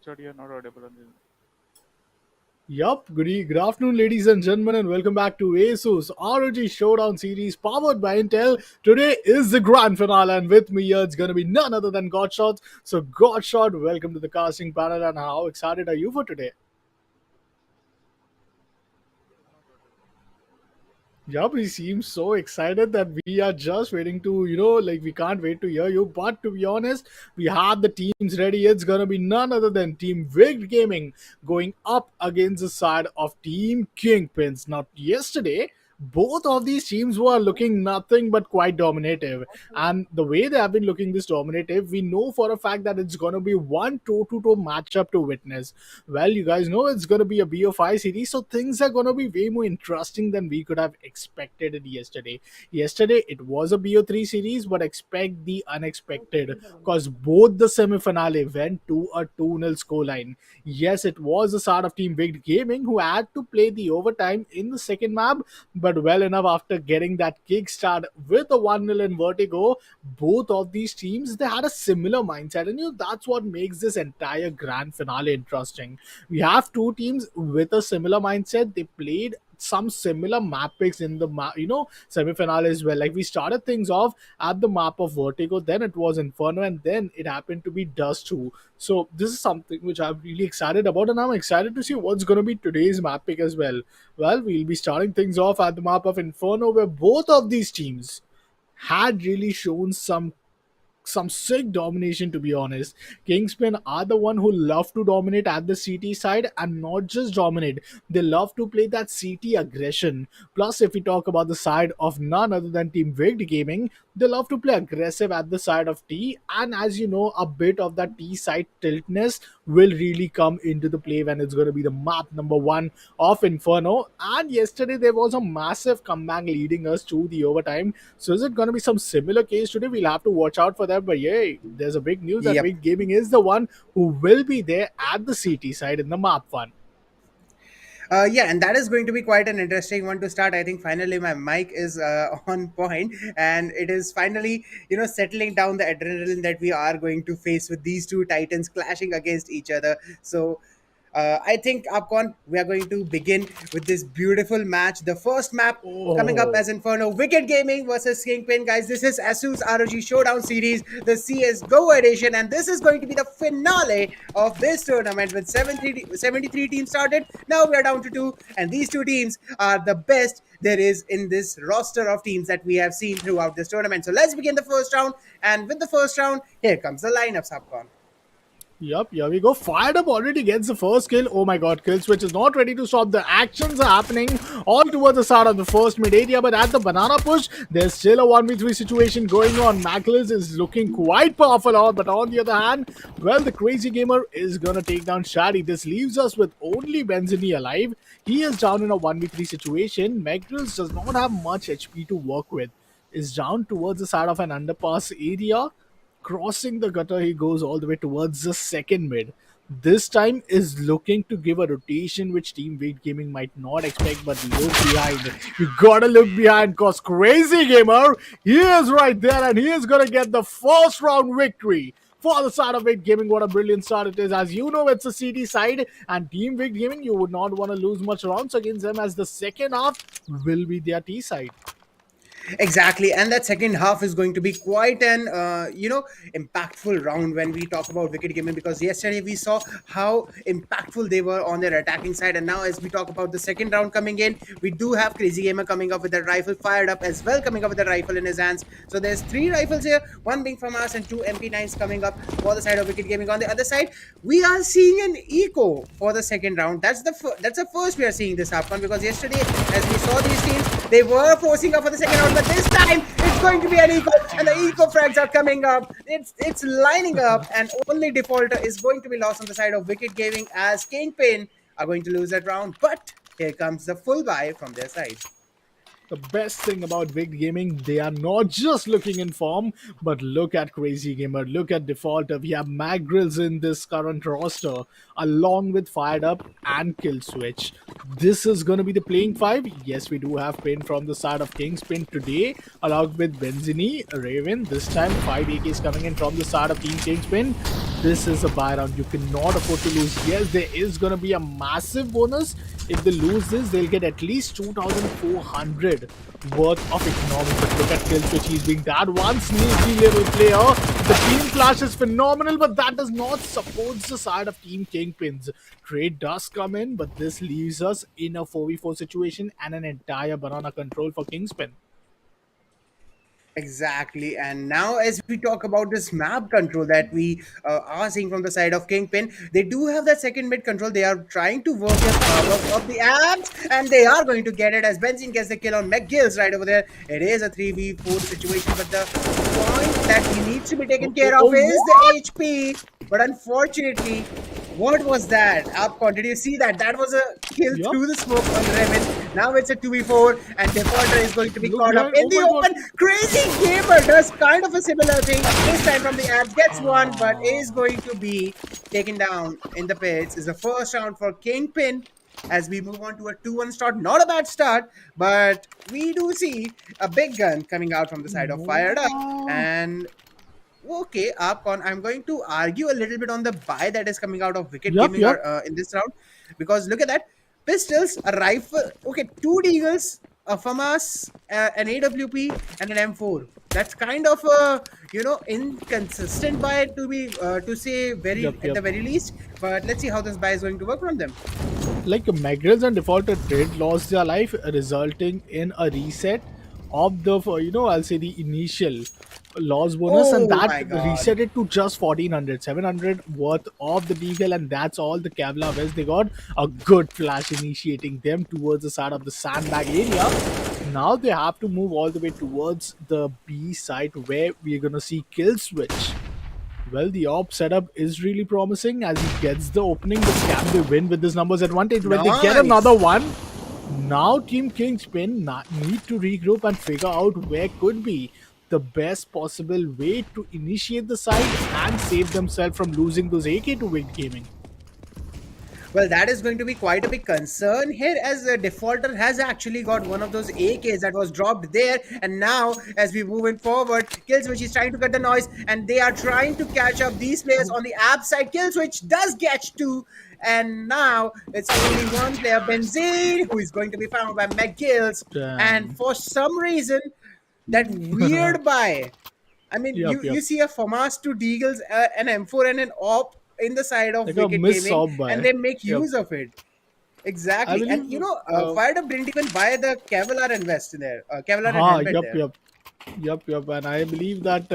Chad, you're not audible on this. Yup, good afternoon, ladies and gentlemen, and welcome back to ASUS ROG Showdown series powered by Intel. Today is the grand finale, and with me here, it's going to be none other than Godshot. So, Godshot, welcome to the casting panel, and how excited are you for today? Yup, he seems so excited that we are just waiting to, like we can't wait to hear you. But to be honest, we have the teams ready. It's gonna be none other than Team Wigged Gaming going up against the side of Team Kingpins. Now, yesterday, both of these teams were looking nothing but quite dominative. And the way they have been looking this dominative, we know for a fact that it's gonna be one toe-to-toe matchup to witness. Well, you guys know it's going to be a BO5 series, so things are going to be way more interesting than we could have expected it yesterday. Yesterday, it was a BO3 series, but expect the unexpected because both the semi finale went to a 2-0 scoreline. Yes, it was the start of Team Big Gaming who had to play the overtime in the second map, but well enough after getting that kickstart with a 1-0 in Vertigo, both of these teams they had a similar mindset, and that's what makes this entire grand finale interesting. We have two teams with a similar mindset. They played some similar map picks in the semi-finale as well. Like we started things off at the map of Vertigo, then it was Inferno, and then it happened to be Dust 2. So this is something which I'm really excited about, and I'm excited to see what's going to be today's map pick as well. Well, we'll be starting things off at the map of Inferno, where both of these teams had really shown some sick domination, to be honest. Kingsmen are the one who love to dominate at the CT side, and not just dominate, they love to play that CT aggression. Plus, if we talk about the side of none other than Team Wigged Gaming, they love to play aggressive at the side of T, and as you know, a bit of that T side tiltness will really come into the play when it's going to be the map number one of Inferno. And yesterday there was a massive comeback leading us to the overtime. So is it going to be some similar case today? We'll have to watch out for that. But yeah, there's a big news that Yep. Big Gaming is the one who will be there at the CT side in the map one. Yeah, and that is going to be quite an interesting one to start. I think finally my mic is on point, and it is finally, settling down the adrenaline that we are going to face with these two titans clashing against each other. So I think, Upcon, we are going to begin with this beautiful match. The first map coming up Oh, as Inferno, Wicked Gaming versus Kingpin. Guys, this is ASUS ROG Showdown Series, the CSGO edition, and this is going to be the finale of this tournament with 73 teams started. Now we are down to two, and these two teams are the best there is in this roster of teams that we have seen throughout this tournament. So let's begin the first round, and with the first round, here comes the lineups, Upcon. yep, here we go. Fired up already gets the first kill. Oh my god, kill switch is not ready to stop. The actions are happening all towards the start of the first mid area, but at the banana push, there's still a 1v3 situation going on. Mackless is looking quite powerful out, but on the other hand, well, the crazy gamer is gonna take down Shadi. This leaves us with only Benzini alive. He is down in a 1v3 situation. Mackless does not have much HP to work with. Is down towards the side of an underpass area. Crossing the gutter, he goes all the way towards the second mid. This time is looking to give a rotation which Team Weight Gaming might not expect, but look behind. You gotta look behind because Crazy Gamer, he is right there and he is gonna get the first round victory. For the side of Weight Gaming, what a brilliant start it is. As you know, it's a CD side, and Team Weight Gaming, you would not want to lose much rounds against them as the second half will be their T side. Exactly, and that second half is going to be quite an impactful round when we talk about Wicked Gaming, because yesterday we saw how impactful they were on their attacking side, and now as we talk about the second round coming in, we do have Crazy Gamer coming up with a rifle fired up as well, coming up with a rifle in his hands. So there's three rifles here, one being from us and two MP9s coming up for the side of Wicked Gaming. On the other side, we are seeing an eco for the second round. That's the first we are seeing this happen, because yesterday as we saw these teams, they were forcing up for the second round, but this time it's going to be an eco, and the eco frags are coming up. It's lining up, and only defaulter is going to be lost on the side of Wicked Gaming, as Kingpin are going to lose that round. But here comes the full buy from their side. The best thing about Big Gaming, they are not just looking in form, but look at Crazy Gamer, look at Defaulter. We have Magrills in this current roster, along with Fired Up and Kill Switch. This is going to be the playing five. Yes, we do have Pin from the side of Kingspin today, along with Benzini, Raven. This time, 5 AKs coming in from the side of Team Kingspin. This is a buy round. You cannot afford to lose. Yes, there is going to be a massive bonus. If they lose this, they'll get at least 2,400 worth of economics. But look at Kill Switch. He's being that one sneaky little player. The team clash is phenomenal, but that does not support the side of Team Kingpins. Trade does come in, but this leaves us in a 4v4 situation and an entire banana control for Kingspin. Exactly. And now, as we talk about this map control that we are seeing from the side of Kingpin, they do have that second mid control. They are trying to work up the amps, and they are going to get it as Benzine gets the kill on McGill's right over there. It is a 3v4 situation, but the point that he needs to be taken care of is the What? HP. But unfortunately, what was that? Upcon, did you see that? That was a kill Yep. through the smoke on Raven. Now it's a 2v4, and Defaulter is going to be Look caught up behind. in Oh the my god. open. Crazy Gamer does kind of a similar thing. This time from the ads, gets one, but is going to be taken down in the pits. Is the first round for Kingpin as we move on to a 2-1 start. Not a bad start, but we do see a big gun coming out from the side of Fired Up. No. And okay, Upcon, I'm going to argue a little bit on the buy that is coming out of Wicked Yup, Gaming yup. in this round, because look at that. Pistols, a rifle, okay, two Deagles, a FAMAS, an AWP, and an M4. That's kind of a inconsistent buy to be to say very Yup, at yup. the very least. But let's see how this buy is going to work from them. Like Megrills and Defaulter trade lost their life, resulting in a reset of the I'll say the initial loss bonus, and Oh that my god. reset it to just 1400, 700 worth of the deagle, and that's all the Kevlar West they got. A good flash initiating them towards the side of the sandbag area. Now they have to move all the way towards the B site where we're gonna see Kill Switch. Well, the op setup is really promising as he gets the opening, but can they win with this numbers advantage? Well, they get another Nice. one. Now Team Kingspin need to regroup and figure out where could be the best possible way to initiate the side and save themselves from losing those AK to Wicked Gaming. Well, that is going to be quite a big concern here, as the Defaulter has actually got one of those AKs that was dropped there. And now, as we move in forward, Killswitch is trying to cut the noise, and they are trying to catch up these players on the app side. Killswitch does catch two, and now it's only one player, Benzine, who is going to be found by McGills. And Damn. for some reason, that weird buy. I mean, Yup, you yup. see a FAMAS, two Deagles, an M4, and an AWP in the side of Like a Wicked miss Gaming, op and by. they make Yep. use of it. I Exactly. And believe Fired Up didn't even buy the Kevlar and vest in there, Kevlar and ha, helmet yup, there. yup. Yup, and I believe that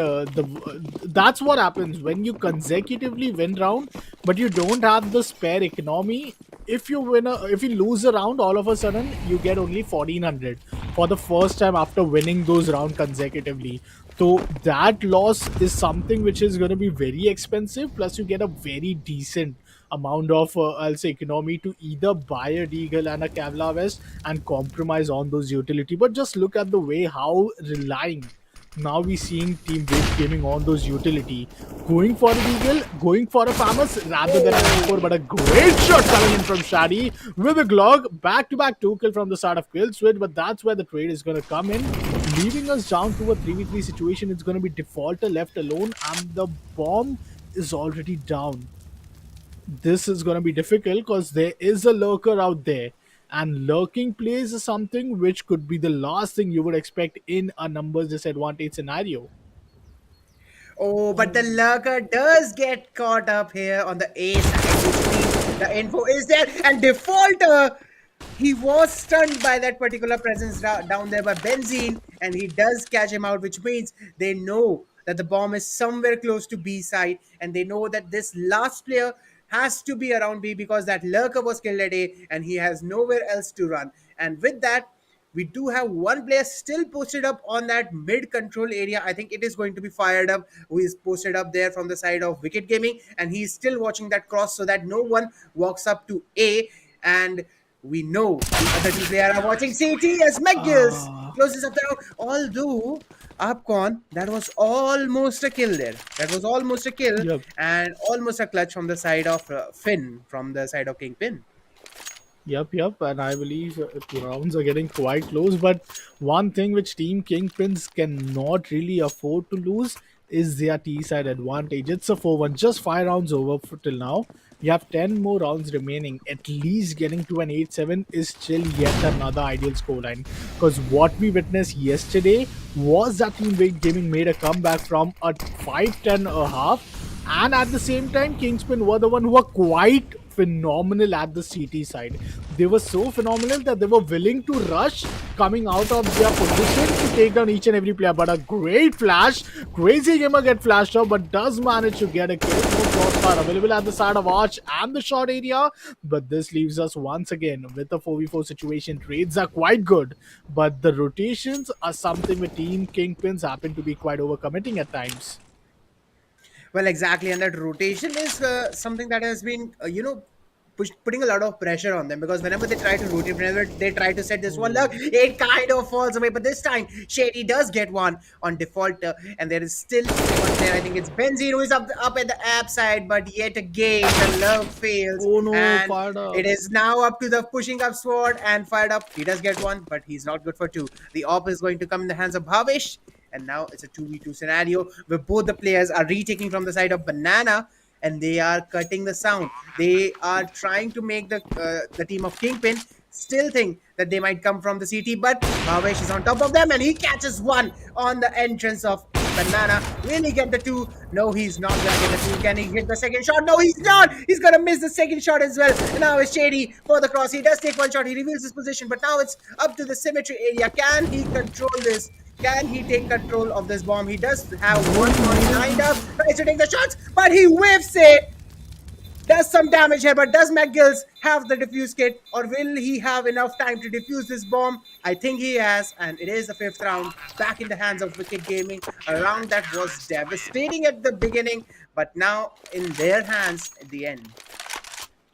that's what happens when you consecutively win round, but you don't have the spare economy. If you lose a round, all of a sudden you get only 1400 for the first time after winning those round consecutively. So that loss is something which is going to be very expensive. Plus, you get a very decent amount of I'll say economy to either buy a Deagle and a Kevlar vest and compromise on those utility. But just look at the way how relying now we seeing Team Wave Gaming on those utility, going for a Deagle, going for a Famous rather than an M4. But a great shot coming in from Shadi with a Glock, back to back two kill from the side of Kill Switch. But that's where the trade is going to come in, leaving us down to a 3v3 situation. It's going to be Defaulter left alone, and the bomb is already down. This is going to be difficult because there is a lurker out there, and lurking plays is something which could be the last thing you would expect in a numbers disadvantage scenario. Oh, but the Oh, lurker does get caught up here on the A side, which means the info is there. And Defaulter, he was stunned by that particular presence down there by Benzine, and he does catch him out, which means they know that the bomb is somewhere close to B side, and they know that this last player has to be around B because that lurker was killed at A, and he has nowhere else to run. And with that, we do have one player still posted up on that mid control area. I think it is going to be Fired Up, who is posted up there from the side of Wicked Gaming, and he's still watching that cross so that no one walks up to A. And we know the other two players are watching CT as McGills closes up the round. Although Upcon, that was almost a kill there. That was almost a kill Yep. and almost a clutch from the side of Finn, from the side of Kingpin. Yep, and I believe the rounds are getting quite close. But one thing which Team Kingpins cannot really afford to lose is their T side advantage. It's a 4-1, just 5 rounds over for till now. We have 10 more rounds remaining. At least getting to an 8-7 is still yet another ideal scoreline. Because what we witnessed yesterday was that Team Weight Gaming made a comeback from a 5-10 a half, and at the same time, Kingspin were the one who were quite phenomenal at the CT side. They were so phenomenal that they were willing to rush coming out of their position to take down each and every player. But a great flash, crazy gamer get flashed up, but does manage to get a kill. No crossfire available at the side of Arch and the short area. But this leaves us once again with a 4v4 situation. Trades are quite good, but the rotations are something with Team Kingpins happen to be quite overcommitting at times. Well, exactly, and that rotation is something that has been, putting a lot of pressure on them, because whenever they try to rotate, whenever they try to set this one Oh. luck, it kind of falls away. But this time, Shady does get one on default, and there is still one there. I think it's Benzine who is up at the app side, but yet again the love fails, Oh no, and fired it up. is now up to the pushing up sword and fired up. He does get one, but he's not good for two. The op is going to come in the hands of Bhavish, and now it's a 2v2 scenario where both the players are retaking from the side of Banana, and they are cutting the sound. They are trying to make the team of Kingpin still think that they might come from the CT, but Bhavesh is on top of them and he catches one on the entrance of Banana. Will he get the two? No, he's not gonna get the two. Can he hit the second shot? No, he's not. He's gonna miss the second shot as well. And now it's Shady for the cross. He does take one shot. He reveals his position, but now it's up to the symmetry area. Can he control this? Can he take control of this bomb? He does have one on lined up. Tries to take the shots, but he whiffs it. Does some damage here, but does McGills have the defuse kit, or will he have enough time to defuse this bomb? I think he has, and it is the fifth round back in the hands of Wicked Gaming. A round that was devastating at the beginning, but now in their hands at the end.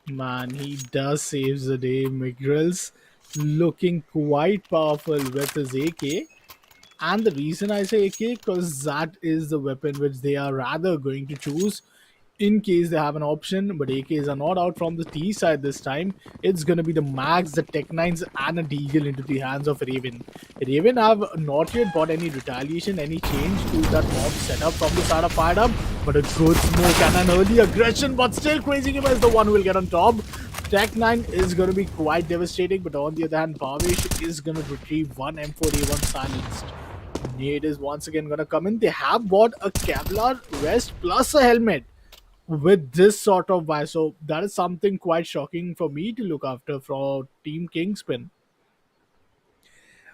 Man, he does saves the day. McGrill's looking quite powerful with his AK. And the reason I say AK, because that is the weapon which they are rather going to choose in case they have an option. But AKs are not out from the T side this time. It's gonna be the Max, the Tech Nines, and a Deagle into the hands of Raven. Raven have not yet bought any retaliation, any change to that mob setup from the start of fired up. But a good smoke and an early aggression, but still Crazy Gamer is the one who will get on top. Tech 9 is going to be quite devastating, but on the other hand, Bhavesh is going to retrieve one M4A1 silenced. Nade is once again gonna come in. They have bought a Kevlar vest plus a helmet with this sort of buy. So that is something quite shocking for me to look after for Team Kingspin.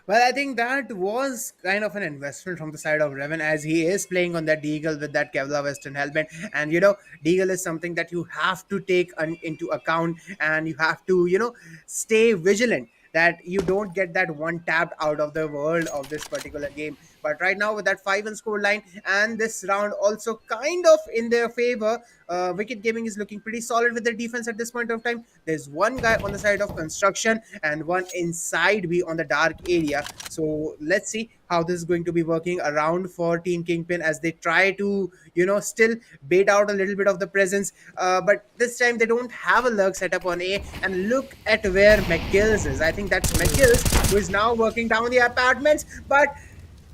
Well, I think that was kind of an investment from the side of Revan, as he is playing on that Deagle with that Kevlar Western helmet. And Deagle is something that you have to take into account, and you have to, stay vigilant that you don't get that one tapped out of the world of this particular game. But right now, with that 5-1 score line and this round also kind of in their favor, Wicked Gaming is looking pretty solid with their defense at this point of time. There's one guy on the side of construction and one inside B on the dark area. So let's see how this is going to be working around for Team Kingpin as they try to, still bait out a little bit of the presence. But this time they don't have a lurk set up on A. And look at where McGills is. I think that's McGills who is now working down the apartments. But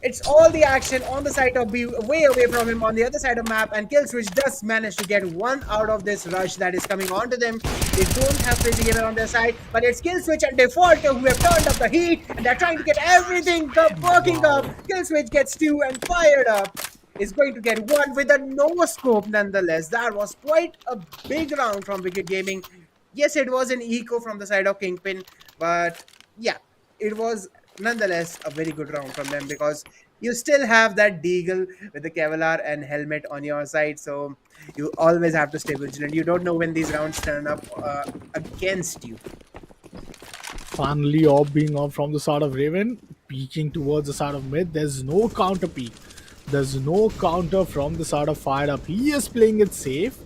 it's all the action on the side of B, way away from him on the other side of map, and Killswitch does manage to get one out of this rush that is coming onto them. They don't have Crazy Gamer on their side, but it's Killswitch and Defaulter who have turned up the heat, and they're trying to get everything working up. Wow. Killswitch gets two and fired up. Is going to get one with a no scope nonetheless. That was quite a big round from Wicked Gaming. Yes, it was an eco from the side of Kingpin, but yeah, it was nonetheless a very good round from them, because you still have that Deagle with the Kevlar and helmet on your side. So you always have to stay vigilant. You don't know when these rounds turn up against you. Finally, off being off from the side of Raven, peeking towards the side of mid. There's no counter peek. There's no counter from the side of fired up. He is playing it safe.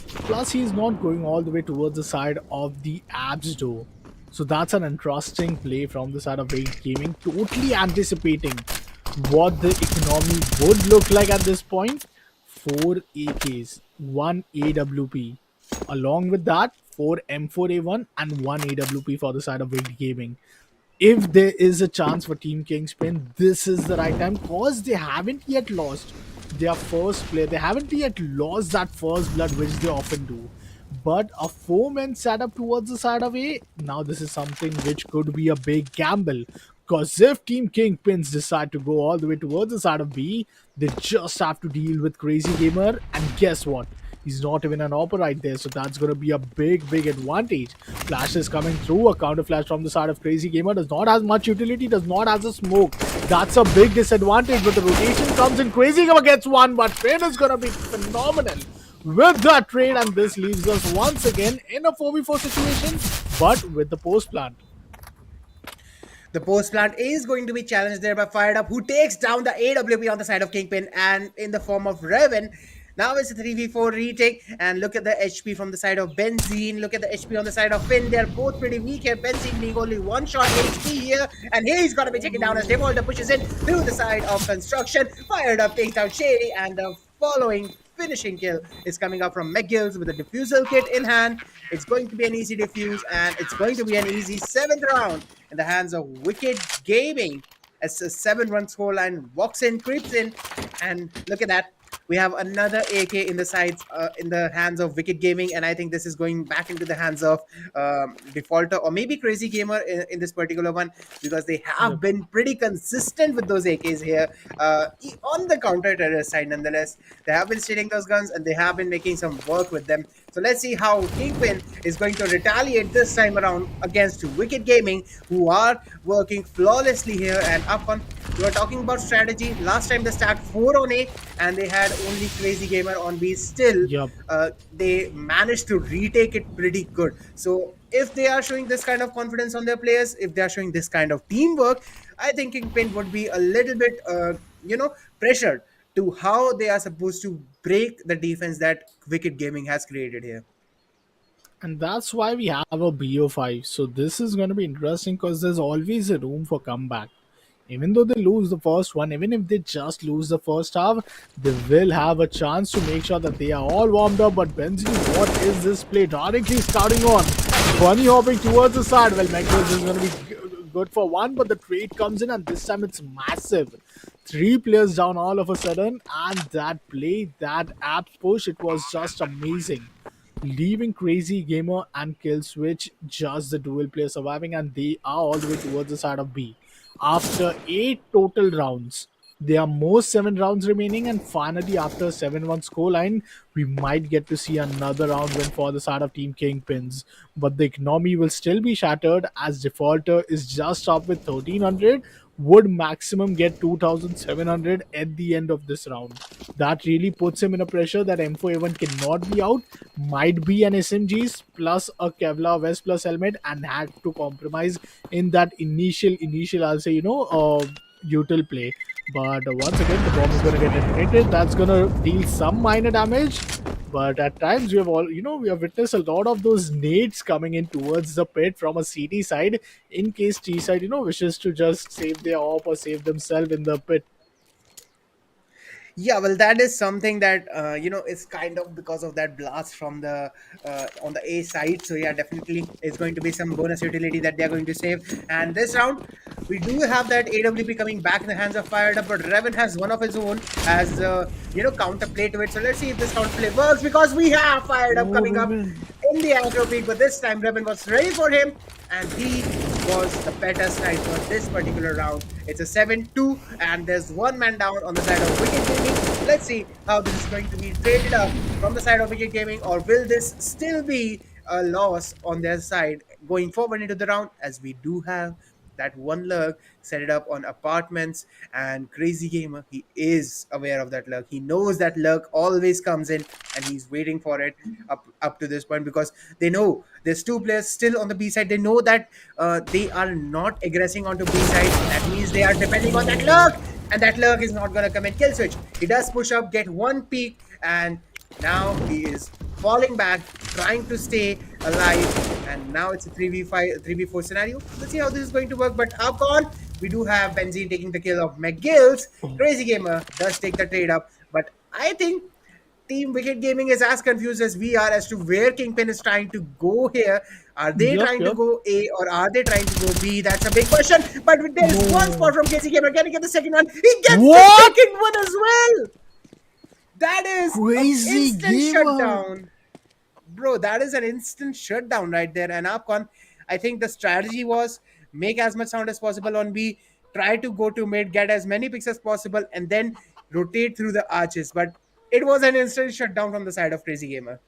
Plus, he's not going all the way towards the side of the abs door. So that's an interesting play from the side of Wade Gaming, totally anticipating what the economy would look like at this point. 4 AKs, 1 AWP. Along with that, 4 M4A1 and 1 AWP for the side of Wade Gaming. If there is a chance for Team Kingspin, this is the right time because they haven't yet lost their first play. They haven't yet lost that first blood, which they often do. But a four-man setup towards the side of A, now this is something which could be a big gamble. Because if Team Kingpins decide to go all the way towards the side of B, they just have to deal with Crazy Gamer. And guess what? He's not even an opera right there, so that's going to be a big advantage. Flash is coming through. A counter flash from the side of Crazy Gamer does not have much utility, does not have a smoke. That's a big disadvantage, but the rotation comes in. Crazy Gamer gets one, but trade is going to be phenomenal with that trade, and this leaves us once again in a 4v4 situation, but with the post plant. The post plant is going to be challenged there by Fired Up, who takes down the AWP on the side of Kingpin and in the form of Raven. Now it's a 3v4 retake, and look at the HP from the side of Benzene. Look at the HP on the side of Finn. They're both pretty weak here. Benzene being only one shot HP here, and he's going to be taken down as Devolter pushes in through the side of Construction. Fired Up takes out Shady, and the following finishing kill is coming up from McGills with a defusal kit in hand. It's going to be an easy defuse, and it's going to be an easy 7th round in the hands of Wicked Gaming as a 7-run scoreline walks in, creeps in, and look at that. We have another AK in the sides, in the hands of Wicked Gaming, and I think this is going back into the hands of Defaulter or maybe Crazy Gamer in this particular one, because they have been pretty consistent with those AKs here on the counter-terrorist side. Nonetheless, they have been stealing those guns and they have been making some work with them. So let's see how Kingpin is going to retaliate this time around against Wicked Gaming, who are working flawlessly here. And up on, we were talking about strategy. Last time they stacked 4 on A and they had only Crazy Gamer on B. Still, Yup. they managed to retake it pretty good. So if they are showing this kind of confidence on their players, if they are showing this kind of teamwork, I think Kingpin would be a little bit, pressured to how they are supposed to break the defense that Wicked Gaming has created here. And that's why we have a BO5. So this is going to be interesting because there's always a room for comeback. Even though they lose the first one, even if they just lose the first half, they will have a chance to make sure that they are all warmed up. But Benzine, what is this play? Directly starting on. Bunny hopping towards the side. Well, Megros is going to be good for one, but the trade comes in and this time it's massive. 3 players down all of a sudden, and that play, that app push, it was just amazing, leaving Crazy Gamer and Kill Switch just the dual player surviving, and they are all the way towards the side of B. After 8 total rounds, there are more 7 rounds remaining, and finally, after 7-1 scoreline, we might get to see another round win for the side of Team Kingpins. But the economy will still be shattered as Defaulter is just up with 1300, would maximum get 2700 at the end of this round. That really puts him in a pressure that M4A1 cannot be out, might be an SMGs plus a Kevlar Vest plus helmet, and had to compromise in that initial I'll say, util play. But once again, the bomb is going to get detonated. That's going to deal some minor damage. But at times, we have witnessed a lot of those nades coming in towards the pit from a CD side, in case T side, wishes to just save their op or save themselves in the pit. Yeah, well, that is something that is kind of because of that blast from the on the A side. So yeah, definitely it's going to be some bonus utility that they're going to save. And this round, we do have that AWP coming back in the hands of Fired Up, but Revan has one of his own as counterplay to it. So let's see if this counterplay works, because we have Fired Up Oh, coming up Ruben. in the aggro peak, but this time Revan was ready for him, and he was the better sniper this particular round. It's a 7-2, and there's one man down on the side of Wicked Gaming. Let's see how this is going to be traded up from the side of Wicked Gaming, or will this still be a loss on their side going forward into the round, as we do have that one lurk set it up on apartments. And Crazy Gamer, he is aware of that lurk. He knows that lurk always comes in, and he's waiting for it up to this point, because they know there's 2 players still on the B side. They know that they are not aggressing onto B side. That means they are depending on that lurk, and that lurk is not going to come and kill switch. He does push up, get one peek, and now he is falling back, trying to stay alive. and now it's a 3v5, 3v4 scenario. Let's see how this is going to work. But up on, we do have Benzene taking the kill of McGill's. Crazy Gamer does take the trade up, but I think Team Wicked Gaming is as confused as we are as to where Kingpin is trying to go here. Are they Yep, trying to yep. go A or are they trying to go B? That's a big question. But there is one spot No. from Crazy Gamer. Can he get the second one? He gets the What? second one as well. That is an Crazy instant gamer. shutdown. Bro, that is an instant shutdown right there. And Upcon, I think the strategy was make as much sound as possible on B, try to go to mid, get as many picks as possible, and then rotate through the arches. But it was an instant shutdown from the side of Crazy Gamer.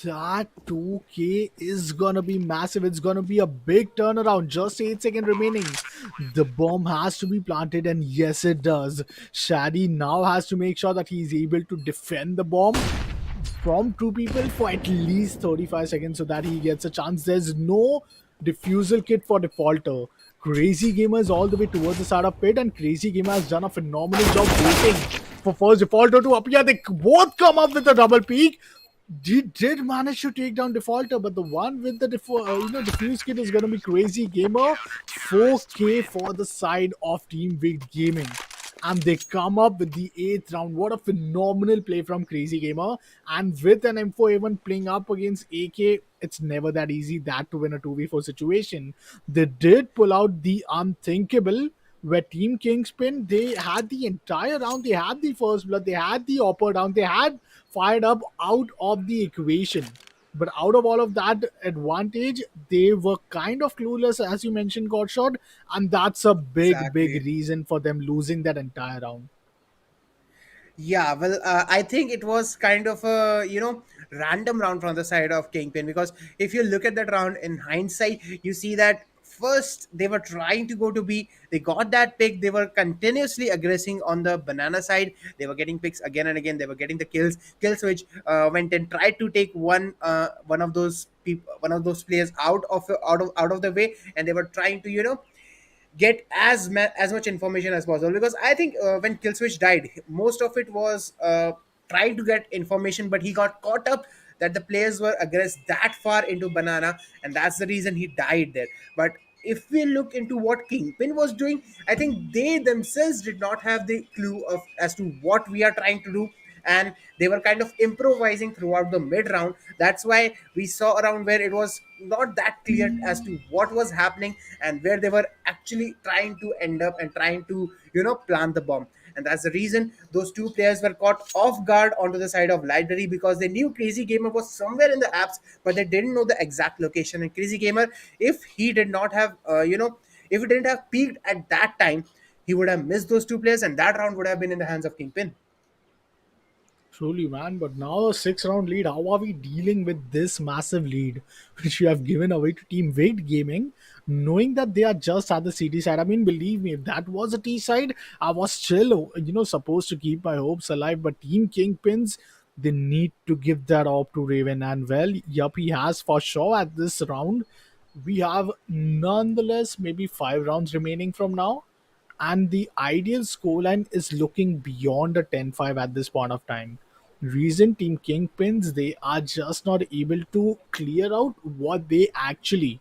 That 2K is gonna be massive. It's gonna be a big turnaround. Just 8 seconds remaining. The bomb has to be planted, and yes, it does. Shadi now has to make sure that he's able to defend the bomb from two people for at least 35 seconds so that he gets a chance. There's no diffusal kit for defaulter. Crazy Gamer is all the way towards the side of pit, and Crazy Gamer has done a phenomenal job waiting for first defaulter to appear. They both come up with a double peak. Did manage to take down defaulter, but the one with the diffuse kit is gonna be Crazy Gamer. 4K for the side of Team Big Gaming, and they come up with the eighth round. What a phenomenal play from Crazy Gamer! And with an M4A1 playing up against AK, it's never that easy that to win a 2v4 situation. They did pull out the unthinkable, where Team Kingspin, they had the entire round, they had the first blood, they had the upper down, they had fired up out of the equation. But out of all of that advantage, they were kind of clueless, as you mentioned, Godshot, and that's a big, big Exactly. reason for them losing that entire round. Yeah, well, I think it was kind of a random round from the side of Kingpin, because if you look at that round in hindsight, you see that first they were trying to go to B, they got that pick, they were continuously aggressing on the banana side, they were getting picks again and again, they were getting the kills. Kill switch went and tried to take one of those people, one of those players out of the way, and they were trying to get as much information as possible, because I think when Killswitch died, most of it was trying to get information, but he got caught up that the players were aggressed that far into banana, and that's the reason he died there. But if we look into what Kingpin was doing, I think they themselves did not have the clue of as to what we are trying to do, and they were kind of improvising throughout the mid round. That's why we saw a round where it was not that clear as to what was happening and where they were actually trying to end up and trying to plant the bomb. And that's the reason those two players were caught off guard onto the side of library, because they knew Crazy Gamer was somewhere in the apps, but they didn't know the exact location. And Crazy Gamer, if he did not have if he didn't have peaked at that time, he would have missed those two players, and that round would have been in the hands of Kingpin. Truly, man. But now a 6 round lead. How are we dealing with this massive lead, which you have given away to Team Weight Gaming, knowing that they are just at the CT side? I mean, believe me, if that was a T side, I was still, supposed to keep my hopes alive. But Team Kingpins, they need to give that up to Raven. And well, yup, he has for sure at this round. We have nonetheless maybe 5 rounds remaining from now, and the ideal scoreline is looking beyond a 10-5 at this point of time. Reason Team Kingpins, they are just not able to clear out what they actually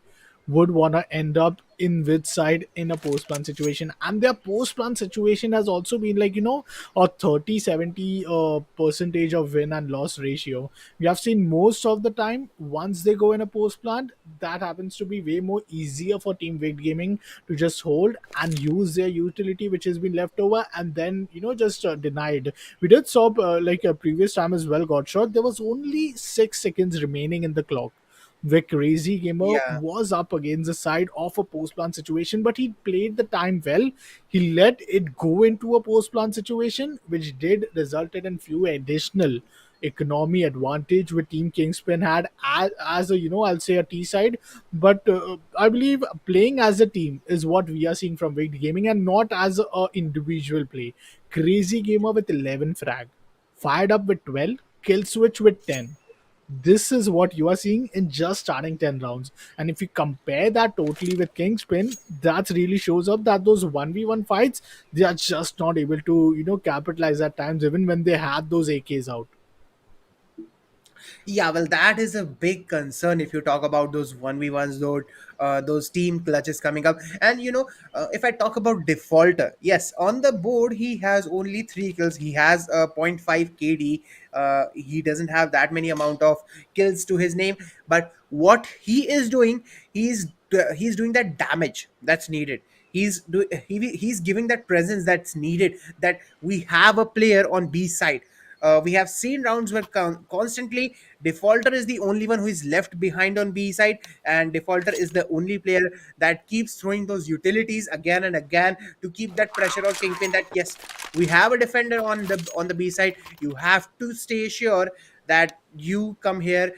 would want to end up in which side in a post plan situation. And their post plan situation has also been like, a 30-70 percentage of win and loss ratio. We have seen most of the time once they go in a post plan, that happens to be way more easier for Team Wicked Gaming to just hold and use their utility which has been left over, and then just denied. We did saw like a previous time as well, got shot. There was only 6 seconds remaining in the clock where Crazy Gamer Yeah. was up against the side of a post plan situation, but he played the time well. He let it go into a post plan situation, which did resulted in few additional economy advantage with Team Kingspin had as a I'll say a T side. But I believe playing as a team is what we are seeing from Wicked Gaming, and not as a individual play. Crazy Gamer with 11 frag, fired up with 12, kill switch with 10. This is what you are seeing in just starting 10 rounds. And if you compare that totally with Kingspin, that really shows up that those 1v1 fights, they are just not able to capitalize at times, even when they had those AKs out. Yeah, well, that is a big concern if you talk about those 1v1s, those team clutches coming up. And if I talk about defaulter, yes, on the board he has only 3 kills. He has a point 0.5 KD. He doesn't have that many amount of kills to his name, but what he is doing, he's doing that damage that's needed. He's giving that presence that's needed, that we have a player on B side. We have seen rounds where constantly defaulter is the only one who is left behind on B side, and defaulter is the only player that keeps throwing those utilities again and again to keep that pressure on Kingpin, that yes, we have a defender on the B side. You have to stay sure that you come here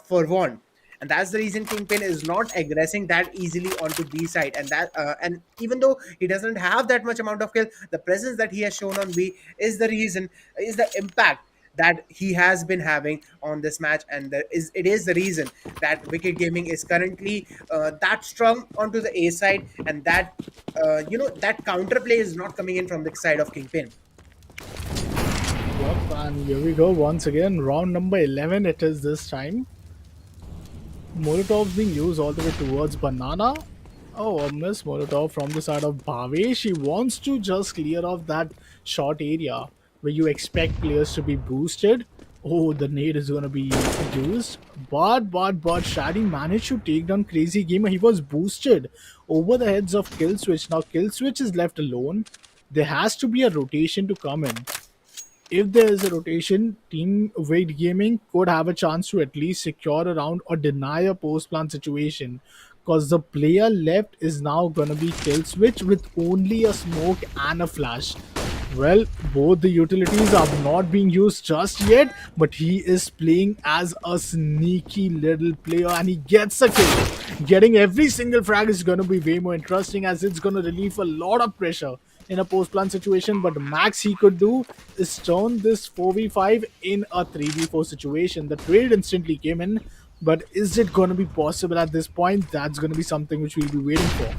for one. And that's the reason Kingpin is not aggressing that easily onto B side. And even though he doesn't have that much amount of kill, the presence that he has shown on B is the reason, is the impact that he has been having on this match. And it is the reason that Wicked Gaming is currently that strong onto the A side, and that that counterplay is not coming in from the side of Kingpin. Yep, and here we go once again. Round number 11 it is this time. Molotov's being used all the way towards Banana. Oh, a miss Molotov from the side of Bhave. She wants to just clear off that short area where you expect players to be boosted. Oh, the nade is gonna be used. But Shadi managed to take down Crazy Gamer. He was boosted over the heads of Killswitch. Now Killswitch is left alone. There has to be a rotation to come in. If there is a rotation, Team Weight Gaming could have a chance to at least secure a round or deny a post plan situation. Because the player left is now gonna be Kill Switch with only a smoke and a flash. Well, both the utilities are not being used just yet, but he is playing as a sneaky little player and he gets a kill. Getting every single frag is going to be way more interesting as it's going to relieve a lot of pressure in a post plan situation. But the max he could do is turn this 4v5 in a 3v4 situation. The trade instantly came in, but is it going to be possible at this point? That's going to be something which we'll be waiting for.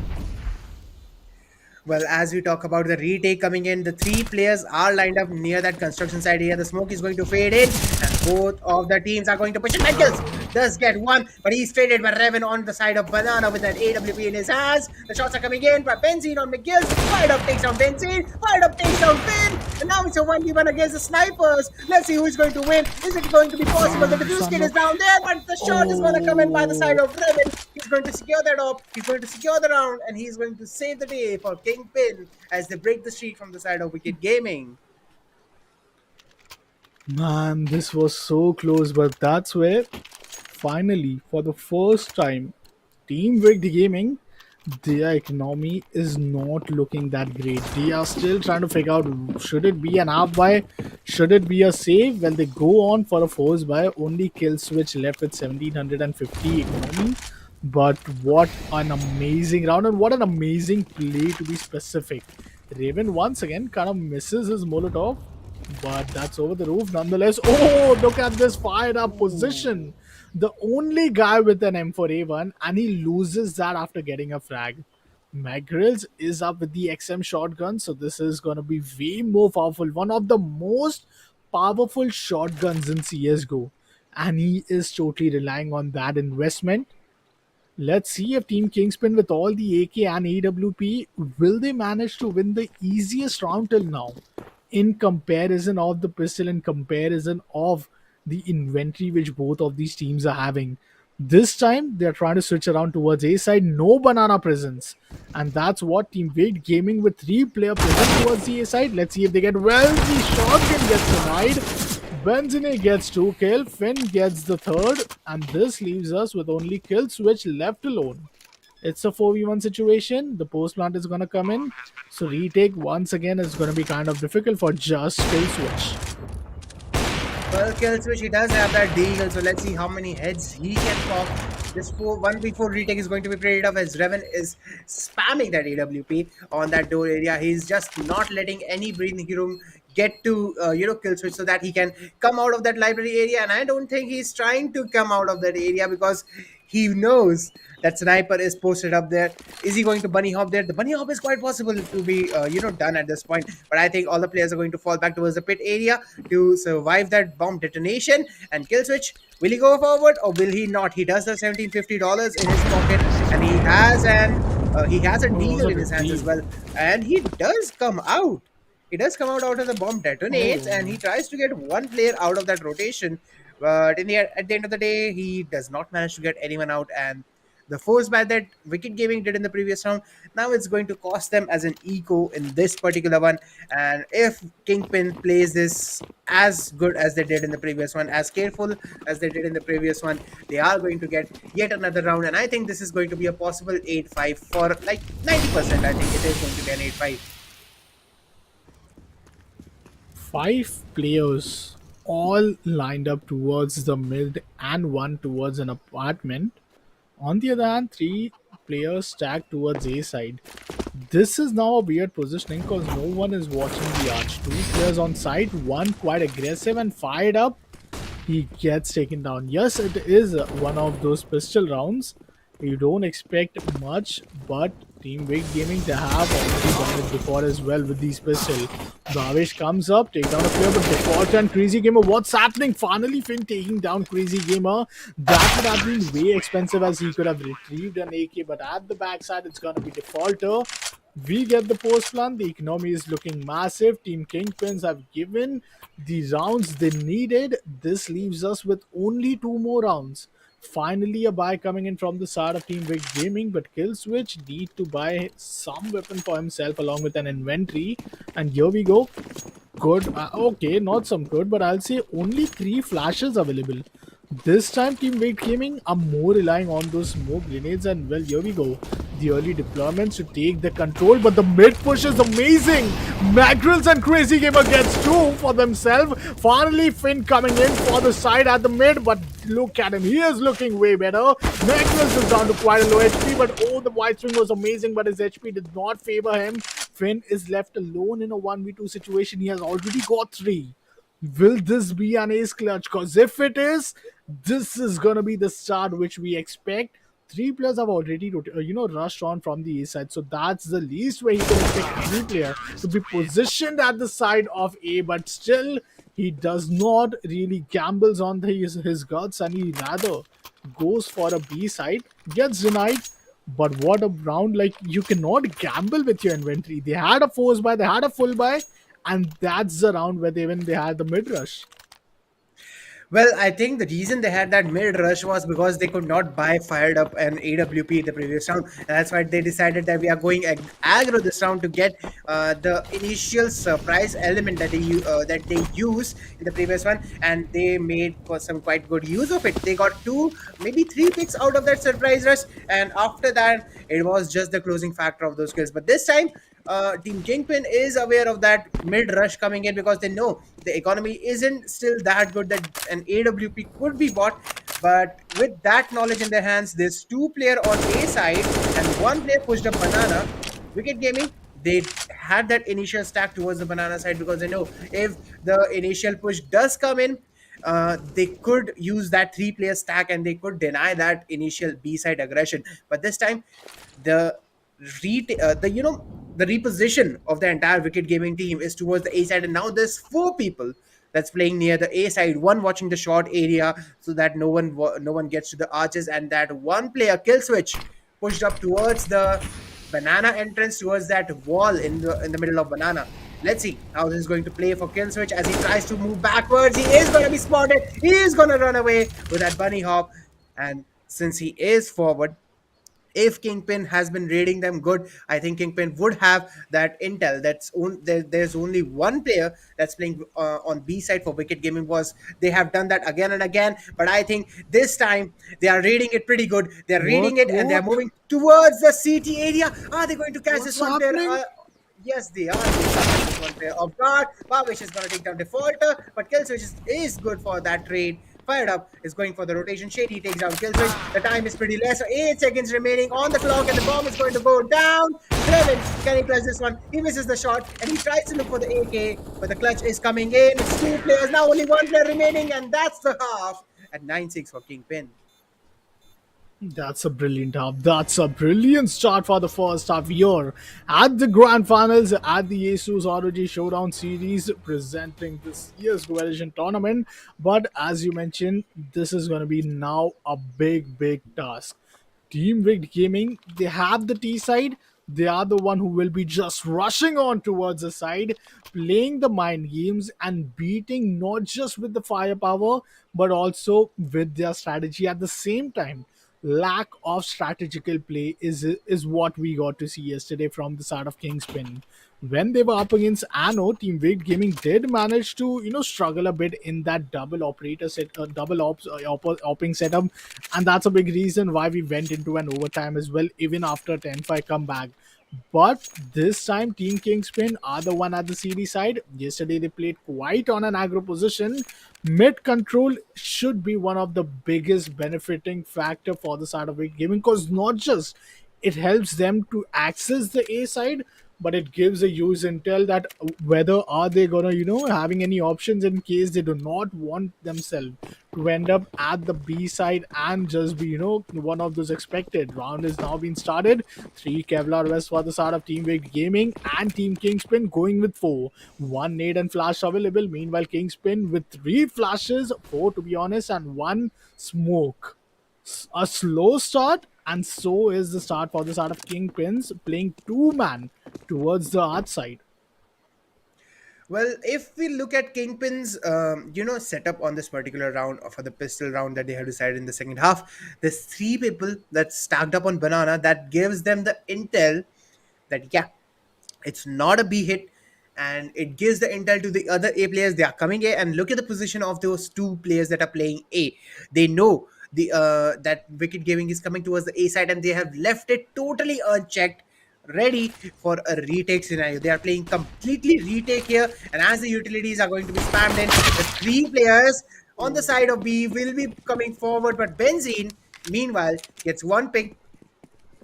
Well, as we talk about the retake coming in, the 3 players are lined up near that construction site here. The smoke is going to fade in, and both of the teams are going to push it. Michaels does get one, but he's traded by Revan on the side of Banana with that AWP in his hands. The shots are coming in by Benzene on McGill. Fired up takes down Benzene. Fired up takes down Finn. And now it's a 1v1 against the snipers. Let's see who is going to win. Is it going to be possible? The defuse kit is down there, but the shot is going to come in by the side of Revan. He's going to secure that up. He's going to secure the round, and he's going to save the day for Kingpin as they break the streak from the side of Wicked Gaming. Man, this was so close, but that's where finally, for the first time, Team Wicked Gaming, their economy is not looking that great. They are still trying to figure out should it be an half buy, should it be a save? Well, they go on for a force buy. Only Kill Switch left with 1750 economy. But what an amazing round and what an amazing play to be specific. Raven once again kind of misses his Molotov, but that's over the roof nonetheless. Oh, look at this fired up position. The only guy with an M4A1 and he loses that after getting a frag. Magrills is up with the XM shotgun, so this is gonna be way more powerful. One of the most powerful shotguns in CSGO. And he is totally relying on that investment. Let's see if Team Kingspin with all the AK and AWP, will they manage to win the easiest round till now? In comparison of the pistol, in comparison of the inventory which both of these teams are having. This time they're trying to switch around towards A side, no banana presence. And that's what Team Weight Gaming with 3-player presence towards the A side. Let's see if they get well. The shotgun gets denied. Benzine gets 2 kill, Finn gets the third, and this leaves us with only Kill Switch left alone. It's a 4v1 situation. The post plant is gonna come in. So retake once again is gonna be kind of difficult for just Kill Switch. Well, Kill Switch, he does have that deagle, so let's see how many heads he can pop. This 1v4 retake is going to be pretty tough as Revan is spamming that AWP on that door area. He's just not letting any breathing room get to Kill Switch so that he can come out of that library area. And I don't think he's trying to come out of that area because He knows that sniper is posted up there. Is he going to bunny hop there? The bunny hop is quite possible to be, done at this point. But I think all the players are going to fall back towards the pit area to survive that bomb detonation. And kill switch, will he go forward or will he not? He does have $1750 in his pocket, and he has a Oh, needle the in his hands as retrieve. well. And he does come out. He does come out of the bomb detonates, and he Oh. tries to get one player out of that rotation. But at the end of the day, he does not manage to get anyone out. And the force buy that Wicked Gaming did in the previous round, now it's going to cost them as an eco in this particular one. And if Kingpin plays this as good as they did in the previous one, as careful as they did in the previous one, they are going to get yet another round. And I think this is going to be a possible 8-5 for like 90%. I think it is going to be an 8-5. Five players all lined up towards the mid and one towards an apartment. On the other hand, three players stacked towards A side. This is now a weird positioning because no one is watching the arch. Two players on site, one quite aggressive and fired up. He gets taken down. Yes, it is one of those pistol rounds. You don't expect much, but Team Big Gaming, they have already done it before as well with these pistols. Bhavesh comes up, take down a player, but default and Crazy Gamer. What's happening? Finally, Finn taking down Crazy Gamer. That would have been way expensive as he could have retrieved an AK, but at the backside, it's gonna be defaulter. We get the post plan. The economy is looking massive. Team Kingpins have given the rounds they needed. This leaves us with only two more rounds. Finally, a buy coming in from the side of Team Big Gaming, but Killswitch need to buy some weapon for himself along with an inventory. And here we go. Good. Okay, not some good, but I'll say only three flashes available. This time, Team Weight Gaming are more relying on those smoke grenades, and well, here we go. The early deployments to take the control, but the mid push is amazing. Magrils and Crazy Gamer gets two for themselves. Finally, Finn coming in for the side at the mid, but look at him. He is looking way better. Magrils is down to quite a low HP, but oh, the wide swing was amazing, but his HP did not favor him. Finn is left alone in a 1v2 situation. He has already got three. Will this be an ace clutch? Because if it is, this is gonna be the start which we expect. Three players have already, rushed on from the east side, so that's the least way he can expect any player to be positioned at the side of A. But still, he does not really gambles on his guts, and he rather goes for a B side, gets denied. But what a round! Like, you cannot gamble with your inventory. They had a force buy, they had a full buy, and that's the round where they had the mid rush. Well, I think the reason they had that mid rush was because they could not buy fired up an AWP the previous round. And that's why they decided that we are going aggro this round to get the initial surprise element that they used in the previous one, and they made some quite good use of it. They got two, maybe three picks out of that surprise rush, and after that, it was just the closing factor of those kills. But this time, Team Kingpin is aware of that mid rush coming in because they know the economy isn't still that good that an AWP could be bought. But with that knowledge in their hands, there's two player on A side and one player pushed up banana. Wicked Gaming, they had that initial stack towards the banana side because they know if the initial push does come in, they could use that three-player stack and they could deny that initial B side aggression. But this time, the the reposition of the entire Wicked Gaming team is towards the A side, and now there's four people that's playing near the A side, one watching the short area so that no one gets to the arches, and that one player kill switch pushed up towards the banana entrance, towards that wall in the middle of banana. Let's see how this is going to play for kill switch as he tries to move backwards. He is going to be spotted. He is going to run away with that bunny hop, and since he is forward, if Kingpin has been raiding them good, I think Kingpin would have that intel. There's only one player that's playing on B side for Wicked Gaming. Was they have done that again and again, but I think this time they are raiding it pretty good. They're What? reading it and they're What? moving towards the CT area. Are they going to catch this What's one player? happening? Yes, they are. They catch this one player off guard. Babish is going to take down Defaulter, but Killswitch is good for that trade. Fired up is going for the rotation. Shady takes down Killswitch. The time is pretty less. So 8 seconds remaining on the clock, and the bomb is going to go down. Clevin, can he press this one? He misses the shot, and he tries to look for the AK, but the clutch is coming in. It's two players now, only one player remaining, and that's the half at 9-6 for Kingpin. That's a brilliant half. That's a brilliant start for the first half here at the grand finals at the ASUS ROG Showdown series presenting this year's coalition tournament. But as you mentioned, this is going to be now a big task. Team Rigged Gaming, they have the T side. They are the one who will be just rushing on towards the side, playing the mind games and beating not just with the firepower, but also with their strategy at the same time. Lack of strategical play is what we got to see yesterday from the side of Kingspin. When they were up against Anno, Team Weight Gaming did manage to struggle a bit in that double operator set, double opping setup, and that's a big reason why we went into an overtime as well, even after 10-5 comeback. But this time, Team Kingspin are the one at the CD side. Yesterday, they played quite on an aggro position. Mid control should be one of the biggest benefiting factor for the side of big gaming because not just it helps them to access the A side, but it gives a use intel that whether are they gonna having any options in case they do not want themselves to end up at the B side and just be one of those expected. Round is now being started. Three Kevlar West for the side of Team Wig Gaming and Team Kingspin going with four. One nade and flash available. Meanwhile, Kingspin with three flashes, four to be honest, and one smoke. A slow start, and so is the start for the side of Kingpins playing two man towards the art side. Well, if we look at Kingpin's, setup on this particular round for the pistol round that they have decided in the second half, there's three people that's stacked up on banana that gives them the intel that yeah, it's not a B hit, and it gives the intel to the other A players. They are coming A, and look at the position of those two players that are playing A. They know the that Wicked Gaming is coming towards the A side, and they have left it totally unchecked, ready for a retake scenario. They are playing completely retake here, and as the utilities are going to be spammed in, the three players on the side of B will be coming forward, but Benzene, meanwhile, gets one pick,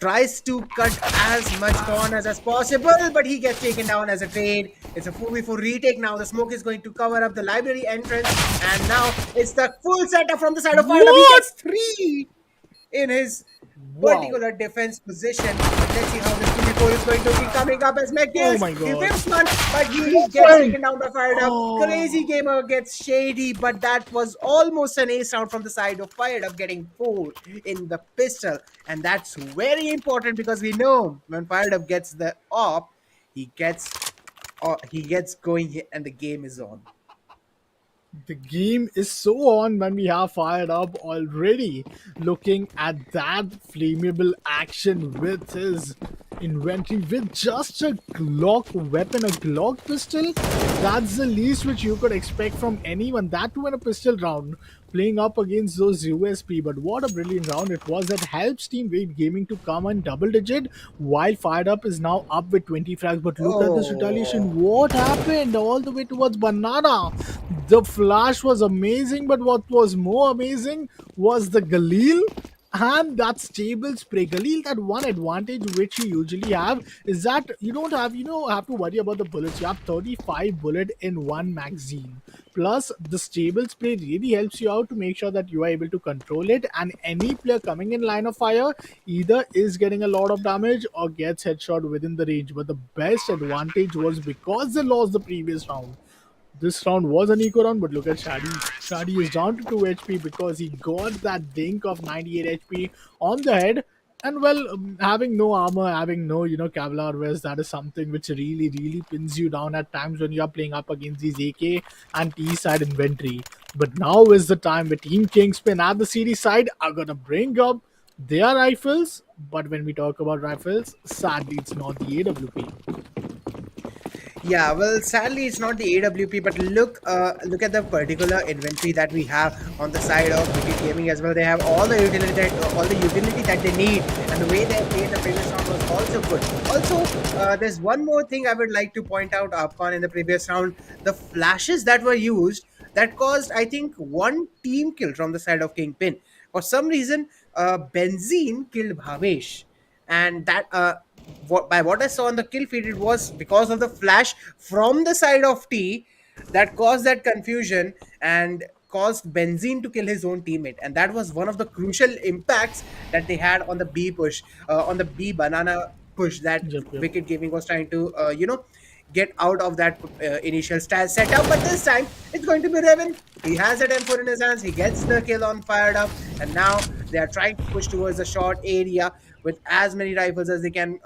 tries to cut as much corners as possible, but he gets taken down as a trade. It's a 4v4 retake now. The smoke is going to cover up the library entrance, and now it's the full setup from the side of Fire. He What? gets three in his Wow. particular defense position. Let's see how this 2v4 is going to be coming up as Meg Oh kills. my He god. whips one, but he gets taken down by Fired Up. Oh. Crazy Gamer gets shady, but that was almost an ace round from the side of Fired Up, getting four in the pistol. And that's very important because we know when Fired Up gets the op, he gets going and the game is on. The game is so on when we have fired up already. Looking at that flammable action with his inventory, with just a Glock weapon, a Glock pistol, that's the least which you could expect from anyone. That too in a pistol round, playing up against those USP. But what a brilliant round it was that helps Team Weight Gaming to come on double digit while Fired Up is now up with 20 frags. But look at this retaliation. Oh. What happened all the way towards Banana? The flash was amazing, but what was more amazing was the Galil and that stable spray. Galil, that one advantage which you usually have is that you don't have, have to worry about the bullets. You have 35 bullet in one magazine. Plus, the stable spray really helps you out to make sure that you are able to control it. And any player coming in line of fire either is getting a lot of damage or gets headshot within the range. But the best advantage was because they lost the previous round. This round was an eco round, but look at Shadi. Shadi is down to 2 HP because he got that dink of 98 HP on the head. And well, having no armor, having no, Kevlar vest, that is something which really pins you down at times when you are playing up against these AK and T side inventory. But now is the time where Team Kingspin at the CD side are gonna bring up their rifles. But when we talk about rifles, sadly, it's not the AWP. Yeah, well, sadly, it's not the AWP, but look at the particular inventory that we have on the side of Wicked Gaming as well. They have all the utility that they need, and the way they played the previous round was also good. Also, there's one more thing I would like to point out, Upon in the previous round, the flashes that were used that caused, I think, one team kill from the side of Kingpin. For some reason, Benzene killed Bhavesh, and that by what I saw on the kill feed, it was because of the flash from the side of T that caused that confusion and caused Benzene to kill his own teammate, and that was one of the crucial impacts that they had on the B push, on the B banana push that Yep, yep. Wicked Gaming was trying to, get out of that initial setup. But this time, it's going to be Revan. He has a M4 in his hands. He gets the kill on fired up, and now they are trying to push towards the short area with as many rifles as they can,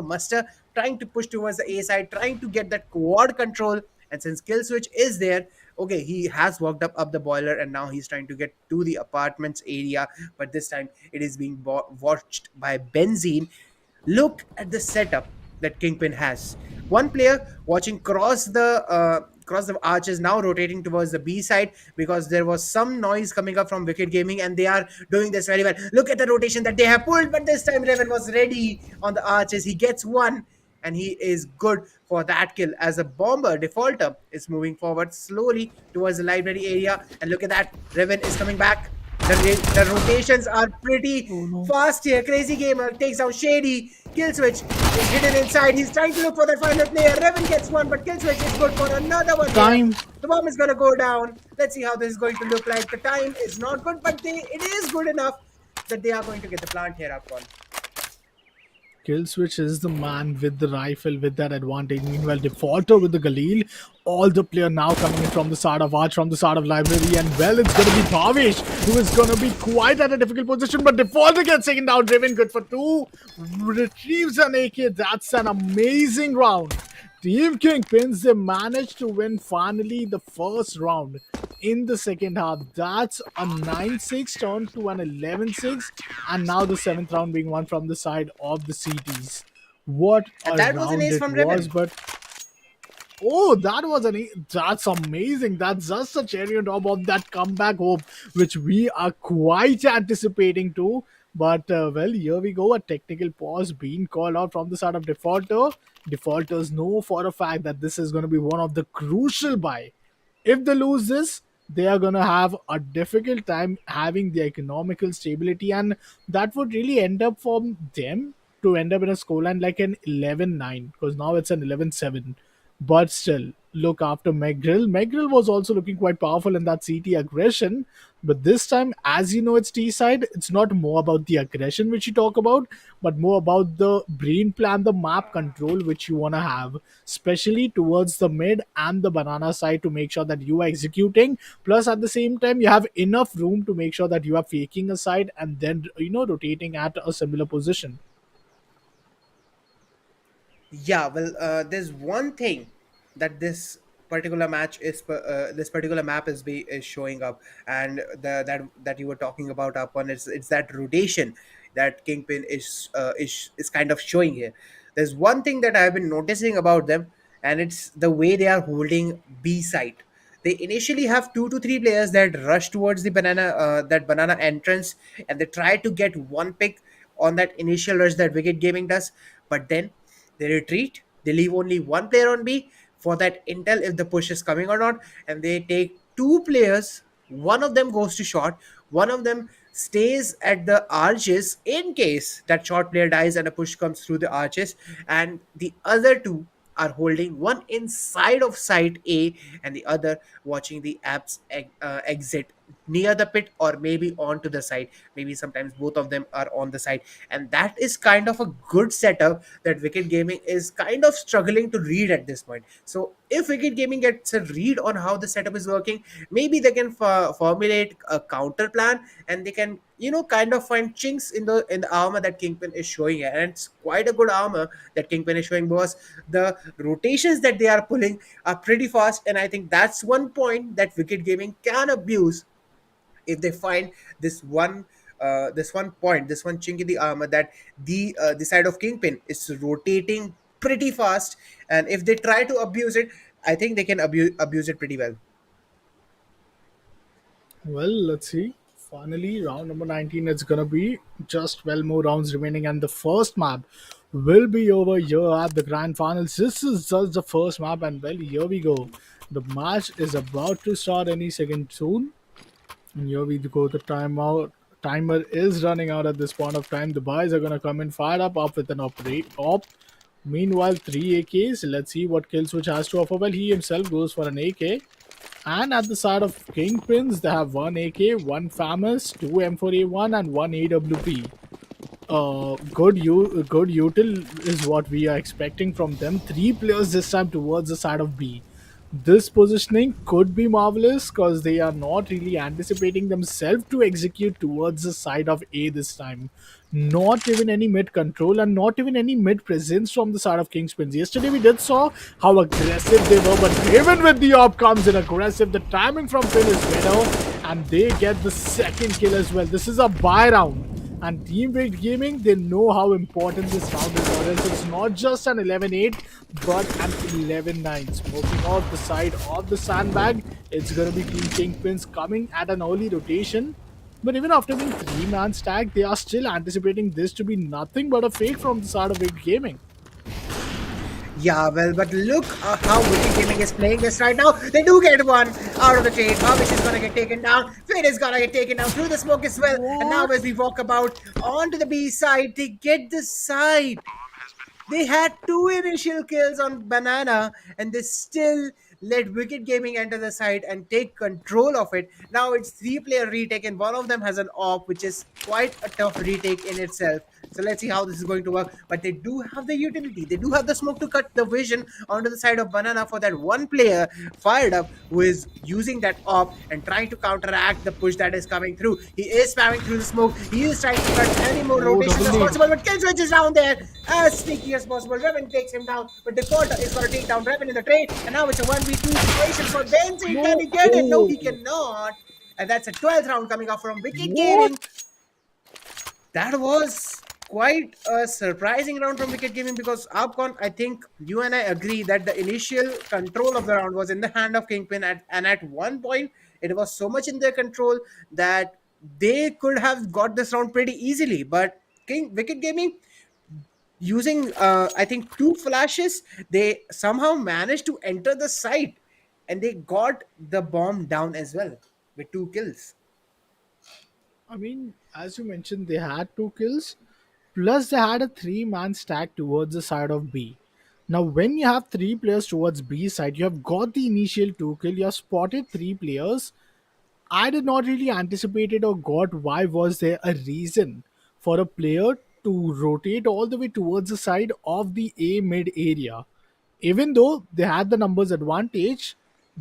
muster, trying to push towards the A side, trying to get that quad control. And since kill switch is there, okay, he has walked up the boiler, and now he's trying to get to the apartments area. But this time, it is being watched by Benzene. Look at the setup that Kingpin has. One player watching cross the arches, now rotating towards the B side because there was some noise coming up from Wicked Gaming, and they are doing this very well. Look at the rotation that they have pulled, but this time Raven was ready on the arches. He gets one, and he is good for that kill as a bomber defaulter is moving forward slowly towards the library area. And look at that, Raven is coming back. The rotations are pretty Oh no. fast here. Crazy Gamer takes down Shady. Killswitch is hidden inside. He's trying to look for that final player. Revan gets one, but Killswitch is good for another one here. Time. The bomb is going to go down. Let's see how this is going to look like. The time is not good, but it is good enough that they are going to get the plant here up on. Killswitch is the man with the rifle with that advantage. Meanwhile, Defaulter with the Galil. All the player now coming in from the side of Arch, from the side of Library. And well, it's going to be Bhavesh, who is going to be quite at a difficult position. But Defaulter gets taken down. Driven good for two. Retrieves an AK. That's an amazing round. Team Kingpins, they managed to win finally the first round in the second half. That's a 9-6 turned to an 11-6, and now the seventh round being won from the side of the CTs. What And a that was an round ace it from was, Revan. but oh, that was that's amazing. That's just a cherry on top of that comeback hope, which we are quite anticipating too. But well, here we go. A technical pause being called out from the side of Defaulter. Defaulters know for a fact that this is going to be one of the crucial buy. If they lose this, they are going to have a difficult time having the economical stability, and that would really end up for them to end up in a scoreline like an 11-9, because now it's an 11-7. But still, look after Megrill. Megrill was also looking quite powerful in that CT aggression. But this time, as you know, it's T side. It's not more about the aggression which you talk about, but more about the brain plan, the map control which you want to have, especially towards the mid and the banana side to make sure that you are executing. Plus, at the same time, you have enough room to make sure that you are faking a side and then, rotating at a similar position. Yeah, well, there's one thing that this particular map is showing up, and that you were talking about upon, it's that rotation that Kingpin is kind of showing here. There's one thing that I've been noticing about them, and it's the way they are holding B site. They initially have 2 to 3 players that rush towards the banana entrance, and they try to get one pick on that initial rush that Wicked Gaming does, but then they retreat. They leave only one player on B for that intel if the push is coming or not. And they take 2 players. One of them goes to short. One of them stays at the arches in case that short player dies and a push comes through the arches. And the other two are holding one inside of site A and the other watching the apps exit near the pit or maybe onto the side. Maybe sometimes both of them are on the side, and that is kind of a good setup that Wicked Gaming is kind of struggling to read at this point. So if Wicked Gaming gets a read on how the setup is working, maybe they can formulate a counter plan, and they can kind of find chinks in the armor that Kingpin is showing here. And it's quite a good armor that Kingpin is showing, because the rotations that they are pulling are pretty fast, and I think that's one point that Wicked Gaming can abuse if they find this one chink in the armor, that the side of Kingpin is rotating pretty fast, and if they try to abuse it, I think they can abuse it pretty well. Well, let's see. Finally, round number 19. It's gonna be just 12 more rounds remaining, and the first map will be over here at the grand finals. This is just the first map, and well, here we go. The match is about to start any second soon. And here we go. The timeout timer is running out at this point of time. The boys are gonna come in fired up with an op. Meanwhile, three AKs. Let's see what Killswitch has to offer. Well, he himself goes for an AK. And at the side of Kingpins, they have one AK, one FAMAS, two M4A1, and one AWP. Good util is what we are expecting from them. Three players this time towards the side of B. This positioning could be marvelous because they are not really anticipating themselves to execute towards the side of A this time. Not even any mid control and not even any mid presence from the side of Kingspins. Yesterday we did saw how aggressive they were, but even with the op comes in aggressive. The timing from Finn is better, and they get the second kill as well. This is a buy round. And Team Waked Gaming, they know how important this round is, or else it's not just an 11-8, but an 11-9. Smoking off the side of the sandbag, it's going to be Team Kingpins coming at an early rotation. But even after being three-man stack, they are still anticipating this to be nothing but a fake from the side of Waked Gaming. Yeah, well, but look how Wicked Gaming is playing this right now. They do get one out of the trade. Babish is gonna get taken down. Finn is gonna get taken down through the smoke as well. And now What? as we walk about onto the B side, they get the side. They had two initial kills on Banana, and they still let Wicked Gaming enter the site and take control of it. Now it's three-player retake, and one of them has an op, which is quite a tough retake in itself. So let's see how this is going to work. But they do have the utility. They do have the smoke to cut the vision onto the side of Banana for that one player fired up who is using that op and trying to counteract the push that is coming through. He is spamming through the smoke. He is trying to cut any more Oh, rotations double as nade. possible. But Killswitch is down there as sneaky as possible. Revan takes him down. But Dakota is going to take down Revan in the trade. And now it's a 1v2 situation for Benzine. Can No. he get it? No, Oh, he cannot. And that's a 12th round coming up from Wicked what? Gaming. That was quite a surprising round from Wicked Gaming because Upcon, I think you and I agree that the initial control of the round was in the hand of Kingpin, and at one point it was so much in their control that they could have got this round pretty easily. But Wicked Gaming, using I think two flashes, they somehow managed to enter the site, and they got the bomb down as well with two kills. I mean, as you mentioned, they had two kills, plus they had a three-man stack towards the side of B. Now, when you have three players towards B side, you have got the initial two kill, you have spotted three players. I did not really anticipate it or got why was there a reason for a player to rotate all the way towards the side of the A mid area. Even though they had the numbers advantage,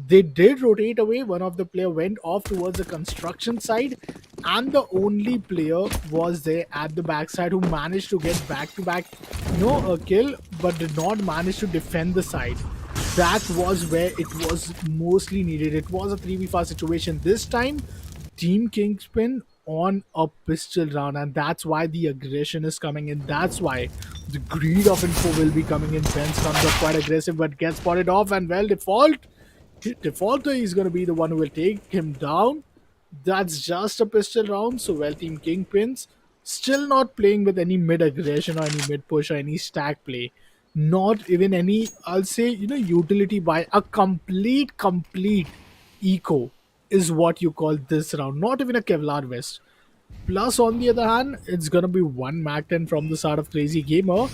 they did rotate away. One of the player went off towards the construction side, and the only player was there at the backside who managed to get back to back, a kill, but did not manage to defend the side. That was where it was mostly needed. It was a 3v5 situation. This time, Team Kingspin on a pistol round, and that's why the aggression is coming in. That's why the greed of info will be coming in. Benz comes up quite aggressive, but gets spotted off, and well, defaulter is going to be the one who will take him down. That's just a pistol round. So, well, Team Kingpins still not playing with any mid aggression or any mid push or any stack play. Not even any, I'll say, utility by a complete eco is what you call this round. Not even a Kevlar vest. Plus, on the other hand, it's gonna be one Mac 10 from the side of Crazy Gamer,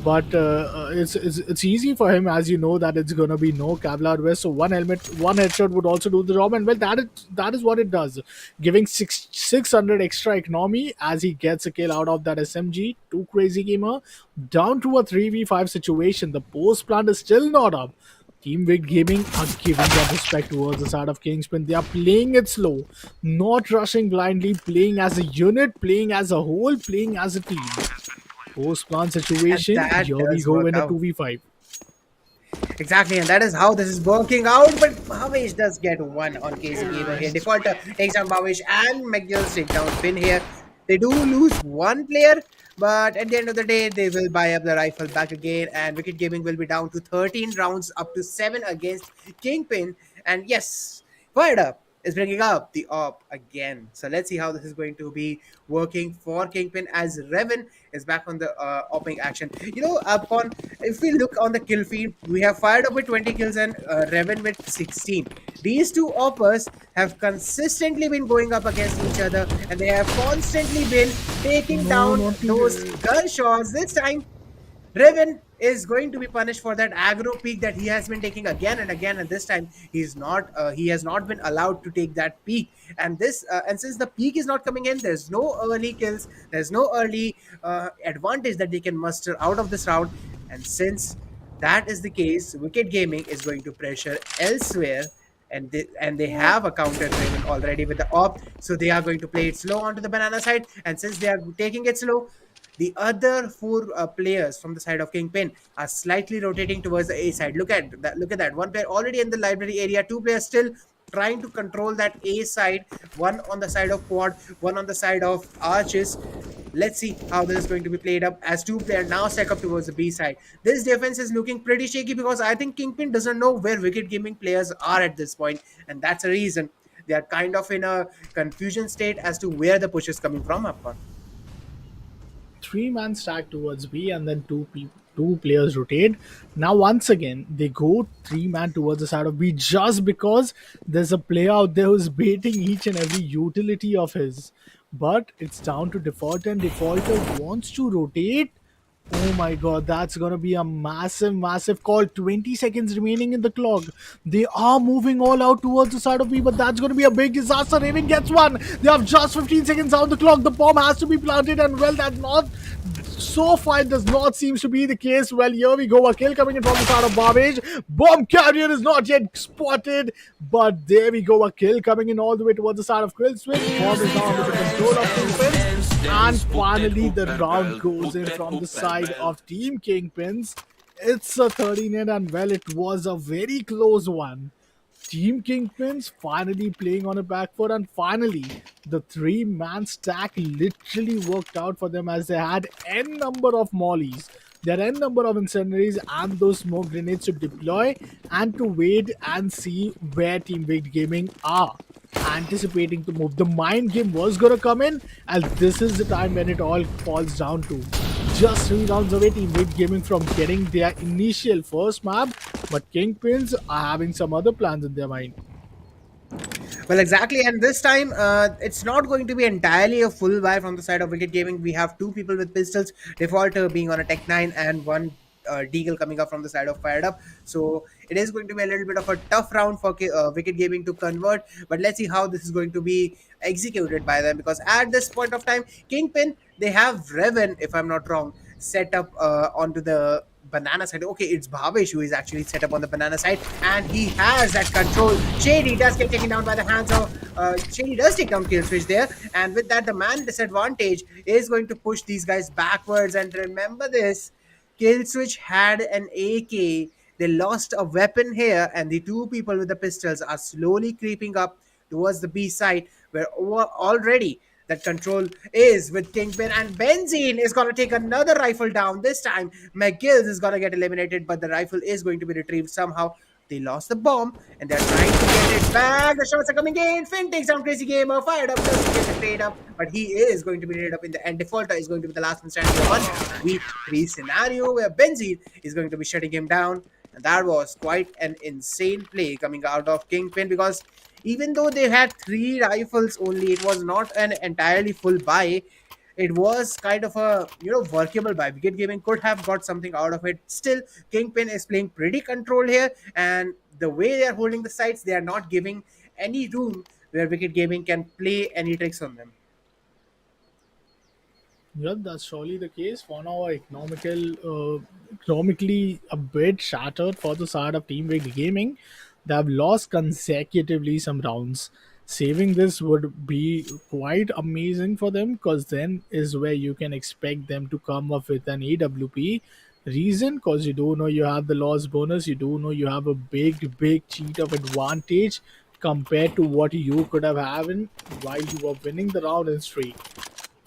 but it's easy for him, as you know, that it's gonna be no Kevlar vest. So one helmet, one headshot would also do the job, and well, that is what it does, giving 600 extra economy as he gets a kill out of that SMG to Crazy Gamer, down to a 3v5 situation. The post plant is still not up. Team Wicked Gaming are giving that respect towards the side of Kingspin. They are playing it slow, not rushing blindly, playing as a unit, playing as a whole, playing as a team. Post plan And situation, that here we does go work in a out. 2v5. Exactly, and that is how this is working out. But Bhavesh does get one on KZ Gamer here. Defaulter takes down Bhavesh, and McGill's take down Finn here. They do lose one player, but at the end of the day, they will buy up the rifle back again, and Wicked Gaming will be down to 13 rounds, up to 7 against Kingpin. And yes, fired up is bringing up the op again. So let's see how this is going to be working for Kingpin as Revan is back on the opping action. Upon if we look on the kill feed, we have fired up with 20 kills and Revan with 16. These two oppers have consistently been going up against each other, and they have constantly been taking No, down not those the. gunshots. This time Revan is going to be punished for that aggro peak that he has been taking again and again, and this time he has not been allowed to take that peak. And this and since the peak is not coming in, there's no early kills, there's no early advantage that they can muster out of this round. And since that is the case, Wicked Gaming is going to pressure elsewhere, and they have a counter driven already with the op, so they are going to play it slow onto the banana side. And since they are taking it slow, the other four players from the side of Kingpin are slightly rotating towards the A side. Look at that! Look at that! One player already in the library area. Two players still trying to control that A side. One on the side of Quad, one on the side of Arches. Let's see how this is going to be played up as two players now stack up towards the B side. This defense is looking pretty shaky because I think Kingpin doesn't know where Wicked Gaming players are at this point, and that's a reason they are kind of in a confusion state as to where the push is coming from upon. Three-man stack towards B, and then two players rotate. Now once again they go three-man towards the side of B just because there's a player out there who's baiting each and every utility of his. But it's down to Defaulter, and Defaulter wants to rotate. Oh my god, that's gonna be a massive, massive call. 20 seconds remaining in the clock. They are moving all out towards the side of me, but that's gonna be a big disaster. Raven gets one. They have just 15 seconds on the clock. The bomb has to be planted, and well, that's not. So far, it does not seem to be the case. Well, here we go. A kill coming in from the side of Barbage. Bomb carrier is not yet spotted, but there we go. A kill coming in all the way towards the side of Quill Switch. Bomb is now under the control of Kingpins. And finally, the round goes in from the side of Team Kingpins. It's a 13 and well, it was a very close one. Team Kingpins finally playing on a back foot, and finally the three-man stack literally worked out for them as they had n number of mollies. There are n number of incendiaries and those smoke grenades to deploy and to wait and see where Team Wicked Gaming are anticipating to move. The mind game was gonna come in, and this is the time when it all falls down to. Just 3 rounds away, Team Wicked Gaming from getting their initial first map, but Kingpins are having some other plans in their mind. Well, exactly, and this time it's not going to be entirely a full buy from the side of Wicked Gaming. We have two people with pistols, Defaulter being on a Tech 9 and one Deagle coming up from the side of Fired Up. So it is going to be a little bit of a tough round for Wicked Gaming to convert, but let's see how this is going to be executed by them, because at this point of time, Kingpin, they have Revan, if I'm not wrong, set up onto the banana side. Okay, it's Bhavesh who is actually set up on the banana side, and he has that control. Shady does get taken down by the hands of Shady does take down Kill Switch there, and with that, the man disadvantage is going to push these guys backwards. And remember this, Kill Switch had an AK. They lost a weapon here, and the two people with the pistols are slowly creeping up towards the B side, where already that control is with Kingpin, and Benzene is going to take another rifle down. This time, McGills is going to get eliminated, but the rifle is going to be retrieved somehow. They lost the bomb, and they're trying to get it back. The shots are coming in. Finn takes down Crazy Gamer. Fired up. Doesn't get the trade up, but he is going to be rated up in the end. Defaulter is going to be the last one standing in one week 3 scenario where Benzene is going to be shutting him down. And that was quite an insane play coming out of Kingpin, because even though they had 3 rifles only, it was not an entirely full buy. It was kind of a workable buy. Wicked Gaming could have got something out of it. Still, Kingpin is playing pretty controlled here, and the way they are holding the sites, they are not giving any room where Wicked Gaming can play any tricks on them. Yep, that's surely the case. For now, economically a bit shattered for the side of Team Wicked Gaming. They have lost consecutively some rounds. Saving this would be quite amazing for them, because then is where you can expect them to come up with an AWP. Reason, because you do know you have the loss bonus, you do know you have a big, big cheat of advantage compared to what you could have had while you were winning the round in straight.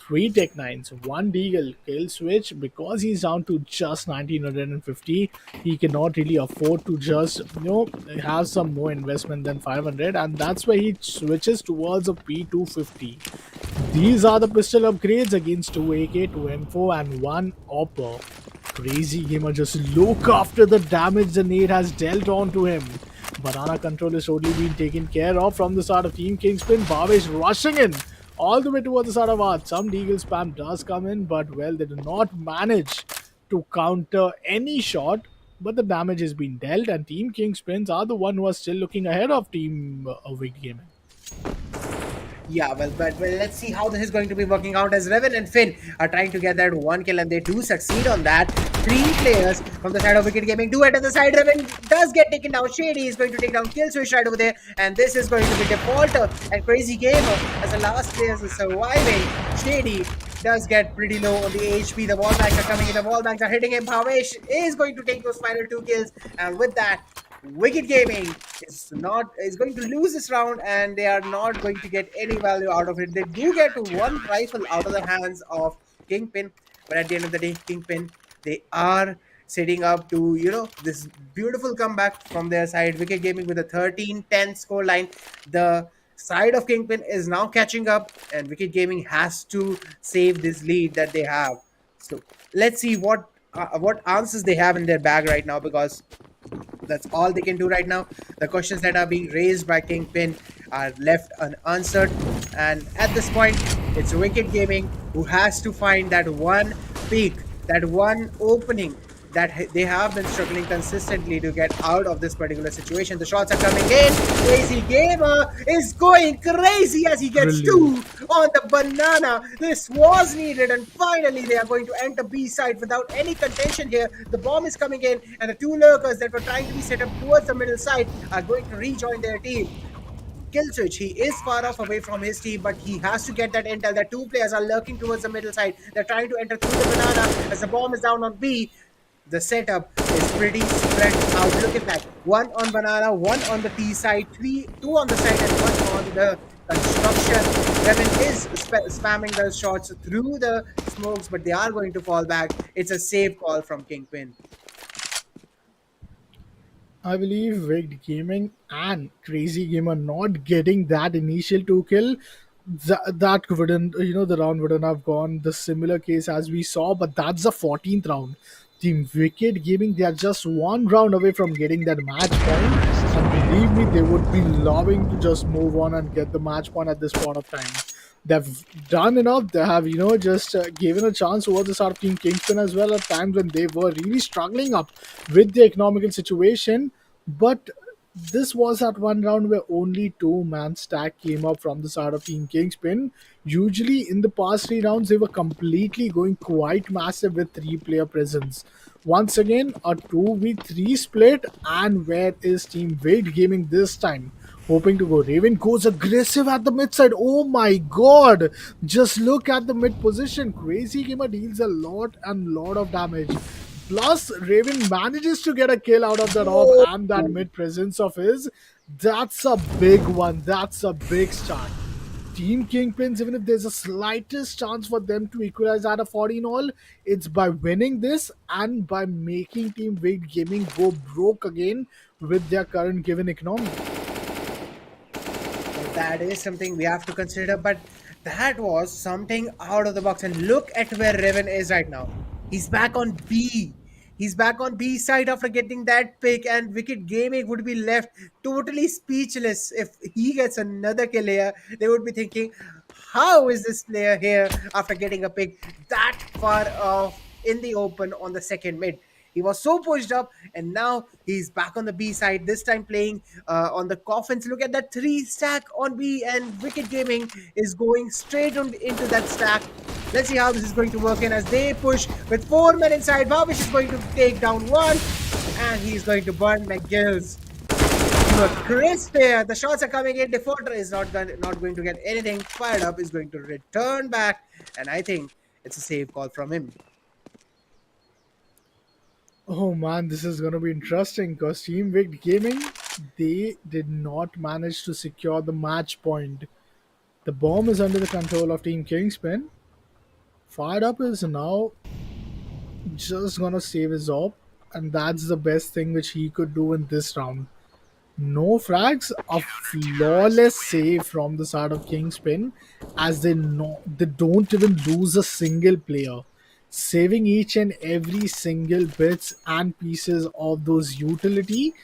3 Tech 9s, 1 Deagle, Kill Switch, because he's down to just 1950, he cannot really afford to just, have some more investment than 500, and that's why he switches towards a P250. These are the pistol upgrades against 2 AK, 2 M4, and 1 Opper. Crazy Gamer just look after the damage the nade has dealt onto him. Banana control is totally being taken care of from the side of Team Kingspin. Bhavesh rushing in all the way towards the side of Arch. Some Deagle spam does come in, but well, they do not manage to counter any shot, but the damage has been dealt, and Team Kingspins are the one who are still looking ahead of Team Wicked Gaming. Yeah, well, let's see how this is going to be working out as Revan and Finn are trying to get that one kill, and they do succeed on that. Three players from the side of Wicked Gaming, two at the side. Revan does get taken down. Shady is going to take down Kill Switch right over there, and this is going to be Defaulter and Crazy Gamer as the last players are surviving. Shady does get pretty low on the HP. The wall banks are coming in. The wall banks are hitting him. Bhavesh is going to take those final two kills, and with that, Wicked Gaming is going to lose this round, and they are not going to get any value out of it. They do get one rifle out of the hands of Kingpin, but at the end of the day, Kingpin, they are setting up to this beautiful comeback from their side. Wicked Gaming with a 13-10 score line. The side of Kingpin is now catching up, and Wicked Gaming has to save this lead that they have. So let's see what answers they have in their bag right now, because that's all they can do right now. The questions that are being raised by Kingpin are left unanswered. And at this point, it's Wicked Gaming who has to find that one peak, that one opening that they have been struggling consistently to get out of this particular situation. The shots are coming in. Crazy Gamer is going crazy as he gets two Brilliant. on the banana. This was needed, and finally they are going to enter B side without any contention here. The bomb is coming in, and the two lurkers that were trying to be set up towards the middle side are going to rejoin their team. Killswitch, he is far off away from his team, but he has to get that intel. The two players are lurking towards the middle side. They're trying to enter through the banana as the bomb is down on B. The setup is pretty spread out. Look at that. One on banana, one on the T side, two on the side, and one on the construction. Revan is spamming the shots through the smokes, but they are going to fall back. It's a safe call from Kingpin. I believe Wicked Gaming and Crazy Gamer not getting that initial two kill, that wouldn't, the round wouldn't have gone the similar case as we saw, but that's the 14th round. Team Wicked Gaming, they are just one round away from getting that match point, and believe me, they would be loving to just move on and get the match point at this point of time. They've done enough. They have, just given a chance over the side of Team Kingston as well at times when they were really struggling up with the economical situation. But this was at one round where only two-man stack came up from the side of Team Kingspin. Usually in the past three rounds, they were completely going quite massive with three-player presence. Once again, a 2v3 split, and where is Team Wade Gaming this time? Hoping to go. Raven goes aggressive at the mid side. Oh my god! Just look at the mid position. Crazy Gamer deals a lot of damage. Plus, Raven manages to get a kill out of that off Oh, and that mid presence of his. That's a big one. That's a big start. Team Kingpins, even if there's a slightest chance for them to equalize at a 14 all, it's by winning this and by making Team Wade Gaming go broke again with their current given economy. that is something we have to consider, but that was something out of the box. And look at where Revan is right now. He's back on B. He's back on B side after getting that pick, and Wicked Gaming would be left totally speechless if he gets another kill here. They would be thinking, how is this player here after getting a pick that far off in the open on the second mid? He was so pushed up, and now he's back on the B side, this time playing on the coffins. Look at that three stack on B, and Wicked Gaming is going straight into that stack. Let's see how this is going to work in as they push with 4 men inside. Babish is going to take down one, and he's going to burn McGill's. Crisp there. The shots are coming in. Defaulter is not going to get anything fired up. Is going to return back, and I think it's a safe call from him. Oh man, this is gonna be interesting because Team Wicked Gaming, they did not manage to secure the match point. The bomb is under the control of Team Kingspin. Fired Up is now just gonna save his op, and that's the best thing which he could do in this round. No frags, a flawless save from the side of Kingspin, as they don't even lose a single player, saving each and every single bits and pieces of those utility.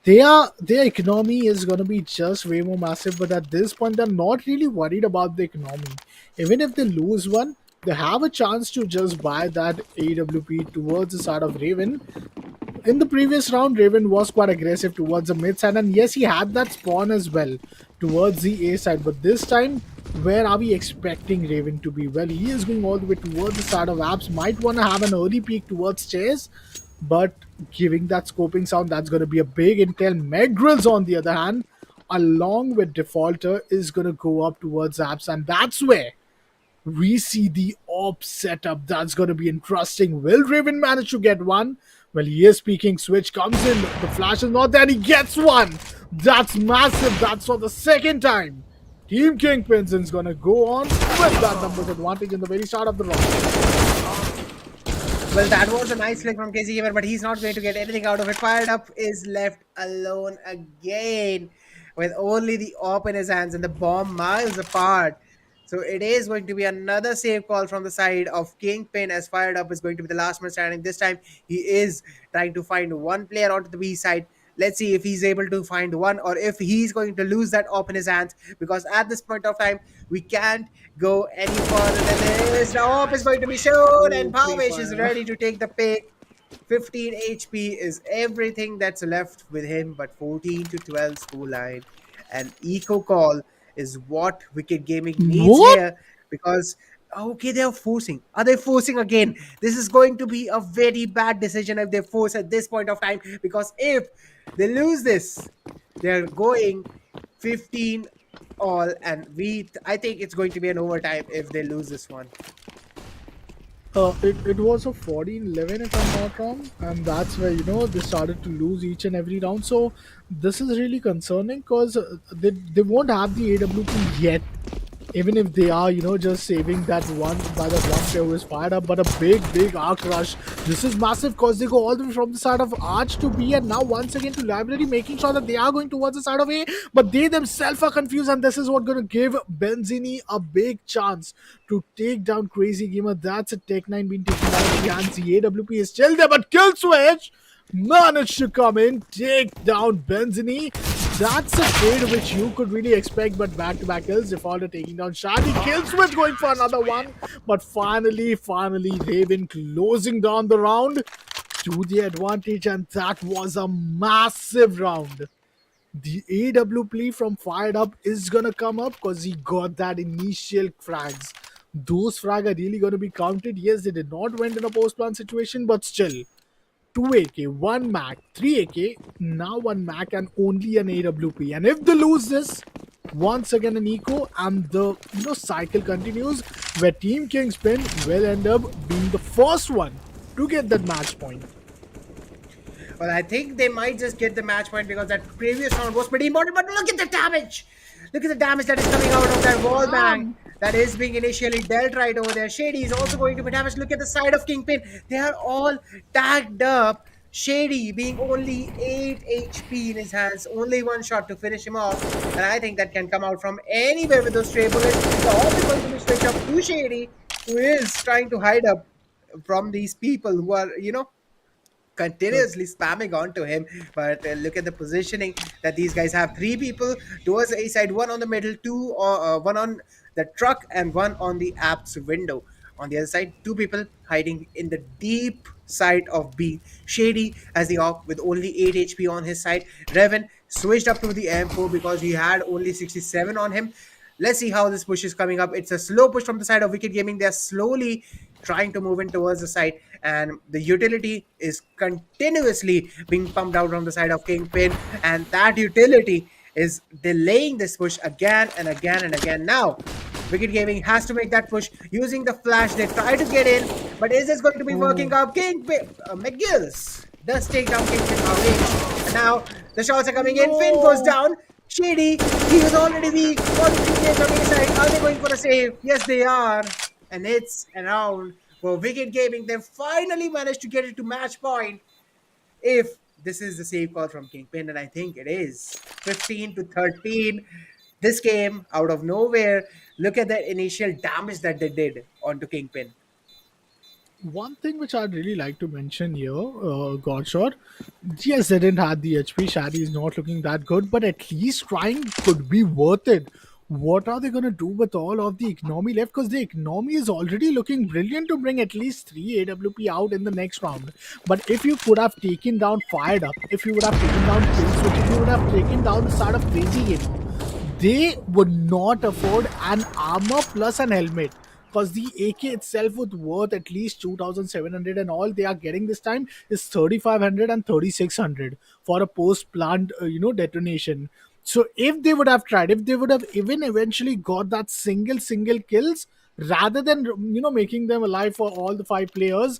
Their economy is gonna be just way more massive, but at this point they're not really worried about the economy. Even if they lose one, They have a chance to just buy that AWP towards the side of Raven. In the previous round, Raven was quite aggressive towards the mid side, and yes, he had that spawn as well towards the A side. But this time, where are we expecting Raven to be? Well, he is going all the way towards the side of Apps. Might want to have an early peek towards Chase, but giving that scoping sound, that's going to be a big intel. Megrills, on the other hand, along with Defaulter, is going to go up towards Apps, and that's where we see the op setup. That's going to be interesting. Will Raven manage to get one? Well, he is speaking. Switch comes in. The flash is not there. And he gets one. That's massive. That's for the second time. Team KingPins is going to go on with that numbers advantage in the very start of the round. Well, that was a nice flick from KZ Gamer, but he's not going to get anything out of it. Fired Up is left alone again with only the op in his hands and the bomb miles apart. So it is going to be another save call from the side of Kingpin, as Fired Up is going to be the last man standing. This time he is trying to find one player onto the B side. Let's see if he's able to find one, or if he's going to lose that op in his hands, because at this point of time we can't go any further than this. The op is going to be shown, and Oh, Pavish is pre-fire. ready to take the pick. 15 HP is everything that's left with him, but 14 to 12 score line. And Eco Call is what Wicked Gaming needs What? here, because okay, they're forcing. Are they forcing again? This is going to be a very bad decision if they force at this point of time, because if they lose this, they're going 15 all, and I think it's going to be an overtime if they lose this one. It was a 14-11 if I'm not wrong, and that's where they started to lose each and every round. So this is really concerning because they won't have the AWP yet, even if they are just saving that one by that one player who is fired up. But a big arc rush. This is massive because they go all the way from the side of Arch to B, and now once again to Library, making sure that they are going towards the side of A, but they themselves are confused, and this is what going to give Benzini a big chance to take down Crazy Gamer. That's a Tech 9 being taken out of the hands. The AWP is still there, but Kill Switch managed to come in, take down Benzini. That's a trade which you could really expect, but back-to-back kills. Defaulter taking down Shadi. Kill Switch going for another one, but finally, Raven closing down the round to the advantage, and that was a massive round. The AWP from Fired Up is gonna come up because he got that initial frags. Those frags are really gonna be counted. Yes, they did not went in a post-plan situation, but still. 2 AK, 1 Mac, 3 AK, now 1 Mac, and only an AWP. And if they lose this, once again an eco, and the cycle continues where Team Kingspin will end up being the first one to get that match point. Well, I think they might just get the match point, because that previous round was pretty important. But look at the damage! Look at the damage that is coming out of that wall bang that is being initially dealt right over there. Shady is also going to be damaged. Look at the side of Kingpin. They are all tagged up. Shady being only 8 HP in his hands. Only one shot to finish him off. And I think that can come out from anywhere with those stray bullets. The off is going to be switched up to Shady, who is trying to hide up from these people who are, continuously spamming onto him. But look at the positioning that these guys have. Three people towards the A side, one on the middle, one on the truck, and one on the apps window. On the other side, two people hiding in the deep side of B. Shady as the op with only 8 HP on his side. Revan switched up to the M4 because he had only 67 on him. Let's see how this push is coming up. It's a slow push from the side of Wicked Gaming. They're slowly trying to move in towards the side, and the utility is continuously being pumped out from the side of Kingpin, and that utility is delaying this push again and again and again. Now, Wicked Gaming has to make that push using the flash. They try to get in, but is this going to be working Oh, out? Kingpin, McGills does take down Kingpin away. And now the shots are coming in. Finn goes no. down. Shady, he was already weak. 43 on the side. Are they going for a save? Yes, they are. And it's around for Wicked Gaming. They finally managed to get it to match point. If this is the save call from Kingpin, and I think it is. 15 to 13. This game out of nowhere. Look at the initial damage that they did onto Kingpin. One thing which I'd really like to mention here, Godshot, yes, they didn't have the HP. Shadi is not looking that good, but at least trying could be worth it. what are they going to do with all of the economy left? Because the economy is already looking brilliant to bring at least 3 AWP out in the next round. But if you could have taken down Fired Up, if you would have taken down Kill Switch, if you would have taken down the start of Crazy Gamer, they would not afford an armor plus an helmet, because the AK itself would worth at least 2,700, and all they are getting this time is 3,500 and 3,600 for a post plant detonation. So if they would have tried, if they would have even eventually got that single kills, rather than making them alive for all the 5 players,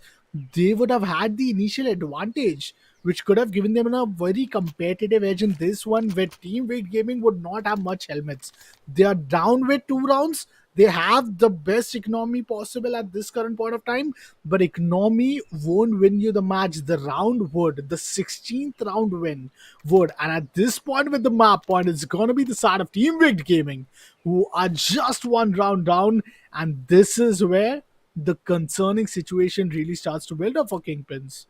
they would have had the initial advantage, which could have given them a very competitive edge in this one, where Team Weight Gaming would not have much helmets. They are down with 2 rounds. They have the best economy possible at this current point of time, but economy won't win you the match. The round would, the 16th round win would. And at this point with the map point, it's going to be the side of Team Rigged Gaming, who are just 1 round down. And this is where the concerning situation really starts to build up for Kingpins.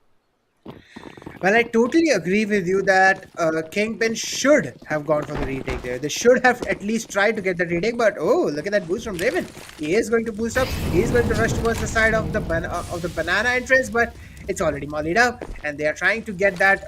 Well, I totally agree with you that Kingpin should have gone for the retake there. They should have at least tried to get the retake, but oh, look at that boost from Raven. He is going to boost up. He is going to rush towards the side of the banana entrance, but it's already mollied up, and they are trying to get that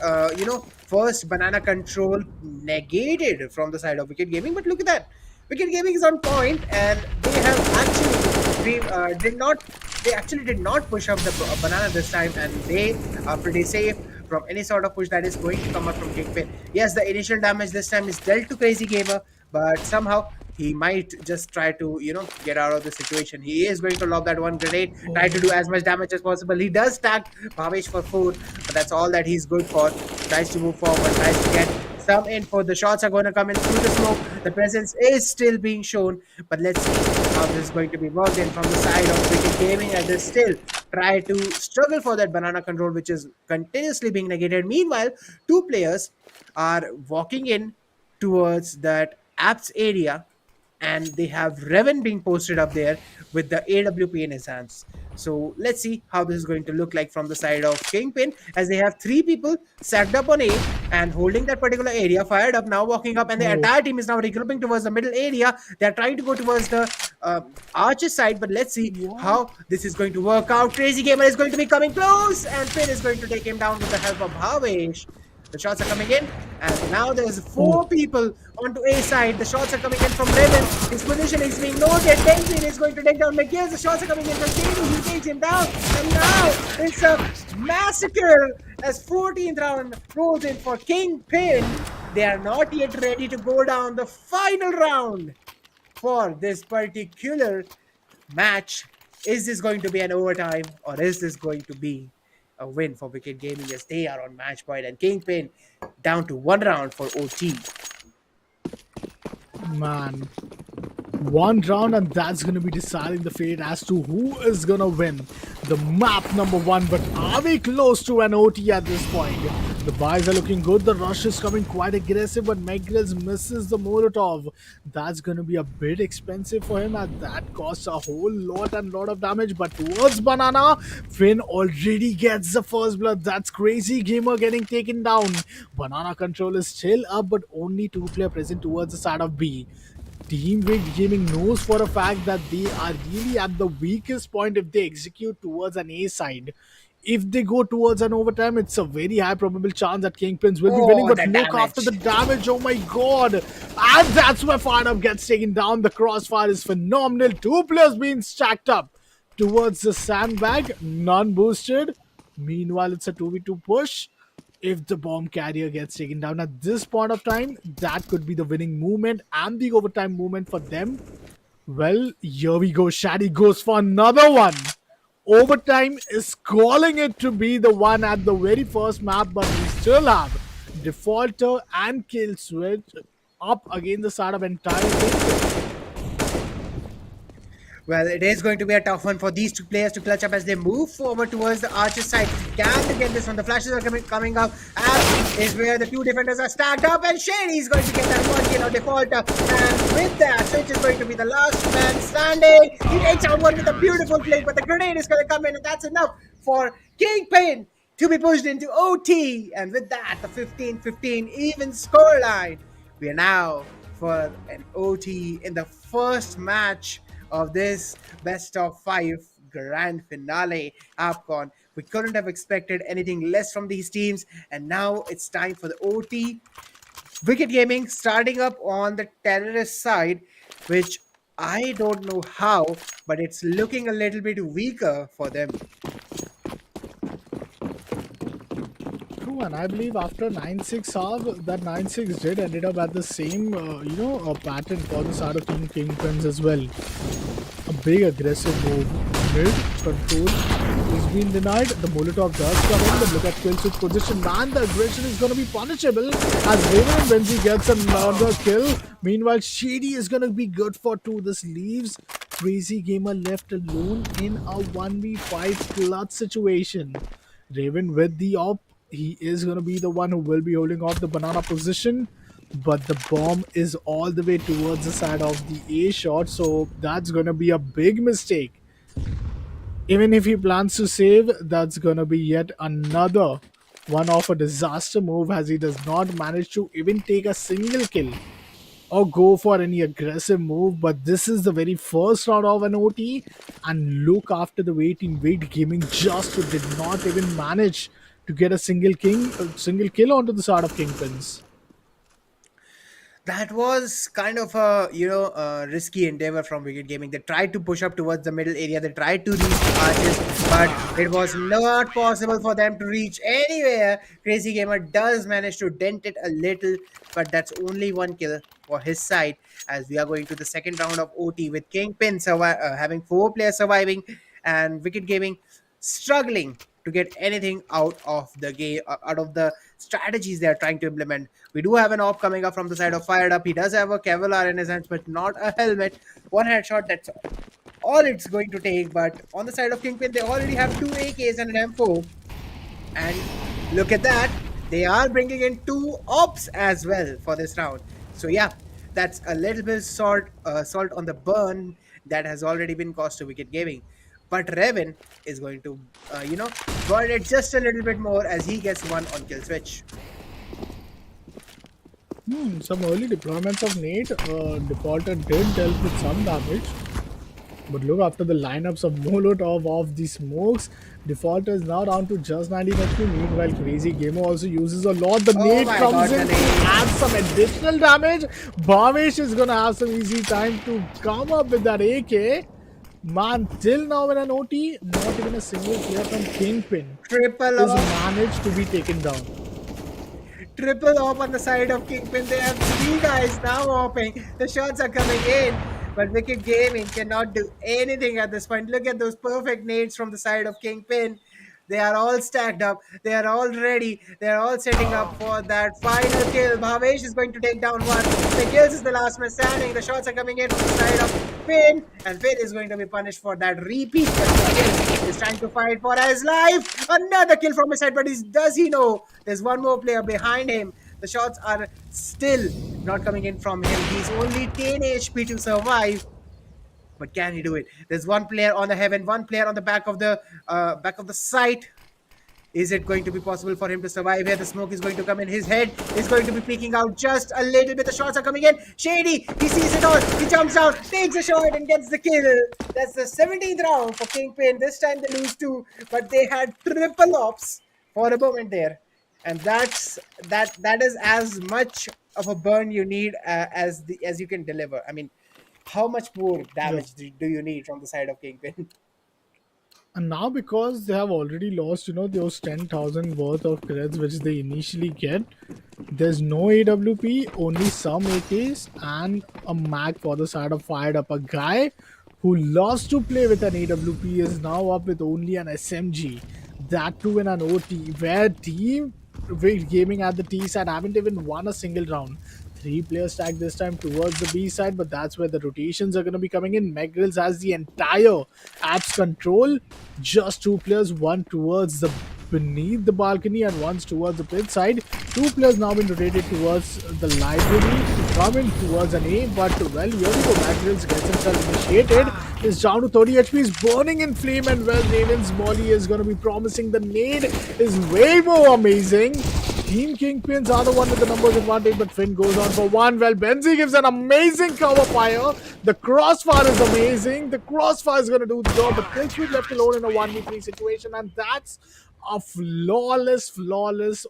first banana control negated from the side of Wicked Gaming. But look at that. Wicked Gaming is on point, and they have actually did not. They actually did not push up the banana this time, and they are pretty safe from any sort of push that is going to come up from Kingpin. Yes, the initial damage this time is dealt to Crazy Gamer, but somehow he might just try to, get out of the situation. He is going to lob that one grenade, try to do as much damage as possible. He does tag Bhavesh for 4, but that's all that he's good for. Tries to move forward, tries to get some info. The shots are going to come in through the smoke. The presence is still being shown, but let's see how this is going to be worked in from the side of Wicked Gaming, and they still try to struggle for that banana control, which is continuously being negated. Meanwhile, 2 players are walking in towards that apps area, and they have Revan being posted up there with the AWP in his hands. So let's see how this is going to look like from the side of Kingpin, as they have 3 people sacked up on A and holding that particular area, fired up, now walking up, and the Oh, entire team is now regrouping towards the middle area. They're trying to go towards the Archer side, but let's see what? how this is going to work out. Crazy Gamer is going to be coming close, and Finn is going to take him down with the help of Bhavesh. The shots are coming in, and now there's Oh, 4 people onto A side. The shots are coming in from Raven. His position is being noted. Benzin is going to take down McGill. The shots are coming in from Katie. He takes him down, and now it's a massacre as 14th round rolls in for Kingpin. They are not yet ready to go down the final round for this particular match. Is this going to be an overtime, or is this going to be a win for Wicked Gaming, as they are on match point and Kingpin down to 1 round for OT? man. 1 round, and that's going to be deciding the fate as to who is going to win the map number 1. But are we close to an OT at this point? The buys are looking good. The rush is coming quite aggressive, but McGrills misses the Molotov. That's going to be a bit expensive for him, and that costs a whole lot of damage. But towards Banana, Finn already gets the first blood. That's Crazy Gamer getting taken down. Banana control is still up, but only 2 player present towards the side of B. Team Rigged Gaming knows for a fact that they are really at the weakest point if they execute towards an A side. If they go towards an overtime, it's a very high probable chance that Kingpins will be winning. Oh, But the look after the damage. damage, oh my god! And that's where Fire Up gets taken down. The crossfire is phenomenal. 2 players being stacked up towards the sandbag, none boosted. Meanwhile, it's a 2v2 push. If the bomb carrier gets taken down at this point of time, that could be the winning movement and the overtime movement for them. Well, here we go. Shady goes for another one. Overtime is calling it to be the one at the very first map, but we still have Defaulter and Kill Switch up against the side of entire thing. Well, it is going to be a tough one for these 2 players to clutch up as they move forward towards the Archer side. Can they get this one? The flashes are coming up. As is where the 2 defenders are stacked up, and Shady is going to get that one kill out Defaulter. And with that, Switch is going to be the last man standing. He takes out one with a beautiful flick, but the grenade is going to come in, and that's enough for Kingpin to be pushed into OT. And with that, the 15-15 even scoreline. We are now for an OT in the first match of this best of five grand finale APCON. We couldn't have expected anything less from these teams, and now it's time for the OT. Wicked Gaming starting up on the terrorist side, which I don't know how, but it's looking a little bit weaker for them. True, and I believe after 9-6 half, that 9-6 did ended up at the same, pattern for the side of Team KingPins as well. A big aggressive move. Mid control is being denied. The Molotov does come in, but look at kill switch position. Man, the aggression is going to be punishable as Raven and Benzi gets another kill. Meanwhile, Shady is going to be good for 2. This leaves Crazy Gamer left alone in a 1v5 clutch situation. Raven with the op, he is going to be the one who will be holding off the banana position, but the bomb is all the way towards the side of the A shot, so that's going to be a big mistake. Even if he plans to save, that's going to be yet another one of a disaster move as he does not manage to even take a single kill or go for any aggressive move. But this is the very first round of an OT, and look after the wait in Wait Gaming just did not even manage to get a single kill onto the side of Kingpins. That was kind of a risky endeavor from Wicked Gaming. They tried to push up towards the middle area. They tried to reach the arches, but it was not possible for them to reach anywhere. Crazy Gamer does manage to dent it a little, but that's only one kill for his side. As we are going to the second round of OT with Kingpin having 4 players surviving, and Wicked Gaming struggling to get anything out of the game, out of the strategies they are trying to implement. We do have an op coming up from the side of Fired Up. He does have a Kevlar in his hands, but not a helmet. One headshot, that's all it's going to take. But on the side of Kingpin, they already have 2 AKs and an M4. And look at that. They are bringing in 2 ops as well for this round. So yeah, that's a little bit salt on the burn that has already been caused to Wicked Gaming. But Revan is going to, burn it just a little bit more as he gets one on kill switch. Some early deployments of Nate. Defaulter did dealt with some damage. But look, after the lineups of Molotov of the smokes, Defaulter is now down to just 19 HP. Meanwhile, Crazy Gamer also uses a lot. The Oh nade my comes god, in the to nade. add some additional damage. Bhavesh is going to have some easy time to come up with that AK. Man, till now in an OT, not even a single player from Kingpin Triple is op. managed to be taken down. Triple op on the side of Kingpin. They have 3 guys now opping. The shots are coming in. But Wicked Gaming cannot do anything at this point. Look at those perfect nades from the side of Kingpin. They are all stacked up. They are all ready. They are all setting up for that final kill. Bhavesh is going to take down one. The kills is the last man standing. The shots are coming in from the side of Finn. And Finn is going to be punished for that repeat. But he's trying to fight for his life. Another kill from his side. But does he know there's one more player behind him? The shots are still not coming in from him. He's only 10 HP to survive. But can he do it? There's one player on the heaven, one player on the back of the site. Is it going to be possible for him to survive here? The smoke is going to come in. His head is going to be peeking out just a little bit. The shots are coming in. Shady, he sees it all. He jumps down, takes a shot, and gets the kill. That's the 17th round for Kingpin. This time they lose 2, but they had triple ops for a moment there. And that is as much of a burn you need as you can deliver. I mean, how much more Yeah. damage do you need from the side of Kingpin? And now because they have already lost, those 10,000 worth of credits which they initially get, there's no AWP, only some AKs and a mag for the side of Fired Up. A guy who loves to play with an AWP is now up with only an SMG. That too in an OT, where Team Wicked Gaming at the T side haven't even won a single round. 3 players stack this time towards the B side, but that's where the rotations are going to be coming in. Megrills has the entire apps control. Just 2 players, one towards the beneath the balcony and one's towards the pit side. 2 players now been rotated towards the library to come in towards an A, but well, here we go. Megrills gets himself initiated. Is down to 30 HP, is burning in flame, and well, Raven's molly is going to be promising. The nade is way more amazing. Team Kingpins are the one with the numbers advantage, but Finn goes on for one. Well, Benzi gives an amazing cover fire. The crossfire is amazing. The crossfire is going to do the job, but Killswitch left alone in a 1v3 situation, and that's a flawless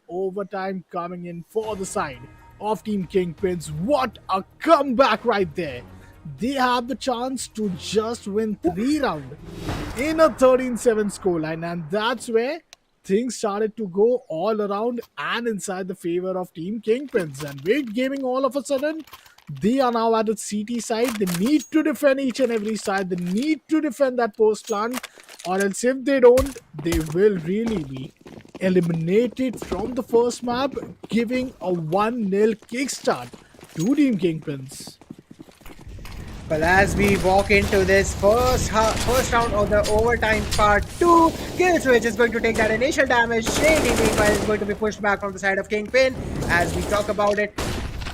overtime coming in for the side of Team Kingpins. What a comeback right there! They have the chance to just win 3 rounds in a 13-7 scoreline, and that's where things started to go all around and inside the favor of Team Kingpins. And Wait Gaming, all of a sudden, they are now at the CT side. They need to defend each and every side. They need to defend that post plant, or else if they don't, they will really be eliminated from the first map, giving a 1-0 kickstart to Team Kingpins. Well, as we walk into this first round of the overtime part 2, Killswitch is going to take that initial damage. Shady meanwhile is going to be pushed back from the side of Kingpin. As we talk about it,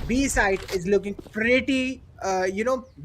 B side is looking pretty,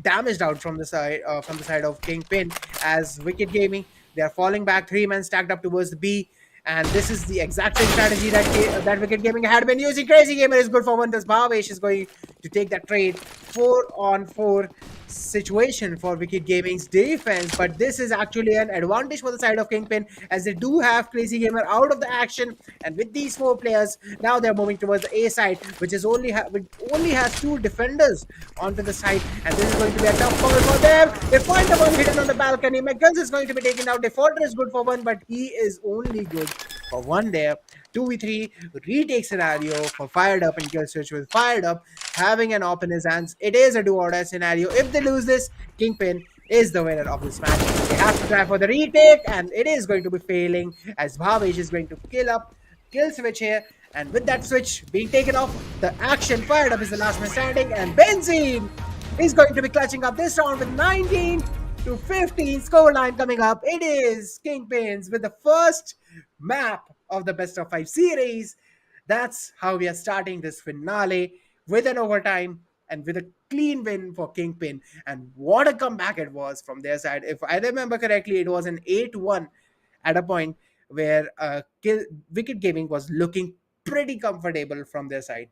damaged out from the side of Kingpin. As Wicked Gaming, they are falling back, 3 men stacked up towards the B. And this is the exact same strategy that Wicked Gaming had been using. Crazy Gamer is good for one. Thus Bhavesh is going to take that trade 4-on-4 situation for Wicked Gaming's defense. But this is actually an advantage for the side of Kingpin, as they do have Crazy Gamer out of the action. And with these 4 players, now they're moving towards the A side, which is which only has 2 defenders onto the side. And this is going to be a tough call for them. They find the one hidden on the balcony. McGuns is going to be taken out. Defaulter is good for 1, but he is only good for 1 there. 2v3 retake scenario for Fired Up, and Killswitch with Fired Up having an op in his hands. It is a do or die scenario. If they lose this, Kingpin is the winner of this match. They have to try for the retake, and it is going to be failing, as Bhavesh is going to kill Switch here. And with that switch being taken off, the action Fired Up is the last man standing, and Benzene is going to be clutching up this round with 19-15 scoreline coming up. It is Kingpins with the first map of the best of 5 series. That's how we are starting this finale, with an overtime and with a clean win for Kingpin. And what a comeback it was from their side. If I remember correctly, it was an 8-1 at a point where Wicked Gaming was looking pretty comfortable from their side.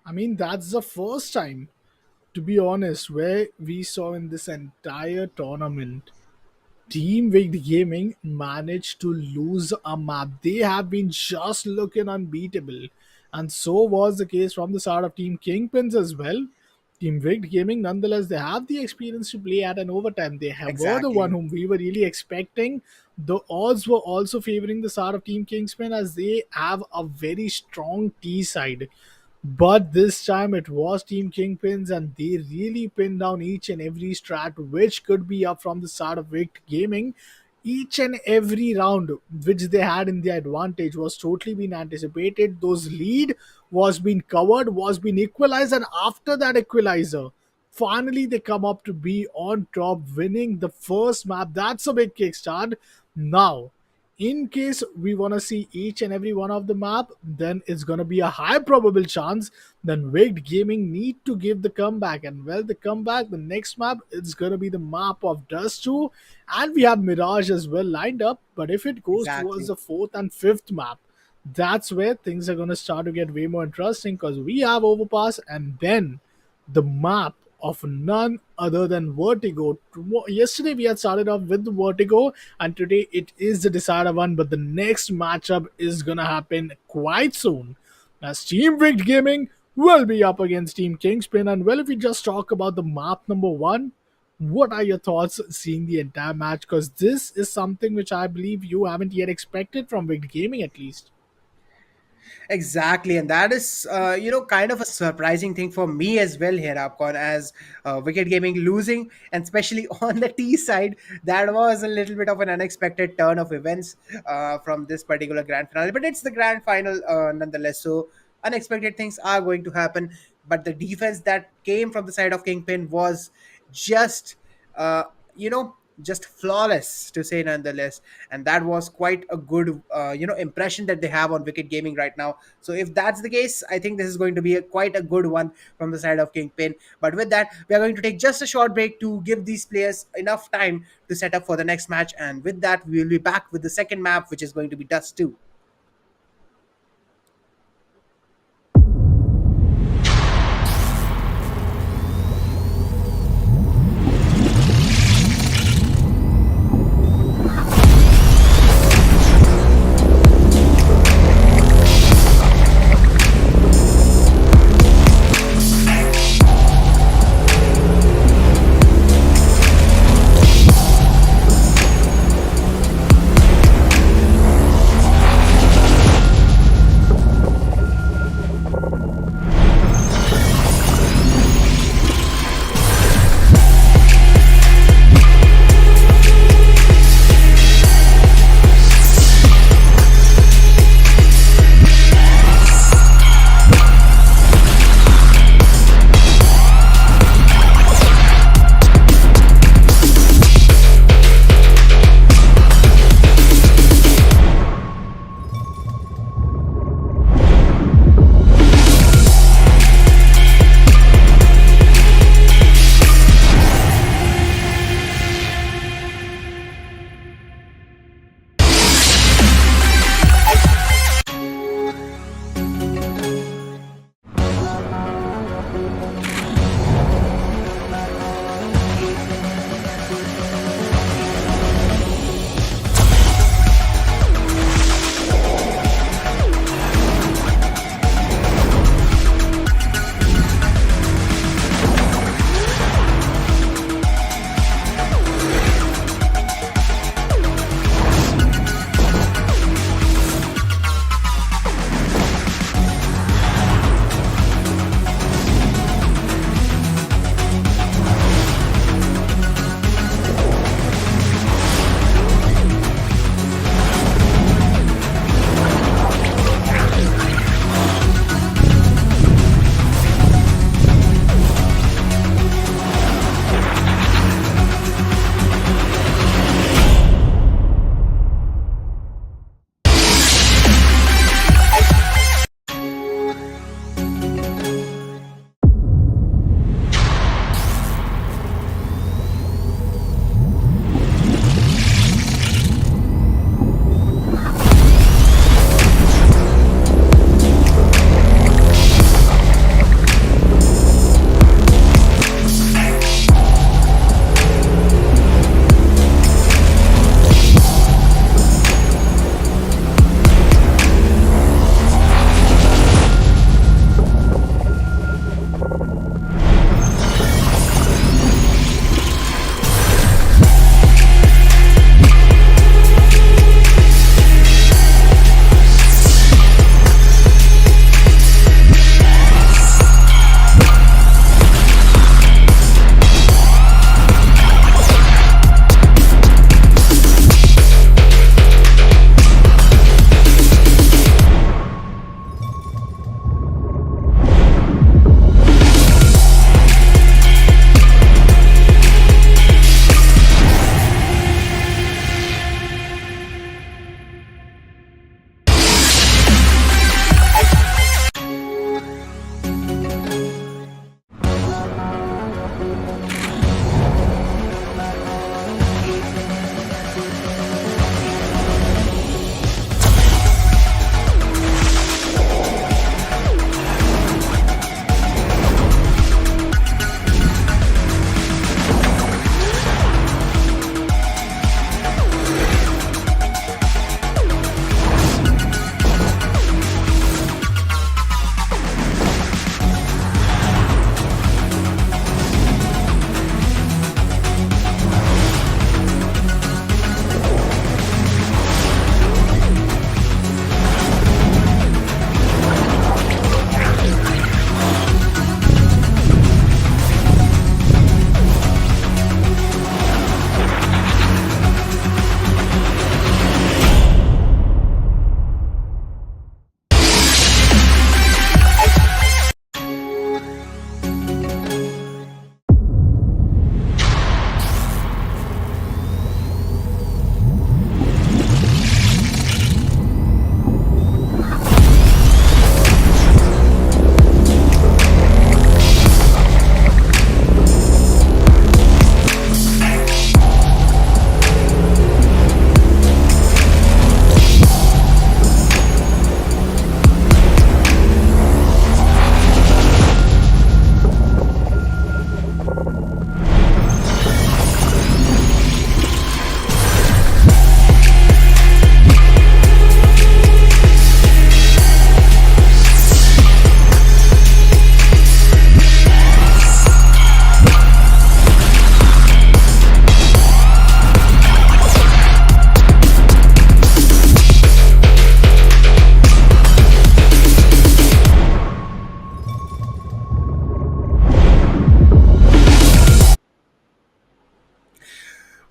I mean, that's the first time, to be honest, where we saw in this entire tournament Team Wicked Gaming managed to lose a map. They have been just looking unbeatable. And so was the case from the side of Team Kingpins as well. Team Wicked Gaming, nonetheless, they have the experience to play at an overtime. Were the one Exactly. whom we were really expecting. The odds were also favoring the side of Team Kingsman, as they have a very strong T side. But this time it was Team Kingpins, and they really pinned down each and every strat which could be up from the side of Wicked Gaming. Each and every round which they had in their advantage was totally been anticipated. Those lead was being covered, was being equalized, and after that equalizer, finally they come up to be on top, winning the first map. That's a big kickstart. Now, in case we want to see each and every one of the map, then it's going to be a high probable chance then Wicked Gaming need to give the comeback. And well, the comeback, the next map, it's going to be the map of Dust 2, and we have Mirage as well lined up. But if it goes towards Exactly. the fourth and fifth map, that's where things are going to start to get way more interesting, because we have Overpass and then the map of none other than Vertigo. Yesterday we had started off with the Vertigo, and today it is the decider one. But the next matchup is gonna happen quite soon, as Team Rigged Gaming will be up against Team Kingspin. And well, if we just talk about the map number one, what are your thoughts seeing the entire match? Because this is something which I believe you haven't yet expected from Rigged Gaming, at least. Exactly, and that is, kind of a surprising thing for me as well here, Upcon, as Wicked Gaming losing, and especially on the T side, that was a little bit of an unexpected turn of events from this particular grand finale. But it's the grand final nonetheless, so unexpected things are going to happen. But the defense that came from the side of Kingpin was just, uh, just flawless to say nonetheless. And that was quite a good impression that they have on Wicked Gaming right now. So if that's the case, I think this is going to be quite a good one from the side of Kingpin. But with that, we are going to take just a short break to give these players enough time to set up for the next match, and with that we will be back with the second map, which is going to be Dust 2.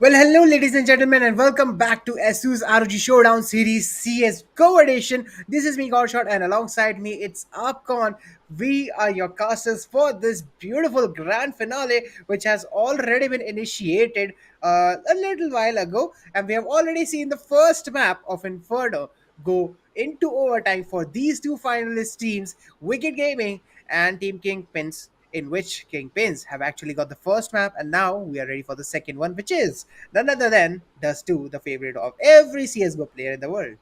Well, hello, ladies and gentlemen, and welcome back to ASUS ROG Showdown Series CSGO Edition. This is me, Godshot, and alongside me, it's Upcon. We are your casters for this beautiful grand finale, which has already been initiated a little while ago, and we have already seen the first map of Inferno go into overtime for these two finalist teams, Wicked Gaming and Team Kingpins, in which Kingpins have actually got the first map, and now we are ready for the second one, which is none other than Dust 2, the favorite of every CSGO player in the world.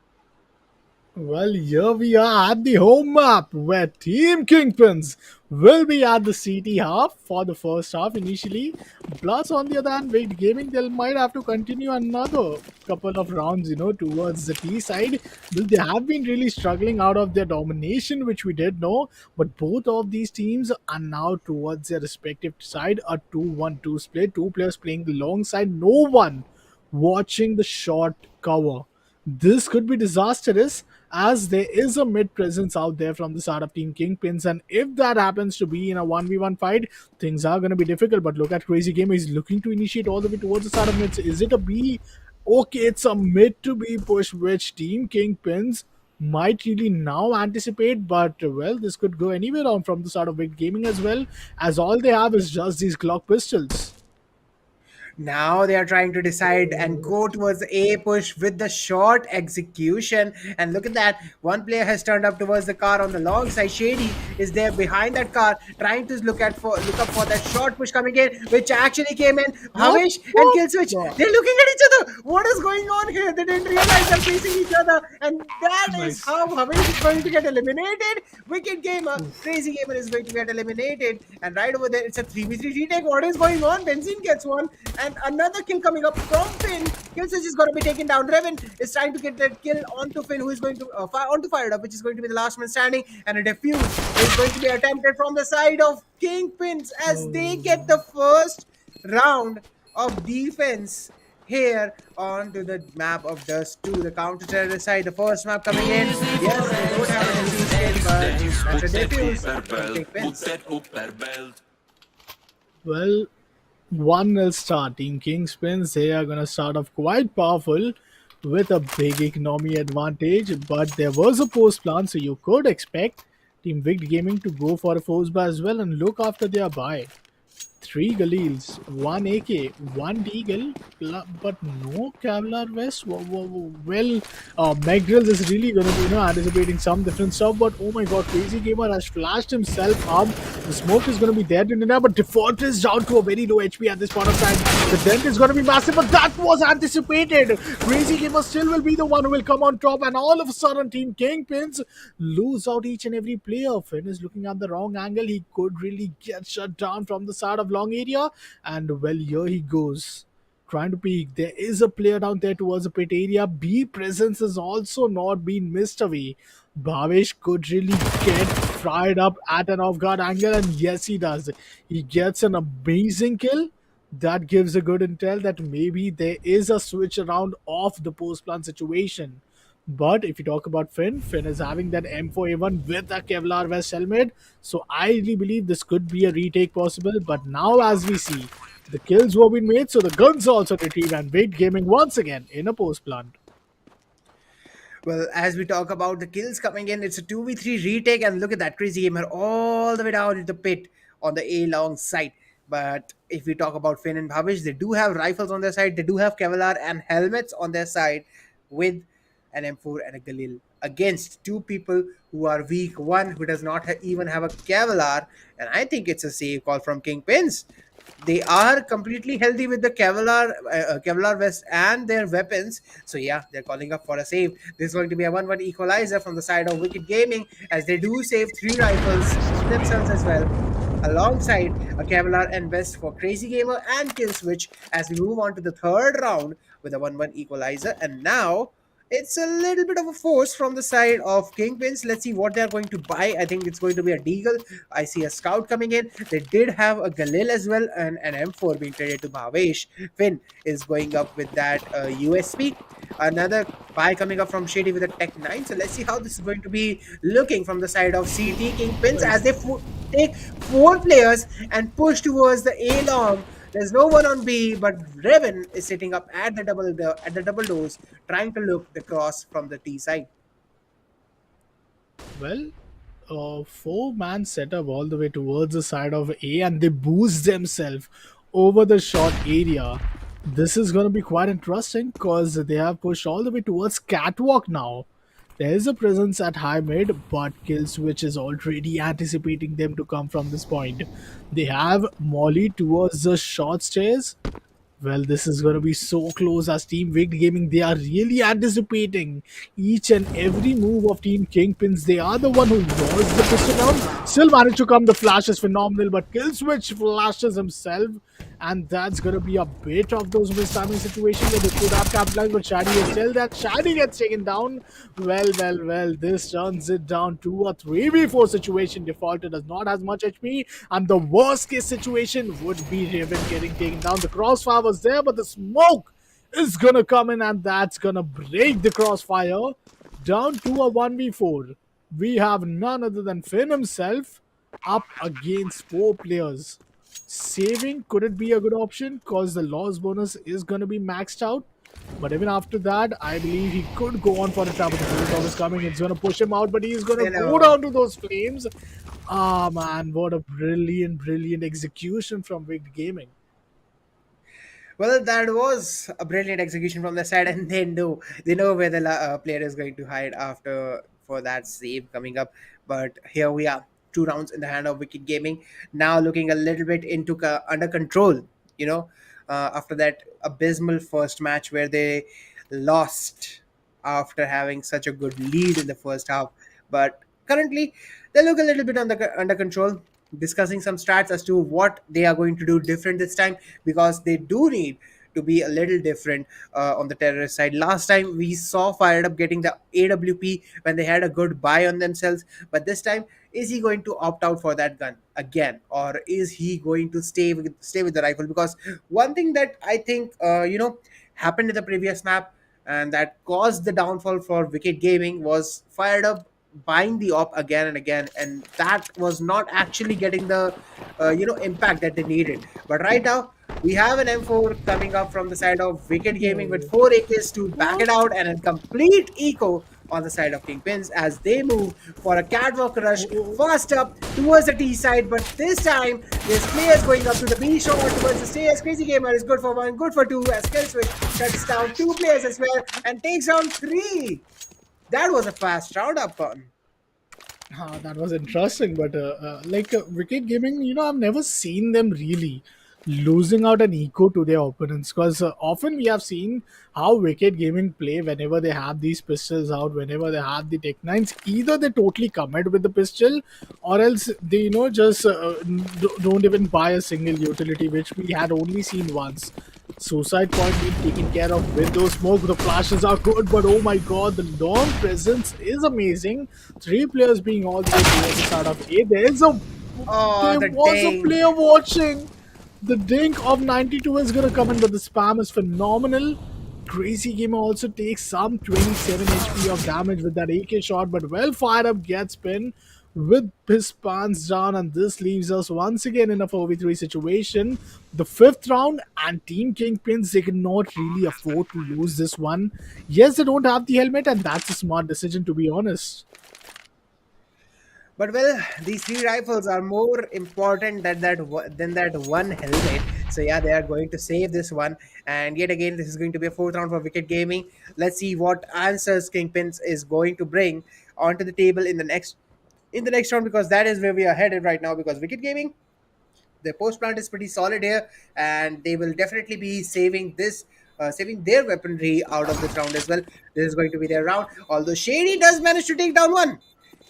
Well, here we are at the home map where Team Kingpins will be at the CT half for the first half initially. Plus, on the other hand, Wait Gaming, they might have to continue another couple of rounds, towards the T side. Well, they have been really struggling out of their domination, which we did know. But both of these teams are now towards their respective side. A 2-1-2 split, two players playing alongside, no one watching the short cover. This could be disastrous as there is a mid presence out there from the side of Team Kingpins, and if that happens to be in a 1v1 fight, things are going to be difficult. But look at Crazy Gamer, he's looking to initiate all the way towards the side of mids. Is it a B? Okay, it's a mid to B push, which Team Kingpins might really now anticipate, but well, this could go anywhere on from the side of Big Gaming as well, as all they have is just these Glock pistols. Now they are trying to decide and go towards the A push with the short execution. And look at that. One player has turned up towards the car on the long side. Shady is there behind that car, trying to look up for that short push coming in, which actually came in. What? Havish and What? Killswitch, Yeah. they're looking at each other. What is going on here? They didn't realize they're facing each other. And that is Nice. how Havish is going to get eliminated. Wicked Gamer, Crazy Gamer is going to get eliminated. And right over there, it's a 3v3 retake. What is going on? Benzene gets one. And another kill coming up from Finn. Killswitch is going to be taken down. Revan is trying to get that kill onto Finn, who is going to fire it up, which is going to be the last man standing. And a defuse is going to be attempted from the side of Kingpins as they get the first round of defense here onto the map of Dust 2, the counter-terrorist side. The first map coming in. Yes, they don't have a defuse kill, but that's a defuse from Kingpins. Well, 1-0 start. Team Kingspins, they are going to start off quite powerful with a big economy advantage, but there was a post plan, so you could expect Team Vict Gaming to go for a force buy as well and look after their buy. Three Galils, one AK, one Deagle, but no Kevlar Vest. Well, Megrills is really going to be, anticipating some different stuff. But oh my God, Crazy Gamer has flashed himself up. The smoke is going to be there in there, but Default is down to a very low HP at this point of time. The dent is going to be massive, but that was anticipated. Crazy Gamer still will be the one who will come on top, and all of a sudden, Team Kingpins lose out each and every player. Finn is looking at the wrong angle. He could really get shut down from the side of long area, and well, here he goes. Trying to peek. There is a player down there towards the pit area. B presence has also not been missed away. Bhavesh could really get fried up at an off guard angle, and yes, he does. He gets an amazing kill. That gives a good intel that maybe there is a switch around of the post plan situation. But if you talk about Finn, Finn is having that M4A1 with a Kevlar vest helmet. So I really believe this could be a retake possible. But now, as we see, the kills were being made, so the guns also retrieved, and Wait Gaming once again in a post plant. Well, as we talk about the kills coming in, it's a 2v3 retake, and look at that Crazy Gamer all the way down in the pit on the A long side. But if we talk about Finn and Bhavish, they do have rifles on their side, they do have Kevlar and helmets on their side with an M4 and a Galil against two people who are weak. One who does not even have a Kevlar, and I think it's a safe call from Kingpins. They are completely healthy with the Kevlar vest and their weapons. So yeah, they're calling up for a save. This is going to be a 1-1 equalizer from the side of Wicked Gaming as they do save three rifles themselves as well, alongside a Kevlar and vest for Crazy Gamer and Killswitch as we move on to the third round with a 1-1 equalizer. And now it's a little bit of a force from the side of Kingpins. Let's see what they're going to buy. I think it's going to be a Deagle. I see a Scout coming in. They did have a Galil as well and an M4 being traded to Bhavesh. Finn is going up with that USP. Another buy coming up from Shady with a Tech 9. So let's see how this is going to be looking from the side of CT Kingpins as they take four players and push towards the A long There's no one on B, but Raven is sitting up at the double doors, trying to look the cross from the T side. Well, four-man setup all the way towards the side of A, and they boost themselves over the short area. This is going to be quite interesting because they have pushed all the way towards catwalk now. There is a presence at high mid, but kill switch is already anticipating them to come from this point. They have Molly towards the short stairs. Well, this is going to be so close as Team Wicked Gaming. They are really anticipating each and every move of Team Kingpins. They are the one who lost the pistol round. Still managed to come. The flash is phenomenal, but Killswitch flashes himself. And that's going to be a bit of those mistiming situations where they could have capitalized, but Shady is still that. Shady gets taken down. Well. This turns it down to a 3v4 situation. Defaulter does not have much HP, and the worst case situation would be Raven getting taken down. The crossfire was there, but the smoke is gonna come in, and that's gonna break the crossfire down to a 1v4. We have none other than Finn himself up against four players. Saving, could it be a good option? Because the loss bonus is going to be maxed out. But even after that, I believe he could go on for a trap. The Molotov is coming. It's going to push him out, but he's going to You go know, down to those flames. Ah, man, what a brilliant execution from Wicked Gaming. well, that was a brilliant execution from the side, and they know where the player is going to hide after for that save coming up. But here we are, 2 rounds in the hand of Wicked Gaming. Now looking a little bit into under control. You know, after that abysmal first match where they lost after having such a good lead in the first half, but currently they look a little bit under control, discussing some stats as to what they are going to do different this time, because they do need to be a little different on the terrorist side. Last time we saw Fired Up getting the AWP when they had a good buy on themselves, but this time, is he going to opt out for that gun again, or is he going to stay with the rifle? Because one thing that I think happened in the previous map and that caused the downfall for Wicked Gaming was Fired Up buying the op again and again, and that was not actually getting the impact that they needed. But right now we have an M4 coming up from the side of Wicked Gaming with Whoa. 4 AKs to back What? it out, and a complete eco on the side of KingPins as they move for a catwalk rush Oh, fast up towards the T side. But this time, there's players going up to the B shore towards the stairs. Crazy Gamer is good for one, good for two, as Killswitch shuts down 2 players as well and takes down 3. That was a fast round up, Con. that was interesting, but Wicked Gaming, I've never seen them really losing out an eco to their opponents because often we have seen how Wicked Gaming play whenever they have these pistols out, whenever they have the Tech 9s. Either they totally commit with the pistol or else they, just don't even buy a single utility, which we had only seen once. Suicide point being taken care of with those smoke. The flashes are good, but oh my god, the long presence is amazing. 3 players being all the way towards the start of A. Oh, There the was a ding. player watching. The dink of 92 is gonna come in, but the spam is phenomenal. Crazy Gamer also takes some 27 HP of damage with that AK shot, but well fired up gets pinned with his pants down, and this leaves us once again in a 4v3 situation. The fifth round, and Team Kingpins, they cannot really afford to lose this one. Yes, they don't have the helmet, and that's a smart decision to be honest. But well, these 3 rifles are more important than that one helmet. So yeah, they are going to save this one. And yet again, this is going to be a 4th round for Wicked Gaming. Let's see what answers Kingpins is going to bring onto the table in the next round, because that is where we are headed right now. Because Wicked Gaming, their post plant is pretty solid here, and they will definitely be saving their weaponry out of this round as well. This is going to be their round. Although Shady does manage to take down one,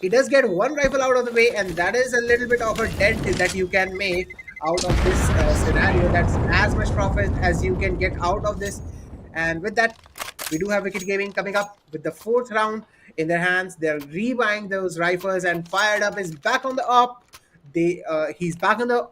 he does get one rifle out of the way, and that is a little bit of a dent that you can make out of this scenario. That's as much profit as you can get out of this. And with that, we do have Wicked Gaming coming up with the 4th round in their hands. They're rebuying those rifles, and Fired Up is back on the up. He's back on the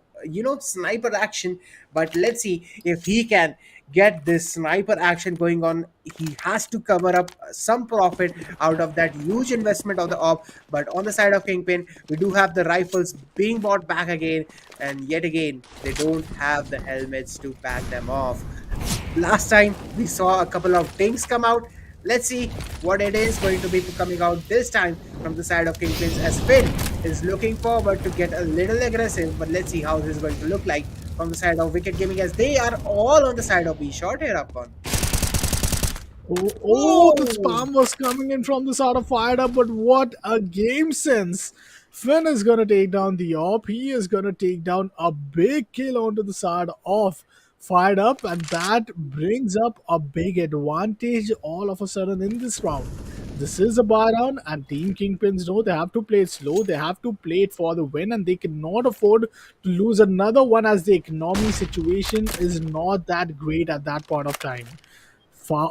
sniper action, but let's see if he can get this sniper action going on. He has to cover up some profit out of that huge investment of the op. But on the side of Kingpin, we do have the rifles being bought back again, and yet again, they don't have the helmets to back them off. Last time we saw a couple of things come out. Let's see what it is going to be coming out this time from the side of Kingpins, as Finn is looking forward to get a little aggressive. But let's see how this is going to look like from the side of Wicked Gaming, as they are all on the side of B shot here upon. The Oh, spam was coming in from the side of Fired Up, but what a game sense! Finn is gonna take down the op. He is gonna take down a big kill onto the side of Fired Up, and that brings up a big advantage all of a sudden in this round. This is a bar round, and Team Kingpins know they have to play it slow, they have to play it for the win, and they cannot afford to lose another one as the economy situation is not that great at that point of time.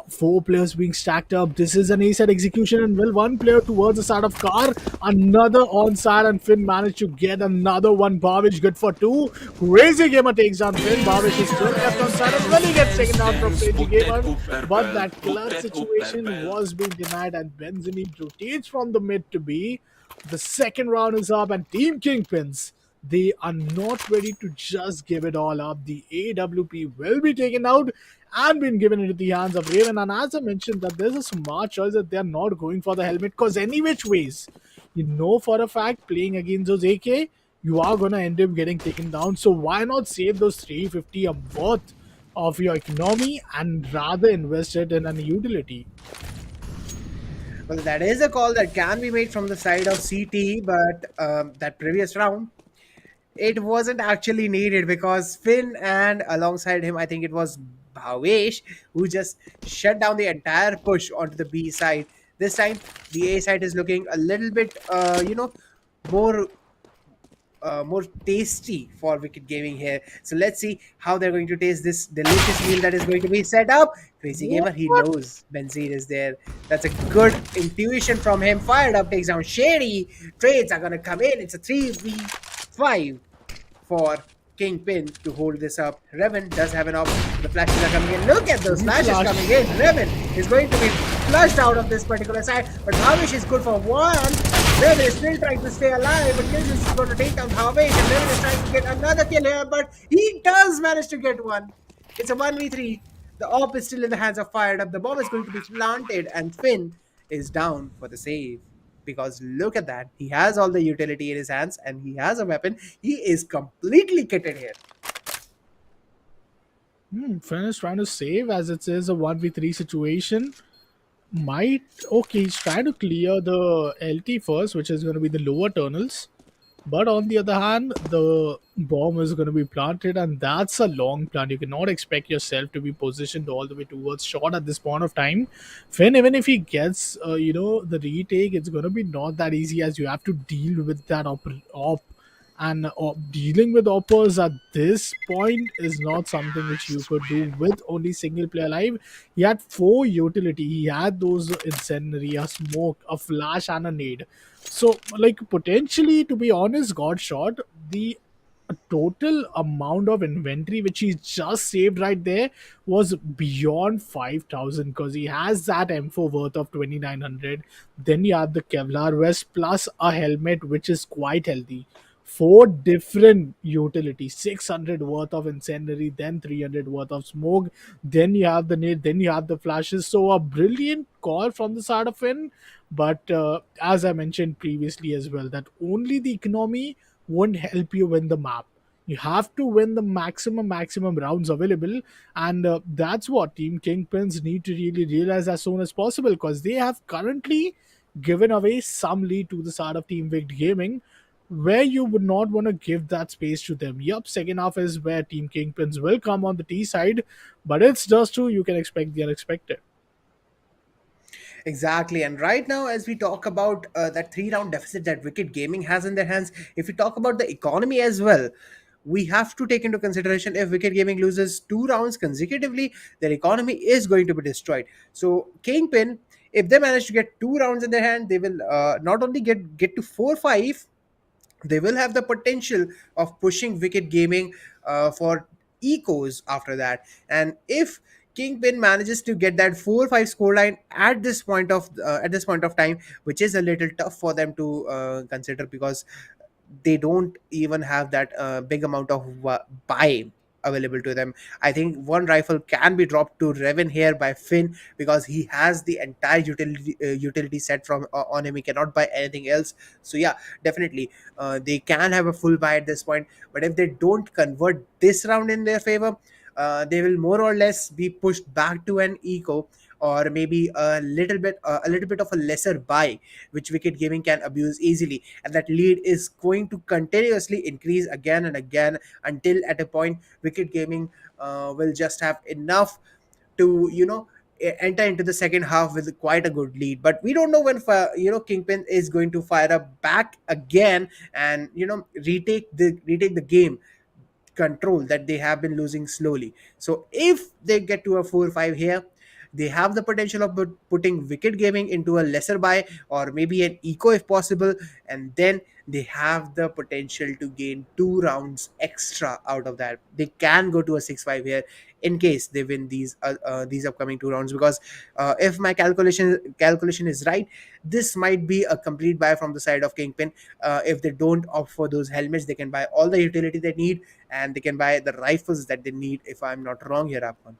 Four players being stacked up. This is an ace at execution, and well, one player towards the side of car, another on side, and Finn managed to get another one. Babish good for two. Crazy Gamer takes down Finn. Babish is still left on side, and well, he gets taken down from Crazy Gamer. But that clutch situation was being denied, and Benzini rotates from the mid to B. The second round is up, and Team Kingpins, they are not ready to just give it all up. The AWP will be taken out and been given into the hands of Raven. And as I mentioned, that there's a smart choice that they're not going for the helmet, because any which ways, you know for a fact, playing against those AK, you are gonna end up getting taken down. So why not save those 350 a worth of your economy and rather invest it in an utility? well, that is a call that can be made from the side of CT, but that previous round, it wasn't actually needed because Finn and alongside him, I think it was Bhavesh, who just shut down the entire push onto the B side. This time, the A side is looking a little bit, more more tasty for Wicked Gaming here. So let's see how they're going to taste this delicious meal that is going to be set up. Crazy Gamer, he What? knows Benzene is there. That's a good intuition from him. Fired up, takes down Shady. Trades are going to come in. It's a 3v5 for Kingpin to hold this up. Revan does have an option. The flashes are coming in. Look at those Three flashes flash. coming in. Revan is going to be flushed out of this particular side, but Havish is good for one. Revan is still trying to stay alive, but Kills is going to take down Havish, and Revan is trying to get another kill here, but he does manage to get one. It's a 1v3. The op is still in the hands of Fired Up. The bomb is going to be planted, and Finn is down for the save. Because look at that. He has all the utility in his hands and he has a weapon. He is completely kitted here. Finn is trying to save as it is a 1v3 situation. Might okay, he's trying to clear the LT first, which is going to be the lower tunnels. But on the other hand, the bomb is going to be planted, and that's a long plant. You cannot expect yourself to be positioned all the way towards shot at this point of time. Finn, even if he gets, the retake, it's going to be not that easy, as you have to deal with that op. And dealing with oppers at this point is not something which you could do with only single player live. He had four utility. He had those incendiary, a smoke, a flash, and a nade. So, like, potentially, to be honest, got shot. The total amount of inventory which he just saved right there was beyond 5,000, because he has that M4 worth of 2,900. Then you have the Kevlar vest plus a helmet which is quite healthy. Four different utilities, 600 worth of incendiary, then 300 worth of smoke, then you have the nade, then you have the flashes. So a brilliant call from the side of Finn. But as I mentioned previously as well, that only the economy won't help you win the map. You have to win the maximum rounds available, and that's what Team Kingpins need to really realize as soon as possible, because they have currently given away some lead to the side of Team Vict Gaming, where you would not want to give that space to them. Yup, second half is where Team Kingpins will come on the T side, but it's just true, you can expect the unexpected. Exactly. And right now, as we talk about that 3 round deficit that Wicked Gaming has in their hands, if we talk about the economy as well, we have to take into consideration if Wicked Gaming loses 2 rounds consecutively, their economy is going to be destroyed. So, Kingpin, if they manage to get 2 rounds in their hand, they will not only get to 4-5, they will have the potential of pushing Wicked Gaming for ecos after that. And if Kingpin manages to get that 4-5 scoreline at this point of time, which is a little tough for them to consider, because they don't even have that big amount of buy available to them. I think one rifle can be dropped to Revan here by Finn, because he has the entire utility set from on him. He cannot buy anything else. So yeah, definitely they can have a full buy at this point. But if they don't convert this round in their favor, they will more or less be pushed back to an eco, or maybe a little bit of a lesser buy, which Wicked Gaming can abuse easily. And that lead is going to continuously increase again and again, until at a point Wicked Gaming will just have enough to enter into the second half with quite a good lead. But we don't know when Kingpin is going to fire up back again, and retake the game control that they have been losing slowly. So if they get to a 4-5 here, they have the potential of putting Wicked Gaming into a lesser buy, or maybe an eco if possible, and then they have the potential to gain 2 rounds extra out of that. They can go to a 6-5 here in case they win these upcoming 2 rounds, because if my calculation is right, this might be a complete buy from the side of Kingpin. If they don't opt for those helmets, they can buy all the utility they need, and they can buy the rifles that they need, if I'm not wrong here, Apon.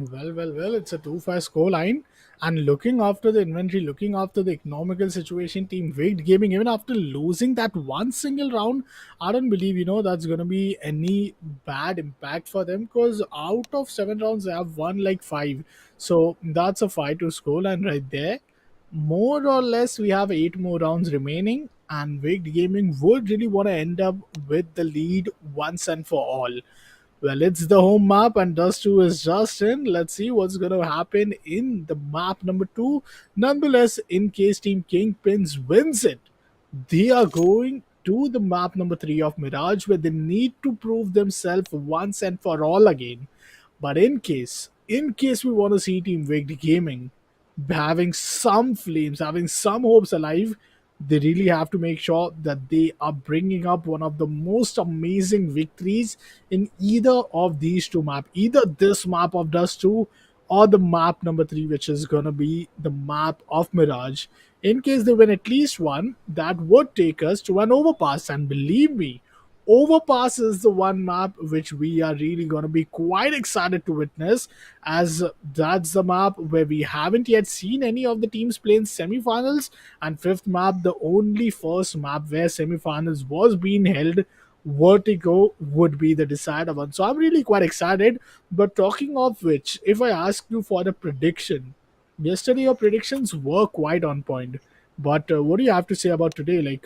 Well, it's a 2-5 score line. And looking after the inventory, looking after the economical situation, Team Wicked Gaming, even after losing that one single round, I don't believe, that's going to be any bad impact for them, because out of 7 rounds, they have won like five. So that's a 5-2 score line right there. More or less, we have 8 more rounds remaining, and Wicked Gaming would really want to end up with the lead once and for all. Well, it's the home map, and Dust 2 is just in. Let's see what's going to happen in the map number 2. Nonetheless, in case Team Kingpins wins it, they are going to the map number 3 of Mirage, where they need to prove themselves once and for all again. But in case we want to see Team Wicked Gaming having some flames, having some hopes alive, they really have to make sure that they are bringing up one of the most amazing victories in either of these two maps, either this map of Dust 2 or the map number 3, which is going to be the map of Mirage. In case they win at least one, that would take us to an overpass. And believe me, Overpass is the one map which we are really going to be quite excited to witness, as that's the map where we haven't yet seen any of the teams play in semifinals, and fifth map, the only first map where semifinals was being held. Vertigo would be the decider one. So I'm really quite excited. But talking of which, if I ask you for a prediction, yesterday your predictions were quite on point. But what do you have to say about today? Like,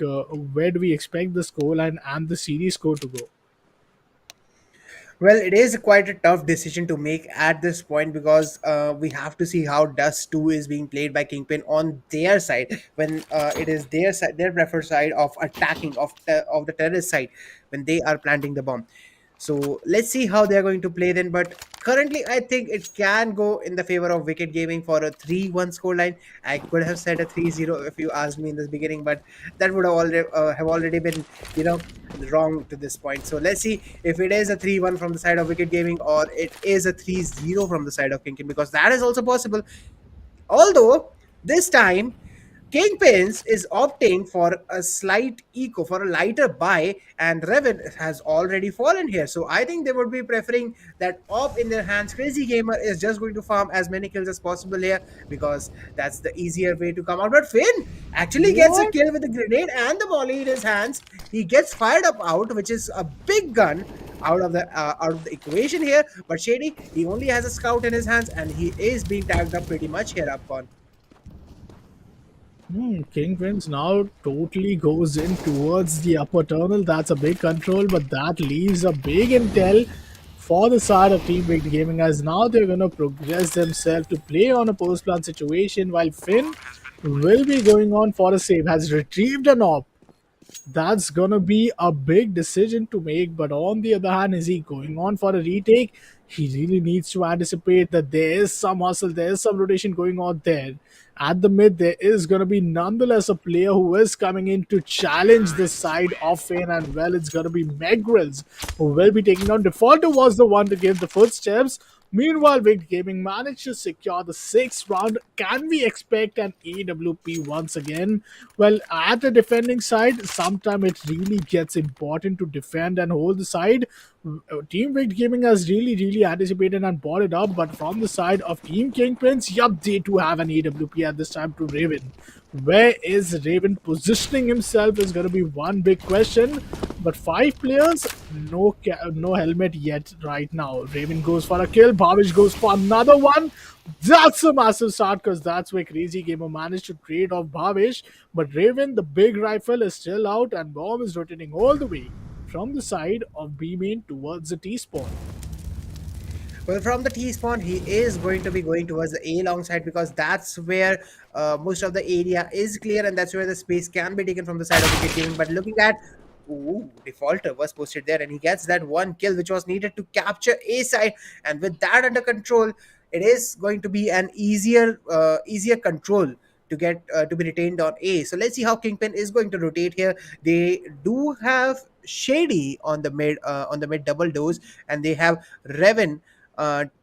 where do we expect the scoreline and the series score to go? Well, it is quite a tough decision to make at this point, because we have to see how Dust 2 is being played by Kingpin on their side, when it is their side, their preferred side of attacking, of the terrorist side, when they are planting the bomb. So let's see how they're going to play then. But currently, I think it can go in the favor of Wicked Gaming for a 3-1 scoreline. I could have said a 3-0 if you asked me in the beginning, but that would have already been, you know, wrong to this point. So let's see if it is a 3-1 from the side of Wicked Gaming, or it is a 3-0 from the side of Kinkin, because that is also possible. Although this time Kingpins is opting for a slight eco, for a lighter buy, and Revit has already fallen here. So I think they would be preferring that op in their hands. Crazy Gamer is just going to farm as many kills as possible here, because that's the easier way to come out. But Finn actually gets a What? kill with a grenade and the volley in his hands. He gets fired up out, which is a big gun out of the equation here. But Shady, he only has a scout in his hands, and he is being tagged up pretty much here, Upon. King Prince now totally goes in towards the upper tunnel. That's a big control, but that leaves a big intel for the side of Team Big Gaming, as now they're going to progress themselves to play on a post plan situation, while Finn will be going on for a save, has retrieved an op. That's gonna be a big decision to make. But on the other hand, is he going on for a retake? He really needs to anticipate that there is some hustle, there is some rotation going on there. At the mid, there is gonna be nonetheless a player who is coming in to challenge this side of Fane, and well, it's gonna be Megrels who will be taking down. Defaulter was the one to give the footsteps. Meanwhile, Big Gaming managed to secure the sixth round. Can we expect an AWP once again? Well, at the defending side, sometimes it really gets important to defend and hold the side. Team Big Gaming has really anticipated and bought it up, but from the side of Team KingPins, yup, they too have an AWP at this time to Raven. Where is Raven positioning himself is going to be one big question. But five players, no helmet yet right now. Raven goes for a kill. Bhavish goes for another one. That's a massive start because that's where Crazy Gamer managed to trade off Bhavish. But Raven, the big rifle, is still out and Bomb is rotating all the way from the side of B main towards the T spawn. Well, from the T spawn, he is going to be going towards the A long side because that's where most of the area is clear and that's where the space can be taken from the side of the wicket gaming. But looking at Defaulter was posted there and he gets that one kill which was needed to capture A side. And with that under control, it is going to be an easier control to get to be retained on A. So let's see how Kingpin is going to rotate here. They do have Shady on the mid double doors, and they have Revan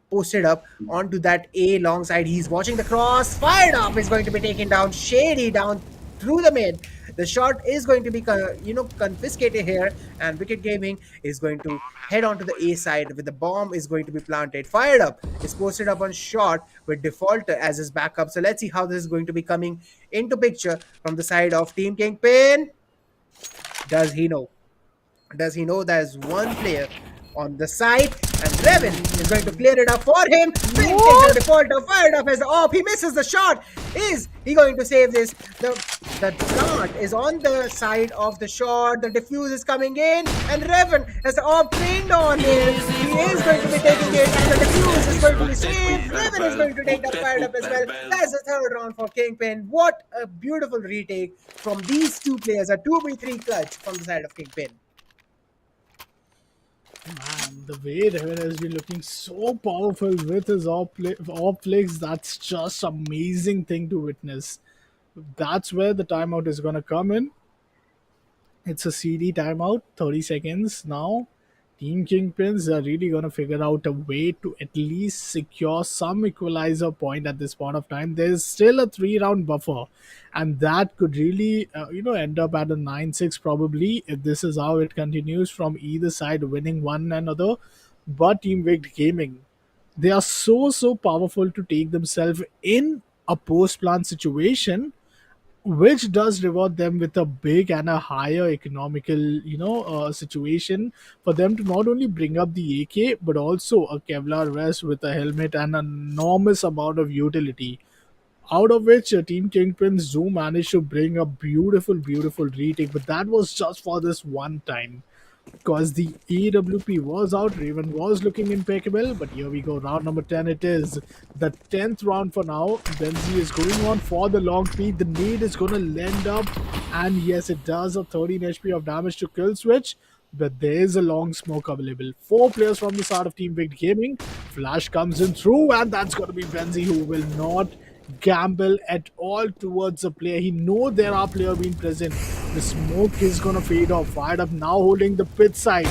posted up onto that A long side. He's watching the cross. Fired up is going to be taken down. Shady down through the mid. The shot is going to be confiscated here, and Wicked Gaming is going to head onto the A side with the bomb is going to be planted. Fired up is posted up on shot with Defaulter as his backup. So let's see how this is going to be coming into picture from the side of Team Kingpin. Does he know? Does he know there's one player on the side? And Revan is going to clear it up for him. Big takes the Defaulter, fired up as the AWP. He misses the shot. Is he going to save this? The plant is on the side of the shot. The defuse is coming in. And Revan has the AWP trained on him. He is going to be taking it. And the defuse is going to be saved. Revan is going to take that fired up as well. That's the third round for Kingpin. What a beautiful retake from these two players. A 2v3 clutch from the side of Kingpin. Man, the way Revan has been looking so powerful with his off flicks, that's just amazing thing to witness. That's where the timeout is gonna come in. It's a CD timeout, 30 seconds now. Team Kingpins are really going to figure out a way to at least secure some equalizer point at this point of time. There's still a 3 round buffer, and that could really, end up at a 9-6 probably if this is how it continues from either side winning one another. But Team Wicked Gaming, they are so powerful to take themselves in a post plan situation which does reward them with a big and a higher economical situation for them to not only bring up the AK but also a Kevlar vest with a helmet and an enormous amount of utility, out of which Team Kingpins do manage to bring a beautiful retake, but that was just for this one time because the AWP was out. Raven was looking impeccable, but here we go. Round number 10 it is. The 10th round for now. Benzi is going on for the long speed. The nade is going to land up, and yes, it does a 13 HP of damage to kill switch, but there is a long smoke available. 4 players from the side of Team Big Gaming. Flash comes in through, and that's going to be Benzi, who will not gamble at all towards the player. He know there are player being present. The smoke is gonna fade off. Fired up now holding the pit side.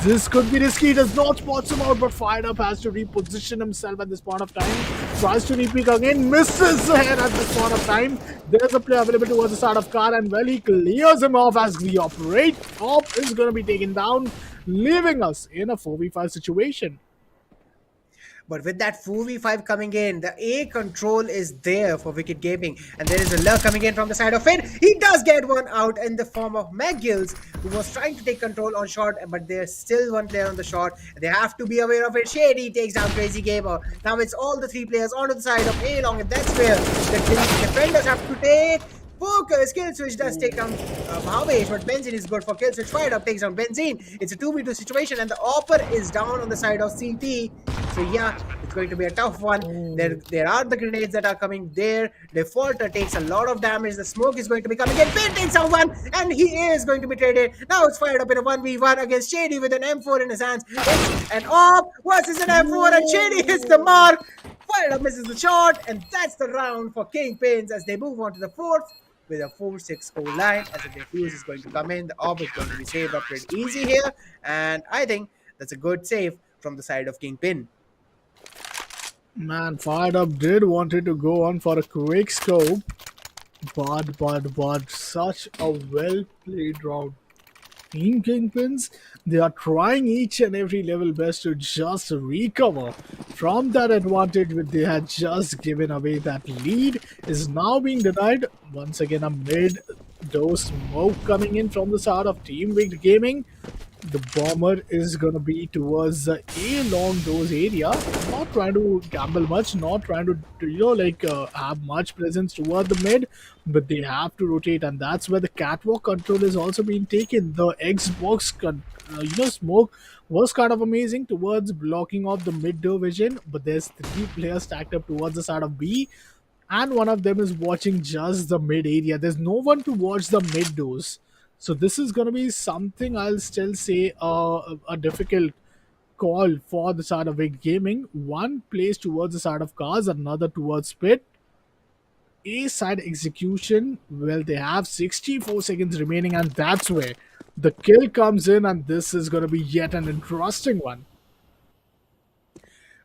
This could be risky. Does not spot him out, but Fired Up has to reposition himself at this point of time. Tries to repeat again, misses ahead at this point of time. There's a player available towards the side of car, and well, he clears him off as the operate. Top is gonna be taken down, leaving us in a 4v5 situation. But with that 4v5 coming in, the A control is there for Wicked Gaming. And there is a lurk coming in from the side of it. He does get one out in the form of McGills, who was trying to take control on shot, but there's still one player on the shot. They have to be aware of it. Shady takes down Crazy Gamer. Now it's all the 3 players onto the side of A long, and that's where the defenders have to take focus. Kill switch does take down Bhavesh, but Benzene is good for kill switch. Fired up takes down Benzene. It's a 2v2 situation, and the Opper is down on the side of CT. So yeah, It's going to be a tough one. Oh. There are the grenades that are coming there. Defaulter takes a lot of damage. The smoke is going to be coming in. Pin takes someone, and he is going to be traded. Now it's fired up in a 1v1 against Shady with an M4 in his hands. It's an AWP versus an M4, and Shady hits the mark. Fired up misses the shot, and that's the round for KingPins as they move on to the fourth with a 4-6 score line. As a defuse is going to come in, the AWP is going to be saved up pretty easy here, and I think that's a good save from the side of Kingpin. Man, Fired Up did wanted to go on for a quick scope, but such a well played round. Team Kingpins, they are trying each and every level best to just recover from that advantage which they had just given away. That lead is now being denied. Once again, a mid dose smoke coming in from the side of Team Wicked Gaming. The bomber is gonna be towards the A long dose area. Not trying to gamble much, not trying to have much presence toward the mid, but they have to rotate, and that's where the catwalk control is also being taken. The smoke was kind of amazing towards blocking off the mid door vision, but there's three players stacked up towards the side of B, and one of them is watching just the mid area. There's no one to watch the mid doors. So this is going to be something I'll still say a difficult call for the side of Big Gaming. One plays towards the side of cars, another towards pit. A side execution, well, they have 64 seconds remaining, and that's where the kill comes in, and this is going to be yet an interesting one.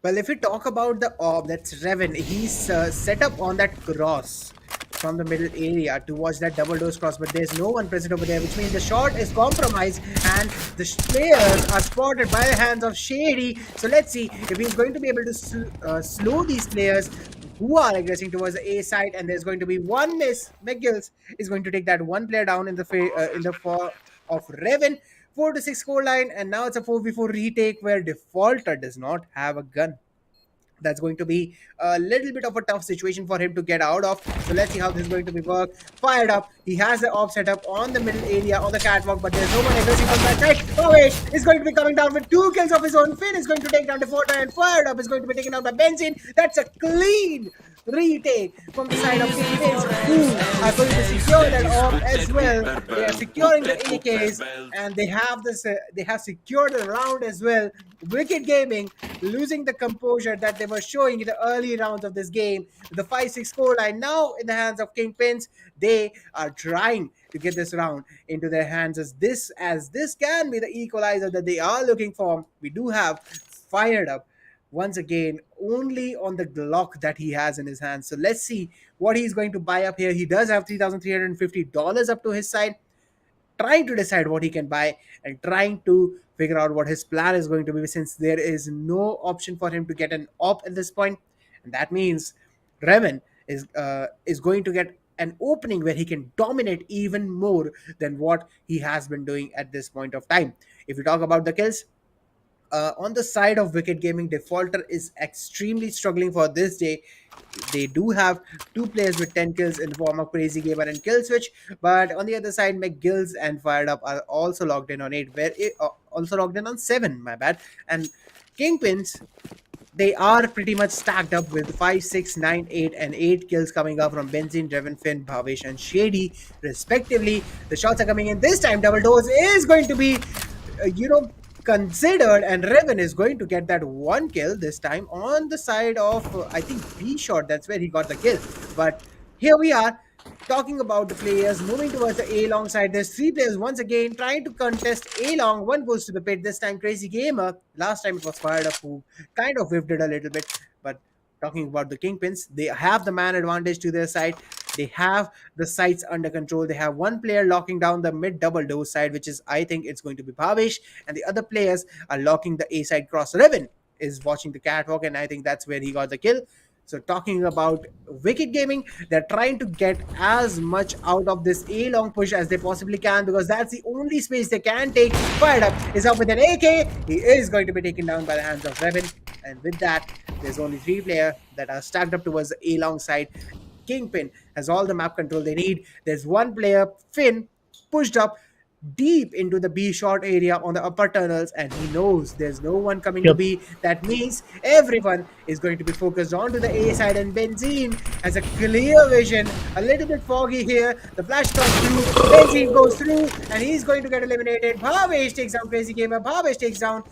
Well, if we talk about the orb, that's Revan. He's set up on that cross from the middle area to watch that double dose cross, but there's no one present over there, which means the shot is compromised and the players are spotted by the hands of Shady. So let's see if he's going to be able to slow these players who are aggressing towards the A side, and there's going to be one miss. McGills is going to take that one player down in the fall of Revan. 4-6 score line, and now it's a 4v4 retake where Defaulter does not have a gun. That's going to be a little bit of a tough situation for him to get out of. So let's see how this is going to be work. Fired up. He has the op set up on the middle area on the catwalk, but there's no one aggressive on that side. Oh wait, is going to be coming down with 2 kills of his own. Finn is going to take down Defaulter, and Fired up is going to be taken out by Benzin. That's a clean retake from the side of KingPins, who are going to secure that orb as well. They are securing the AKs, and they have this. They have secured the round as well. Wicked Gaming losing the composure that they were showing in the early rounds of this game. The 5-6 scoreline now in the hands of KingPins. They are trying to get this round into their hands as this can be the equalizer that they are looking for. We do have Fired Up once again only on the Glock that he has in his hands. So let's see what he's going to buy up here. He does have $3,350 up to his side, trying to decide what he can buy and trying to figure out what his plan is going to be, since there is no option for him to get an op at this point, and that means Revan is going to get an opening where he can dominate even more than what he has been doing at this point of time. If you talk about the kills, on the side of Wicked Gaming, Defaulter is extremely struggling for this day. They do have 2 players with 10 kills in the form of Crazy Gamer and Killswitch, but on the other side, McGills and Fired Up are also logged in on 8, also logged in on 7, my bad. And Kingpins, they are pretty much stacked up with 5, 6, 9, 8, and 8 kills coming up from Benzin, Dreven, Finn, Bhavesh, and Shady, respectively. The shots are coming in this time. Double dose is going to be, considered, and Revan is going to get that 1 kill this time on the side of I think B shot. That's where he got the kill. But here we are talking about the players moving towards the A long side. There's 3 players once again trying to contest A long. One goes to the pit, this time Crazy Gamer. Last time it was Fired Up who kind of whiffed it a little bit. But talking about the Kingpins, they have the man advantage to their side. They have the sites under control. They have 1 player locking down the mid double dose side, which is, I think it's going to be Bhavesh, and the other players are locking the A side cross. Revan is watching the catwalk, and I think that's where he got the kill. So talking about Wicked Gaming, they're trying to get as much out of this A long push as they possibly can, because that's the only space they can take. Fired Up is up with an AK. He is going to be taken down by the hands of Revan, and with that, there's only 3 players that are stacked up towards the A long side. Kingpin has all the map control they need. There's 1 player, Finn, pushed up deep into the B short area on the upper tunnels, and he knows there's no one coming to Yep. B. That means everyone is going to be focused onto the A side, and Benzene has a clear vision, a little bit foggy here. The flash comes through, Benzene goes through, and he's going to get eliminated. Bhavesh takes down Crazy Gamer, Bhavesh takes down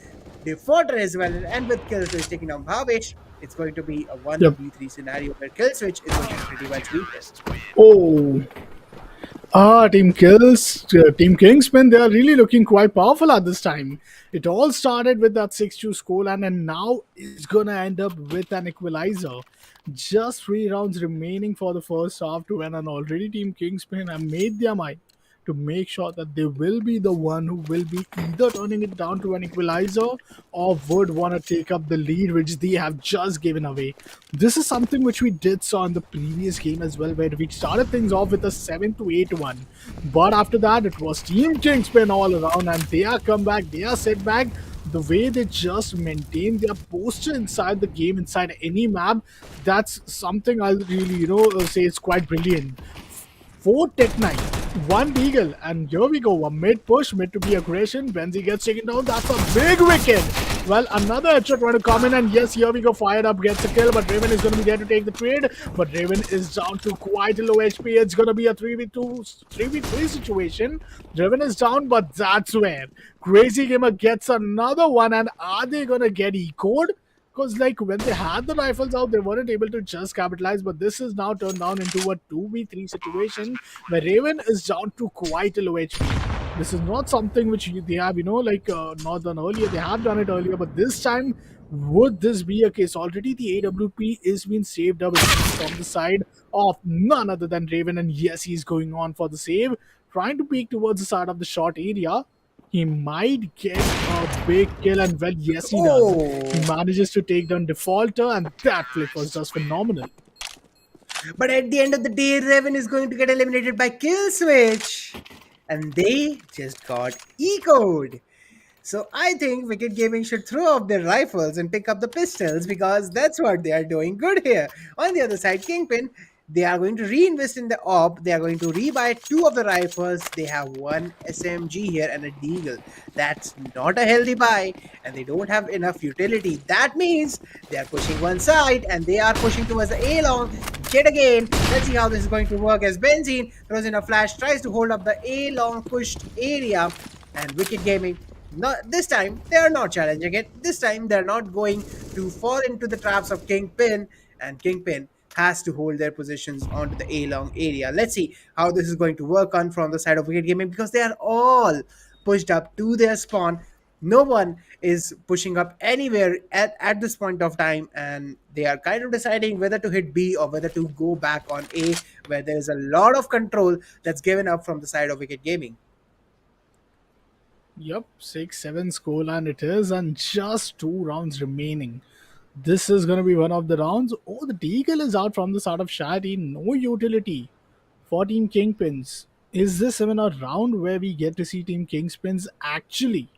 Defaulter as well, and with Killswitch taking down Bhavesh, it's going to be a Yep. 1v3 scenario where Killswitch is going to be pretty much beaten. Oh, Team Kills, Team Kingsman, they are really looking quite powerful at this time. It all started with that 6-2 scoreline, and now it's gonna end up with an equalizer. Just 3 rounds remaining for the first half to win, and already Team Kingsman have made their mind to make sure that they will be the one who will be either turning it down to an equalizer or would want to take up the lead which they have just given away. This is something which we did saw in the previous game as well, where we started things off with a 7-8 one, but after that it was Team Kingspin all around, and their comeback, their setback, the way they just maintain their posture inside the game, inside any map, that's something I'll really, say it's quite brilliant. Four Tech 9, one Deagle, and here we go. A mid push, mid to be aggression. Benzi gets taken down. That's a big wicket. Well, another headshot going to come in, and yes, here we go. Fired up, gets a kill, but Raven is going to be there to take the trade. But Raven is down to quite a low HP. It's going to be a 3v2, 3v3 situation. Raven is down, but that's where Crazy Gamer gets another one. And are they going to get ecoed? Because like when they had the rifles out, they weren't able to just capitalize. But this is now turned down into a 2v3 situation where Raven is down to quite a low HP. This is not something which they have, not done earlier. They have done it earlier, but this time, would this be a case? Already the AWP is being saved up from the side of none other than Raven, and yes, he's going on for the save, trying to peek towards the side of the short area. He might get a big kill, and well, yes, he does. He Oh, manages to take down Defaulter, and that flick was just phenomenal. but at the end of the day, Raven is going to get eliminated by Killswitch. And they just got ecoed. So I think Wicked Gaming should throw off their rifles and pick up the pistols because that's what they are doing good here. On the other side, Kingpin, they are going to reinvest in the op. They are going to rebuy two of the rifles. They have one SMG here and a Deagle. That's not a healthy buy, and they don't have enough utility. That means they are pushing one side and they are pushing towards the A long. Yet again, let's see how this is going to work as Benzene throws in a flash, tries to hold up the A long pushed area, and Wicked Gaming, not this time they are not challenging it. This time they're not going to fall into the traps of Kingpin, and Kingpin has to hold their positions onto the A long area. Let's see how this is going to work on from the side of Wicked Gaming because they are all pushed up to their spawn. No one is pushing up anywhere at this point of time, and they are kind of deciding whether to hit B or whether to go back on A, where there's a lot of control that's given up from the side of Wicked Gaming. Yep, 6-7 scoreline it is, and just 2 rounds remaining. This is going to be one of the rounds. Oh, the Deagle is out from the start of Shadi. No utility for Team Kingpins. Is this even a round where we get to see Team Kingpins actually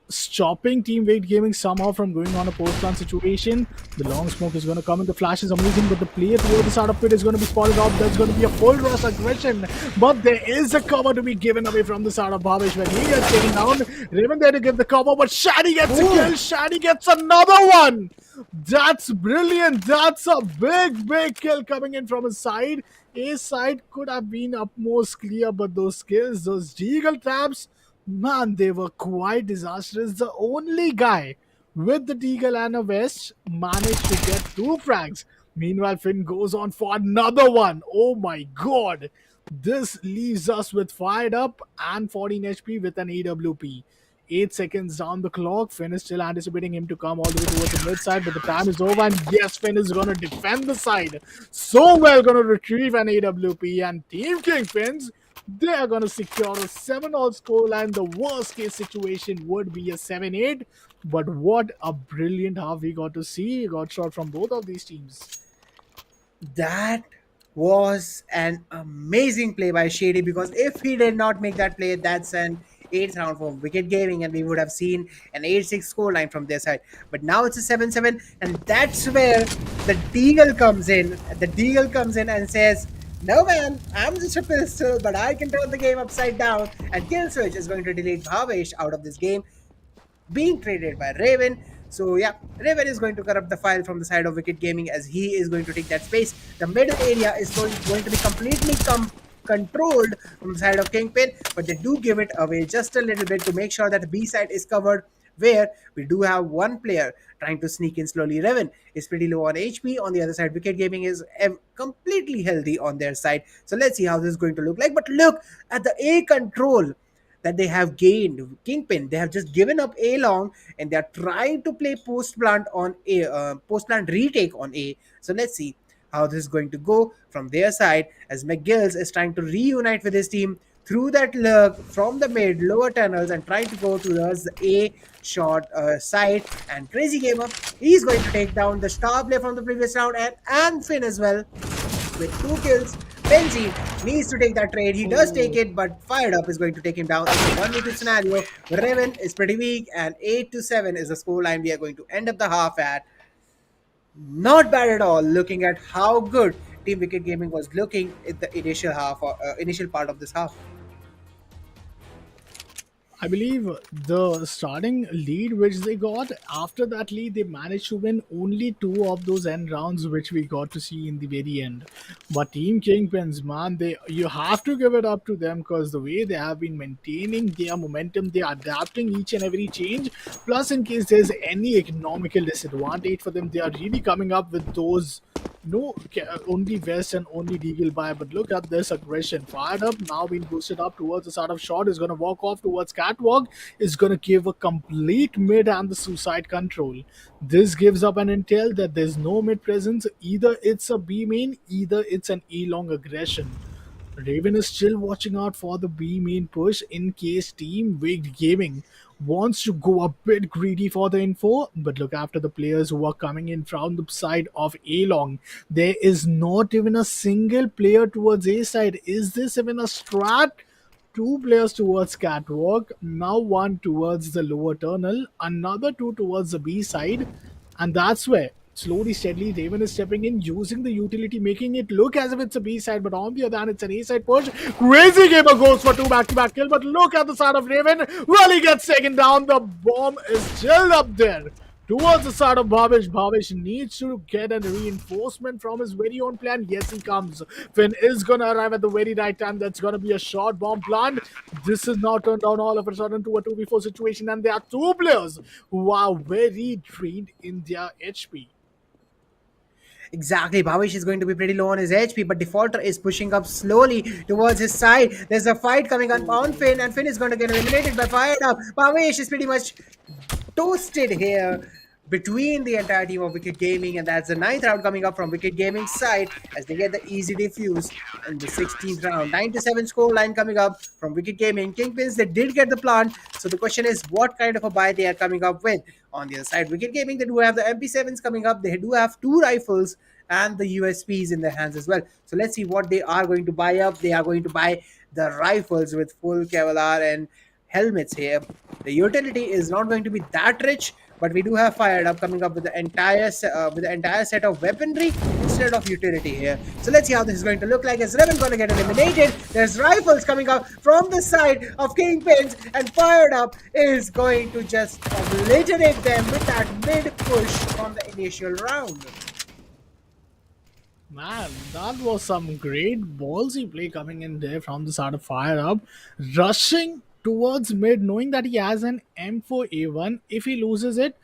stopping Team Weight Gaming somehow from going on a post-run situation? The long smoke is going to come in. The flash is amazing, but the player toward the start of pit is going to be spotted out. There's going to be a full rush aggression, but there is a cover to be given away from the side of Bhavesh when he gets taken down. Raven there to give the cover, but Shadi gets a kill. Ooh. Shadi gets another one. That's brilliant. That's a big, big kill coming in from his side. A side could have been upmost clear, but those kills, those Deagle traps, man, they were quite disastrous. The only guy with the Deagle and a vest managed to get 2 frags. Meanwhile, Finn goes on for another one. Oh my god. This leaves us with fired up and 14 HP with an AWP. 8 seconds down the clock. Finn is still anticipating him to come all the way towards the mid side, but the time is over. And yes, Finn is going to defend the side so well, going to retrieve an AWP. And Team Kingpins, they are going to secure a 7-all scoreline. The worst case situation would be a 7-8. But what a brilliant half we got to see. Got shot from both of these teams. That was an amazing play by Shady because if he did not make that play, that's an eighth round for Wicked Gaming, and we would have seen an 8-6 scoreline from their side. But now it's a 7-7, and that's where the Deagle comes in. The Deagle comes in and says, No man, I'm just a pistol, but I can turn the game upside down. And Kill Switch is going to delete Bhavesh out of this game, being traded by Raven. So yeah, Raven is going to corrupt the file from the side of Wicked Gaming as he is going to take that space. The middle area is going to be completely controlled from the side of Kingpin, but they do give it away just a little bit to make sure that the B side is covered. Where we do have one player trying to sneak in slowly. Raven is pretty low on HP. On the other side, Wicked Gaming is completely healthy on their side. So let's see how this is going to look like. But look at the A control that they have gained. Kingpin, they have just given up A long and they are trying to play post plant on A, post plant retake on A. So let's see how this is going to go from their side as McGills is trying to reunite with his team through that lurk from the mid lower tunnels and trying to go towards the A short side. And Crazy Gamer, he's going to take down the star player from the previous round and Finn as well with 2 kills. Benji needs to take that trade. He does take Oh, it, but Fired Up is going to take him down. It's a 1v2 scenario. Raven is pretty weak, and 8-7 is the scoreline we are going to end up the half at. Not bad at all, looking at how good Team Wicked Gaming was looking in the initial half, or initial part of this half. I believe the starting lead which they got, after that lead, they managed to win only two of those end rounds, which we got to see in the very end. But Team Kingpins, man, they you have to give it up to them because the way they have been maintaining their momentum, they are adapting each and every change. Plus, in case there's any economical disadvantage for them, they are really coming up with those no, only West and only Deagle buy. But look at this aggression. Fired up, now being boosted up towards the side of shot. Is going to walk off towards Catwalk. Is going to give a complete mid and the suicide control. This gives up an intel that there's no mid presence. Either it's a B main, either it's an E long aggression. Raven is still watching out for the B main push in case Team Wicked Gaming wants to go a bit greedy for the info. But look after the players who are coming in from the side of A long. There is not even a single player towards A side. Is this even a strat? Two players towards Catwalk, now one towards the lower tunnel, another two towards the B side, and that's where slowly, steadily, Raven is stepping in, using the utility, making it look as if it's a B side, but on the other hand, it's an A side push. Crazy Gamer goes for two back-to-back kill, but look at the side of Raven. Well, he gets taken down. The bomb is still up there. Towards the side of Bhavish. Bhavish needs to get a reinforcement from his very own plan. Yes, he comes. Finn is gonna arrive at the very right time. That's gonna be a short bomb plant. This is now turned down all of a sudden to a 2v4 situation, and there are two players who are very drained in their HP. Exactly, Bhavish is going to be pretty low on his HP, but Defaulter is pushing up slowly towards his side. There's a fight coming on Finn, and Finn is going to get eliminated by Fired Up. Bhavish is pretty much toasted here between the entire team of Wicked Gaming, and that's the ninth round coming up from Wicked Gaming's side as they get the easy defuse in the 16th round. 9-7 score line coming up from Wicked Gaming. Kingpins, they did get the plant, so the question is what kind of a buy they are coming up with. On the other side, Wicked Gaming, they do have the MP7s coming up. They do have two rifles and the USPs in their hands as well. So let's see what they are going to buy up. They are going to buy the rifles with full Kevlar and helmets here. The utility is not going to be that rich, but we do have Fired Up coming up with the entire set of weaponry instead of utility here. So let's see how this is going to look like. As Revan going to get eliminated, there's rifles coming up from the side of Kingpins, and Fired Up is going to just obliterate them with that mid push from the initial round. Man, that was some great ballsy play coming in there from the side of Fire Up, rushing towards mid, knowing that he has an M4A1. If he loses it,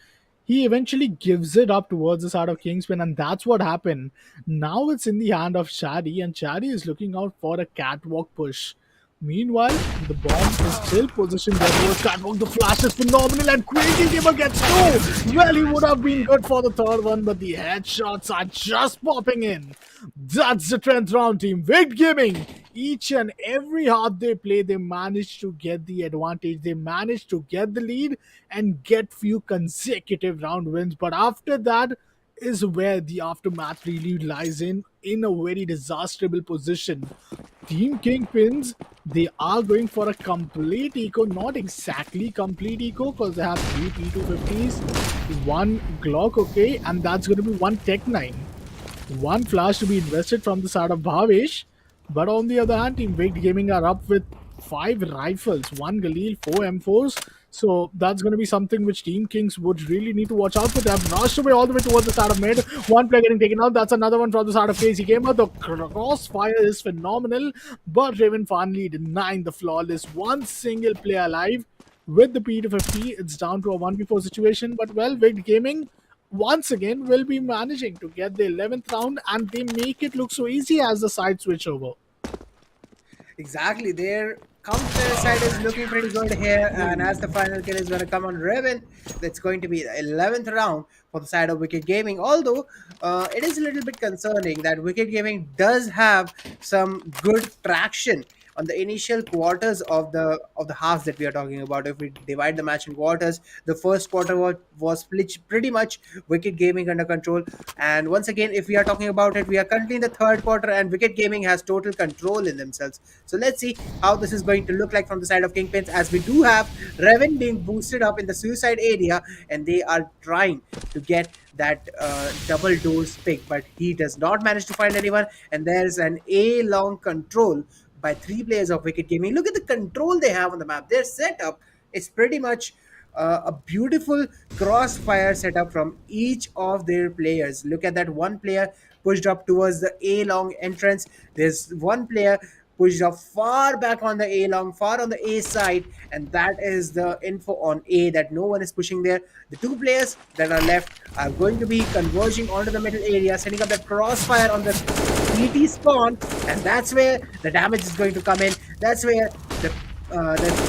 he eventually gives it up towards the side of Kingspin, and that's what happened. Now it's in the hand of Shadi, and Shadi is looking out for a catwalk push. Meanwhile, the bomb is still positioned there towards Catwalk. The flash is phenomenal, and Crazy Gamer gets two. Well, he would have been good for the third one, but the headshots are just popping in. That's the 10th round team. Wicked Gaming. Each and every half they play, they manage to get the advantage. They manage to get the lead and get few consecutive round wins. But after that is where the aftermath really lies in a very disastrous position. Team Kingpins, they are going for a complete eco, not exactly complete eco because they have three P250s, one Glock, okay, and that's going to be one Tech 9. One flash to be invested from the side of Bhavesh. But on the other hand, Team Waked Gaming are up with 5 rifles, 1 Galil, 4 M4s. So that's going to be something which Team Kings would really need to watch out for. They have rushed away all the way towards the side of mid. One player getting taken out. That's another one from the side of Crazy Gamer. The crossfire is phenomenal, but Raven finally denying the flawless one single player alive. With the P to 50, it's down to a 1v4 situation. But well, Waked Gaming once again will be managing to get the 11th round, and they make it look so easy as the side switch over. Exactly. Their counter side is looking pretty good here. And as the final kill is going to come on Raven, that's going to be the 11th round for the side of Wicked Gaming. Although it is a little bit concerning that Wicked Gaming does have some good traction on the initial quarters of the halves that we are talking about. If we divide the match in quarters, the first quarter was pretty much Wicked Gaming under control. And once again, if we are talking about it, we are currently in the third quarter, and Wicked Gaming has total control in themselves. So let's see how this is going to look like from the side of KingPins, as we do have Revan being boosted up in the suicide area, and they are trying to get that double doors pick, but he does not manage to find anyone. And there's an A long control by 3 players of Wicked Gaming. Look at the control they have on the map. Their setup is pretty much a beautiful crossfire setup from each of their players. Look at that, one player pushed up towards the A long entrance. There's one player pushed up far back on the A long, far on the A side, and that is the info on A, that no one is pushing there. The 2 players that are left are going to be converging onto the middle area, setting up that crossfire on the BT spawn, and that's where the damage is going to come in. That's where the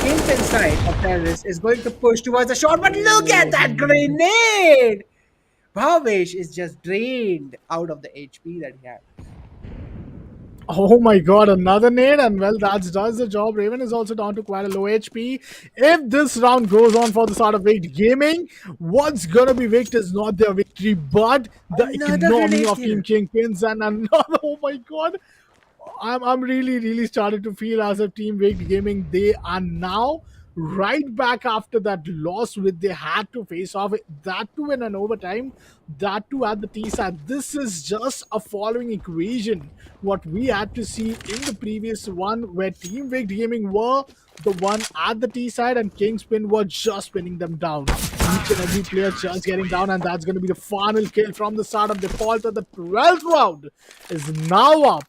Kingpin side of terrorists is going to push towards the shot. But look at that grenade! Bhavesh is just drained out of the HP that he had. Oh my god, another nade, and well, that does the job. Raven is also down to quite a low HP. If this round goes on for the start of Waked Gaming, what's gonna be Waked is not their victory, but the Another economy grenade of Team kill. Kingpins and another. Oh my god, I'm really starting to feel as a Team Waked Gaming, they are now right back after that loss which they had to face off, that too in an overtime, that too at the T side. This is just a following equation what we had to see in the previous one, where Team Waked Gaming were the one at the T side and Kingspin were just spinning them down. Each and every player just getting down, and that's going to be the final kill from the start of the default. The 12th round is now up.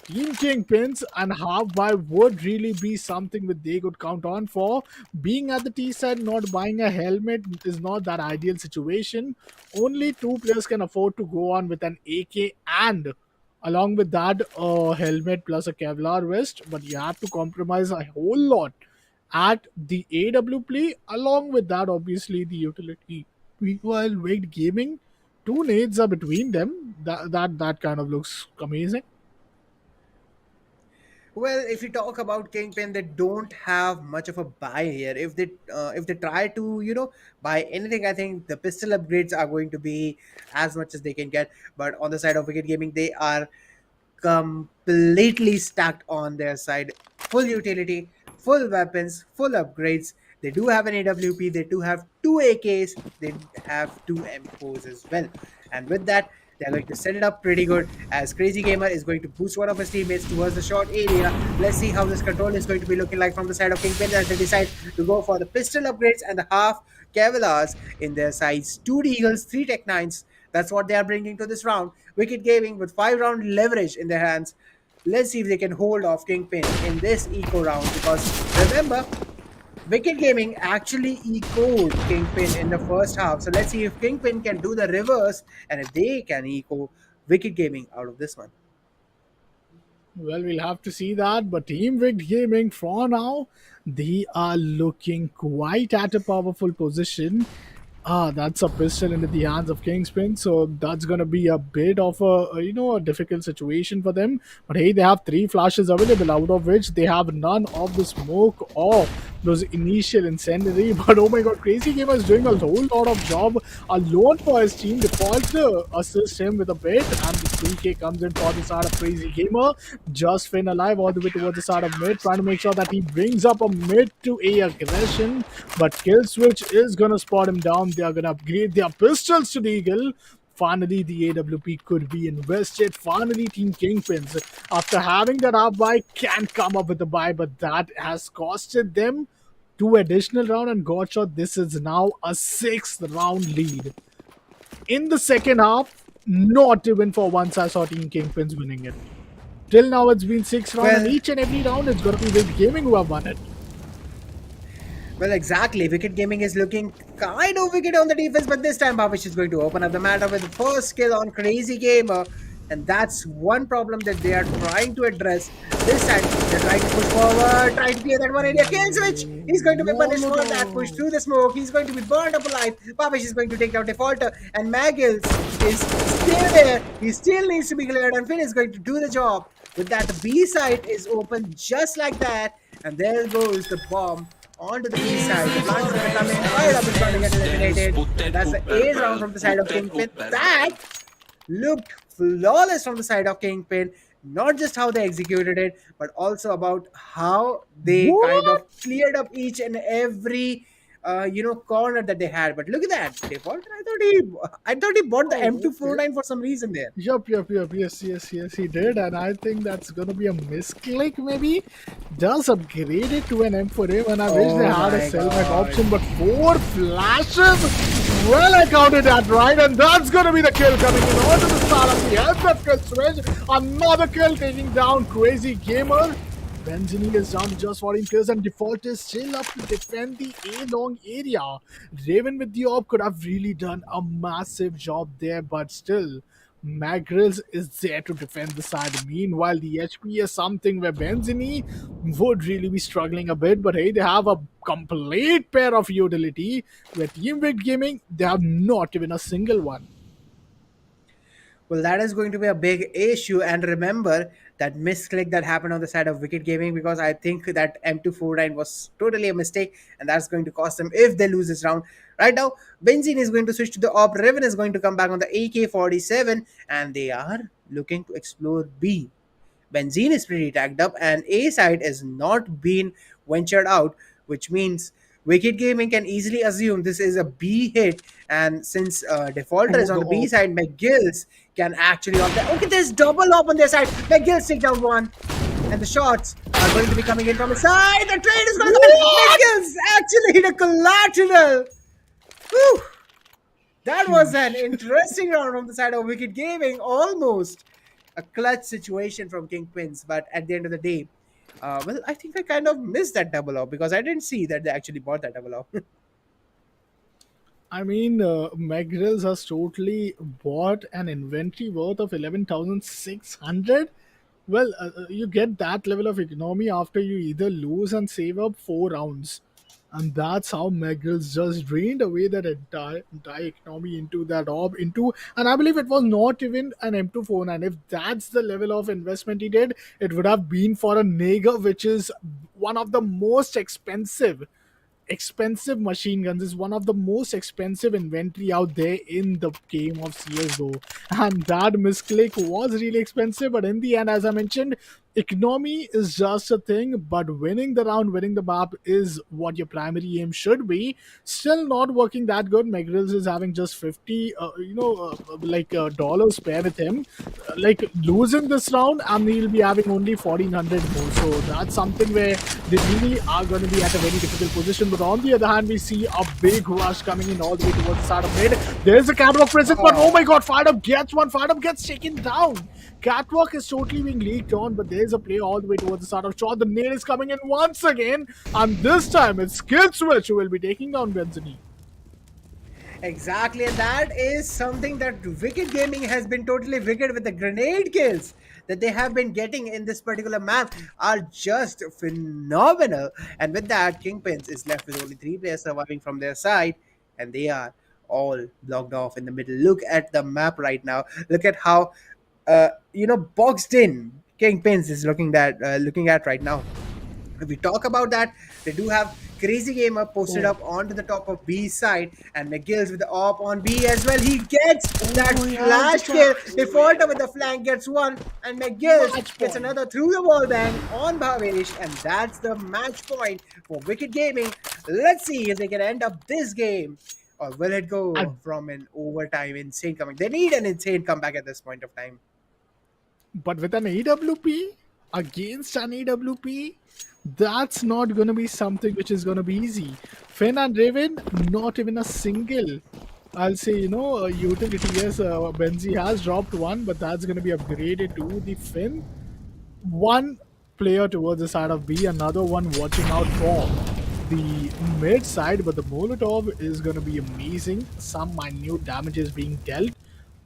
Team Kingpins and half by would really be something that they could count on for. Being at the T side, not buying a helmet is not that ideal situation. Only 2 players can afford to go on with an AK and along with that a helmet plus a Kevlar vest, but you have to compromise a whole lot at the AW play. Along with that, obviously the utility. Meanwhile, Waked Gaming, 2 nades are between them. That kind of looks amazing. Well, if you talk about Kingpin, they don't have much of a buy here. If they try to buy anything, I think the pistol upgrades are going to be as much as they can get. But on the side of Wicked Gaming, they are completely stacked on their side. Full utility, full weapons, full upgrades. They do have an AWP, they do have 2 AKs, they have 2 M4s as well. And with that, they're going to set it up pretty good, as Crazy Gamer is going to boost one of his teammates towards the short area. Let's see how this control is going to be looking like from the side of Kingpin, as they decide to go for the pistol upgrades and the half Cavalars in their sides. 2 Deagles, 3 Tech 9s. That's what they are bringing to this round. Wicked Gaming with 5 round leverage in their hands. Let's see if they can hold off Kingpin in this eco round, because remember, Wicked Gaming actually ecoed Kingpin in the first half. So let's see if Kingpin can do the reverse and if they can eco Wicked Gaming out of this one. Well, we'll have to see that. But Team Rigged Gaming, for now, they are looking quite at a powerful position. That's a pistol into the hands of Kingspin, so that's gonna be a bit of a difficult situation for them. But hey, they have 3 flashes available, out of which they have none of the smoke or those initial incendiary. But oh my god, Crazy Gamer is doing a whole lot of job alone for his team. Default assist him with a bit, and the 3K comes in for the side of Crazy Gamer. Just Finn alive all the way towards the side of mid, trying to make sure that he brings up a mid to A aggression. But Kill Switch is gonna spot him down. They are gonna upgrade their pistols to the Eagle. Finally, the AWP could be invested. Finally, Team Kingpins, after having that up buy, can come up with a buy, but that has costed them two additional round and got shot. This is now a sixth round lead. In the second half, not even for once I saw Team Kingpins winning it. Till now, it's been six rounds, and Well, each and every round it's going to be Wicked Gaming who have won it. Well, exactly. Wicked Gaming is looking kind of wicked on the defense, but this time Bhavish is going to open up the matter with the first kill on Crazy Gamer. And that's one problem that they are trying to address. This time, they're trying to push forward, trying to clear that one area kill switch. He's going to be No, punished no, for that push no. through the smoke. He's going to be burned up alive. Bhavish is going to take down Defaulter, and Magils is still there. He still needs to be cleared, and Finn is going to do the job. With that, the B side is open just like that, and there goes the bomb onto the B side. The plant is going to come in. Fire up is going to get eliminated. And that's the A round from the side of Kingpin. That looked flawless from the side of Kingpin. Not just how they executed it, but also about how they kind What? of cleared up each and every corner that they had. But look at that. Default. I thought he bought the Oh, okay. M249 for some reason there. Yup. Yes, he did. And I think that's gonna be a misclick, maybe. Does upgrade it to an M for him, and I wish they Oh had a my sellback god. option, but four flashes. Well, I counted that right, and that's gonna be the kill coming in onto the start of the LF kill switch. Another kill taking down Crazy Gamer. Benzini is down to just 14 players, and Default is still up to defend the A long area. Raven with the op could have really done a massive job there, but still, Magrills is there to defend the side. Meanwhile, the HP is something where Benzini would really be struggling a bit, but hey, they have a complete pair of utility. Where Team Wicked Gaming, they have not even a single one. Well, that is going to be a big issue. And remember that misclick that happened on the side of Wicked Gaming, because I think that M249 was totally a mistake, and that's going to cost them if they lose this round. Right now, Benzine is going to switch to the op. Raven is going to come back on the AK-47, and they are looking to explore B. Benzene is pretty tagged up, and A side is not being ventured out, which means Wicked Gaming can easily assume this is a B hit. And since Defaulter Oh, is on the the B op. side, McGill's can actually opt that. Okay, there's double up on their side. McGill's take down one, and the shots are going to be coming in from his side. The trade is going to come in. What? McGill's actually hit a collateral. Whew. That was an interesting round from the side of Wicked Gaming. Almost a clutch situation from Kingpins, but at the end of the day, well, I think I kind of missed that double up because I didn't see that they actually bought that double up. I mean, McGrills has totally bought an inventory worth of 11,600. Well, you get that level of economy after you either lose and save up four rounds. And that's how McGrills just drained away that entire economy into that orb. And I believe it was not even an M249. If that's the level of investment he did, it would have been for a Naga, which is one of the most expensive machine guns, is one of the most expensive inventory out there in the game of CSGO. And that misclick was really expensive, but in the end, as I mentioned, economy is just a thing, but winning the round, winning the map is what your primary aim should be. Still not working that good. McGrills is having just 50 dollars spare with him. Like losing this round, and he'll be having only 1400 more. So that's something where they really are going to be at a very difficult position. But on the other hand, we see a big rush coming in all the way towards the start of mid. There's a catwalk present, but oh my god, Fired Up gets one. Fired Up gets taken down. Catwalk is totally being leaked on, but there's a play all the way towards the start of shot. The nade is coming in once again, and this time it's Skill Switch who will be taking down Benzini. Exactly, and that is something that Wicked Gaming has been totally wicked with. The grenade kills that they have been getting in this particular map are just phenomenal. And with that, Kingpins is left with only three players surviving from their side, and they are all blocked off in the middle. Look at the map right now. Look at how boxed in Kingpins is looking at right now. If we talk about that, they do have Crazy Gamer posted Oh, up onto the top of B side, and McGill's with the op on B as well. He gets that oh, he has the flash kill. catch. Defaulter with the flank gets one, and McGill's Match gets point. another through the wall bang on Bhavesh, and that's the match point for Wicked Gaming. Let's see if they can end up this game or will it go And from an overtime insane comeback? They need an insane comeback at this point of time. but with an AWP against an AWP, that's not going to be something which is going to be easy. Finn and Raven, not even a single. I'll say, utility. Yes, Benzi has dropped one, but that's going to be upgraded to the Finn. One player towards the side of B, another one watching out for the mid side, but the Molotov is going to be amazing. Some minute damage is being dealt,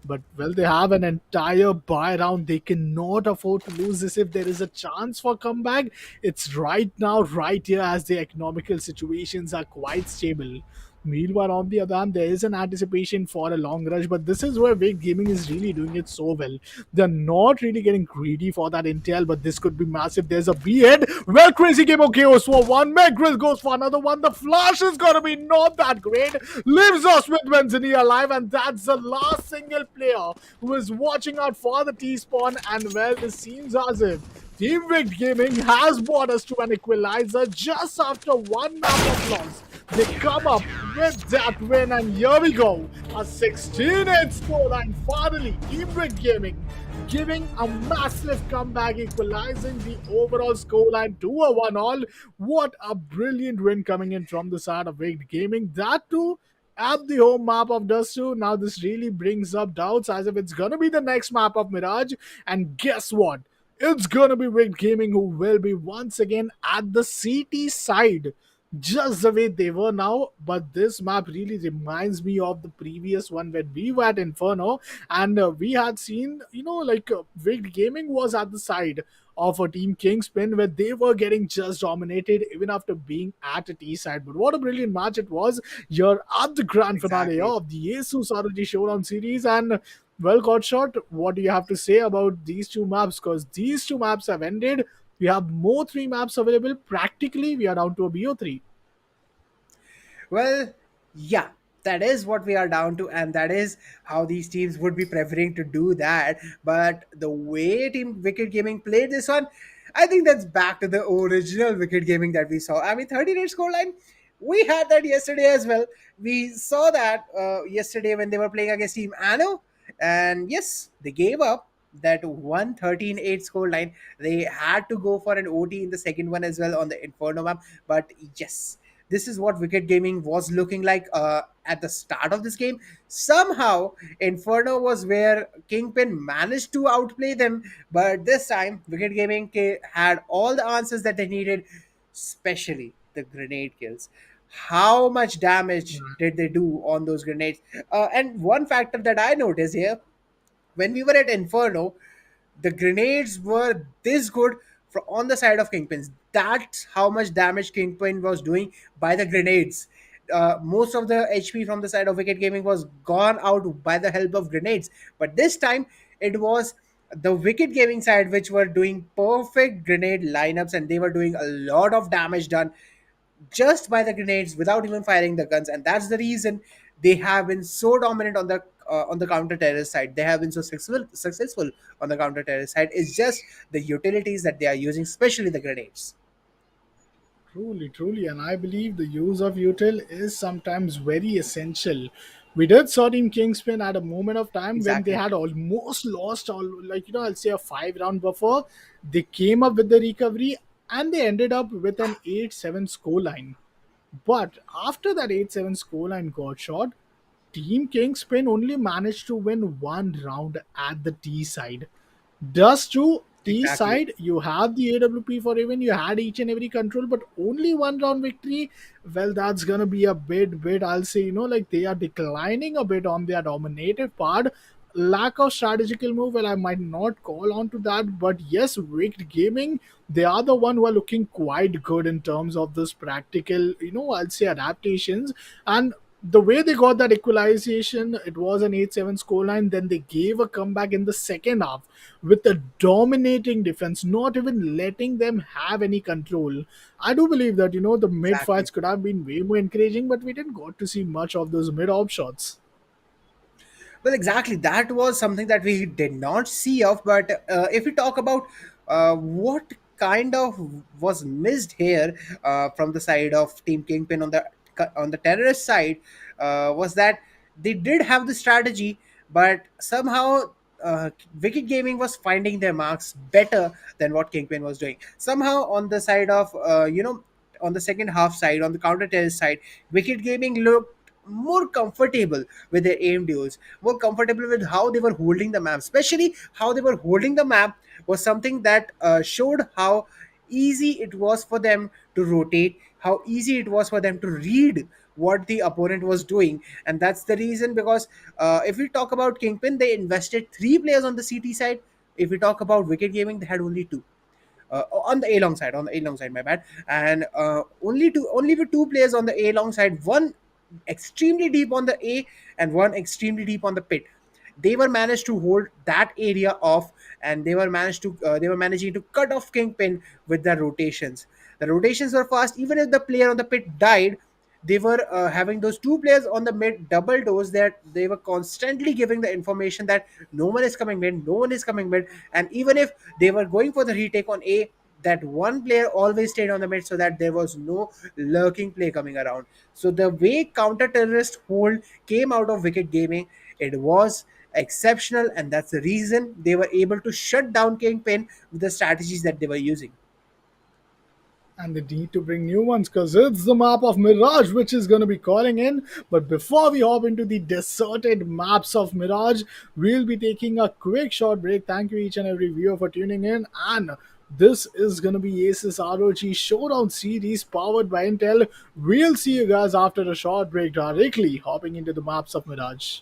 but well, they have an entire buy round. They cannot afford to lose this. If there is a chance for comeback, it's right now, right here, as the economical situations are quite stable. Meanwhile, on the other hand, there is an anticipation for a long rush, but this is where Wake Gaming is really doing it so well. They're not really getting greedy for that intel, but this could be massive. There's a B head. Well, crazy game of chaos for one. Megris goes for another one. The flash is gonna be not that great. Leaves us with Benzini alive, and that's the last single player who is watching out for the T spawn. And well, this seems as if Team Rigged Gaming has brought us to an equalizer just after one map of loss. They come up with that win, and here we go. A 16-8 scoreline finally. Team Rigged Gaming giving a massive comeback, equalizing the overall scoreline to a 1-all. What a brilliant win coming in from the side of Rigged Gaming. That too at the home map of Dust 2. Now this really brings up doubts as if it's gonna be the next map of Mirage. And guess what? It's gonna be Rigged Gaming who will be once again at the CT side, just the way they were now. But this map really reminds me of the previous one when we were at Inferno, and we had seen, Rigged Gaming was at the side of a team Kingspin where they were getting just dominated even after being at a T side. But what a brilliant match it was. You're at the grand finale Exactly. of the ASUS ROG Showdown series, and well, Godshot, what do you have to say about these two maps? Because these two maps have ended. We have more three maps available. Practically, we are down to a BO3. Well, yeah, that is what we are down to, and that is how these teams would be preferring to do that. But the way Team Wicked Gaming played this one, I think that's back to the original Wicked Gaming that we saw. I mean, 38 scoreline, we had that yesterday as well. We saw that yesterday when they were playing against Team Anno, and yes, they gave up that 113-8 score line. They had to go for an OT in the second one as well on the Inferno map. But yes, this is what Wicked Gaming was looking like at the start of this game. Somehow, Inferno was where Kingpin managed to outplay them, but this time, Wicked Gaming had all the answers that they needed, especially the grenade kills. How much damage did they do on those grenades? And one factor that I noticed here, when we were at Inferno, the grenades were this good on the side of Kingpins. That's how much damage Kingpin was doing by the grenades. Most of the HP from the side of Wicked Gaming was gone out by the help of grenades. But this time, it was the Wicked Gaming side which were doing perfect grenade lineups, and they were doing a lot of damage done just by the grenades without even firing the guns, and that's the reason they have been so dominant on the counter terrorist side. They have been so successful on the counter terrorist side. It's just the utilities that they are using, especially the grenades. Truly, truly, and I believe the use of util is sometimes very essential. We did saw Team Kingspin at a moment of time when they Exactly. had almost lost all, I'll say a 5 round buffer. They came up with the recovery and they ended up with an 8-7 scoreline. But after that 8-7 scoreline got shot, Team Kingspin only managed to win one round at the T side. Just to T Exactly. side, you have the AWP for even you had each and every control, but only one round victory. Well, that's gonna be a bit. I'll say, like they are declining a bit on their dominative part. Lack of strategical move. Well, I might not call on to that, but yes, Rigged Gaming, they are the one who are looking quite good in terms of this practical, I'll say adaptations. And the way they got that equalization, it was an 8-7 scoreline. Then they gave a comeback in the second half with a dominating defense, not even letting them have any control. I do believe that, the mid Exactly. fights could have been way more encouraging, but we didn't got to see much of those mid op shots. Well, exactly. That was something that we did not see of. But if we talk about what kind of was missed here from the side of Team Kingpin on the on the terrorist side was that they did have the strategy, but somehow Wicked Gaming was finding their marks better than what Kingpin was doing. Somehow on the side of on the second half side, on the counter terrorist side, Wicked Gaming looked more comfortable with their aim duels, more comfortable with how they were holding the map. Especially how they were holding the map was something that showed how easy it was for them to rotate, how easy it was for them to read what the opponent was doing. And that's the reason, because if we talk about Kingpin, they invested three players on the CT side. If we talk about Wicked Gaming, they had only two on the A long side. On the A long side, my bad. And only with two players on the A long side. One extremely deep on the A, and one extremely deep on the pit. They were managed to hold that area off, and they were managing to cut off Kingpin with the rotations. The rotations were fast. Even if the player on the pit died, they were having those two players on the mid double dose, that they were constantly giving the information that no one is coming mid, no one is coming mid. And even if they were going for the retake on A, that one player always stayed on the mid, so that there was no lurking play coming around. So the way counter terrorist hold came out of Wicked Gaming, it was exceptional, and that's the reason they were able to shut down Kingpin with the strategies that they were using. And they need to bring new ones because it's the map of Mirage which is going to be calling in. But before we hop into the deserted maps of Mirage, we'll be taking a quick short break. Thank you each and every viewer for tuning in. And this is going to be ASUS ROG Showdown series powered by Intel. We'll see you guys after a short break, directly hopping into the maps of Mirage.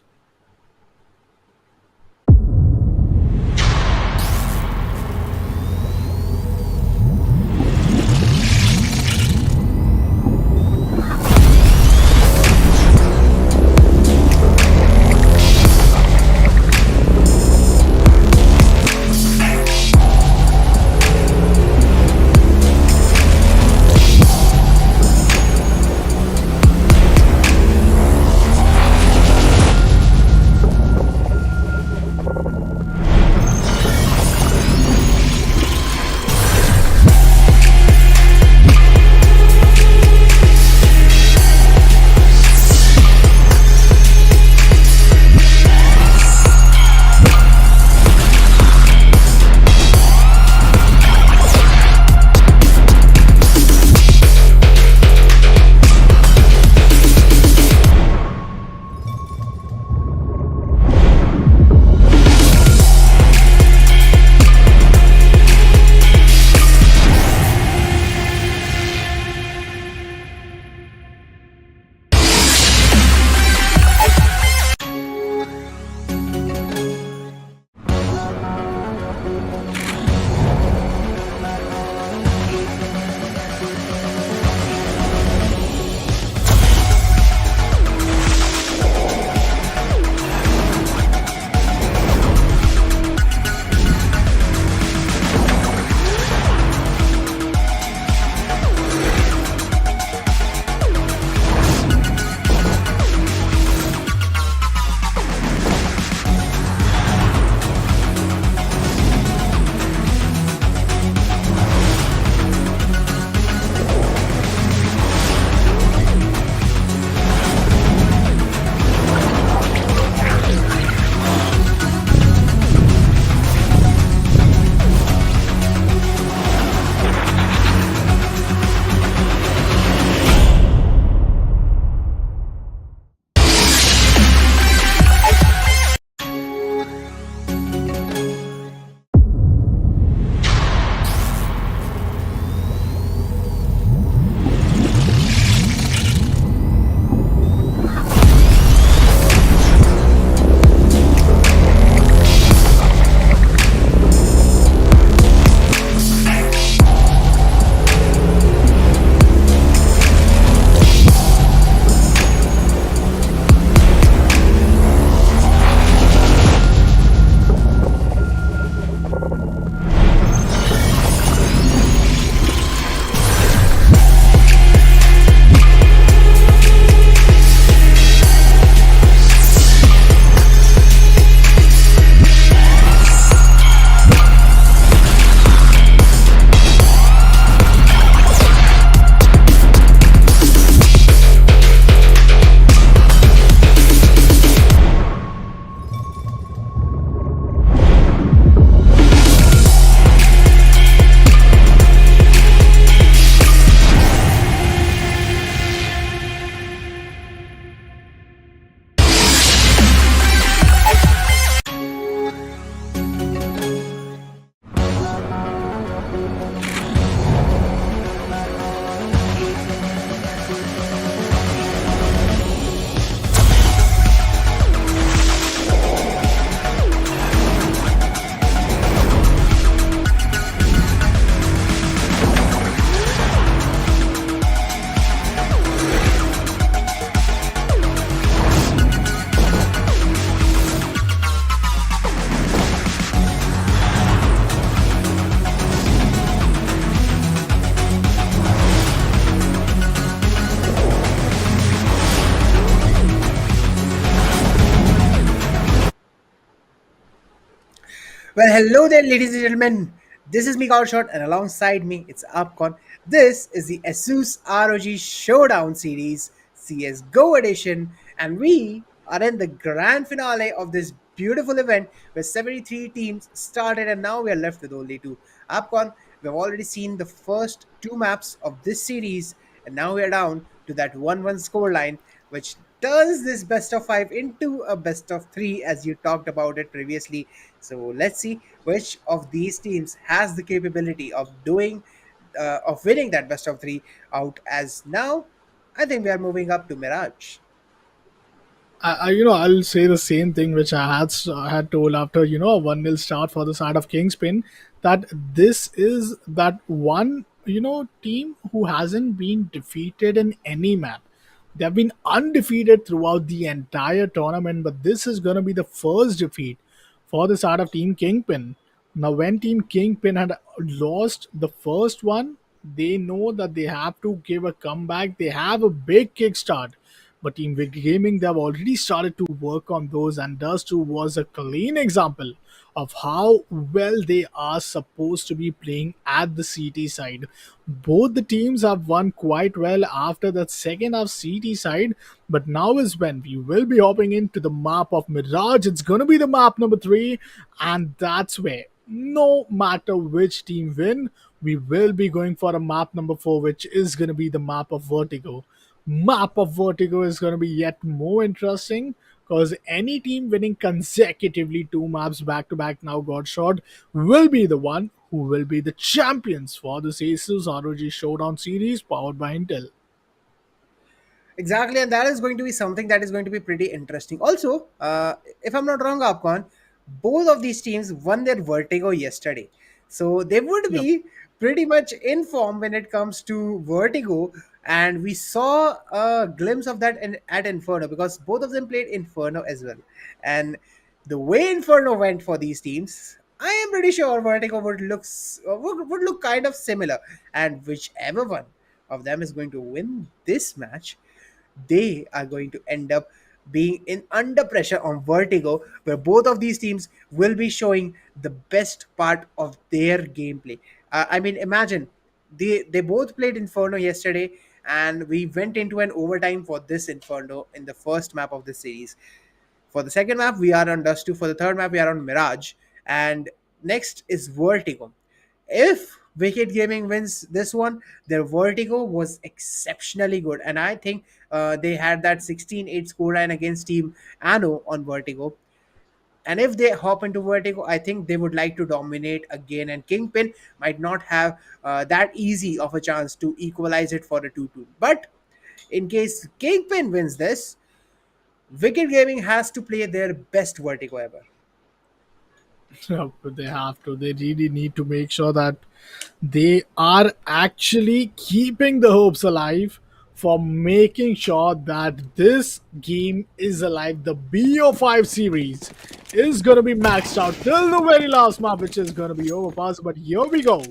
Well, hello there, ladies and gentlemen. This is me, Shot, and alongside me, it's Upcon. This is the ASUS ROG Showdown series, CSGO edition, and we are in the grand finale of this beautiful event where 73 teams started, and now we are left with only two. Upcon, we've already seen the first two maps of this series, and now we are down to that 1-1 scoreline, which turns this best of five into a best of three, as you talked about it previously. So let's see which of these teams has the capability of winning that best of three out. As now, I think we are moving up to Mirage. I'll say the same thing which I had told after a 1-0 start for the side of Kingspin, that this is that one team who hasn't been defeated in any map. They've been undefeated throughout the entire tournament, but this is gonna be the first defeat for the side of Team Kingpin. Now, when Team Kingpin had lost the first one, they know that they have to give a comeback. They have a big kickstart. But Team Big Gaming, they have already started to work on those, and Dust 2 was a clean example of how well they are supposed to be playing at the CT side. Both the teams have won quite well after that second half CT side, but now is when we will be hopping into the map of Mirage. It's gonna be the map number 3, and that's where no matter which team win, we will be going for a map number 4, which is gonna be the map of Vertigo. Map of Vertigo is going to be yet more interesting because any team winning consecutively two maps back to back now got shot will be the one who will be the champions for this ASUS ROG Showdown series powered by Intel. Exactly, and that is going to be something that is going to be pretty interesting. Also, if I'm not wrong, Upcon, both of these teams won their Vertigo yesterday. So they would Yep. be pretty much in form when it comes to Vertigo. And we saw a glimpse of that at Inferno because both of them played Inferno as well. And the way Inferno went for these teams, I am pretty sure Vertigo would look kind of similar. And whichever one of them is going to win this match, they are going to end up being in under pressure on Vertigo, where both of these teams will be showing the best part of their gameplay. I mean, imagine they both played Inferno yesterday, and we went into an overtime for this Inferno in the first map of the series. For the second map, we are on Dust 2. For the third map, we are on Mirage. And next is Vertigo. If Wicked Gaming wins this one, their Vertigo was exceptionally good. And I think they had that 16-8 scoreline against Team Anno on Vertigo. And if they hop into Vertigo, I think they would like to dominate again. And Kingpin might not have that easy of a chance to equalize it for a 2-2. But in case Kingpin wins this, Wicked Gaming has to play their best Vertigo ever. But they have to. They really need to make sure that they are actually keeping the hopes alive for making sure that this game is alive. The BO5 series is going to be maxed out till the very last map, which is going to be overpassed. But here we go.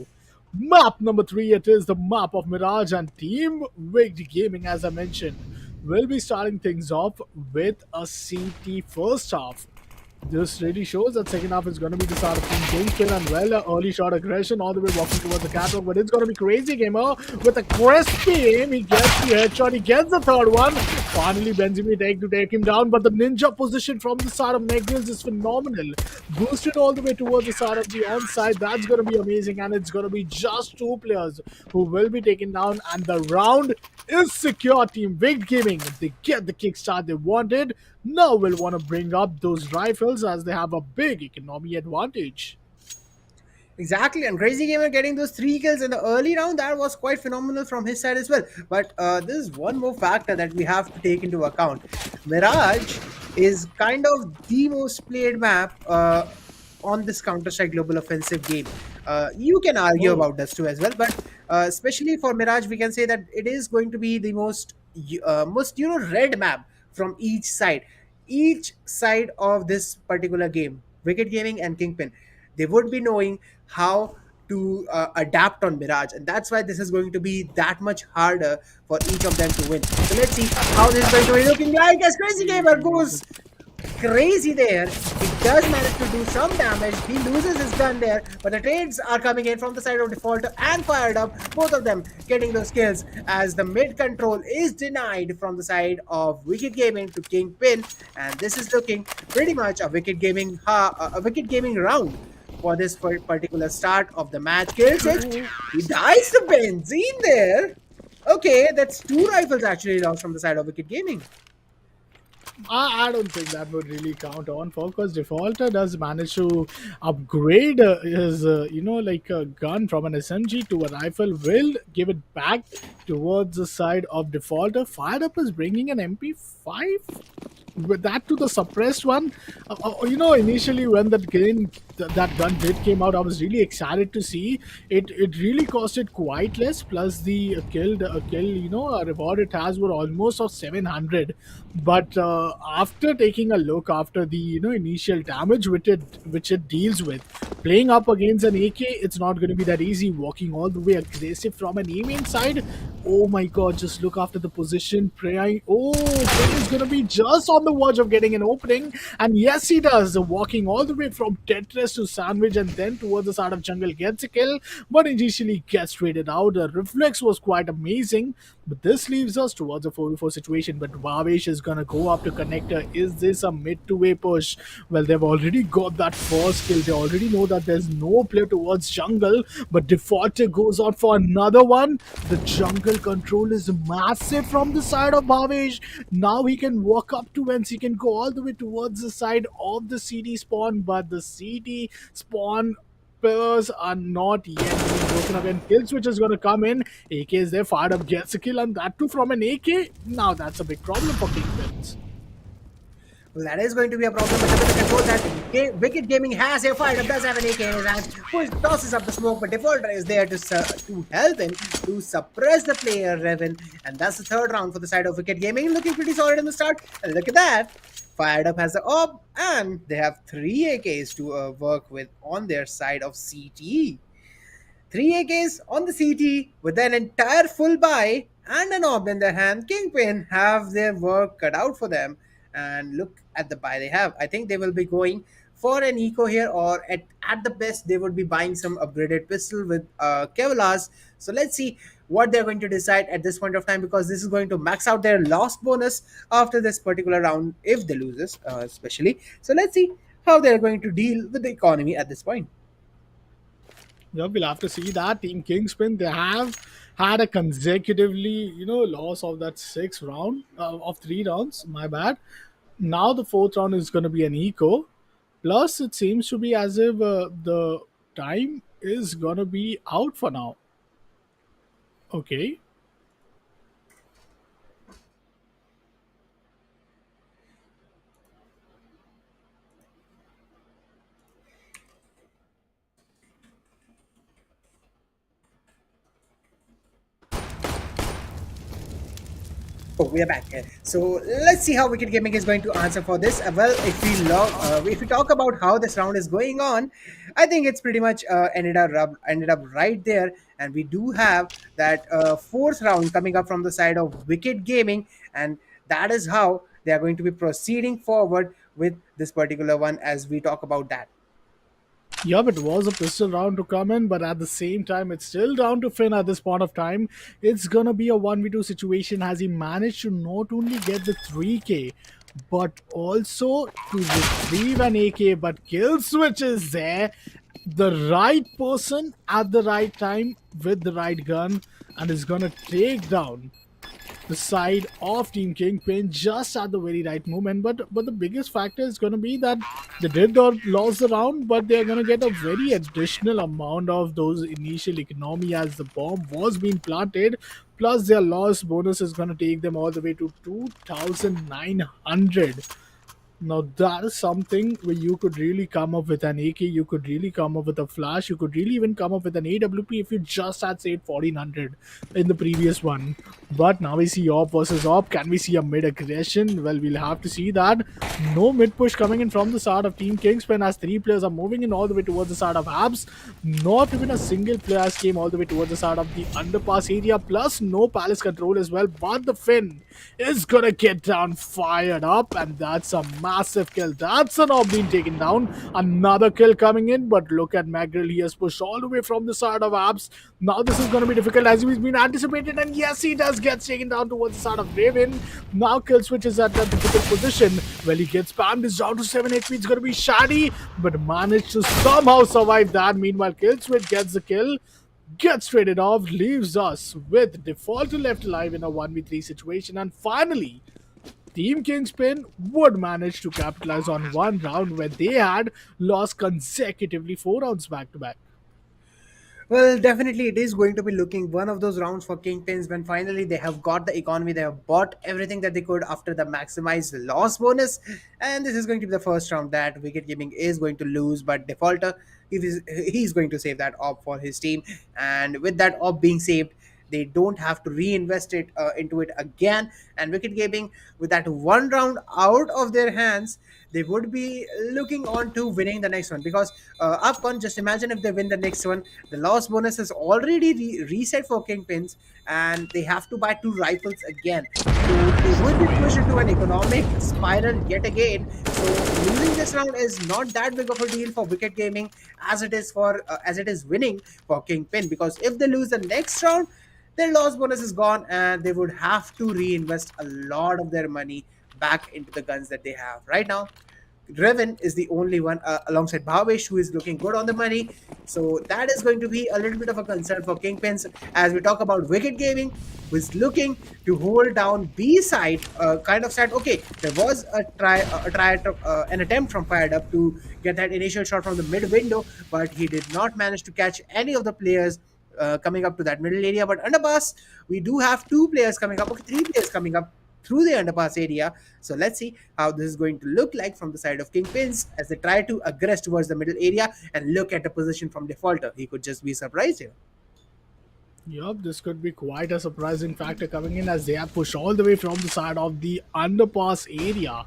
Map number 3, it is the map of Mirage and Team Wicked Gaming, as I mentioned. We'll be starting things off with a CT first half. This really shows that second half is going to be the start of Team Kingspin, and well, early shot aggression all the way walking towards the catwalk, but it's going to be Crazy Gamer with a crispy aim. He gets the headshot, he gets the third one. Finally, Benzemi to take him down, but the ninja position from the side of Negrills is phenomenal. Boosted all the way towards the side of the onside. That's going to be amazing, and it's going to be just two players who will be taken down, and the round is secure. Team Big Gaming, they get the kickstart they wanted. Now we'll want to bring up those rifles as they have a big economy advantage. Exactly, and Crazy Gamer getting those three kills in the early round, that was quite phenomenal from his side as well. But this is one more factor that we have to take into account. Mirage is kind of the most played map on this Counter-Strike Global Offensive game. You can argue Oh, about this too as well, but especially for Mirage, we can say that it is going to be the most red map from each side. Each side of this particular game, Wicked Gaming and Kingpin, they would be knowing how to adapt on Mirage, and that's why this is going to be that much harder for each of them to win. So let's see how this is going to be looking like as Crazy Gamer goes crazy there He does manage to do some damage. He loses his gun there, but the trades are coming in from the side of Defaulter and Fired Up. Both of them getting those kills as the mid control is denied from the side of Wicked Gaming to Kingpin, and this is looking pretty much a Wicked Gaming round for this particular start of the match. Kill switch. He dies to benzene there. Okay, that's two rifles actually lost from the side of Wicked Gaming. I don't think that would really count on for because Defaulter does manage to upgrade his, like a gun from an SMG to a rifle, will give it back towards the side of Defaulter. Fired Up is bringing an MP5 with that to the suppressed one. Initially when that gun did came out, I was really excited to see it. It really costed quite less, plus the reward it has were almost of 700. But after taking a look after the initial damage which it deals with, playing up against an AK, it's not going to be that easy. Walking all the way aggressive from an aim inside. Oh my god, just look after the position. Praying. Oh, Prey is going to be just on the verge of getting an opening. And yes, he does. Walking all the way from Tetris to Sandwich and then towards the side of Jungle gets a kill, but initially gets traded out. The reflex was quite amazing. But this leaves us towards a 4v4 situation. But Vavesh is gonna go up to connector. Is this a mid to way push? Well, they've already got that first kill. They already know that there's no play towards jungle. But Defaulter goes out for another one. The jungle control is massive from the side of Bhavesh. Now he can walk up to Vents. He can go all the way towards the side of the CD spawn. But the CD spawn pillars are not yet being broken up, and kill switch is going to come in. AK is there, Fired Up gets a kill, and that too from an AK. Now that's a big problem for KingPins. Well, that is going to be a problem, but with the control that Wicked Gaming has here, Fired Up does have an AK in his hand, who tosses up the smoke, but Defaulter is there to help him to suppress the player Revan, and that's the third round for the side of Wicked Gaming, looking pretty solid in the start. And look at that. Fired Up has the AWP, and they have 3 AKs to work with on their side of CT. 3 AKs on the CT with an entire full buy and an AWP in their hand. Kingpin have their work cut out for them. And look at the buy they have. I think they will be going for an eco here, or at the best they would be buying some upgraded pistol with Kevalas. So let's see what they're going to decide at this point of time, because this is going to max out their loss bonus after this particular round if they lose this, especially. So let's see how they're going to deal with the economy at this point. Yeah, we'll have to see that. Team Kingspin, they have had a consecutively, loss of that 3 rounds. My bad. Now the 4th round is going to be an eco. Plus, it seems to be as if the time is going to be out for now. Okay. Oh, we are back here. So let's see how Wicked Gaming is going to answer for this. Well, if we talk about how this round is going on, I think it's pretty much ended up right there, and we do have that 4th round coming up from the side of Wicked Gaming, and that is how they are going to be proceeding forward with this particular one as we talk about that. Yup, it was a pistol round to come in, but at the same time, it's still down to Finn at this point of time. It's gonna be a 1v2 situation as he managed to not only get the 3k, but also to retrieve an AK. But kill switch is there. The right person at the right time with the right gun, and is gonna take down the side of Team Kingpin just at the very right moment. But the biggest factor is going to be that they did not lose the round, but they're going to get a very additional amount of those initial economy as the bomb was being planted. Plus their loss bonus is going to take them all the way to 2,900. Now that is something where you could really come up with an AK, you could really come up with a flash, you could really even come up with an AWP if you just had say 1400 in the previous one. But now we see AWP versus AWP. Can we see a mid aggression? Well, we'll have to see that. No mid push coming in from the side of Team Kingspan as 3 players are moving in all the way towards the side of Abs. Not even a single player has came all the way towards the side of the underpass area, plus no palace control as well. But the Finn is gonna get down Fired Up, and that's a massive kill. That's an orb being taken down. Another kill coming in, but look at Magrill. He has pushed all the way from the side of Abs. Now this is going to be difficult as he's been anticipated, and yes, he does get taken down towards the side of Raven. Now kill switch is at that difficult position. Well, he gets spammed. He's down to 7 HP. It's going to be Shady, but managed to somehow survive that. Meanwhile, kill switch gets the kill, gets traded off, leaves us with Defaulter left alive in a 1v3 situation. And finally, Team Kingspin would manage to capitalize on one round where they had lost consecutively 4 rounds back to back. Well, definitely it is going to be looking one of those rounds for Kingpins when finally they have got the economy. They have bought everything that they could after the maximized loss bonus. And this is going to be the first round that Wicked Gaming is going to lose. But Defaulter, he's going to save that op for his team. And with that op being saved, they don't have to reinvest it into it again. And Wicked Gaming, with that one round out of their hands, they would be looking on to winning the next one because upon just imagine if they win the next one, the loss bonus is already reset for Kingpins and they have to buy 2 rifles again, so they would be pushed into an economic spiral yet again. So losing this round is not that big of a deal for Wicked Gaming as it is for as it is winning for Kingpin, because if they lose the next round, their loss bonus is gone and they would have to reinvest a lot of their money back into the guns that they have right now. Revan is the only one alongside Bhavesh who is looking good on the money. So that is going to be a little bit of a concern for Kingpins as we talk about Wicked Gaming, who is looking to hold down B side. Kind of said, okay, there was an attempt from Fired Up to get that initial shot from the mid window, but he did not manage to catch any of the players coming up to that middle area. But underpass, we do have 2 players coming up, okay, 3 players coming up through the underpass area. So let's see how this is going to look like from the side of Kingpins as they try to aggress towards the middle area and look at the position from Defaulter. He could just be surprised here. Yup, this could be quite a surprising factor coming in as they have pushed all the way from the side of the underpass area.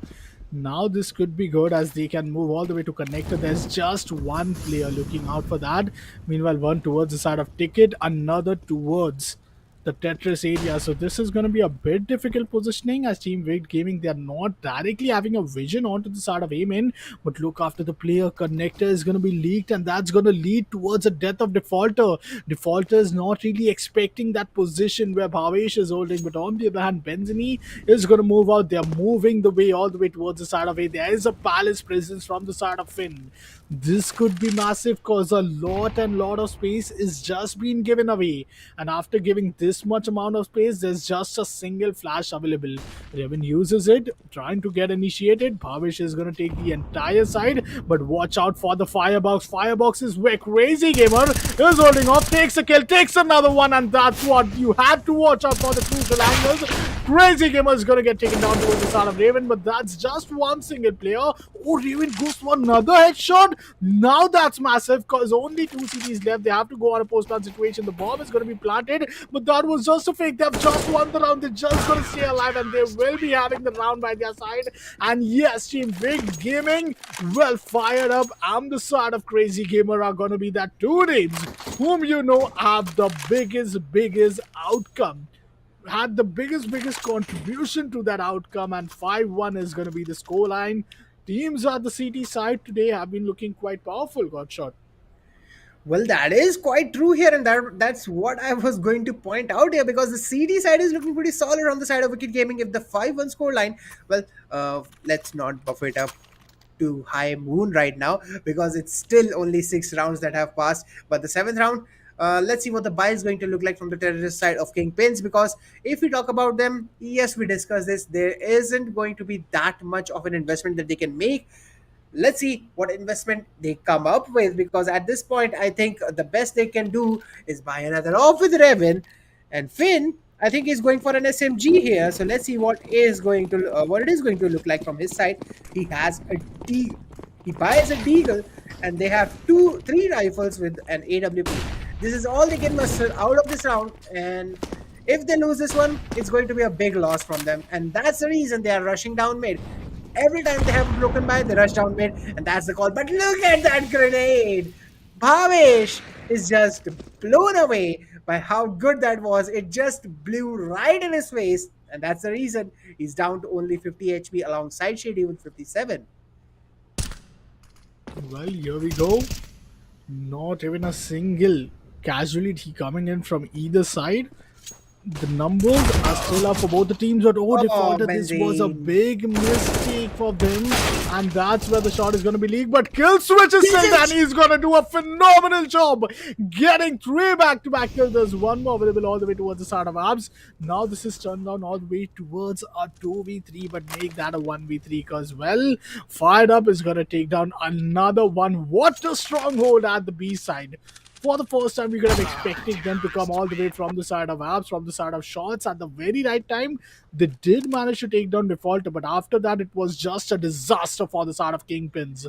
Now this could be good as they can move all the way to connector. There's just one player looking out for that. Meanwhile, one towards the side of ticket, another towards the Tetris area. So this is going to be a bit difficult positioning as Team Wicked Gaming. They are not directly having a vision onto the side of Amen, but look after the player connector is going to be leaked, and that's going to lead towards a death of Defaulter. Defaulter is not really expecting that position where Bhavesh is holding, but on the other hand, Benzini is going to move out. They are moving the way all the way towards the side of A. There is a palace presence from the side of Finn. This could be massive because a lot and lot of space is just being given away, and after giving this much amount of space, there's just a single flash available. Revan uses it, trying to get initiated. Bhavish is going to take the entire side, but watch out for the firebox. Firebox is where Crazy Gamer is holding off, takes a kill, takes another one, and that's what you had to watch out for, the crucial angles. Crazy Gamer is going to get taken down towards the side of Raven, but that's just one single player. Oh, Raven goes for another headshot. Now that's massive because only 2 CTs left. They have to go on a post-plant situation. The bomb is going to be planted, but that was just a fake. They have just won the round. They're just going to stay alive, and they will be having the round by their side. And yes, Team Big Gaming, well fired up. I'm the side of Crazy Gamer are going to be that 2 names whom you know have the biggest outcome, had the biggest contribution to that outcome, and 5-1 is going to be the scoreline. Teams at the CT side today have been looking quite powerful, Godshot. Well, that is quite true here, and that's what I was going to point out here because the CD side is looking pretty solid on the side of Wicked Gaming. If the 5-1 score line, well, let's not buff it up to high moon right now because it's still only 6 rounds that have passed. But the 7th round, let's see what the buy is going to look like from the terrorist side of Kingpins, because if we talk about them, yes, we discussed this, there isn't going to be that much of an investment that they can make. Let's see what investment they come up with, because at this point I think the best they can do is buy another off with Revan. And Finn, I think, is going for an SMG here, so let's see what it is going to look like from his side. He has a D, he buys a Deagle, and they have 3 rifles with an AWP. This is all they can muster out of this round, and if they lose this one, it's going to be a big loss from them, and that's the reason they are rushing down mid. Every time they have a broken by, they rush down mid, and that's the call. But look at that grenade! Bhavesh is just blown away by how good that was. It just blew right in his face. And that's the reason he's down to only 50 HP alongside Shady with 57. Well, here we go. Not even a single casualty coming in from either side. The numbers are still up for both the teams, but oh, Oh, defaulter, this was a Benzene. big mistake for them, and that's where the shot is going to be leaked. But kill switch is still there, and Usage! he's going to do a phenomenal job getting three back-to-back kills. There's one more available all the way towards the start of abs. Now this is turned down all the way towards a 2v3, but make that a 1v3 because, well, fired up is going to take down another one. What a stronghold at the B side. For the first time, we could have expected them to come all the way from the side of apps, from the side of shots at the very right time. They did manage to take down Defaulter, but after that, it was just a disaster for the side of Kingpins.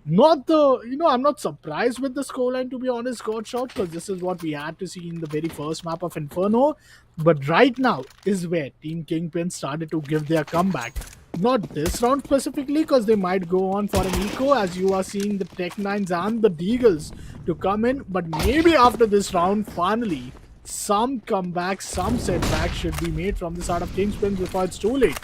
Not the, I'm not surprised with the scoreline, to be honest, got shot, because this is what we had to see in the very first map of Inferno. But right now is where Team Kingpin started to give their comeback. Not this round specifically, because they might go on for an eco, as you are seeing the Tech Nines and the Deagles to come in. But maybe after this round, finally, some comeback, some setback should be made from the side of Kingpin before it's too late.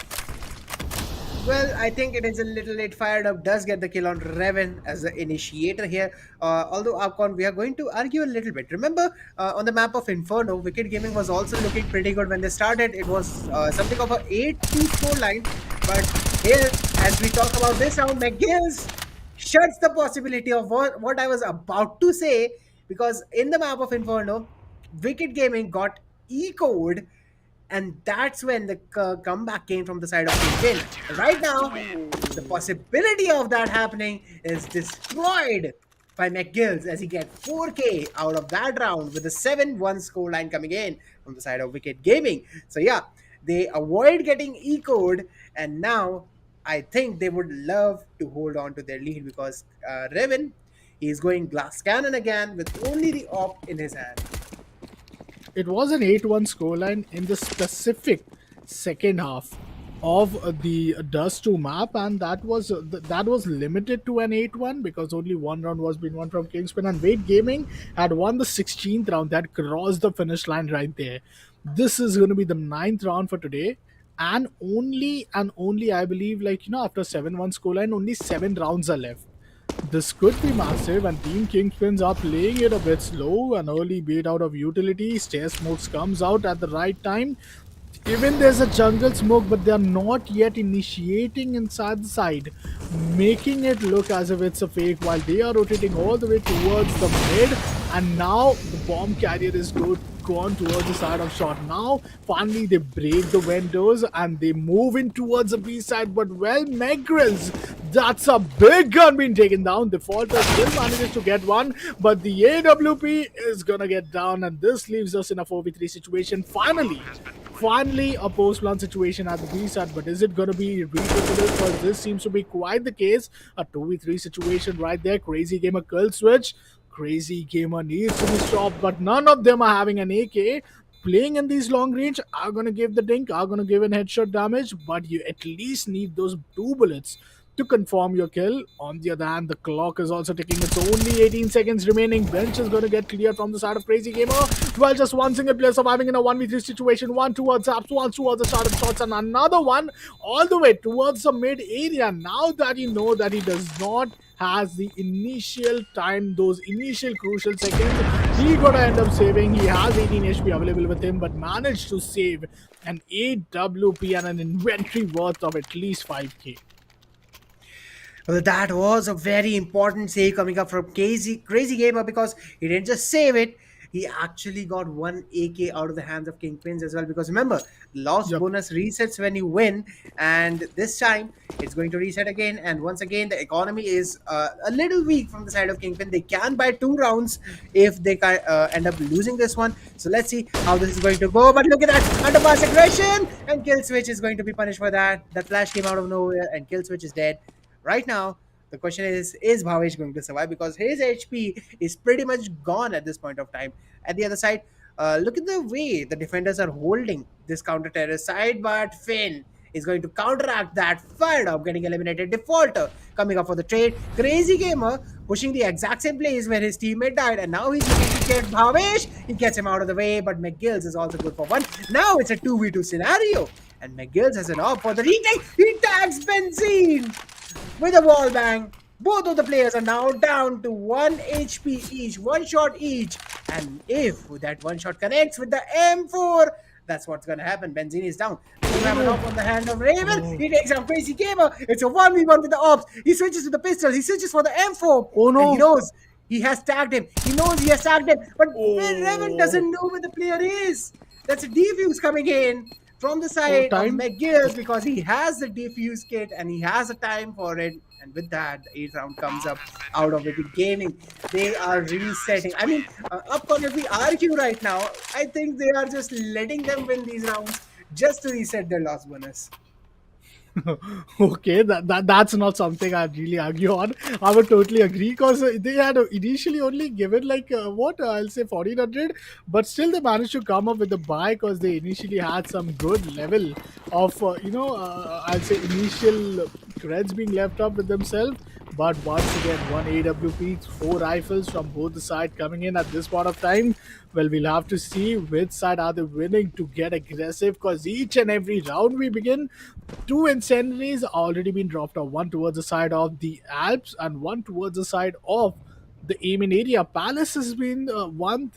Well, I think it is a little late. Fired up does get the kill on Revan as the initiator here. Although Archon, we are going to argue a little bit. Remember, on the map of Inferno, Wicked Gaming was also looking pretty good when they started. It was something of a 8-2 score line. But here, as we talk about this round, McGill's shuts the possibility of what I was about to say, because in the map of Inferno, Wicked Gaming got ecoed, and that's when the comeback came from the side of Kingpin. Right now, the possibility of that happening is destroyed by McGills as he gets 4K out of that round with a 7-1 scoreline coming in from the side of Wicked Gaming. So yeah, they avoid getting ecoed, and now I think they would love to hold on to their lead because Revan, he's going glass cannon again with only the op in his hand. It was an 8-1 scoreline in the specific second half of the Dust 2 map, and that was limited to an 8-1 because only one round was being won from Kingspin, and Wade Gaming had won the 16th round. That crossed the finish line right there. This is going to be the ninth round for today, and only I believe, like, after 7-1 scoreline, only 7 rounds are left. This could be massive, and Team Kingpins are playing it a bit slow. An early bait out of utility. Stair Smokes comes out at the right time. Even there's a jungle smoke, but they are not yet initiating inside the side, making it look as if it's a fake while they are rotating all the way towards the mid. And now the bomb carrier is gone towards the side of shot. Now finally they break the windows and they move in towards the B side. But well, Megrels, that's a big gun being taken down. Defaulter still manages to get one, but the AWP is gonna get down, and this leaves us in a 4v3 situation. Finally, a post-plant situation at the B side, but is it going to be repeatable? Because this seems to be quite the case. A 2v3 situation right there. Crazy Gamer kill switch. Crazy Gamer needs to be stopped, but none of them are having an AK. Playing in these long range are going to give the dink, are going to give an headshot damage, but you at least need those 2 bullets to confirm your kill. On the other hand, the clock is also ticking. It's only 18 seconds remaining. Bench is going to get cleared from the side of Crazy Gamer. Well, just one single player surviving in a 1v3 situation. One towards apps, one towards the start of shots, and another one all the way towards the mid area. Now that you know that he does not has the initial time, those initial crucial seconds, he gonna end up saving. He has 18 HP available with him, but managed to save an 8 WP and an inventory worth of at least 5k. Well, that was a very important save coming up from Crazy Gamer, because he didn't just save it, he actually got one AK out of the hands of Kingpins as well. Because remember, loss Yep. bonus resets when you win, and this time it's going to reset again. And once again, the economy is a little weak from the side of Kingpin. They can buy 2 rounds if they end up losing this one. So let's see how this is going to go. But look at that underpass aggression, and Kill Switch is going to be punished for that. That flash came out of nowhere, and Kill Switch is dead. Right now, the question is Bhavesh going to survive? Because his HP is pretty much gone at this point of time. At the other side, look at the way the defenders are holding this counter terrorist side, but Finn is going to counteract that. Fired up, getting eliminated. Defaulter coming up for the trade. Crazy Gamer pushing the exact same place where his teammate died, and now he's looking to get Bhavesh. He gets him out of the way, but McGills is also good for one. Now it's a 2v2 scenario, and McGills has an op for the retake. He tags Benzene with a wall bang. Both of the players are now down to 1 HP each, one shot each. And if that one shot connects with the M4, that's what's gonna happen. Benzene is down. We have an op on the hand of Raven. Oh, He takes out Crazy Gamer. It's a 1v1 with the ops. He switches to the pistol. He switches for the M4. oh And he no. knows he has tagged him. He knows he has tagged him. But Raven Oh, doesn't know where the player is. That's a defuse coming in from the oh, side of time. McGills because he has the defuse kit and he has a time for it. And with that, the 8th round comes up out of Wicked Gaming. They are resetting. I mean, upon if we argue right now, I think they are just letting them win these rounds just to reset their loss bonus. Okay, that's not something I'd really argue on. I would totally agree because they had initially only given like what I'll say 1400, but still they managed to come up with the buy because they initially had some good level of I'll say initial creds being left up with themselves. But once again, one AWP, four rifles from both the side coming in at this point of time. Well, we'll have to see which side are they willing to get aggressive because each and every round we begin, two incendiaries already been dropped off. One towards the side of the Alps and one towards the side of the aiming area. Palace has been one,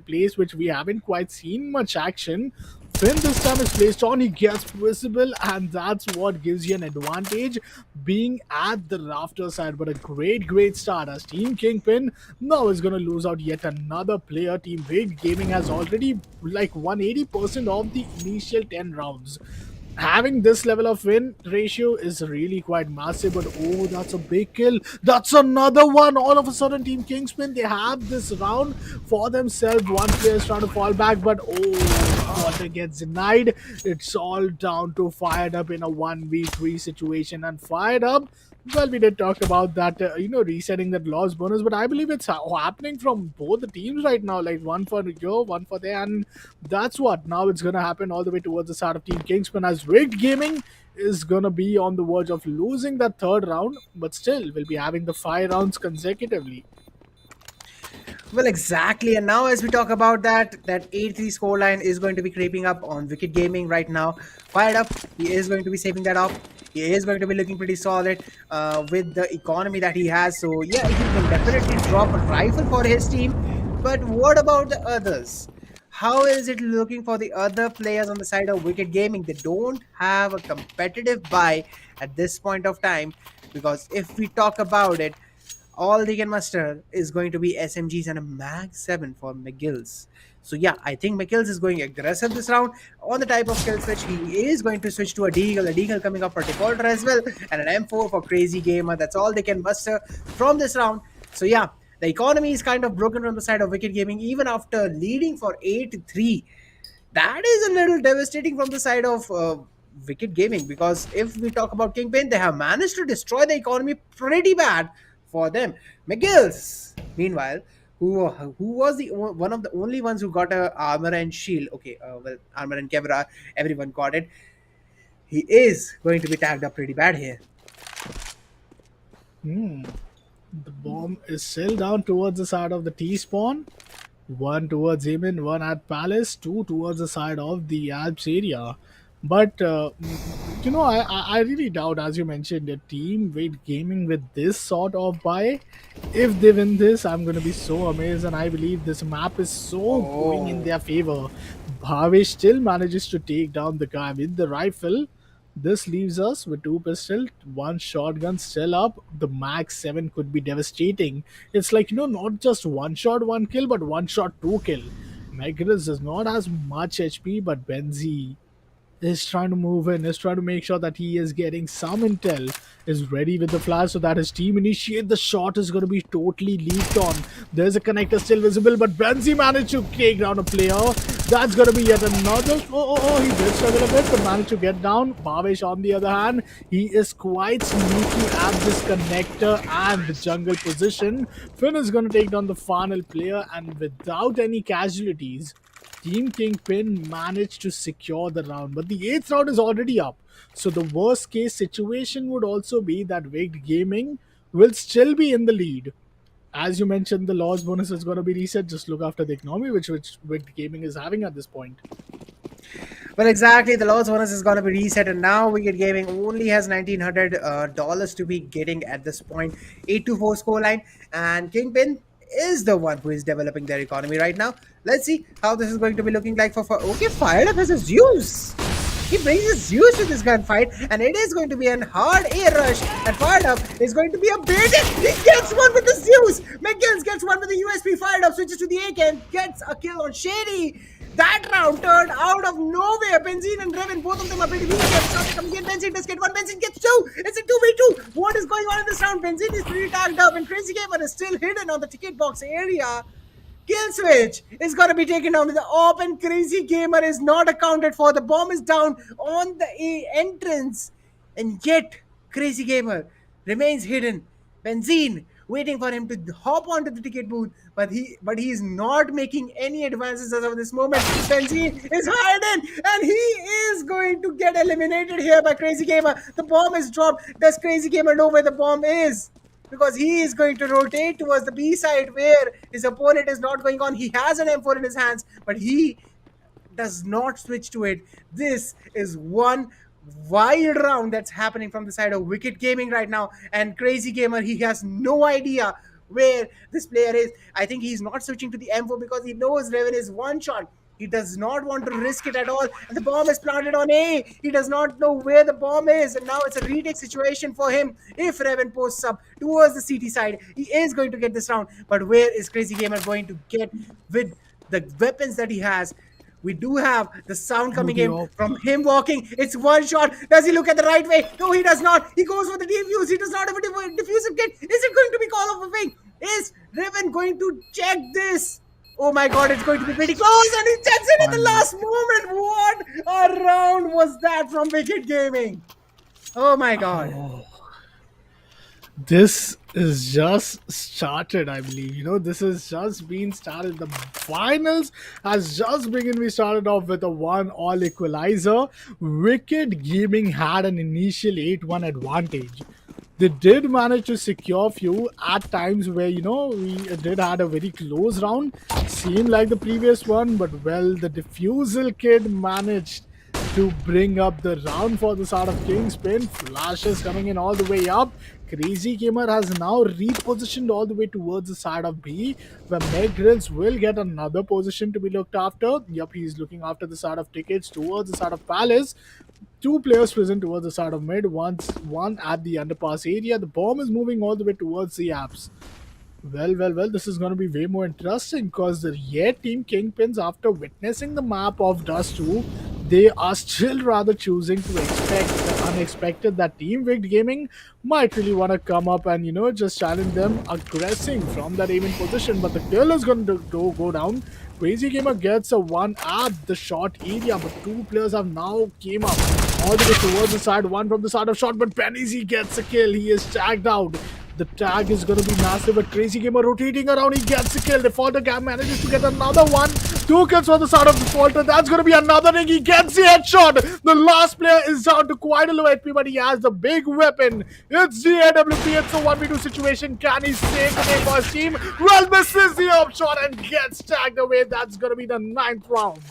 place which we haven't quite seen much action. Finn this time is placed on, he gets visible, and that's what gives you an advantage being at the rafter side. But a great start as Team Kingpin now is going to lose out yet another player. Team Big Gaming has already like 180% of the initial 10 rounds. Having this level of win ratio is really quite massive. But oh, that's a big kill, that's another one. All of a sudden Team Kingspin, they have this round for themselves. One player is trying to fall back, but oh, water gets denied. It's all down to Fired Up in a 1v3 situation. And Fired Up, well, we did talk about that, resetting that loss bonus, but I believe it's happening from both the teams right now, like one for Joe, one for there, and that's what now it's gonna happen all the way towards the side of Team Kingsman as Rigged Gaming is gonna be on the verge of losing that third round, but still will be having the 5 rounds consecutively. Well, exactly. And now, as we talk about that 8-3 scoreline is going to be creeping up on Wicked Gaming right now. Fired Up, he is going to be saving that up. He is going to be looking pretty solid with the economy that he has. So, yeah, he can definitely drop a rifle for his team. But what about the others? How is it looking for the other players on the side of Wicked Gaming? They don't have a competitive buy at this point of time because if we talk about it, all they can muster is going to be SMGs and a Mag 7 for McGills. So yeah, I think McGills is going aggressive this round on the type of kill switch. He is going to switch to a Deagle coming up for defaulter as well, and an M4 for Crazy Gamer. That's all they can muster from this round. So yeah, the economy is kind of broken from the side of Wicked Gaming even after leading for 8-3. That is a little devastating from the side of Wicked Gaming because if we talk about Kingpin, they have managed to destroy the economy pretty bad for them. McGills, meanwhile, who was the one of the only ones who got a armor and shield. Okay, well, armor and Kevra, everyone got it. He is going to be tagged up pretty bad here. Hmm. The bomb is still down towards the side of the T spawn. One towards Eamon, one at Palace, two towards the side of the Alps area. But I really doubt, as you mentioned, a team with gaming with this sort of buy. If they win this, I'm gonna be so amazed, and I believe this map is so going in Oh, their favor. Bhavesh still manages to take down the guy with the rifle. This leaves us with two pistols, one shotgun still up. The max 7 could be devastating. It's like, not just one shot, one kill, but one shot, two kill. Magnus does not has much HP, but Benzi is trying to move in, is trying to make sure that he is getting some intel, is ready with the flash so that his team initiate. The shot is going to be totally leaked on. There's a connector still visible, but Benzi managed to take down a player. That's going to be yet another. He did struggle a bit, but managed to get down. Bhavesh, on the other hand, he is quite sneaky at this connector and the jungle position. Finn is going to take down the final player, and without any casualties, Team Kingpin managed to secure the round, but the eighth round is already up. So the worst case situation would also be that Wicked Gaming will still be in the lead. As you mentioned, the loss bonus is going to be reset. Just look after the economy, which Wicked Gaming is having at this point. Well, exactly. The loss bonus is going to be reset, and now Wicked Gaming only has $1,900 to be getting at this point. 8-4 scoreline, and Kingpin is the one who is developing their economy right now. Let's see how this is going to be looking like for. Okay, fired up as a Zeus. He brings his Zeus to this gunfight, and it is going to be an hard air rush. And fired up is going to be a baited. He gets one with the Zeus. McGills gets one with the USP. Fired up switches to the AK and gets a kill on Shady. That round turned out of nowhere. Benzene and Revan, both of them are pretty weak. Coming in, Benzene does get one. Benzene gets two. It's a 2v2. What is going on in this round? Benzene is pretty tagged up, and Crazy Gamer is still hidden on the ticket box area. Kill switch is going to be taken down with the op, and Crazy Gamer is not accounted for. The bomb is down on the entrance, and yet Crazy Gamer remains hidden. Benzene waiting for him to hop onto the ticket booth, but he is not making any advances as of this moment. Benzene is hiding, and he is going to get eliminated here by Crazy Gamer. The bomb is dropped. Does Crazy Gamer know where the bomb is? Because he is going to rotate towards the B side where his opponent is not going on. He has an M4 in his hands, but he does not switch to it. This is one wild round that's happening from the side of Wicked Gaming right now. And Crazy Gamer, he has no idea where this player is. I think he's not switching to the M4 because he knows Revan is one shot. He does not want to risk it at all. And the bomb is planted on A. He does not know where the bomb is. And now it's a retake situation for him. If Revan posts up towards the CT side, he is going to get this round. But where is Crazy Gamer going to get with the weapons that he has? We do have the sound coming in from him walking. It's one shot. Does he look at the right way? No, he does not. He goes for the defuse. He does not have a diffusive kit. Is it going to be call of a fake? Is Revan going to check this? Oh my god, it's going to be pretty close, and he checks it at the last moment. What a round was that from Wicked Gaming? Oh my god. This is just started, I believe. This has just been started. The finals has just begun. We started off with a 1-all equalizer. Wicked Gaming had an initial 8-1 advantage. They did manage to secure few at times where we did had a very close round. Seemed like the previous one, but well, the defusal kid managed to bring up the round for the side of Kingpin. Flashes coming in all the way up. Crazy Gamer has now repositioned all the way towards the side of B, where Meg Grills will get another position to be looked after. Yep, he's looking after the side of tickets towards the side of Palace. Two players present towards the side of mid, one at the underpass area. The bomb is moving all the way towards the apps. Well, this is going to be way more interesting because the Yet Team Kingpins, after witnessing the map of Dust 2, they are still rather choosing to expect the unexpected. That Team Wicked Gaming might really want to come up and, just challenge them aggressing from that aiming position. But the kill is going to go down. Crazy Gamer gets a one at the short area, but two players have now came up all the way towards the side. One from the side of shot, but Penny gets a kill. He is tagged out. The tag is going to be massive, but Crazy Gamer rotating around. He gets a kill. Defaulter Gap manages to get another one. Two kills on the side of Defaulter. That's going to be another ring. He gets the headshot. The last player is down to quite a low HP, but he has the big weapon. It's the AWP. It's a 1v2 situation. Can he save the game for his team? Well, misses the upshot and gets tagged away. That's going to be the 9th round.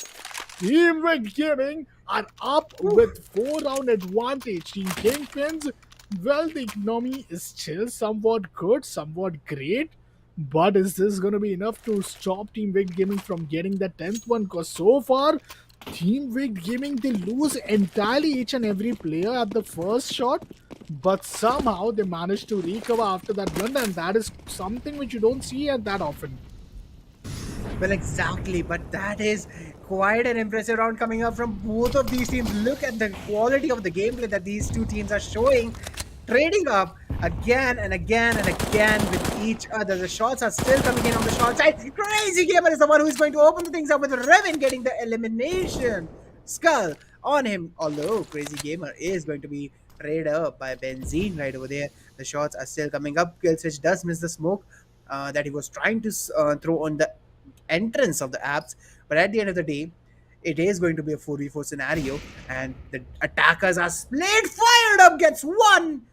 Team Wicked Gaming are up with 4-round advantage. Team Kingpins, well, the economy is still somewhat good, somewhat great, but is this going to be enough to stop Team Wicked Gaming from getting the 10th one? Because so far, Team Wicked Gaming, they lose entirely each and every player at the first shot, but somehow they manage to recover after that blunder, and that is something which you don't see that often. Well, exactly, but that is quite an impressive round coming up from both of these teams. Look at the quality of the gameplay that these two teams are showing, trading up again and again and again with each other. The shots are still coming in on the short side. Crazy Gamer is the one who is going to open the things up with Revan getting the elimination skull on him, although Crazy Gamer is going to be raided up by Benzene right over there. The shots are still coming up. Killswitch does miss the smoke that he was trying to throw on the entrance of the apps, But at the end of the day, it is going to be a 4v4 scenario, and the attackers are split. Fired up gets one,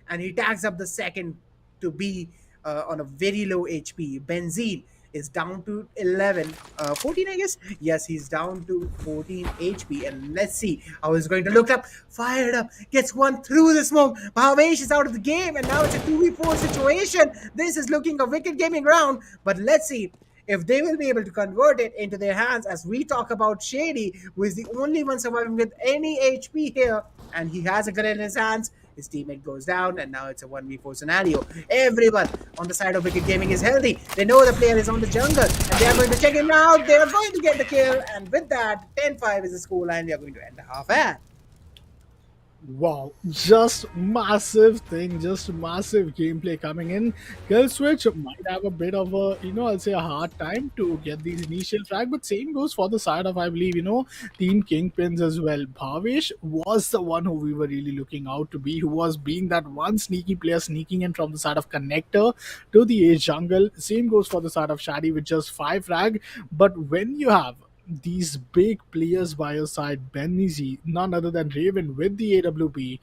and he tags up the second to be on a very low HP. Benzene is down to 11, 14, I guess. Yes, he's down to 14 HP. And let's see how he's going to look up. Fired up, gets one through the smoke. Bhavesh is out of the game, and now it's a 2v4 situation. This is looking a wicked gaming round, but let's see if they will be able to convert it into their hands as we talk about Shady, who is the only one surviving with any HP here, and he has a gun in his hands. His teammate goes down, and now it's a 1v4 scenario. Everyone on the side of Wicked Gaming is healthy. They know the player is on the jungle, and they are going to check him out. They are going to get the kill, and with that, 10-5 is the scoreline. We are going to end the half at. Wow, just massive thing, just massive gameplay coming in. Kill Switch might have a bit of a, I'll say a hard time to get these initial frag, but same goes for the side of, I believe, Team Kingpins as well. Bhavesh was the one who we were really looking out to be, who was being that one sneaky player sneaking in from the side of Connector to the A jungle. Same goes for the side of Shady with just 5 frag, but when you have these big players by your side, Ben Easy, none other than Raven with the AWP,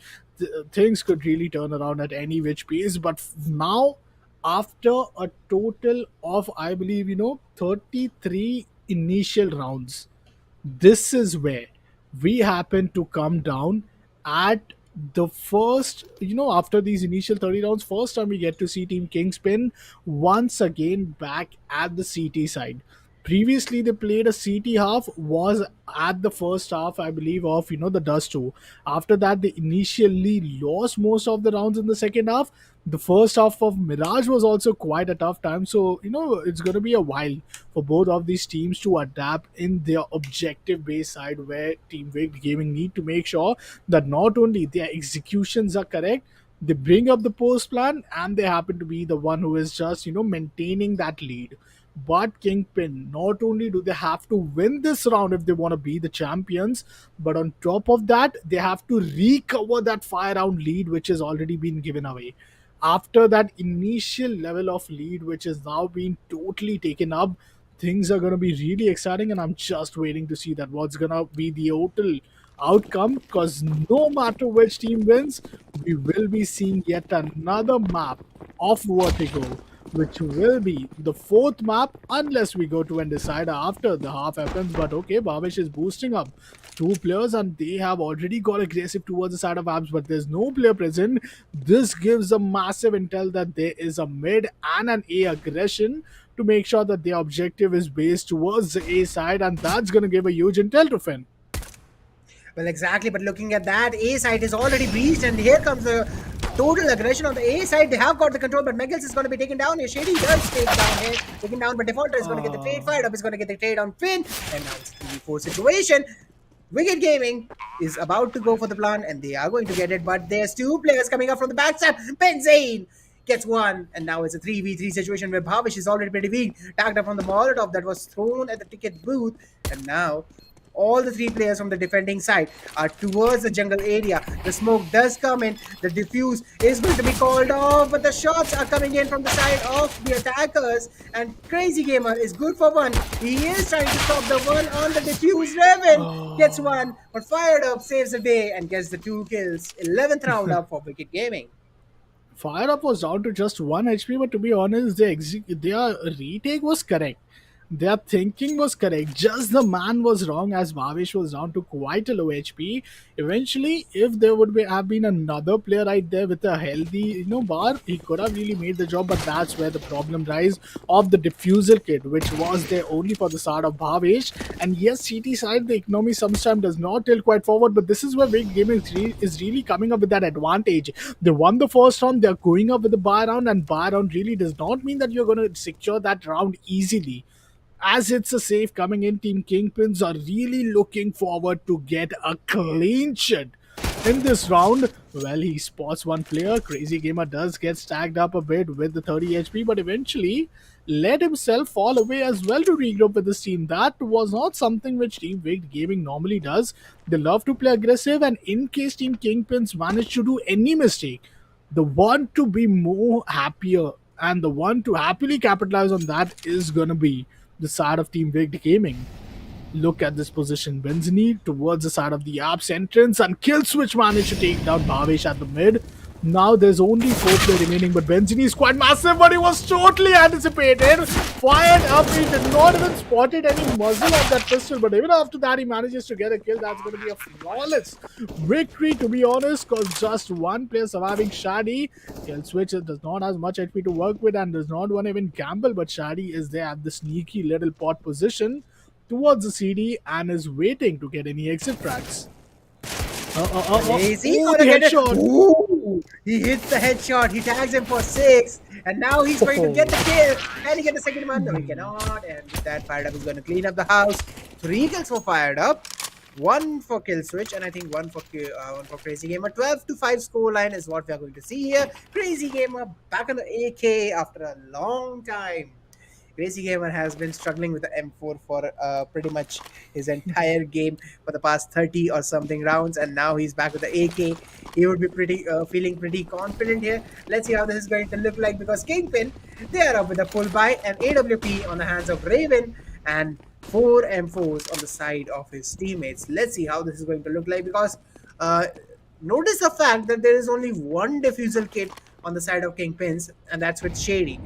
things could really turn around at any which pace. But now, after a total of, I believe, 33 initial rounds, this is where we happen to come down at the first, after these initial 30 rounds, first time we get to see Team Kingspin once again back at the CT side. Previously, they played a CT half, was at the first half, I believe, of the Dust 2. After that, they initially lost most of the rounds in the second half. The first half of Mirage was also quite a tough time. So, it's going to be a while for both of these teams to adapt in their objective based side, where Team Wicked Gaming need to make sure that not only their executions are correct, they bring up the post plan, and they happen to be the one who is just, maintaining that lead. But Kingpin, not only do they have to win this round if they want to be the champions, but on top of that, they have to recover that 5 round lead which has already been given away. After that initial level of lead, which is now being totally taken up, things are going to be really exciting, and I'm just waiting to see that what's going to be the total outcome, because no matter which team wins, we will be seeing yet another map of Vertigo, which will be the fourth map unless we go to and decide after the half happens. But okay, Bhavesh is boosting up 2 players, and they have already got aggressive towards the side of apps, but there's no player present. This gives a massive intel that there is a mid and an A aggression to make sure that their objective is based towards the A side, and that's going to give a huge intel to Finn. Well, exactly. But looking at that, A side is already breached, and here comes the total aggression on the A side. They have got the control, but Megals is going to be taken down here. Shady does take down here, taken down, but Defaulter is going to get the trade. Fired up is going to get the trade on Finn, and now it's a 3v4 situation. Wicked Gaming is about to go for the plan, and they are going to get it, but there's 2 players coming up from the backside. Benzane gets one, and now it's a 3v3 situation where Bhavish is already pretty weak, tagged up on the Molotov that was thrown at the ticket booth, and now all the 3 players from the defending side are towards the jungle area. The smoke does come in. The diffuse is going to be called off, but the shots are coming in from the side of the attackers. And Crazy Gamer is good for one. He is trying to stop the one on the diffuse. Revan gets one, but Fired Up saves the day and gets the 2 kills. 11th round up for Wicked Gaming. Fire Up was down to just 1 HP, but to be honest, their retake was correct. Their thinking was correct. Just the man was wrong, as Bhavish was down to quite a low HP. Eventually, if there would have been another player right there with a healthy, bar, he could have really made the job. But that's where the problem lies of the diffuser kit, which was there only for the side of Bhavish. And yes, CT side, the economy sometimes does not tilt quite forward, but this is where Big Gaming is really coming up with that advantage. They won the first round, they're going up with the buy round, and buy round really does not mean that you're going to secure that round easily. As it's a safe coming in, Team Kingpins are really looking forward to get a clean sheet in this round. Well, he spots one player. Crazy Gamer does get stacked up a bit with the 30 HP, but eventually let himself fall away as well to regroup with his team. That was not something which Team Wicked Gaming normally does. They love to play aggressive, and in case Team Kingpins manage to do any mistake, the one to be more happier and the one to happily capitalize on that is gonna be the side of Team Wicked Gaming. Look at this position. Benzini towards the side of the app's entrance, and Kill Switch managed to take down Bhavesh at the mid. Now there's only four players remaining, but Benzini is quite massive, but he was totally anticipated. Fired up, he did not even spotted any muzzle of that pistol, but even after that, he manages to get a kill. That's going to be a flawless victory, to be honest, because just one player surviving Shadi. Kill Switch does not have much HP to work with and does not want to even gamble, but Shadi is there at the sneaky little pot position towards the CD and is waiting to get any exit tracks. Crazy, Oh, gonna the get it. headshot. Ooh, he hits the headshot. He tags him for six, and now he's going to get the kill. Can he get the second one? No, he cannot. And with that, Fired Up is going to clean up the house. Three kills for Fired Up, one for Kill Switch, and I think one for Crazy Gamer. 12-5 scoreline is what we are going to see here. Crazy Gamer back on the AK after a long time. Crazy Gamer has been struggling with the M4 for pretty much his entire game for the past 30 or something rounds, and now he's back with the AK. He would be pretty feeling pretty confident here. Let's see how this is going to look like because Kingpin, they are up with a full buy and AWP on the hands of Raven and four M4s on the side of his teammates. Let's see how this is going to look like because uh, notice the fact that there is only one defusal kit on the side of Kingpins, and that's with Shady.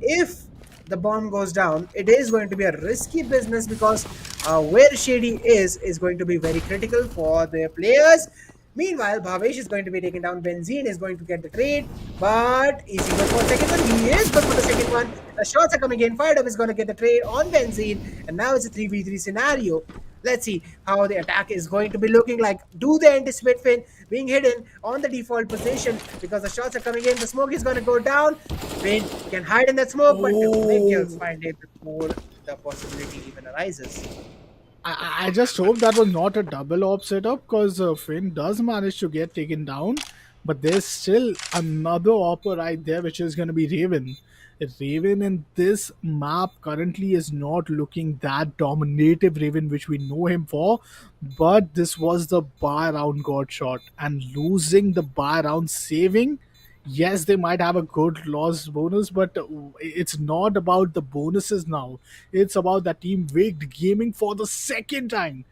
If the bomb goes down, it is going to be a risky business because where Shady is going to be very critical for their players. Meanwhile, Bhavesh is going to be taken down. Benzine is going to get the trade, but is he good for the second one? He is good for the second one. The shots are coming in. Fired Up is going to get the trade on Benzine, and now it's a 3v3 scenario. Let's see how the attack is going to be looking like. Do they anticipate Finn being hidden on the default position because the shots are coming in? The smoke is going to go down. Finn can hide in that smoke, but Miguel's Oh, find it before the possibility even arises. I just hope that was not a double op setup because Finn does manage to get taken down, but there's still another opper right there, which is going to be Raven. Raven in this map currently is not looking that dominative Raven, which we know him for, but this was the buy round got shot, and losing the buy round saving. Yes, they might have a good loss bonus, but it's not about the bonuses now. It's about the team wigged gaming for the second time.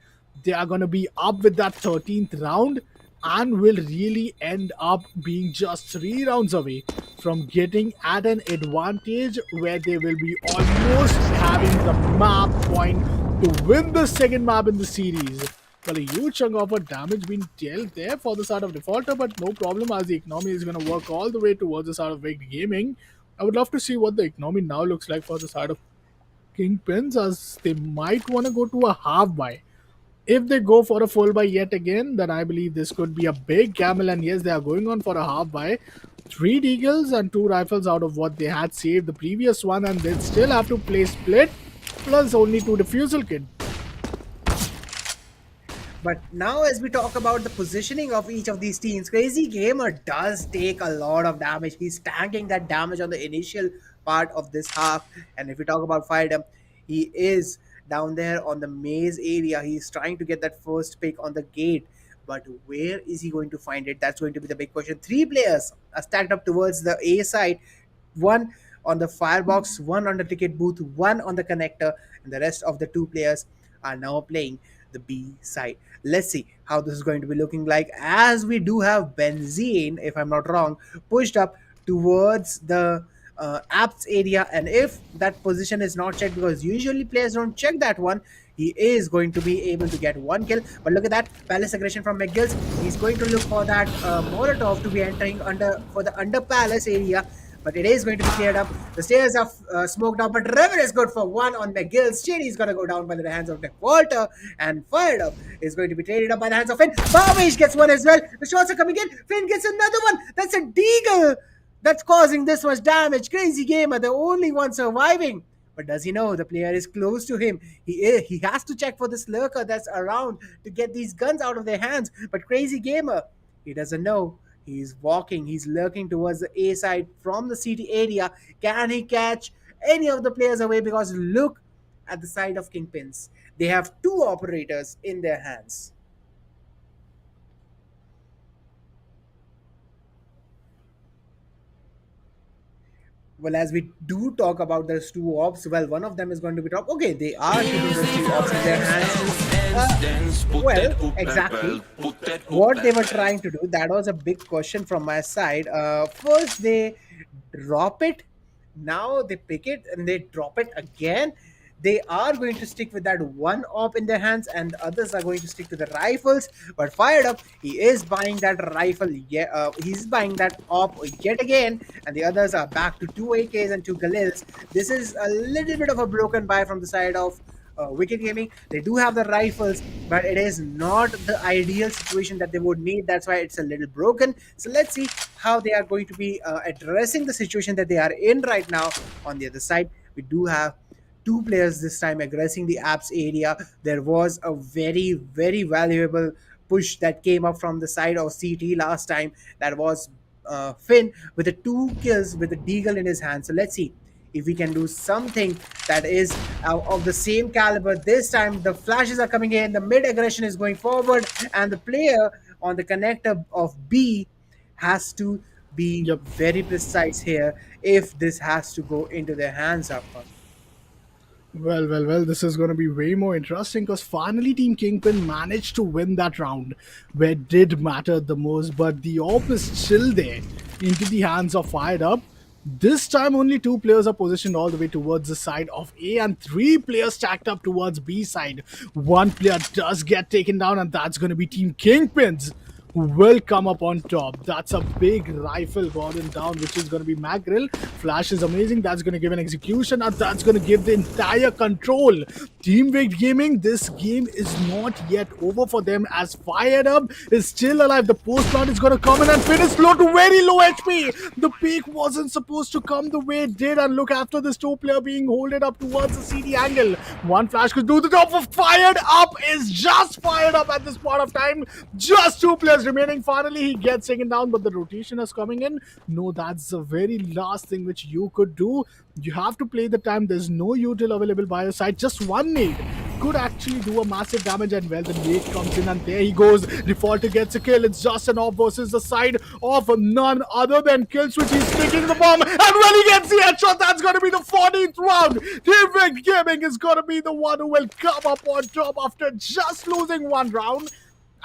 They are going to be up with that 13th round and will really end up being just 3 rounds away from getting at an advantage where they will be almost having the map point to win the second map in the series. Well, a huge chunk of a damage being dealt there for the side of Defaulter, but no problem as the economy is going to work all the way towards the side of Wicked Gaming. I would love to see what the economy now looks like for the side of Kingpins, as they might want to go to a half buy. If they go for a full buy yet again, then I believe this could be a big gamble. And yes, they are going on for a half buy. Three deagles and two rifles out of what they had saved the previous one, and they still have to play split plus only two defusal kit. But now, as we talk about the positioning of each of these teams, Crazy Gamer does take a lot of damage. He's tanking that damage on the initial part of this half. And if we talk about Firedom, he is down there on the maze area. He's trying to get that first pick on the gate. But where is he going to find it? That's going to be the big question. Three players are stacked up towards the A side, one on the firebox, one on the ticket booth, one on the connector, and the rest of the two players are now playing the B side. Let's see how this is going to be looking like as we do have Benzene, if I'm not wrong, pushed up towards the apps area. And if that position is not checked, because usually players don't check that one, he is going to be able to get one kill. But look at that palace aggression from McGills. He's going to look for that Molotov to be entering under for the under palace area, but it is going to be cleared up. The stairs are smoked out, but River is good for one on McGill. Shady is going to go down by the hands of Nick Walter, and Fired Up is going to be traded up by the hands of Finn. Barbish gets one as well. The shots are coming in. Finn gets another one. That's a deagle that's causing this much damage. Crazy Gamer, the only one surviving. But does he know the player is close to him? He has to check for this lurker that's around to get these guns out of their hands. But Crazy Gamer, he doesn't know. He's walking, he's lurking towards the A side from the city area. Can he catch any of the players away? Because look at the side of Kingpins. They have two operators in their hands. well, as we do talk about those two ops, well, one of them is going to be top. Okay, they are keeping those two ops in their hands. Uh, well, exactly what they were trying to do, that was a big question from my side. First they drop it, now they pick it and they drop it again. They are going to stick with that one op in their hands, and the others are going to stick to the rifles. But fired up, he is buying that rifle. Yeah, he's buying that op yet again, and the others are back to two AKs and two Galils. This is a little bit of a broken buy from the side of Wicked Gaming. They do have the rifles, but it is not the ideal situation that they would need. That's why it's a little broken. So let's see how they are going to be addressing the situation that they are in right now. On the other side, we do have two players this time aggressing the apps area. There was a very, very valuable push that came up from the side of CT last time. That was Finn with the two kills with the deagle in his hand. So let's see if we can do something that is of the same caliber. This time the flashes are coming in, the mid aggression is going forward, and the player on the connector of B has to be Yep. very precise here if this has to go into their hands up. Well, this is going to be way more interesting because finally Team Kingpin managed to win that round where it did matter the most, but the AWP is still there into the hands of Fired Up. This time only two players are positioned all the way towards the side of A and three players stacked up towards B side. One player does get taken down and that's going to be Team Kingpins who will come up on top. That's a big rifle gotten down, which is going to be Magrill. Flash is amazing. That's going to give an execution, and that's going to give the entire control. Team Wicked Gaming, this game is not yet over for them as Fired Up is still alive. The post plant is going to come in and finish low to very low HP. The peak wasn't supposed to come the way it did, and look after this two player being holded up towards the CD angle. One flash could do the top of Fired Up is just fired up at this point of time. Just two players remaining. Finally, he gets taken down, but the rotation is coming in. No, that's the very last thing which you could do. You have to play the time. There's no util available by your side. Just one nade could actually do a massive damage, and well, the nade comes in, and there he goes. Defaulter gets a kill. It's just an off versus the side of none other than Killswitch. He's taking the bomb, and when he gets the headshot, that's going to be the 14th round. Team Wicked Gaming is going to be the one who will come up on top after just losing one round.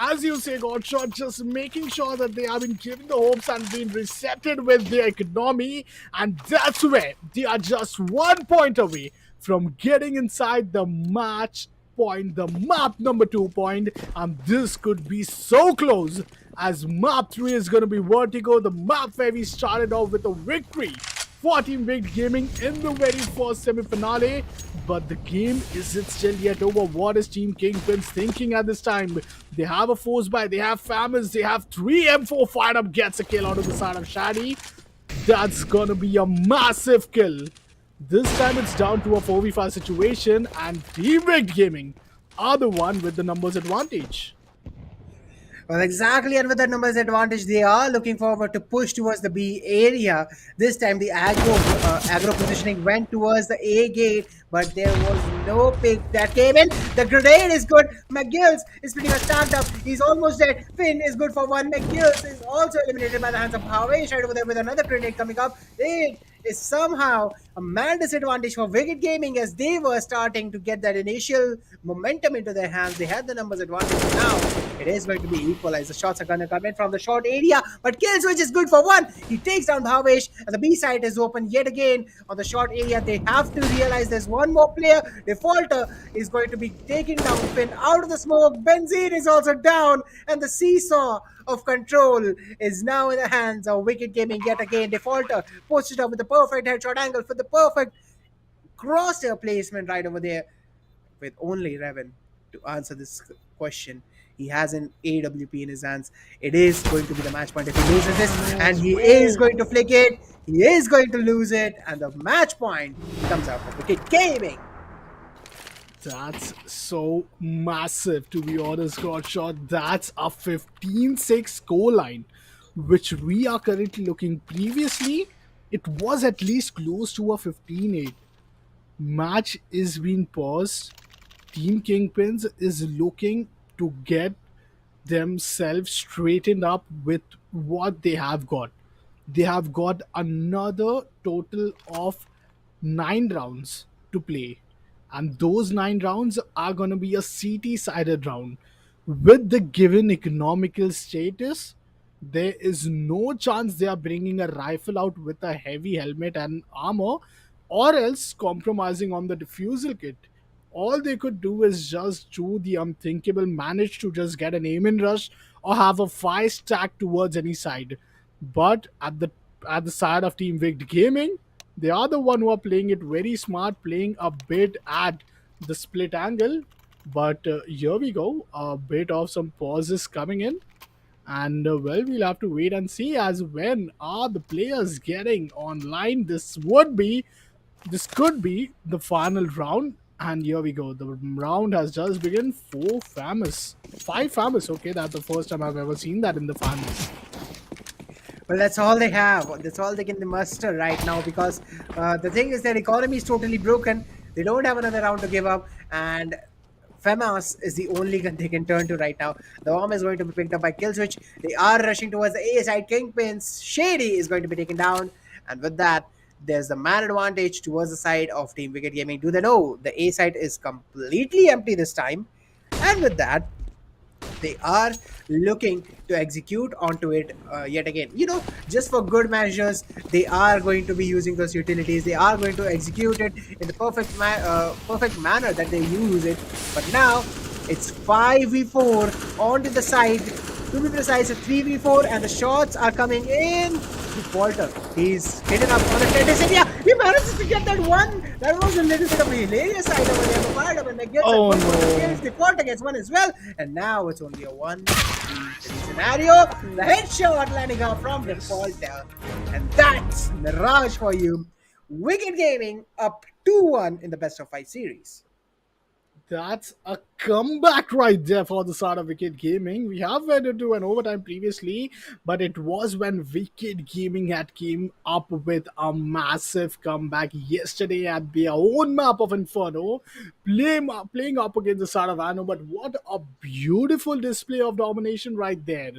As you say, Godshot, just making sure that they have been given the hopes and been resetted with their economy, and that's where they are just 1 point away from getting inside the match point, the map number 2 point, and this could be so close as map 3 is going to be Vertigo, the map where we started off with a victory for Team Wicked Gaming in the very first semi-finale. But the game isn't still yet over. What is Team Kingpins thinking at this time? They have a force buy, they have famines, they have 3 M4 fired up, gets a kill out of the side of Shady. That's gonna be a massive kill. This time it's down to a 4v5 situation, and Team Wicked Gaming are the one with the numbers advantage. Well, exactly, and with that numbers advantage, they are looking forward to push towards the B area. This time, the aggro positioning went towards the A gate, but there was no pick that came in. The grenade is good. McGills is pretty much tagged up. He's almost dead. Finn is good for one. McGills is also eliminated by the hands of Havesh right over there with another grenade coming up. It is somehow a man disadvantage for Wicked Gaming as they were starting to get that initial momentum into their hands. They had the numbers advantage. Now it is going to be equalized. The shots are going to come in from the short area, but Killswitch is good for one. He takes down Bhavesh, and the B side is open yet again on the short area. They have to realize there's one more player. Defaulter is going to be taking down Finn out of the smoke. Benzene is also down, and the seesaw of control is now in the hands of Wicked Gaming yet again. Defaulter posted up with the perfect headshot angle for the perfect crosshair placement right over there, with only Revan to answer this question. He has an AWP in his hands. It is going to be the match point if he loses this, and he is going to flick it. He is going to lose it, and the match point comes out for Wicked Gaming. That's so massive, to be honest, Godshot. That's a 15-6 score line, which we are currently looking. Previously, it was at least close to a 15-8. Match is being paused. Team Kingpins is looking to get themselves straightened up with what they have got. They have got another total of 9 rounds to play. And those 9 rounds are going to be a CT sided round. With the given economical status, there is no chance they are bringing a rifle out with a heavy helmet and armor, or else compromising on the diffusal kit. All they could do is just do the unthinkable, manage to just get an aim in rush or have a fire stack towards any side. But at the side of Team Vict Gaming, they are the one who are playing it very smart, playing a bit at the split angle. But here we go, a bit of some pauses coming in, and well, we'll have to wait and see as when are the players getting online. This could be the final round, and here we go. The round has just begun. Five famous. Okay, that's the first time I've ever seen that in the finals. Well, that's all they have. That's all they can muster right now because the thing is their economy is totally broken. They don't have another round to give up, and FAMAS is the only gun they can turn to right now. The bomb is going to be picked up by Killswitch. They are rushing towards the A side. KingPins. Shady is going to be taken down, and with that, there's the man advantage towards the side of Team Wicked Gaming. Do they know the A side is completely empty this time? And with that, they are looking to execute onto it yet again, just for good measures. They are going to be using those utilities. They are going to execute it in the perfect manner that they use it. But now it's 5v4 onto the side, to be precise, a 3v4, and the shots are coming in to Walter. He's hidden up on the tennis area. He manages to get that one. That was a little bit of a hilarious side over there. But fired up and they get a Oh good one no. against the Walter gets one as well. And now it's only a 1-3 scenario. The headshot landing out from the Walter. And that's Mirage for you. Wicked Gaming up 2-1 in the best of 5 series. That's a comeback right there for the start of Wicked Gaming. We have went into an overtime previously, but it was when Wicked Gaming had came up with a massive comeback yesterday at their own map of Inferno, playing up against the start of Anno. But what a beautiful display of domination right there.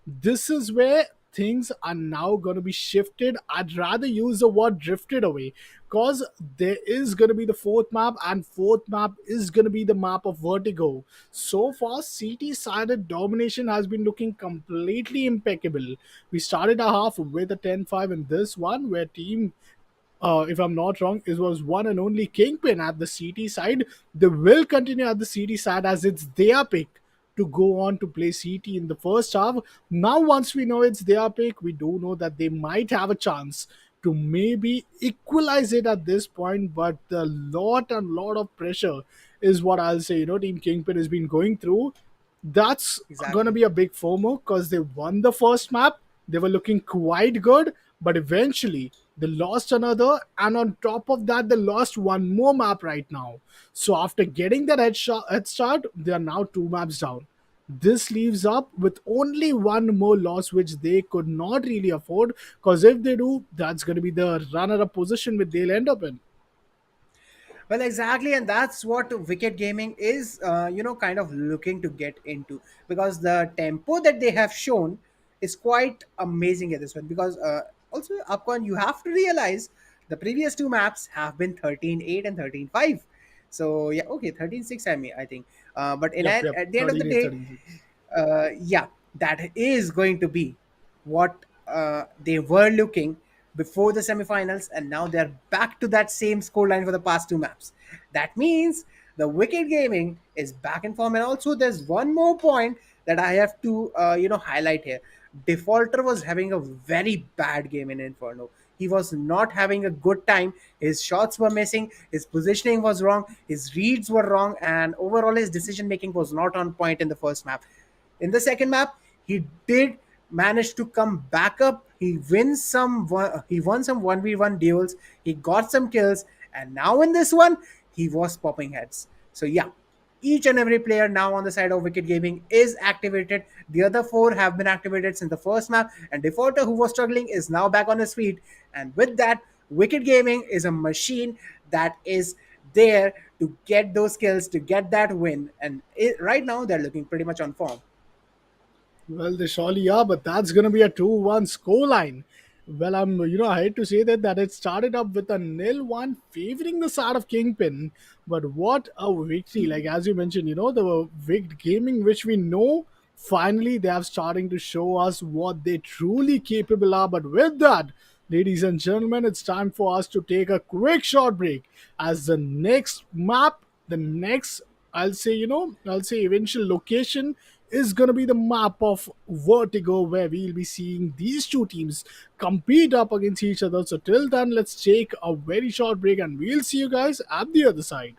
This is where things are now going to be shifted. I'd rather use the word drifted away, because there is going to be the fourth map, and fourth map is going to be the map of Vertigo. So far, CT sided domination has been looking completely impeccable. We started our half with a 10-5 in this one, where team, if I'm not wrong, it was one and only Kingpin at the CT side. They will continue at the CT side as it's their pick to go on to play CT in the first half. Now, once we know it's their pick, we do know that they might have a chance to maybe equalize it at this point, but the lot of pressure is what I'll say. Team Kingpin has been going through. That's gonna Exactly. be a big FOMO because they won the first map. They were looking quite good, but eventually they lost another, and on top of that, they lost one more map right now. So after getting that head start, they are now two maps down. This leaves up with only one more loss, which they could not really afford. Because if they do, that's going to be the runner-up position which they'll end up in. Well, exactly, and that's what Wicked Gaming is, kind of looking to get into because the tempo that they have shown is quite amazing at this one. Because also, Upcon, you have to realize the previous two maps have been 13-8 and 13-5. So yeah, okay, 13-6. I think, but Yep. at the end of the 13-8, day, 13-6. yeah, that is going to be what they were looking before the semifinals, and now they're back to that same scoreline for the past two maps. That means the Wicked Gaming is back in form, and also there's one more point that I have to highlight here. Defaulter was having a very bad game in Inferno. He was not having a good time. His shots were missing, his positioning was wrong, his reads were wrong, and overall his decision making was not on point in the first map. In the second map, he did manage to come back up. He won some 1v1 duels. He got some kills, and now in this one, he was popping heads. So yeah, each and every player now on the side of Wicked Gaming is activated. The other four have been activated since the first map, and Defaulter, who was struggling, is now back on his feet. And with that, Wicked Gaming is a machine that is there to get those kills, to get that win. And right now, they're looking pretty much on form. Well, they surely are, but that's going to be a 2-1 scoreline. Well, I hate to say that it started up with a nil one favoring the side of Kingpin, but what a victory! Like as you mentioned, the Vic Gaming, which we know, finally they are starting to show us what they truly capable are. But with that, ladies and gentlemen, it's time for us to take a quick short break as the next map, the next I'll say eventual location is going to be the map of Vertigo, where we'll be seeing these two teams compete up against each other. So, till then, let's take a very short break and we'll see you guys at the other side.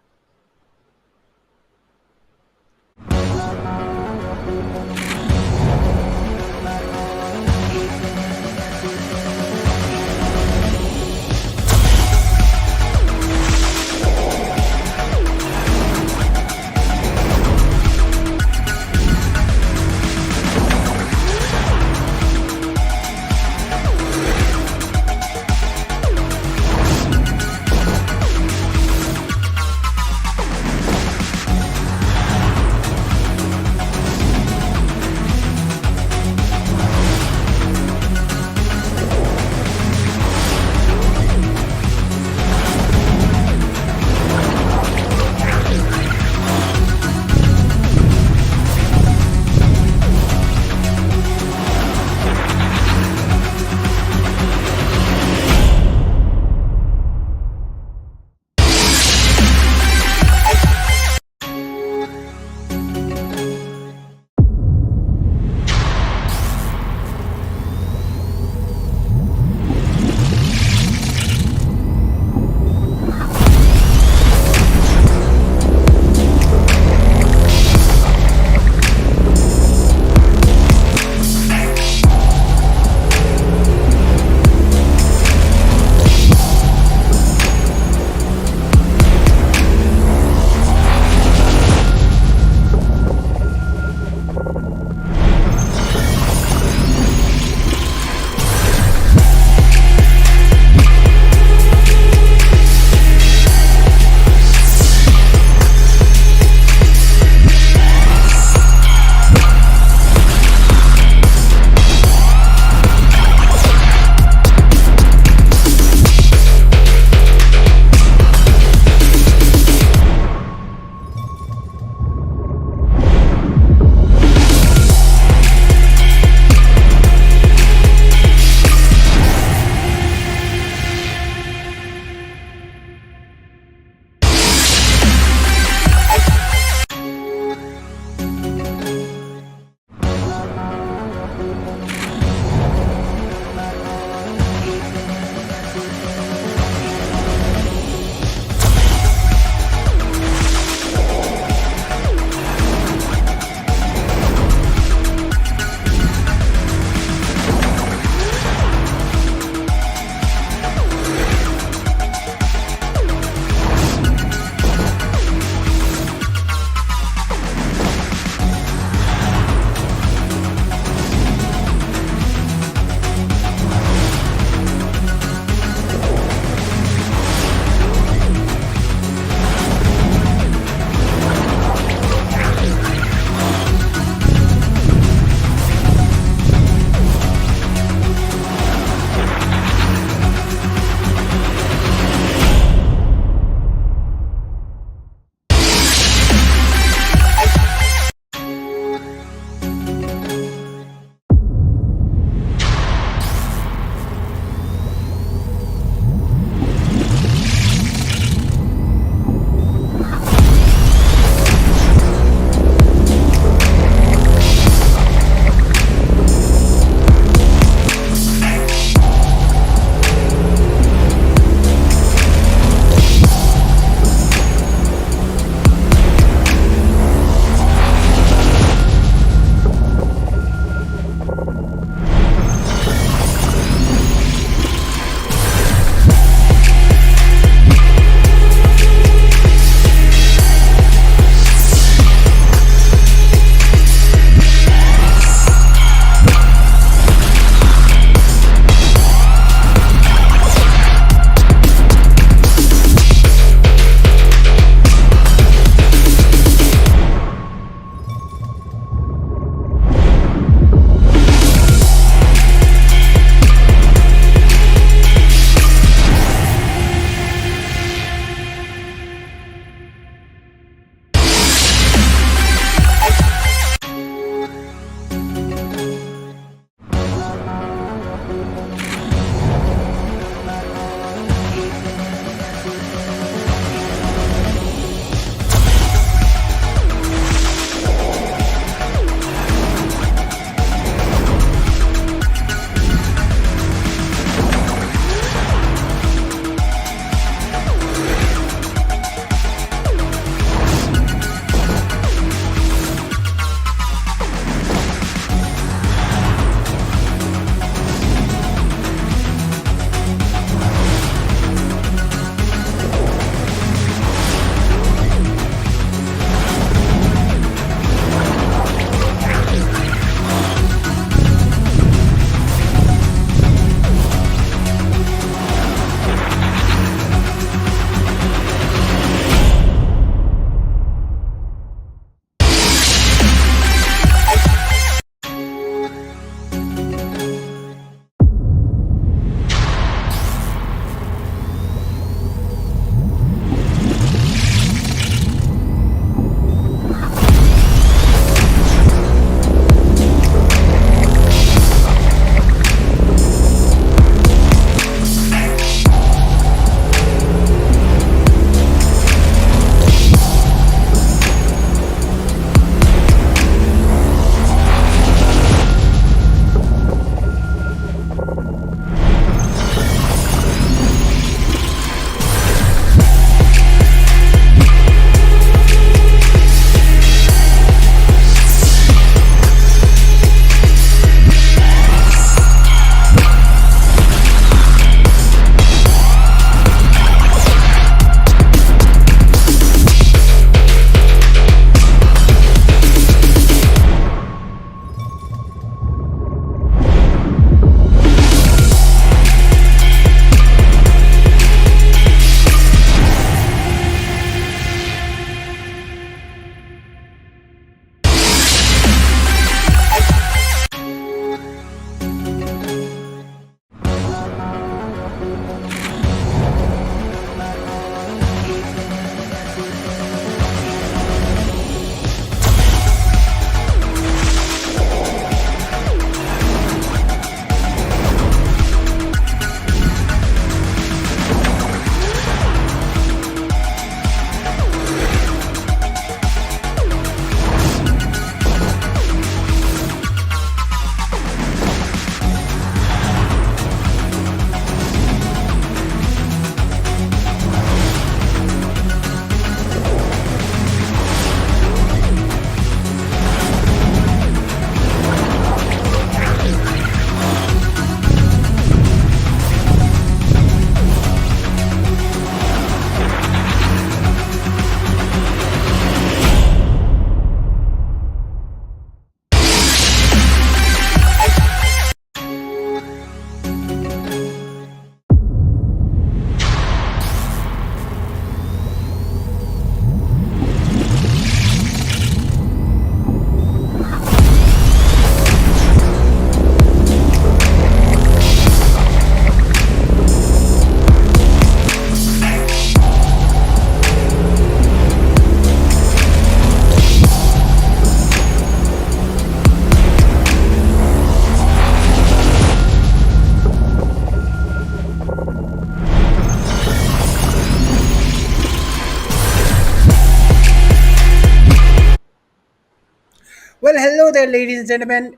there, ladies and gentlemen.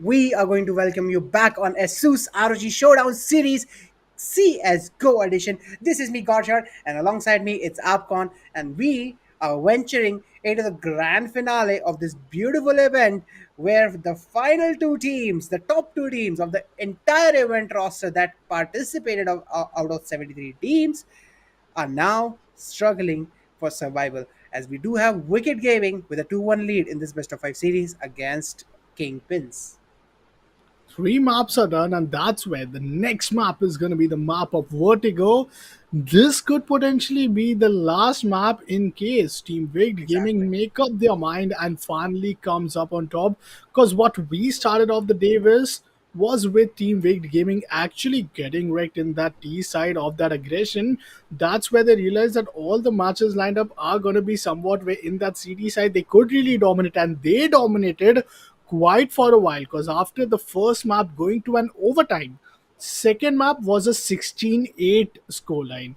We are going to welcome you back on ASUS ROG Showdown Series CSGO edition. This is me, Gorshar, and alongside me, it's Apcon, and we are venturing into the grand finale of this beautiful event where the final two teams, the top two teams of the entire event roster that participated out of 73 teams, are now struggling for survival, as we do have Wicked Gaming with a 2-1 lead in this best of 5 series against KingPins. Three maps are done, and that's where the next map is going to be the map of Vertigo. This could potentially be the last map in case Team Vic Exactly. Gaming make up their mind and finally comes up on top. Because what we started off the day with was with Team Vic Gaming actually getting wrecked in that T side of that aggression. That's where they realized that all the matches lined up are going to be somewhat where in that CD side they could really dominate, and they dominated quite for a while because after the first map going to an overtime, second map was a 16-8 scoreline,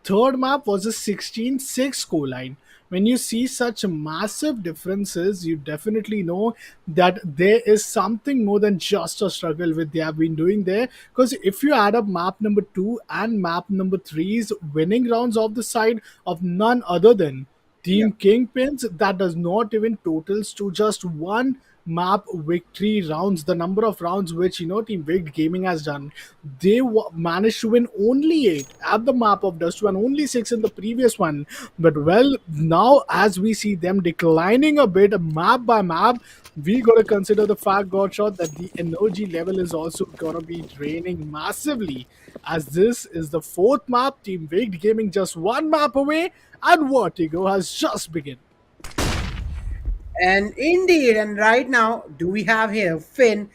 third map was a 16-6 scoreline. When you see such massive differences, you definitely know that there is something more than just a struggle with they have been doing there. Because if you add up map number 2 and map number three's winning rounds of the side of none other than Yeah. Team Kingpins, that does not even totals to just one map victory rounds. The number of rounds which Team Vic Gaming has done, they managed to win only 8 at the map of Dust One, only 6 in the previous one. But well, now as we see them declining a bit map by map, we gotta consider the fact, Godshot, that the energy level is also gonna be draining massively. As this is the fourth map, Team Vic Gaming just one map away, and Vertigo has just begun. And indeed, and right now, do we have here Finn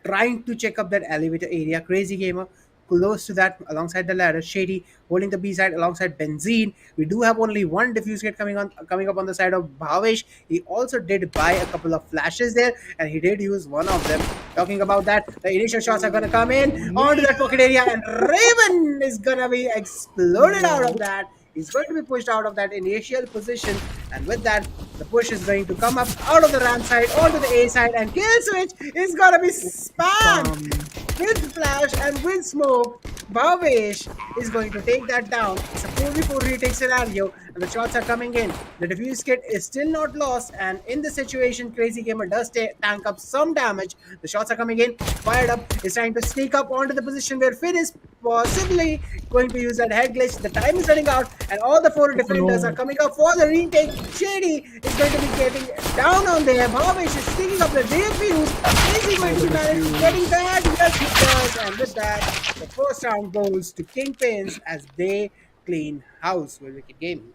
trying to check up that elevator area? Crazy Gamer close to that alongside the ladder. Shady holding the B side alongside Benzene. We do have only one diffuse kit coming up on the side of Bhavesh. He also did buy a couple of flashes there, and he did use one of them. Talking about that, the initial shots are gonna come in onto that pocket area, and Raven is gonna be exploded out of No. that. He's going to be pushed out of that initial position, and with that, the push is going to come up out of the ramp side onto the A side, and kill switch is gonna be spammed Bum. with flash and with smoke. Bhavesh is going to take that down. It's a 4v4 retake scenario, and the shots are coming in. The defuse kit is still not lost, and in this situation, Crazy Gamer does tank up some damage. The shots are coming in, fired up, is trying to sneak up onto the position where Finn is possibly going to use that head glitch. The time is running out, and all the four Oh defenders are no. coming up for the retake. Shady is going to be getting down on there. Bhavesh is sneaking up the defuse. Is he going Oh, to the manage diffuse. getting that? Yes, he does. And with that, the first round goes to Kingpins as they clean house with Wicked Gaming.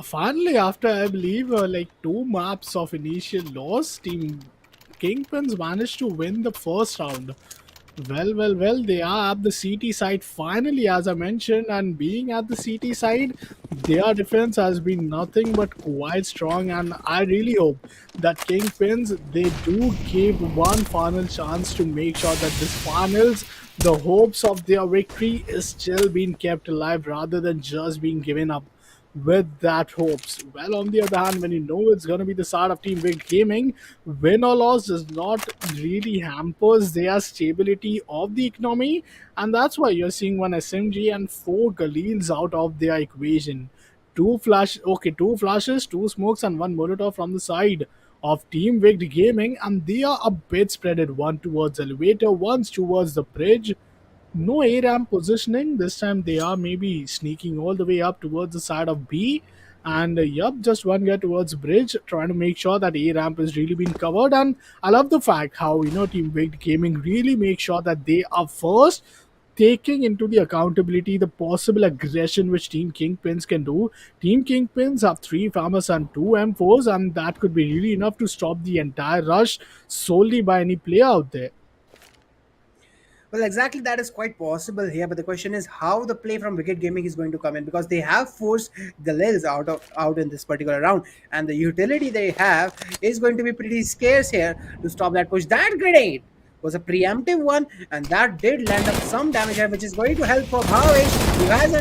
Finally, after I believe like two maps of initial loss, Team Kingpins managed to win the first round. Well, they are at the CT side finally, as I mentioned, and being at the CT side, their defense has been nothing but quite strong. And I really hope that Kingpins they do give one final chance to make sure that this finals, the hopes of their victory is still being kept alive rather than just being given up with that hopes. Well, on the other hand, when you know it's going to be the side of Team Vic Gaming, win or loss does not really hampers their stability of the economy, and that's why you're seeing one SMG and four Galils out of their equation. Two flashes, two smokes, and one Molotov from the side of Team Vic Gaming, and they are a bit spreaded. One towards elevator, one's towards the bridge. No A ramp positioning. This time they are maybe sneaking all the way up towards the side of B. And yup, just one guy towards bridge, trying to make sure that A ramp is really being covered. And I love the fact how Team Big Gaming really make sure that they are first taking into the accountability the possible aggression which Team Kingpins can do. Team Kingpins have three farmers and two M4s, and that could be really enough to stop the entire rush solely by any player out there. Well, exactly that is quite possible here, but the question is how the play from Wicked Gaming is going to come in, because they have forced Galils out in this particular round, and the utility they have is going to be pretty scarce here to stop that push. That grenade was a preemptive one, and that did land up some damage here, which is going to help for Bhavesh, who has a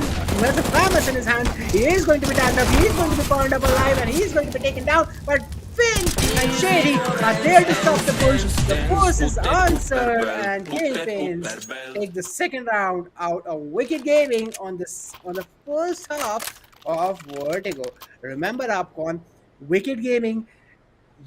FAMAS in his hand. He is going to be tagged up, he is going to be burned up alive, and he is going to be taken down, but Finn and Shady are there to stop the push. The force is answered, and KingPins take the second round out of Wicked Gaming on the first half of Vertigo. Remember, Upcon, Wicked Gaming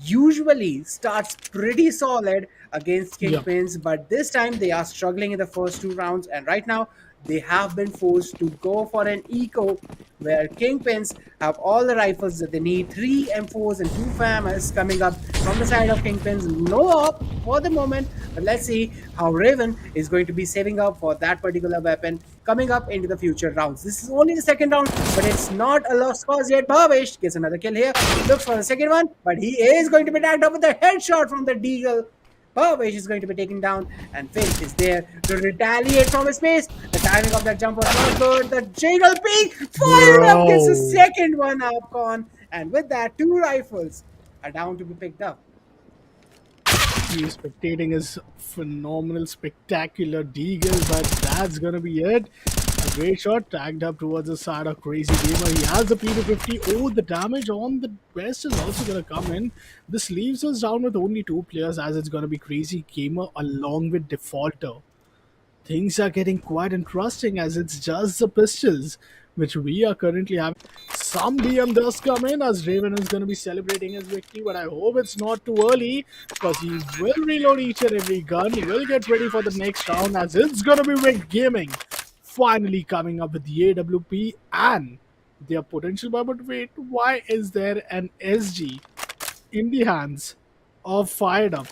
usually starts pretty solid against Yeah. Kingpins, but this time they are struggling in the first two rounds, and right now they have been forced to go for an eco where Kingpins have all the rifles that they need, three M4s and two FAMAs coming up from the side of Kingpins. No up for the moment, but let's see how Raven is going to be saving up for that particular weapon coming up into the future rounds. This is only the second round, but it's not a lost cause yet. Bhavesh gets another kill here, looks for the second one, but he is going to be tagged up with a headshot from the Deagle. Purvish is going to be taken down, and Finn is there to retaliate from his base. The timing of that jump was not good. The Jiggle Peak fired up, gets the Bro. second one up on, and with that, two rifles are down to be picked up. You spectating is phenomenal, spectacular deagle, but that's gonna be it. A great shot tagged up towards the side of Crazy Gamer. He has the P250. Oh, the damage on the west is also gonna come in. This leaves us down with only two players, as it's gonna be Crazy Gamer along with Defaulter. Things are getting quite interesting as it's just the pistols which we are currently having. Some DM does come in as Raven is going to be celebrating his victory, but I hope it's not too early because he will reload each and every gun, will get ready for the next round as it's going to be Wicked Gaming finally coming up with the AWP and their potential. But wait, why is there an SG in the hands of Fired Up?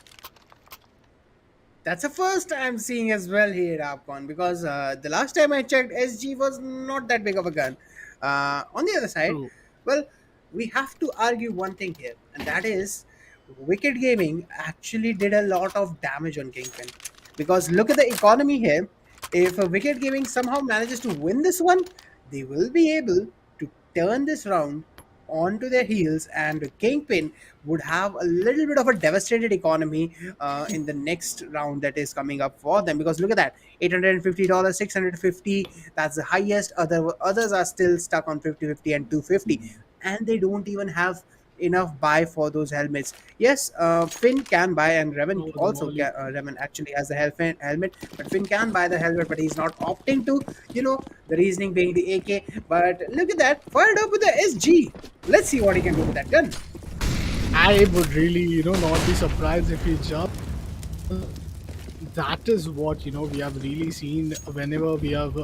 That's the first time seeing as well here at Upcon because the last time I checked, SG was not that big of a gun. On the other side, True. well, we have to argue one thing here, and that is Wicked Gaming actually did a lot of damage on Kingpin. Because look at the economy here. If Wicked Gaming somehow manages to win this one, they will be able to turn this round onto their heels, and Kingpin would have a little bit of a devastated economy in the next round that is coming up for them. Because look at that, $850, 650, that's the highest. Others are still stuck on 50, 50, and 250, and they don't even have enough buy for those helmets. Yes, Finn can buy, and Revan Oh, the also Molly. can. Revan actually has the helmet, but Finn can buy the helmet, but he's not opting to. The reasoning being the AK. But look at that, fired up with the SG. Let's see what he can do with that gun. I would really, not be surprised if he just. That is what we have really seen whenever we have.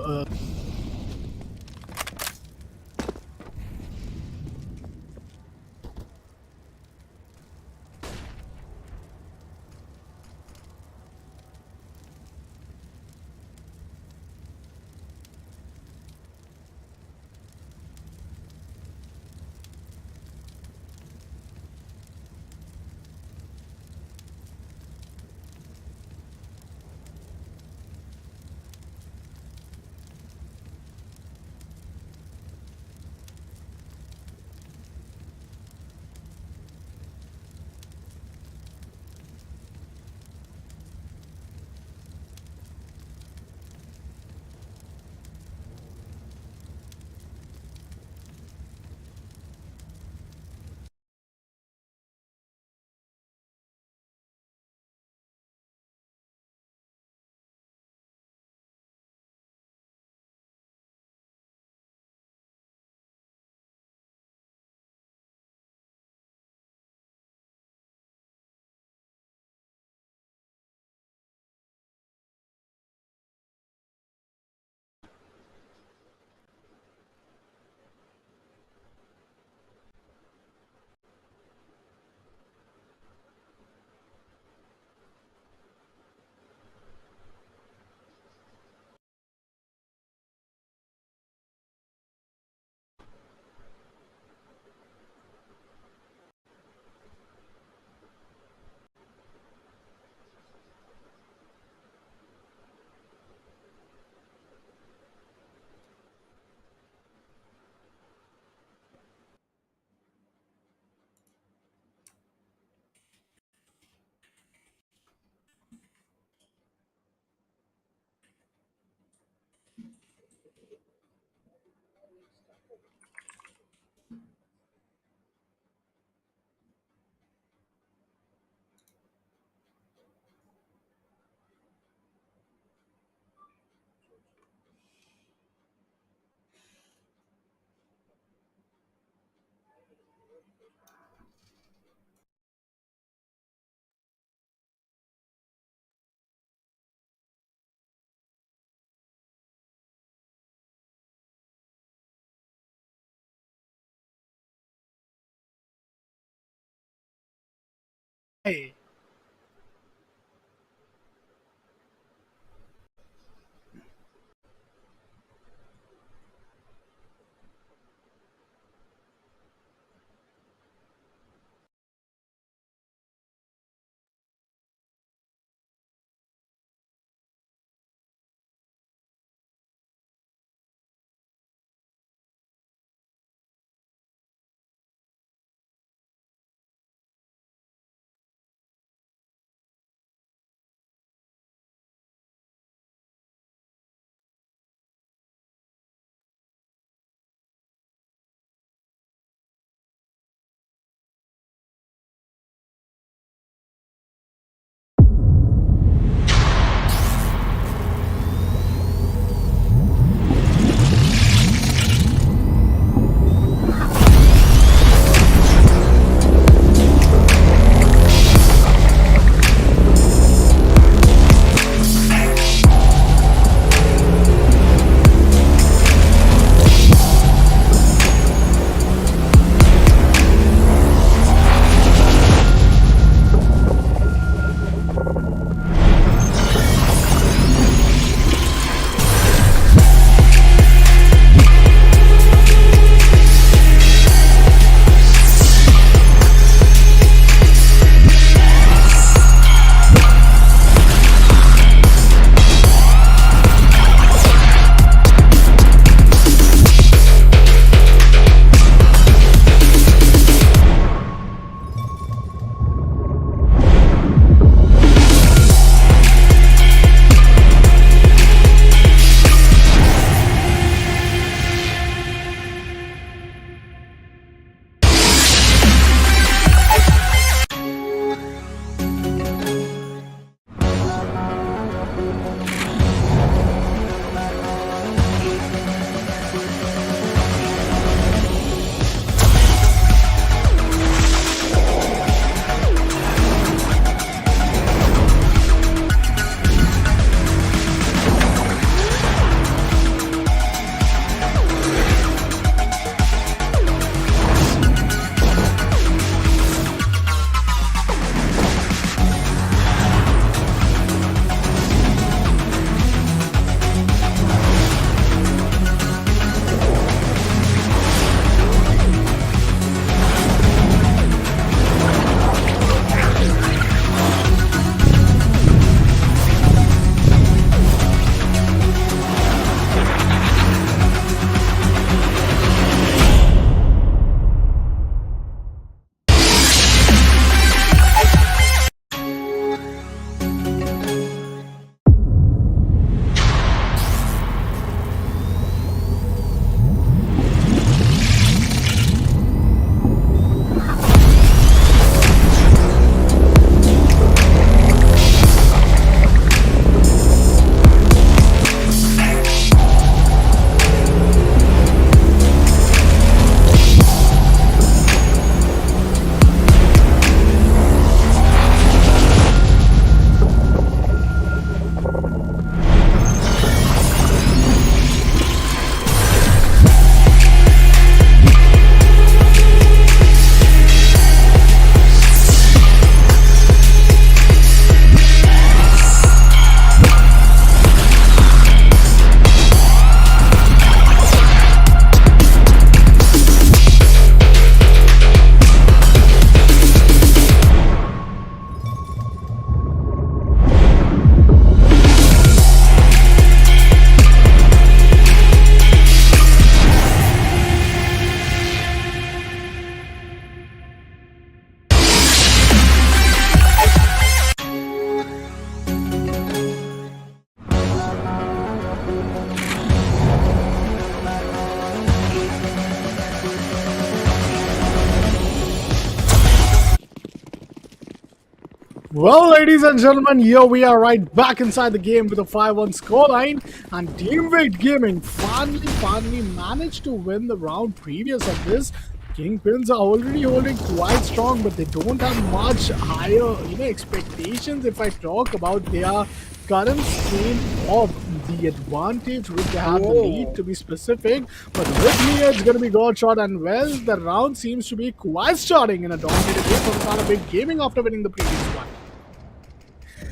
Well, ladies and gentlemen, here we are right back inside the game with a 5-1 scoreline, and Teamweight Gaming finally managed to win the round previous of this. Kingpins are already holding quite strong, but they don't have much higher, expectations if I talk about their current state of the advantage, which they have the lead Whoa. to be specific. But with me, it's going to be God shot, and well, the round seems to be quite starting in a dominated way from Sana Big Gaming after winning the previous one.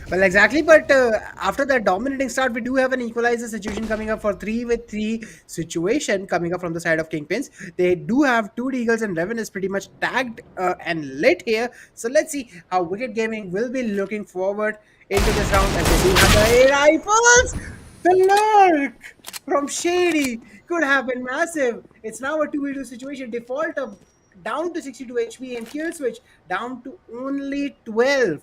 Well, exactly. But after that dominating start, we do have an equalizer situation coming up for 3 with 3 situation coming up from the side of Kingpins. They do have two Eagles and Revan is pretty much tagged and lit here. So let's see how Wicked Gaming will be looking forward into this round as they do have the air rifles. The lurk from Shady could have been massive. It's now a 2v2 situation. Default of down to 62 HP and kill switch down to only 12.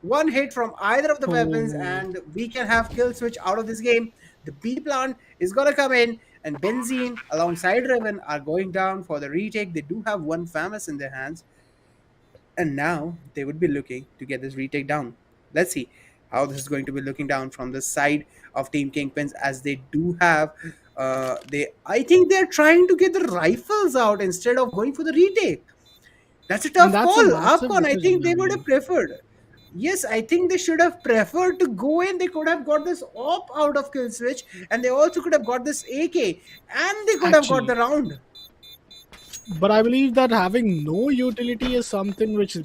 One hit from either of the weapons, Oh. and we can have kill switch out of this game. The B plant is gonna come in, and Benzene alongside Raven are going down for the retake. They do have one famous in their hands, and now they would be looking to get this retake down. Let's see how this is going to be looking down from the side of Team Kingpins as they do have. They, I think they're trying to get the rifles out instead of going for the retake. That's a And tough that's a call. massive Afcon, I decision, think I they would have believe. preferred. Yes, I think they should have preferred to go in. They could have got this op out of kill switch, and they also could have got this AK, and they could have got the Actually. round. But I believe that having no utility is something which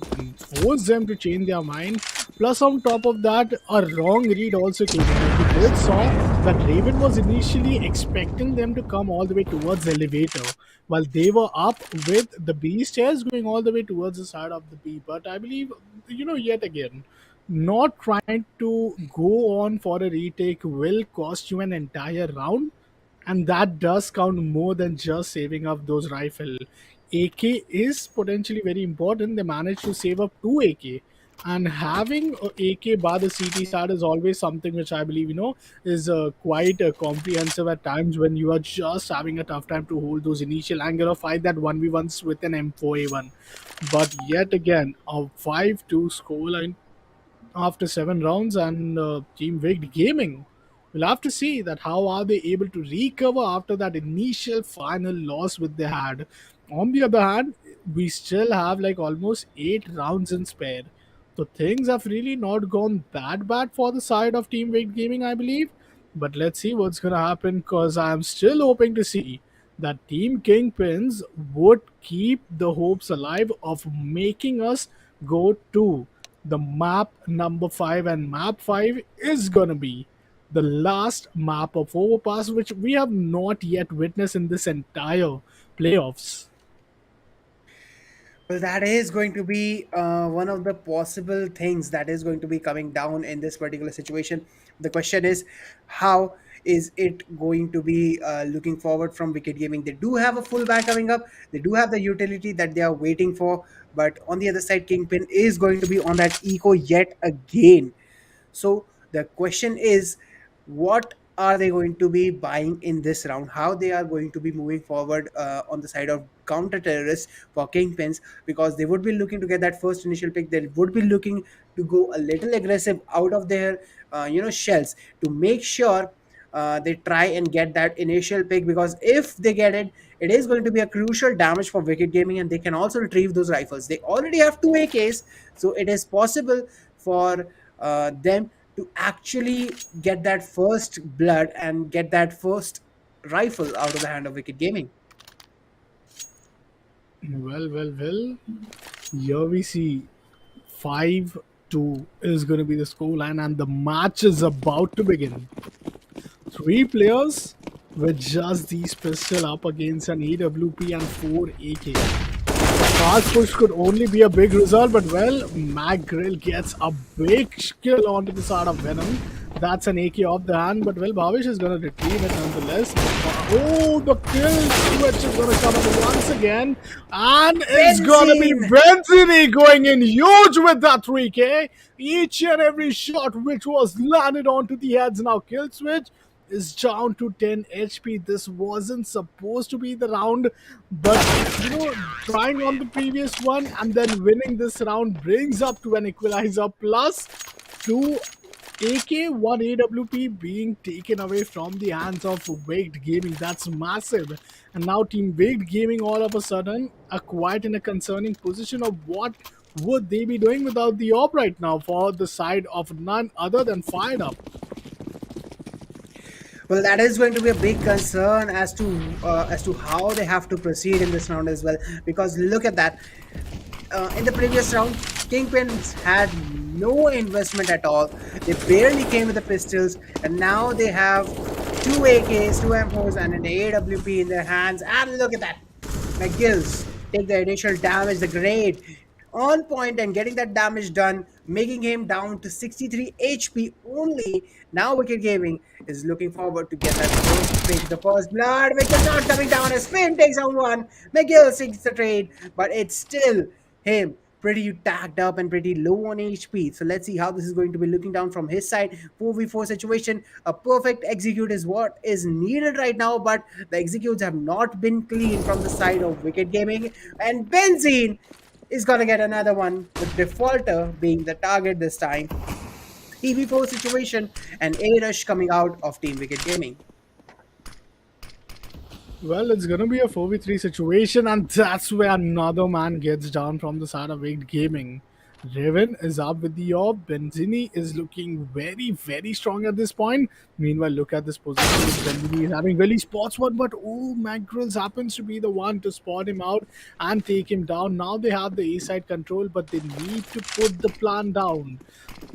forced them to change their mind. Plus, on top of that, a wrong read also came in. Like we did saw that Raven was initially expecting them to come all the way towards the elevator, while they were up with the B stairs going all the way towards the side of the B. But I believe, yet again, not trying to go on for a retake will cost you an entire round, and that does count more than just saving up those rifle. AK is potentially very important. They managed to save up 2 AK, and having a AK by the CT side is always something which I believe is quite comprehensive at times when you are just having a tough time to hold those initial anger of fight that 1v1s with an M4A1. But yet again, a 5-2 scoreline after 7 rounds, and Team Wicked Gaming. We'll have to see that how are they able to recover after that initial final loss which they had. On the other hand, we still have like almost 8 rounds in spare. So things have really not gone that bad for the side of Team Wicked Gaming, I believe. But let's see what's gonna happen, because I'm still hoping to see that Team Kingpins would keep the hopes alive of making us go to the map number 5, and map 5 is gonna be the last map of overpass which we have not yet witnessed in this entire playoffs. Well, that is going to be one of the possible things that is going to be coming down in this particular situation. The question is, how is it going to be looking forward from Wicked Gaming? They do have a full back coming up. They do have the utility that they are waiting for. But on the other side, Kingpin is going to be on that eco yet again. So the question is, what are they going to be buying in this round? How they are going to be moving forward on the side of counter terrorists for Kingpins? Because they would be looking to get that first initial pick. They would be looking to go a little aggressive out of their shells to make sure they try and get that initial pick, because if they get it, it is going to be a crucial damage for Wicked Gaming, and they can also retrieve those rifles. They already have two AKs, so it is possible for them to actually get that first blood and get that first rifle out of the hand of Wicked Gaming. Well. Here we see 5-2 is going to be the scoreline, and the match is about to begin. 3 players with just these pistol up against an AWP and 4 AK. Fast push could only be a big result, but well, Mac Grill gets a big kill onto the side of Venom. That's an AK off the hand, but well, Bhavish is gonna retrieve it nonetheless. Oh, the kill switch is gonna come in once again, and it's gonna be Benzene! Benzini going in huge with that 3K. Each and every shot which was landed onto the heads. Now kill switch is down to 10 HP. This wasn't supposed to be the round, but trying on the previous one and then winning this round brings up to an equalizer plus 2 AK, 1 AWP being taken away from the hands of Waked Gaming. That's massive. And now Team Waked Gaming all of a sudden are quite in a concerning position of what would they be doing without the op right now for the side of none other than Fired Up. Well, that is going to be a big concern as to how they have to proceed in this round as well. Because look at that, in the previous round, Kingpins had no investment at all. They barely came with the pistols, and now they have two AKs, two M4s, and an AWP in their hands. And look at that, McGills take the initial damage, the grade on point and getting that damage done, making him down to 63 HP only. Now Wicked Gaming is looking forward to get that first pick, the first blood, which is not coming down as Finn takes on one. McGill sinks the trade, but it's still him pretty tagged up and pretty low on HP. So let's see how this is going to be looking down from his side. 4v4 situation. A perfect execute is what is needed right now, but the executes have not been clean from the side of Wicked Gaming. And Benzene is gonna get another one, with Defaulter being the target this time. 3v4 situation and A rush coming out of Team Wicked Gaming. Well, it's gonna be a 4v3 situation, and that's where another man gets down from the side of Wicked Gaming. Raven is up with the orb. Benzini is looking very, very strong at this point. Meanwhile, look at this position. Benzini is having really spots one, but oh, Magrills happens to be the one to spot him out and take him down. Now they have the A side control, but they need to put the plan down.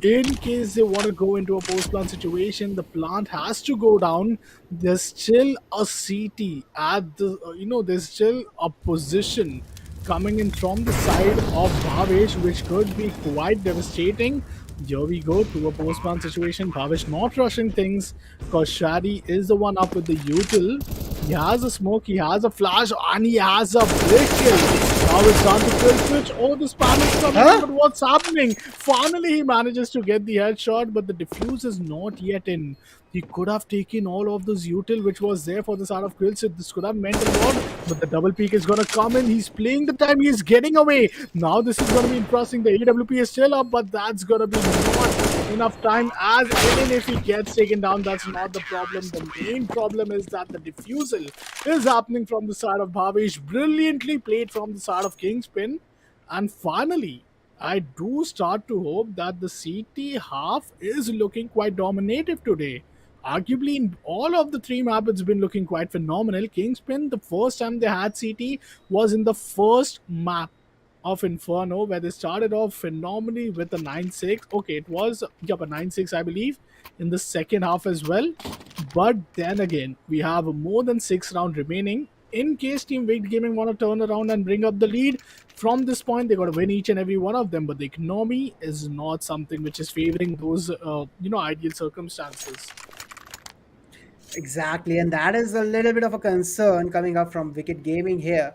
In case they want to go into a post plant situation, the plant has to go down. There's still a CT at the, there's still a position coming in from the side of Bhavesh, which could be quite devastating. Here we go to a post-plant situation. Bhavesh not rushing things because Shadi is the one up with the util. He has a smoke, he has a flash, and he has a big kill. Now it's time to kill switch. Oh, the spam is coming in, but what's happening? Finally, he manages to get the headshot, but the defuse is not yet in. He could have taken all of those util which was there for the side of kills. This could have meant a lot, but the double peak is going to come in. He's playing the time. He's getting away. Now this is going to be interesting. The AWP is still up, but that's going to be not enough time, as even if he gets taken down, that's not the problem. The main problem is that the defusal is happening from the side of Bhavesh. Brilliantly played from the side of Kingspin. And finally, I do start to hope that the CT half is looking quite dominative today. Arguably, in all of the three maps, it's been looking quite phenomenal. Kingspin, the first time they had CT was in the first map of Inferno, where they started off phenomenally with a 9-6. Okay, it was a 9-6, I believe, in the second half as well. But then again, we have more than 6 rounds remaining. In case Team Wicked Gaming want to turn around and bring up the lead, from this point they got to win each and every one of them. But the economy is not something which is favoring those, ideal circumstances. Exactly, and that is a little bit of a concern coming up from Wicked Gaming here.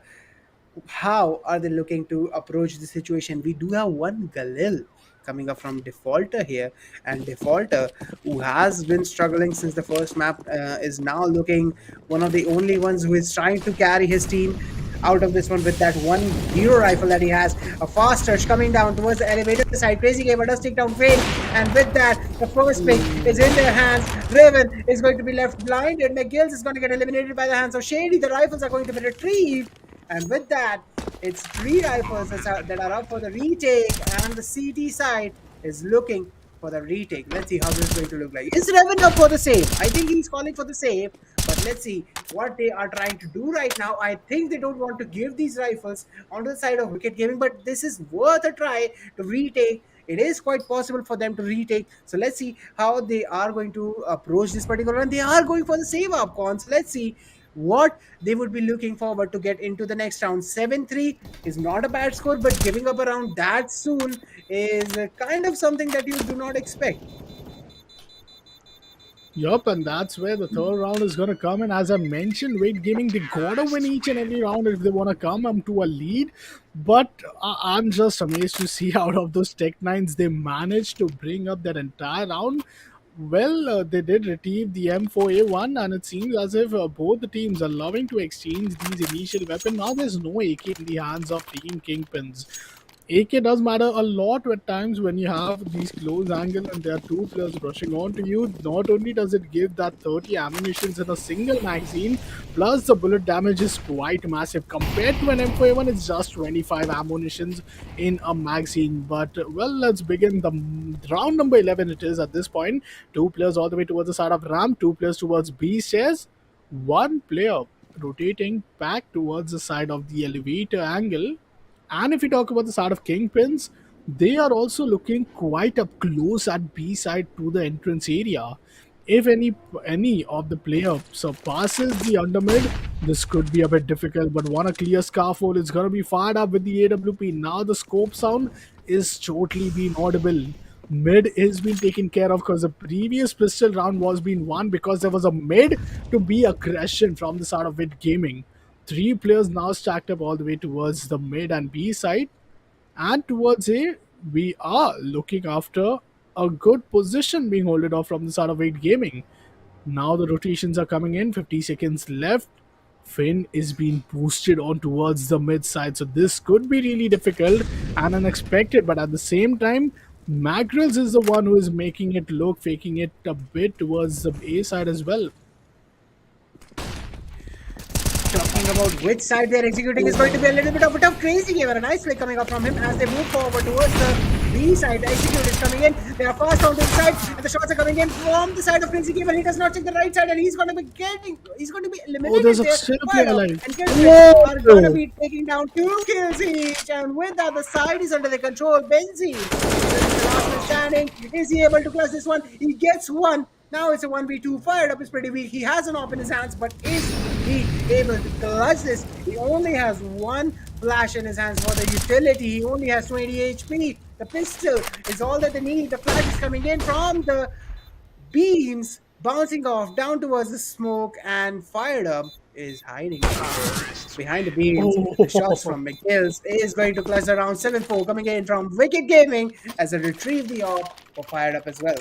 How are they looking to approach the situation? We do have one Galil coming up from Defaulter here, and Defaulter, who has been struggling since the first map, is now looking one of the only ones who is trying to carry his team out of this one with that one hero rifle that he has. A fast touch coming down towards the elevator side. Crazy Gamer does take down Fane, and with that, the first pick is in their hands. Raven is going to be left blinded. McGills is going to get eliminated by the hands of Shady. The rifles are going to be retrieved. And with that, it's 3 rifles that are up for the retake, and the CT side is looking for the retake. Let's see how this is going to look like. Is Revan up for the save? I think he's calling for the save, but let's see what they are trying to do right now. I think they don't want to give these rifles onto the side of Wicked Gaming, but this is worth a try to retake. It is quite possible for them to retake. So let's see how they are going to approach this particular one. They are going for the save up cons. Let's see what they would be looking forward to get into the next round. 7-3 is not a bad score, but giving up around that soon is kind of something that you do not expect. Yup, and that's where the third round is going to come. And as I mentioned, Wicked Gaming, they got to win each and every round if they want to come to a lead. But I'm just amazed to see out of those Tech 9s, they managed to bring up that entire round. Well, they did retrieve the M4A1, and it seems as if both the teams are loving to exchange these initial weapons. Now there's no AK in the hands of Team Kingpins. AK does matter a lot at times when you have these close angle and there are two players rushing on to you. Not only does it give that 30 ammunitions in a single magazine, plus the bullet damage is quite massive. Compared to an M4A1, it's just 25 ammunitions in a magazine. But well, let's begin the round number 11 it is at this point. Two players all the way towards the side of ramp, two players towards B stairs, one player rotating back towards the side of the elevator angle. And if we talk about the side of Kingpins, they are also looking quite up close at B side to the entrance area. If any of the player surpasses the undermid, this could be a bit difficult. But want a clear scarfold, it's gonna be fired up with the AWP. Now the scope sound is totally being audible. Mid is being taken care of because the previous pistol round was being won because there was a mid to be aggression from the side of it gaming. Three players now stacked up all the way towards the mid and B side, and towards A, we are looking after a good position being holded off from the side of 8 gaming. Now the rotations are coming in, 50 seconds left. Finn is being boosted on towards the mid side, so this could be really difficult and unexpected, but at the same time, Magrils is the one who is making it look, faking it a bit towards the A side as well. Talking about which side they're executing is going to be a little bit of a tough, crazy game, and a nice play coming up from him as they move forward towards the B side. The execute is coming in. They are fast on the side, and the shots are coming in from the side of Crazy Gamer. He does not check the right side, and he's going to be Oh, there's eliminated a there. still a player Fired up, alive. and Killswitch are going to Whoa! be taking down 2 kills each, and with that, the side is under the control. Benzene, the last man standing. Is he able to clutch this one? He gets one. Now it's a 1v2. Fired up is pretty weak. He has an op in his hands, but is he able to clutch this? He only has one flash in his hands for the utility. He only has 20 HP. The pistol is all that they need. The flash is coming in from the beams, bouncing off down towards the smoke, and fired up is hiding behind the beams. The shots Oh, from McGills is going to clutch around 7-4 coming in from Wicked Gaming as they retrieve the op for fired up as well.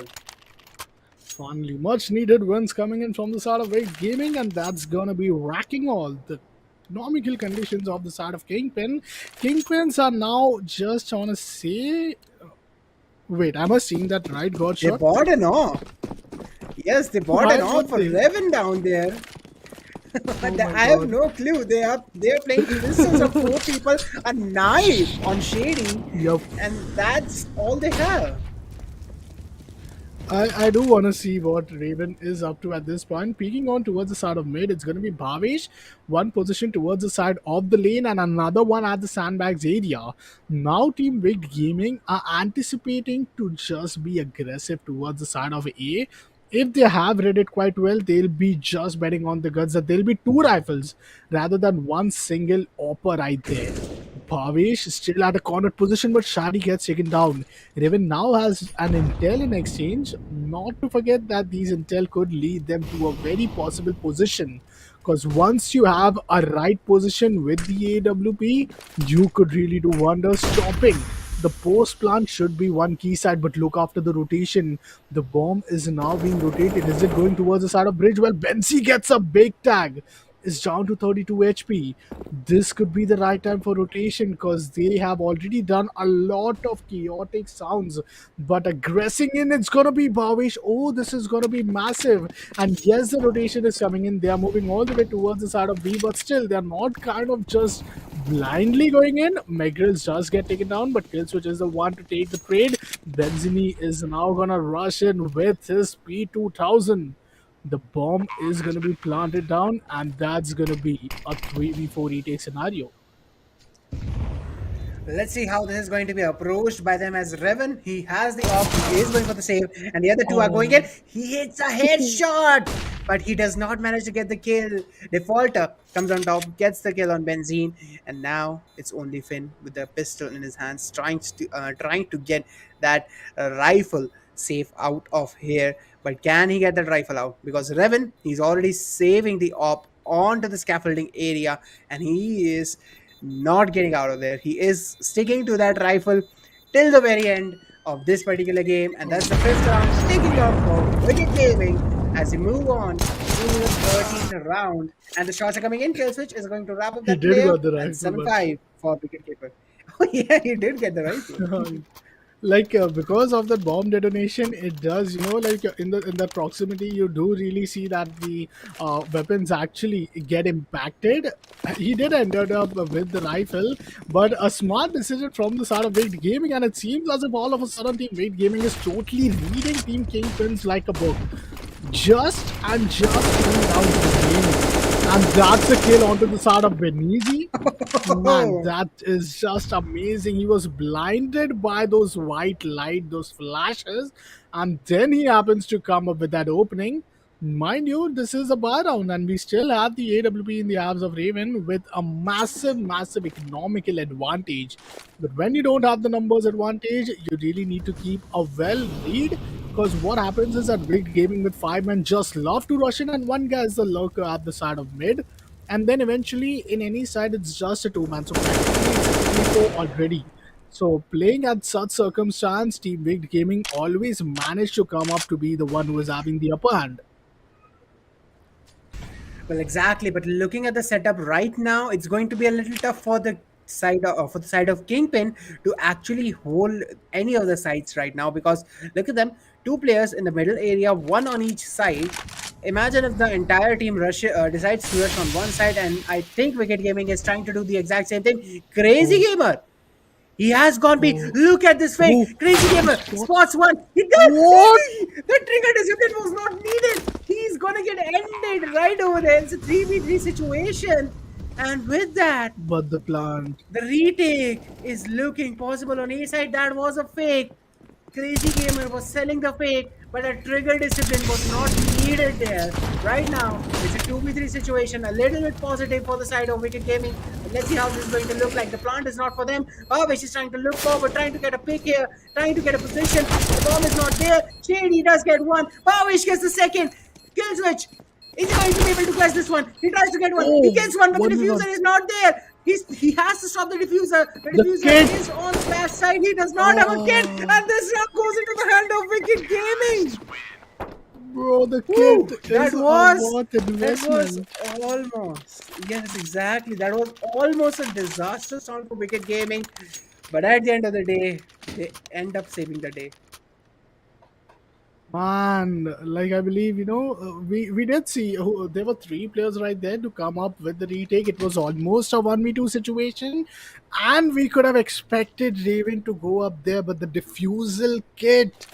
finally, much needed wins coming in from the side of 8 gaming, and that's gonna be racking all the economical conditions of the side of Kingpin. Kingpins are now just on a say. Wait, am I seeing that right? God They shot? bought an op. Yes, they bought an Why op would for they? Revan down there. Oh my I have god. no clue. They are playing pistols of 4 people, a knife on Shady, Yup. and that's all they have. I do want to see what Raven is up to at this point. Peeking on towards the side of mid, it's going to be Bhavesh. One position towards the side of the lane and another one at the sandbags area. Now, Team Big Gaming are anticipating to just be aggressive towards the side of A. If they have read it quite well, they'll be just betting on the guts that there'll be two rifles rather than one single opper right there. Bhavesh is still at a cornered position, but Shadi gets taken down. Raven now has an intel in exchange. Not to forget that these intel could lead them to a very possible position. Because once you have a right position with the AWP, you could really do wonders. Stopping the post plant should be one key side, but look after the rotation. The bomb is now being rotated. Is it going towards the side of bridge? Well, Benzi gets a big tag. Is down to 32 HP. This could be the right time for rotation because they have already done a lot of chaotic sounds. But aggressing in, it's gonna be Bhavesh. Oh, this is gonna be massive. And yes, the rotation is coming in. They are moving all the way towards the side of B, but still, they're not kind of just blindly going in. Megrils does get taken down, but Killswitch is the one to take the trade. Benzini is now gonna rush in with his P2000. The bomb is going to be planted down, and that's going to be a 3v4 retake scenario. Let's see how this is going to be approached by them as Revan. He has the op, he is going for the save, and the other two are going in. Oh, He hits a headshot, but he does not manage to get the kill. Defaulter comes on top, gets the kill on Benzene, and now it's only Finn with the pistol in his hands, trying to get that rifle safe out of here. But can he get that rifle out? Because Revan, he's already saving the op onto the scaffolding area, and he is not getting out of there. He is sticking to that rifle till the very end of this particular game, and that's the fifth round taking off for Wicked Gaming as we move on to the 13th round. And the shots are coming in. Killswitch is going to wrap up he that did player, got the and rifle, but 7-5 for Wicked Keeper. Oh yeah, you did get the rifle. Like because of the bomb detonation, it does, like in the proximity, you do really see that the weapons actually get impacted. He did ended up with the rifle, but a smart decision from the side of Wicked Gaming, and it seems as if all of a sudden Team Wicked Gaming is totally reading Team Kingpins like a book, just 2 rounds remaining. And that's the kill onto the side of Benizi. Man, Oh, that is just amazing. He was blinded by those white light, those flashes, and then he happens to come up with that opening. Mind you, this is a bar round, and we still have the AWP in the halves of Raven with a massive economical advantage. But when you don't have the numbers advantage, you really need to keep a well lead, because what happens is that Rigged Gaming with 5 men just love to rush in, and one guy is the lurker at the side of mid. And then eventually, in any side, it's just a 2 man. So practically, it's a 3-4 already. So playing at such circumstance, Team Rigged Gaming always managed to come up to be the one who is having the upper hand. well, exactly. But looking at the setup right now, it's going to be a little tough for the side of Kingpin to actually hold any of the sides right now, because look at them, two players in the middle area, one on each side. Imagine if the entire team decides to rush on one side, and I think Wicked Gaming is trying to do the exact same thing. Crazy Oh, Gamer, he has gone big. oh, Look at this oh, fake. Crazy he Gamer spots. spots one. He did. What? The trigger discipline was not needed. He's gonna get ended right over there. It's a 3v3 situation. And with that, But the plant. the retake is looking possible on A side. That was a fake. Crazy Gamer was selling the fake, but a trigger discipline was not needed there. Right now, it's a 2v3 situation, a little bit positive for the side of Wicked Gaming. But let's see how this is going to look like. The plant is not for them. Babish is trying to look forward, trying to get a pick here, trying to get a position. The bomb is not there. Shady does get one. Babish gets the second. Kill switch. Is he going to be able to catch this one? He tries to get one. He Oh, gets one, but the 1v1. diffuser is not there. He has to stop the diffuser. The The diffuser kid. is on Splash side. He does not have a kid. Oh, And this round goes into the hand of Wicked Gaming. bro, the kid Woo! is a what That was investment. almost. Yes, exactly. That was almost a disastrous round for Wicked Gaming. But at the end of the day, they end up saving the day. Man, like I believe, we did see there were 3 players right there to come up with the retake. It was almost a 1v2 situation, and we could have expected Raven to go up there, but the diffusal kit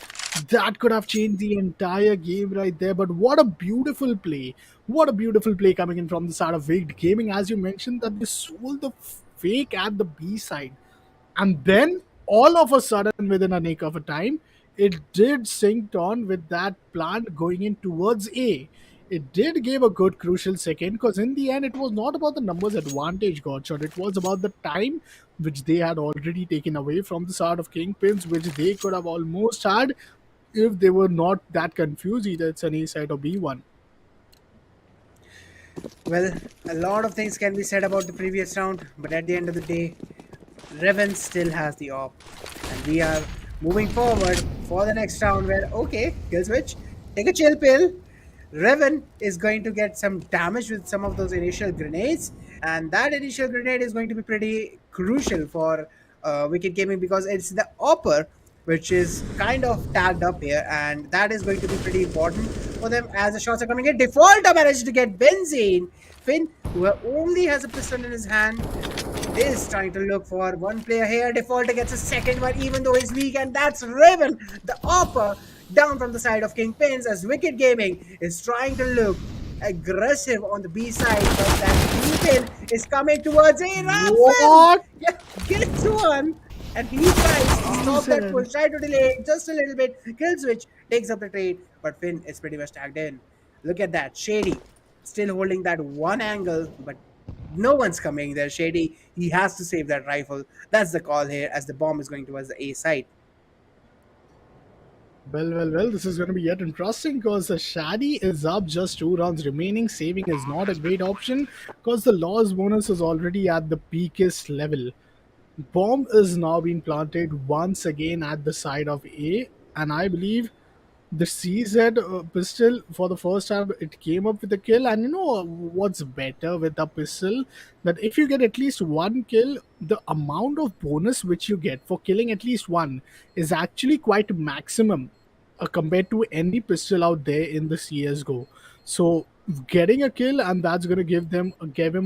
that could have changed the entire game right there. But what a beautiful play! What a beautiful play coming in from the side of Wicked Gaming, as you mentioned that they sold the fake at the B side, and then all of a sudden, within a nick of a time, it did synced on with that plant going in towards A. It did give a good crucial second, because in the end it was not about the numbers advantage got shot, it was about the time which they had already taken away from the side of Kingpins, which they could have almost had if they were not that confused either it's an A side or B one. Well, a lot of things can be said about the previous round, but at the end of the day, Revan still has the op. And we are moving forward for the next round where, okay, kill switch, take a chill pill. Revan is going to get some damage with some of those initial grenades, and that initial grenade is going to be pretty crucial for Wicked Gaming, because it's the opper which is kind of tagged up here, and that is going to be pretty important for them as the shots are coming in. Defaulter managed to get Benzene. Finn, who only has a pistol in his hand, is trying to look for one player here. Defaulter gets a second one, even though he's weak, and that's Raven, the upper, down from the side of Kingpins, as Wicked Gaming is trying to look aggressive on the B side, but that Kingpin is coming towards A. Raven! What? Yeah, gets one, and he tries to He stop that said. push, try to delay it just a little bit. Kill switch takes up the trade, but Finn is pretty much tagged in. Look at that. Shady still holding that one angle, but no one's coming there. Shady, he has to save that rifle. That's the call here, as the bomb is going towards the A side. Well, this is going to be yet interesting, because the Shady is up, just 2 rounds remaining. Saving is not a great option because the loss bonus is already at the peakest level. Bomb is now being planted once again at the side of A, and I believe The CZ pistol for the first time it came up with a kill, and you know what's better with the pistol, that if you get at least one kill, the amount of bonus which you get for killing at least one is actually quite maximum compared to any pistol out there in the CS:GO. So getting a kill, and that's gonna give him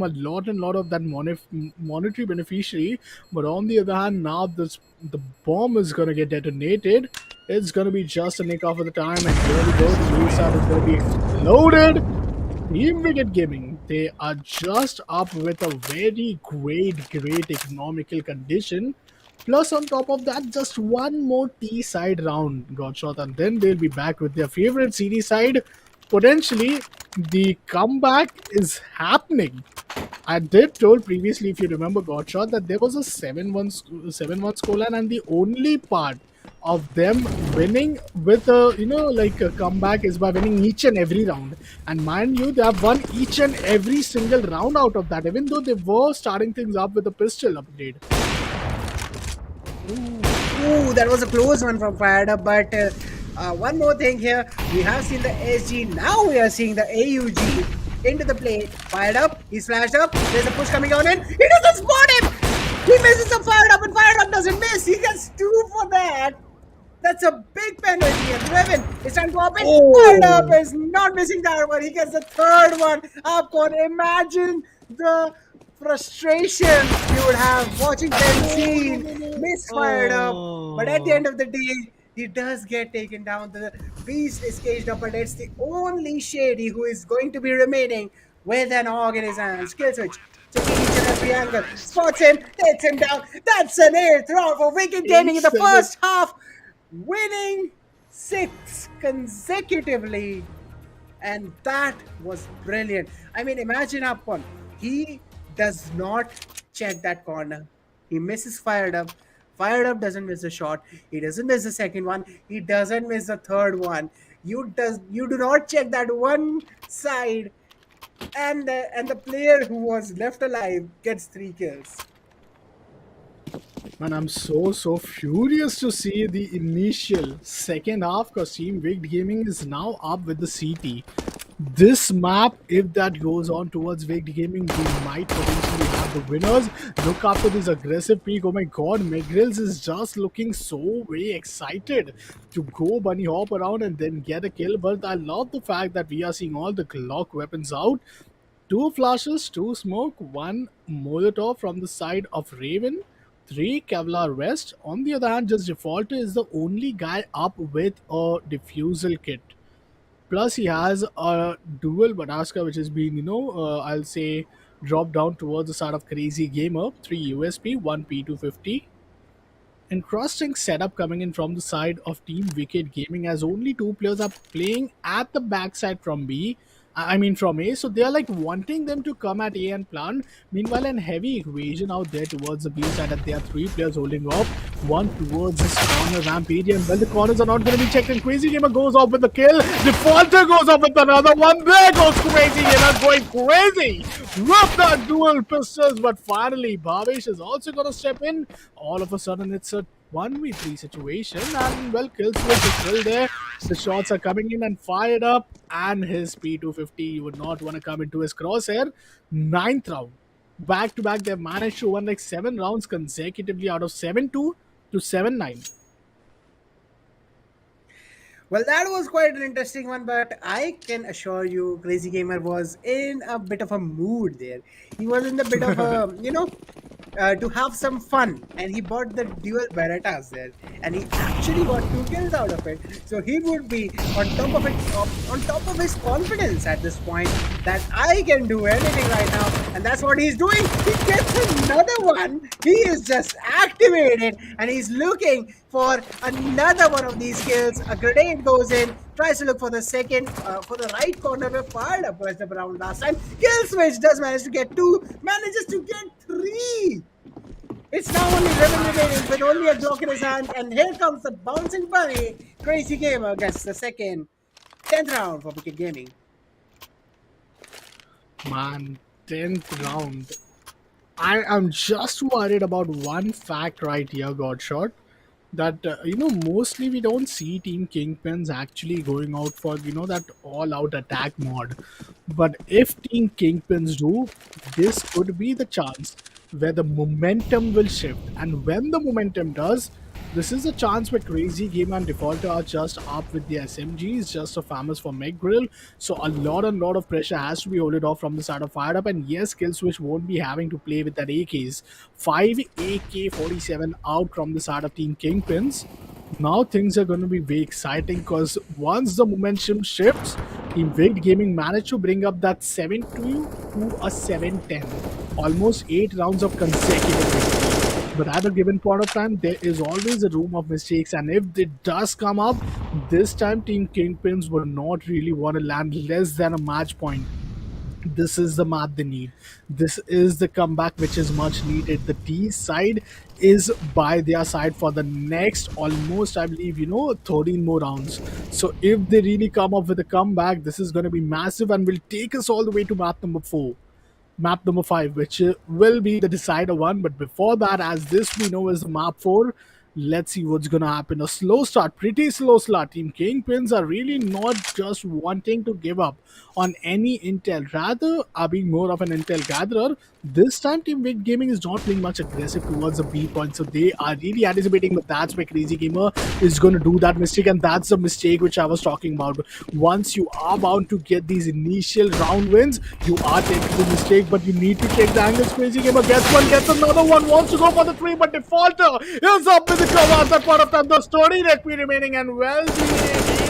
a lot and lot of that monetary beneficiary. But on the other hand, now the bomb is gonna get detonated. It's gonna be just a nick off of the time, and here we go. The USAT is gonna be exploded. Team Wicked Gaming, they are just up with a very great economical condition. Plus, on top of that, just one more T side round got shot, and then they'll be back with their favorite CD side. Potentially, the comeback is happening. I did told previously, if you remember, Godshot, that there was a 7-1 scoreline, and the only part of them winning with a like a comeback is by winning each and every round. And mind you, they have won each and every single round out of that, even though they were starting things up with a pistol upgrade. Ooh, that was a close one from Fired Up. But one more thing here. We have seen the SG. Now we are seeing the AUG into the play. Fired Up. He's flashed up. There's a push coming on in. He doesn't spot him. He misses the Fired Up, and Fired Up doesn't miss. He gets 2 for that. That's a big penalty. And Revan is trying to go up it. Fired Up Oh, is not missing that one. He gets the third one. Upcon. Imagine the frustration you would have watching Benzene misfired up. But at the oh. end of the day, he does get taken down. The beast is caged up, but it's the only Shady who is going to be remaining with an org in his hands. Kill switch. Checking each and every angle. Spots him, takes him down. That's an 8th round for Wicked Gaming in the 8-7. first half, winning 6 consecutively. And that was brilliant. I mean, imagine Upon. He does not check that corner. He misses Fired Up. Fired Up doesn't miss a shot. He doesn't miss the second one. He doesn't miss the third one. You do not check that one side, and the player who was left alive gets 3 kills. Man, I'm so furious to see the initial second half, because Team Wicked Gaming is now up with the CT. This map, if that goes on towards Wicked Gaming, we might potentially have the winners. Look after this aggressive peak. Oh my god, Megrills is just looking so very excited to go bunny hop around and then get a kill. But I love the fact that we are seeing all the Glock weapons out. Two flashes, two smoke, one Molotov from the side of Raven, three Kevlar Vest. On the other hand, just Defaulter is the only guy up with a diffusal kit. Plus, he has a dual Bataska, which has been, I'll say, dropped down towards the side of Crazy Gamer. Three USP, one P250. Interesting setup coming in from the side of Team Wicked Gaming, as only two players are playing at the backside from B. I mean from A, so they are like wanting them to come at A and plant. Meanwhile, an heavy equation out there towards the B side, and there are three players holding off. One towards this corner rampage, and well, the corners are not going to be checked. And Crazy Gamer goes off with the kill. Defaulter goes off with another one. There goes Crazy Gamer going crazy with the dual pistols. But finally, Bhavesh is also going to step in. All of a sudden, it's a 1v3 situation, and well, Killswitch is still there. The shots are coming in and fired up, and his P250, you would not want to come into his crosshair. Ninth round. Back to back, they've managed to win like 7 rounds consecutively out of 7-2 to 7-9. Well, that was quite an interesting one, but I can assure you, Crazy Gamer was in a bit of a mood there. He was in a bit of a, to have some fun, and he bought the dual Berettas there, and he actually got 2 kills out of it. So he would be on top of it, on top of his confidence at this point that I can do anything right now, and that's what he's doing. He gets another one. He is just activated, and he's looking for another one of these kills. A grenade goes in, tries to look for the second, for the right corner where Fired Up was up around last time. Kill Switch does manage to get 2, manages to get 3. It's now only Revan remaining with only a Glock in his hand, and here comes the bouncing bunny. Crazy Gamer gets the second 10th round for Wicked Gaming. Man, 10th round. I am just worried about one fact right here, Godshot. that mostly we don't see Team Kingpins actually going out for that all out attack mod. But if Team Kingpins do, this could be the chance where the momentum will shift. And when the momentum does, this is a chance where Crazy Game and Defaulter are just up with the SMGs, just a famous for Meg Grill. So a lot of pressure has to be holded off from the side of Fired Up. And yes, Killswitch won't be having to play with that AKs. 5 AK-47 out from the side of Team Kingpins. Now things are going to be very exciting because once the momentum shifts, Team Wicked Gaming managed to bring up that 7-2 to a 7-10. Almost 8 rounds of consecutive victory. But at a given point of time, there is always a room of mistakes, and if it does come up, this time Team Kingpins would not really want to land less than a match point. This is the map they need. This is the comeback which is much needed. The T side is by their side for the next almost, I believe, 13 more rounds. So if they really come up with a comeback, this is going to be massive and will take us all the way to map number 4, map number 5, which will be the decider one. But before that, as this we know is the map 4, let's see what's gonna happen. A slow start, pretty slow start. Team Kingpins are really not just wanting to give up on any intel, rather are being more of an intel gatherer. This time Team Big Gaming is not playing much aggressive towards the B point, so they are really anticipating, but that's where Crazy Gamer is going to do that mistake, and that's the mistake which I was talking about. Once you are bound to get these initial round wins, you are taking the mistake, but you need to check the angles. Crazy Gamer gets one, gets another one, wants to go for the 3, but Defaulter is up with the cover at that point of time. The story that we remaining, and well, the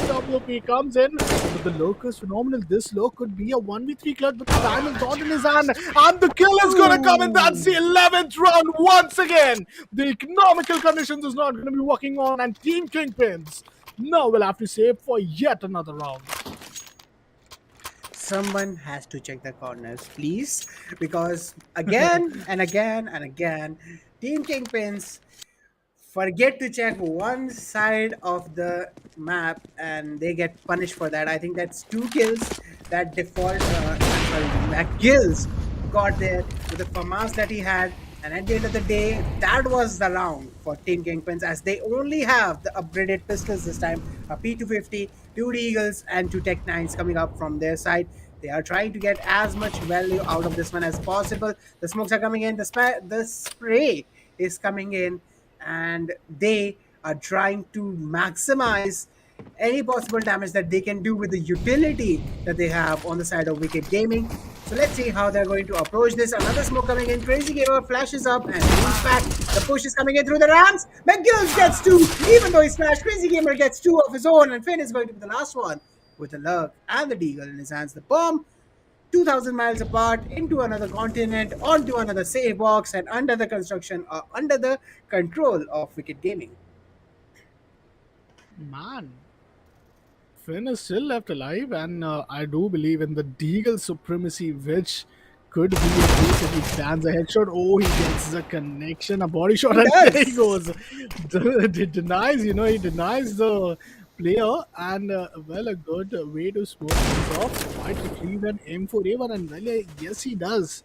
AWP comes in, but the Lurker is phenomenal. This low could be a 1v3 clutch, but the time is not in his hand, and the kill is going to come in. That's the 11th round once again. The economical conditions is not going to be working on, and Team Kingpins now will have to save for yet another round. Someone has to check the corners, please, because again and again and again, Team Kingpins forget to check one side of the map and they get punished for that. I think that's 2 kills that default, sorry, McGills got there with the FAMAS that he had. And at the end of the day, that was the round for Team Kingpins, as they only have the upgraded pistols this time, a P250, 2 Eagles, and 2 Tech 9s coming up from their side. They are trying to get as much value out of this one as possible. The smokes are coming in, the spray is coming in, and they are trying to maximize any possible damage that they can do with the utility that they have on the side of Wicked Gaming. So let's see how they're going to approach this. Another smoke coming in. Crazy Gamer flashes up and moves back. The push is coming in through the ramps. McGills gets 2. Even though he's flashed, Crazy Gamer gets 2 of his own. And Finn is going to be the last one with the lug and the deagle in his hands. The bomb, 2,000 miles apart, into another continent, onto another save box, and under the construction or under the control of Wicked Gaming. Man, Finn is still left alive, and I do believe in the Deagle supremacy, which could be a case if he stands a headshot. Oh, he gets the connection, a body shot, He and there he does. goes. He denies, he denies the player, and well, a good way to smoke things off. Quite retrieve an M4A1, and well, yes, he does.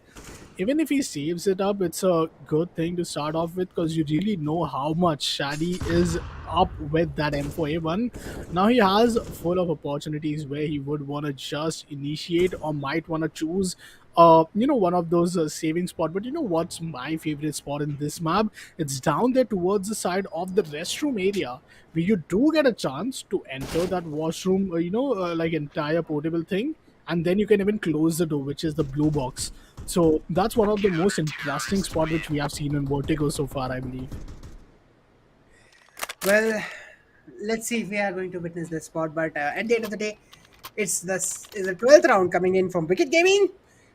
Even if he saves it up, it's a good thing to start off with because you really know how much Shadi is up with that M4A1. Now he has full of opportunities where he would want to just initiate or might want to choose one of those saving spot. But you know what's my favorite spot in this map? It's down there towards the side of the restroom area where you do get a chance to enter that washroom, like entire portable thing, and then you can even close the door, which is the blue box. So that's one of the most interesting spot which we have seen in Vertigo so far, I believe. Well, let's see if we are going to witness this spot. But at the end of the day, it's the 12th round coming in from Wicked Gaming.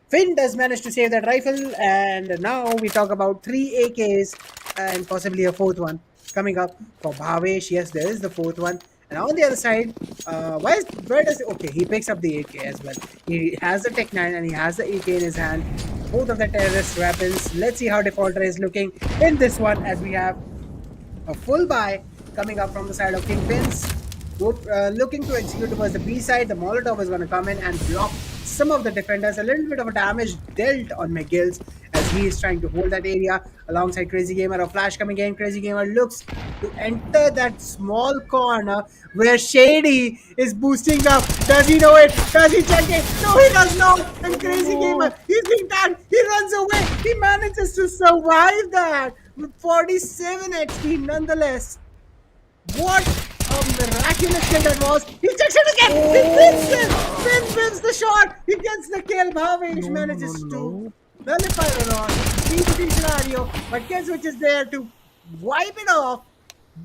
Finn does manage to save that rifle, and now we talk about 3 AKs and possibly a 4th one coming up for Bhavesh. Yes, there is the 4th one. And on the other side, where does okay? He picks up the AK as well. He has the Tech 9 and he has the AK in his hand. Both of the terrorist weapons. Let's see how Defaulter is looking in this one, as we have a full buy coming up from the side of Kingpins. Looking to execute towards the B side. The Molotov is going to come in and block some of the defenders. A little bit of a damage dealt on McGills as he is trying to hold that area alongside Crazy Gamer. A flash coming in. Crazy Gamer looks to enter that small corner where Shady is boosting up. Does he know it? Does he check it? No, he does not. And Crazy Gamer, No. he's being tagged. He runs away. He manages to survive that with 47 XP nonetheless. What a miraculous kill that was. He checks it again. He wins Oh. it. Finn wins the shot. He gets the kill. Bhavesh No, no, no, manages to no. nullify the run. P2P scenario. But guess which is there to wipe it off?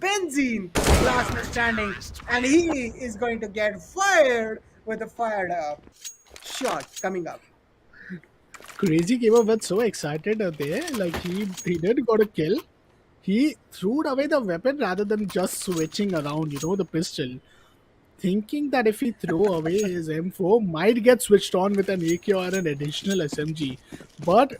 Benzene, last man standing. And he is going to get fired with a fired up shot coming up. Crazy Gamer was so excited there. Like he did got a kill. He threw away the weapon rather than just switching around, the pistol, thinking that if he throw away his M4, might get switched on with an AK or an additional SMG. But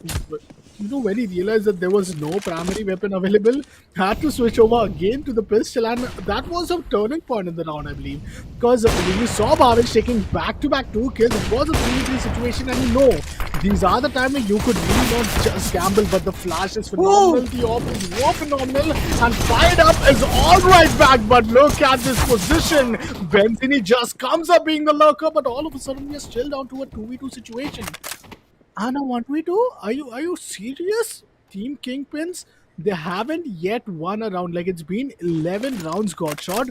when he realized that there was no primary weapon available, had to switch over again to the pistol, and that was a turning point in the round, I believe. Because when you saw Bhavesh taking back-to-back two kills, it was a 3-3 situation, and these are the time when you could really not just gamble, but the flash is phenomenal, Woo! the op is more phenomenal, and fired up is all right back. But look at this position. Benzini just comes up being the lurker, but all of a sudden we are still down to a 2v2 situation. Anna, what we do? Are you serious? Team Kingpins, they haven't yet won a round. Like it's been 11 rounds got shot,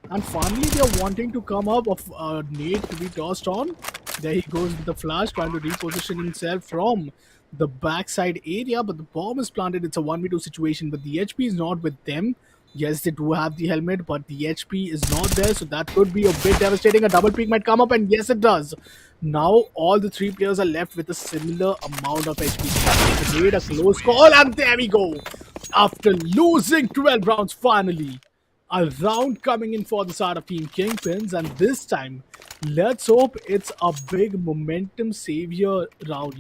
and finally they're wanting to come up of need to be tossed on. There he goes with the flash, trying to reposition himself from the backside area, but the bomb is planted. It's a 1v2 situation, but the HP is not with them. Yes, they do have the helmet, but the HP is not there, so that could be a bit devastating. A double peak might come up, and yes, it does. Now all the three players are left with a similar amount of HP. They made a close call, and there we go. After losing 12 rounds, finally, a round coming in for the side of Team Kingpins, and this time, let's hope it's a big momentum savior round,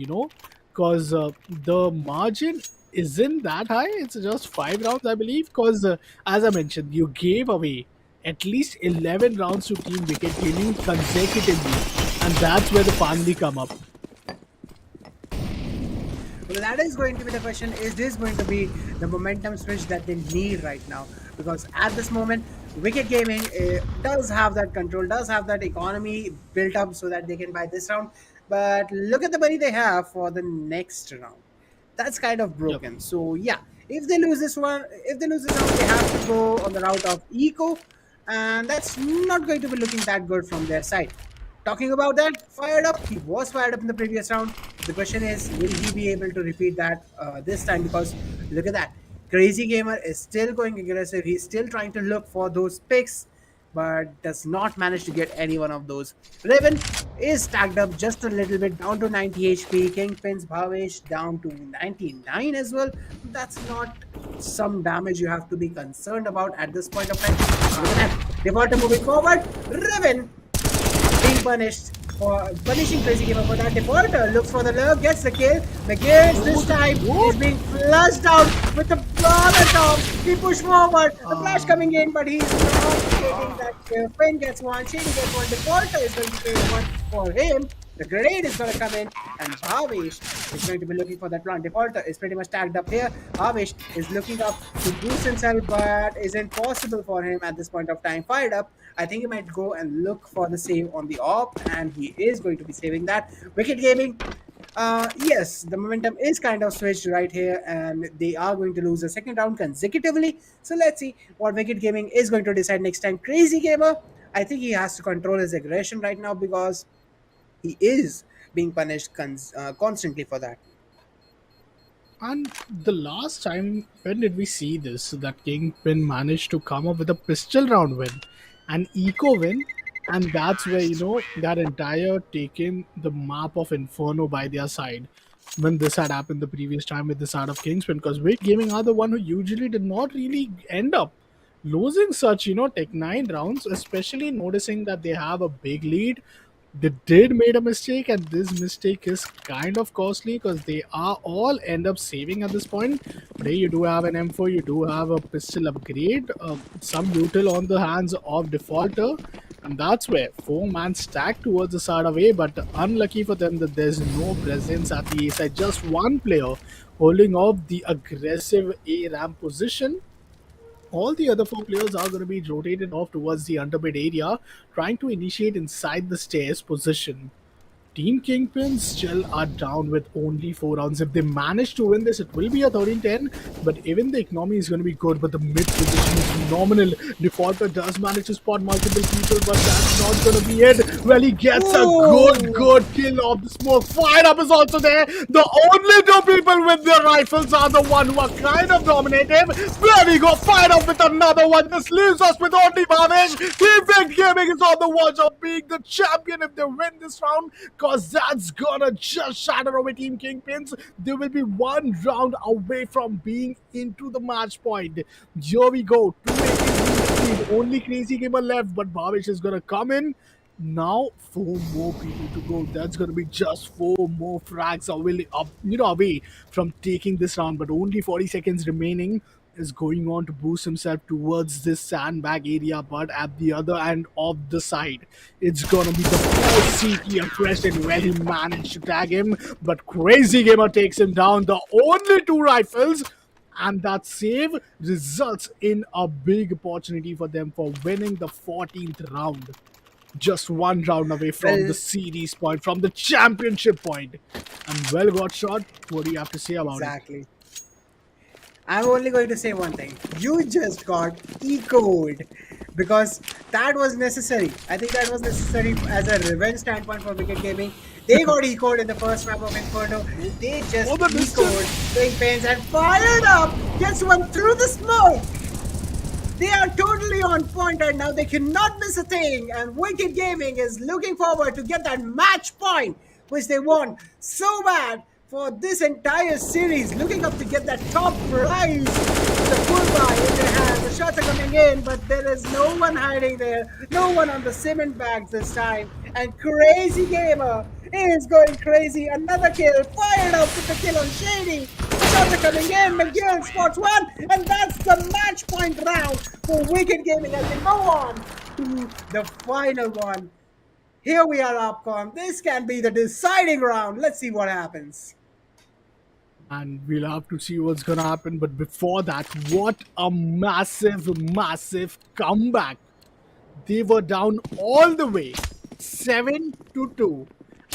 because the margin isn't that high. It's just 5 rounds, I believe, because as I mentioned, you gave away at least 11 rounds to Team Wicket Gaming consecutively, and that's where the finally come up. Well, that is going to be the question. Is this going to be the momentum switch that they need right now? Because at this moment, Wicked Gaming does have that control, does have that economy built up so that they can buy this round. But look at the money they have for the next round. That's kind of Yep. broken. So yeah, if they lose this one, if they lose this round, they have to go on the route of eco, and that's not going to be looking that good from their side. Talking about that, fired up. He was fired up in the previous round. The question is, will he be able to repeat that this time? Because look at that. Crazy Gamer is still going aggressive. He's still trying to look for those picks, but does not manage to get any one of those. Raven is stacked up just a little bit, down to 90 HP. Kingpins Bhavesh down to 99 as well. That's not some damage you have to be concerned about at this point of time. Look at that. Defaulter moving forward. Raven being punished for punishing Crazy Gamer for that. Defaulter looks for the lurk, gets the kill. McGears this time is being flushed out with the bomb at top. He pushed forward. The flash coming in, but he's not getting that kill. Finn gets one, Shady gets one. Defaulter is going to take one for him. The grenade is going to come in, and Bhavesh is going to be looking for that run. Defaulter is pretty much tagged up here. Bhavesh is looking up to boost himself, but isn't possible for him at this point of time. Fired up. I think he might go and look for the save on the op, and he is going to be saving that. Wicked Gaming, yes, the momentum is kind of switched right here, and they are going to lose the second round consecutively. So let's see what Wicked Gaming is going to decide next time. Crazy Gamer, I think he has to control his aggression right now because he is being punished constantly for that. And the last time, when did we see this? That Kingpin managed to come up with a pistol round win, an eco win, and that's where that entire taken the map of Inferno by their side. When this had happened the previous time with the side of Kingsman, because Wake Gaming are the one who usually did not really end up losing such Tech 9 rounds, especially noticing that they have a big lead. They did made a mistake, and this mistake is kind of costly because they are all end up saving at this point. But hey, you do have an M4, you do have a pistol upgrade, some util on the hands of Defaulter, and that's where four-man stack towards the side of A. But unlucky for them that there's no presence at the A side, just one player holding off the aggressive A ramp position all the other four players are going to be rotated off towards the undermid area, trying to initiate inside the stairs position. Team Kingpins still are down with only 4 rounds. If they manage to win this, it will be a 13-10. But even the economy is going to be good. But the mid position is phenomenal. Defaulter does manage to spot multiple people, but that's not going to be it. Well, he gets a Ooh. good kill off the smoke. Fire up is also there. The only two people with their rifles are the one who are kind of dominative. Vertigo fired up with another one. This leaves us with only Bhavesh. Team Gaming is on the verge of being the champion if they win this round, because that's gonna just shatter over Team Kingpins. They will be 1 round away from being into the match point. Here we go. 280 only Crazy Gamer left, but Bhavesh is gonna come in. Now, four more people to go. That's going to be just four more frags away from taking this round. But only 40 seconds remaining is going on to boost himself towards this sandbag area. But at the other end of the side, it's going to be the first CT aggression where he managed to tag him. But Crazy Gamer takes him down. The only two rifles, and that save results in a big opportunity for them for winning the 14th round. Just 1 round away from the Well, series point, from the championship point. And well got shot. What do you have to say about it? exactly. I'm only going to say one thing. You just got echoed because that was necessary. I think that was necessary as a revenge standpoint for Wicked Gaming. They got echoed in the first map of Inferno. They For just the echoed distance. KingPins and fired up. Gets one through the smoke. They are totally on point right now. They cannot miss a thing. And Wicked Gaming is looking forward to get that match point, which they want so bad for this entire series. Looking up to get that top prize with the full buy in their hands. The shots are coming in, but there is no one hiding there. No one on the cement bags this time. And Crazy Gamer is going crazy. Another kill. Fired up with the kill on Shady. Shots are coming in. McGill spots one, and that's the match point round for Wicked Gaming as they go on to the final one. Here we are, Upcom. This can be the deciding round. Let's see what happens. And we'll have to see what's gonna happen. But before that, what a massive comeback. They were down all the way 7-2.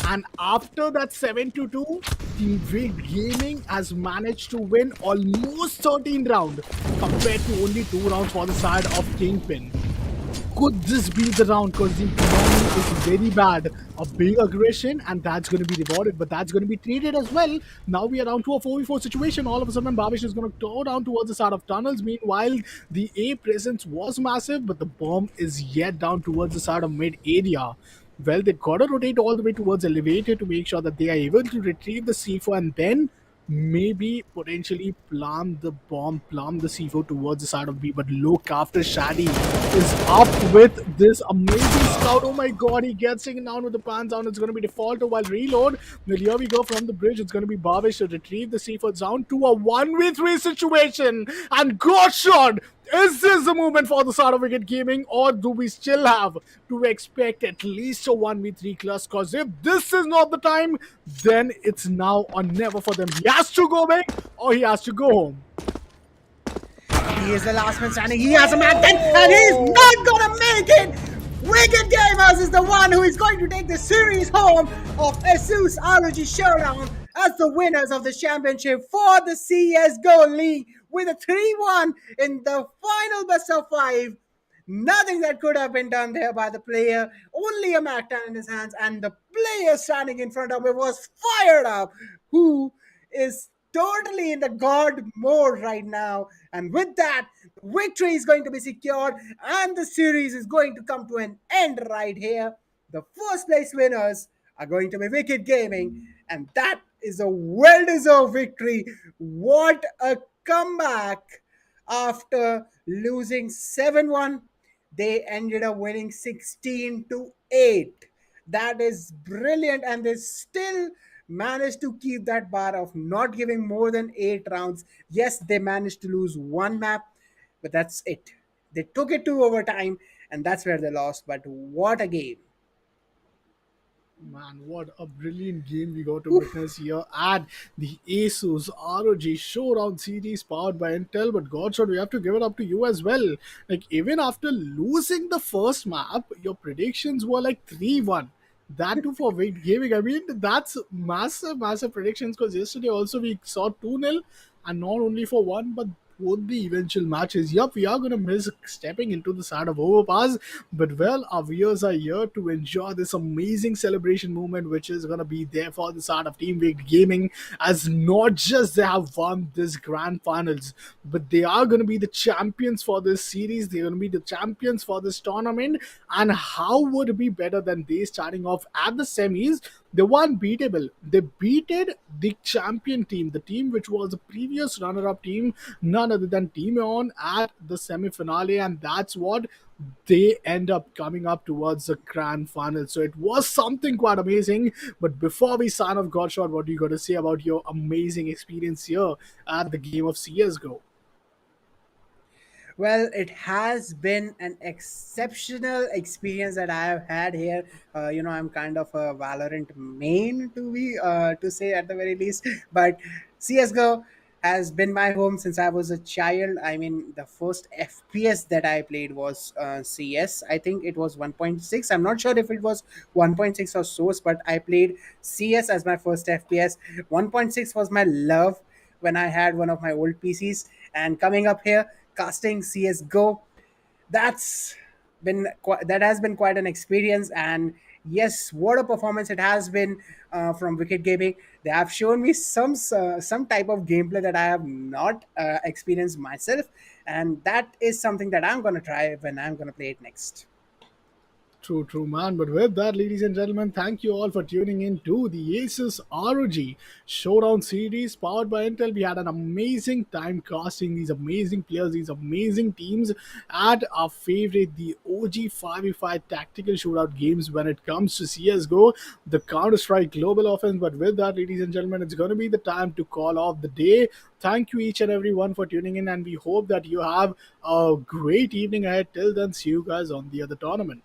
And after that 7-2, Team Wicked Gaming has managed to win almost 13 rounds compared to only 2 rounds for the side of Kingpin. Could this be the round? Because the economy is very bad. A big aggression, and that's going to be rewarded, but that's going to be traded as well. Now we are down to a 4v4 situation. All of a sudden, Babish is going to go down towards the side of tunnels. Meanwhile, the A presence was massive, but the bomb is yet down towards the side of mid area. Well, they got to rotate all the way towards elevator to make sure that they are able to retrieve the C4 and then maybe potentially plumb the C4 towards the side of B. But look, after Shadi is up with this amazing scout. Oh my god, he gets taken down with the pants down. It's going to be default while reload. Well, here we go from the bridge. It's going to be Babish to retrieve the C4 down to a 1v3 situation. And got shot. Is this the movement for the start of Wicked Gaming, or do we still have to expect at least a 1v3 class? Because if this is not the time, then it's now or never for them. He has to go back or he has to go home. He is the last man standing. He has a man 10, and he's not gonna make it. Wicked Gamers is the one who is going to take the series home of ASUS ROG Showdown as the winners of the championship for the CSGO League with a 3-1 in the final best of 5. Nothing that could have been done there by the player. Only a Mac-10 in his hands, and the player standing in front of him was fired up, who is totally in the god mode right now. And with that, victory is going to be secured, and the series is going to come to an end right here. The first place winners are going to be Wicked Gaming, and that is a well deserved victory. What a comeback! After losing 7-1, they ended up winning 16-8. That is brilliant, and they still managed to keep that bar of not giving more than 8 rounds. Yes, they managed to lose one map, but that's it. They took it to overtime, and that's where they lost. But what a game! Man, what a brilliant game we got to witness here at the ASUS ROG Showdown series powered by Intel. But Godshot, we have to give it up to you as well. Like, even after losing the first map, your predictions were like 3-1. That too for weight gaming. I mean, that's massive, massive predictions because yesterday also we saw 2-0 and not only for one, but both the eventual matches. Yup, we are going to miss stepping into the side of overpass, but well, our viewers are here to enjoy this amazing celebration moment, which is going to be there for the side of Team Vic Gaming, as not just they have won this grand finals, but they are going to be the champions for this series. They're going to be the champions for this tournament. And how would it be better than they starting off at the semis? They were unbeatable. They beated the champion team, the team which was the previous runner-up team, none other than Team On at the semi-finale, and that's what they end up coming up towards the grand final. So it was something quite amazing. But before we sign off, Godshot, what do you got to say about your amazing experience here at the game of CS:GO? Well, it has been an exceptional experience that I have had here. I'm kind of a Valorant main to say at the very least, but CS:GO has been my home since I was a child. I mean, the first FPS that I played was CS. I think it was 1.6. I'm not sure if it was 1.6 or Source, but I played CS as my first FPS. 1.6 was my love when I had one of my old PCs, and coming up here casting CS:GO. That has been quite an experience, and yes, what a performance it has been from Wicked Gaming. They have shown me some type of gameplay that I have not experienced myself, and that is something that I'm gonna try when I'm gonna play it next. True, true, man. But with that, ladies and gentlemen, thank you all for tuning in to the Asus ROG Showdown series powered by Intel. We had an amazing time casting these amazing players, these amazing teams at our favorite, the OG 5v5 tactical shootout games when it comes to CSGO, the Counter Strike Global Offense. But with that, ladies and gentlemen, it's going to be the time to call off the day. Thank you each and every one for tuning in, and we hope that you have a great evening ahead. Till then, see you guys on the other tournament.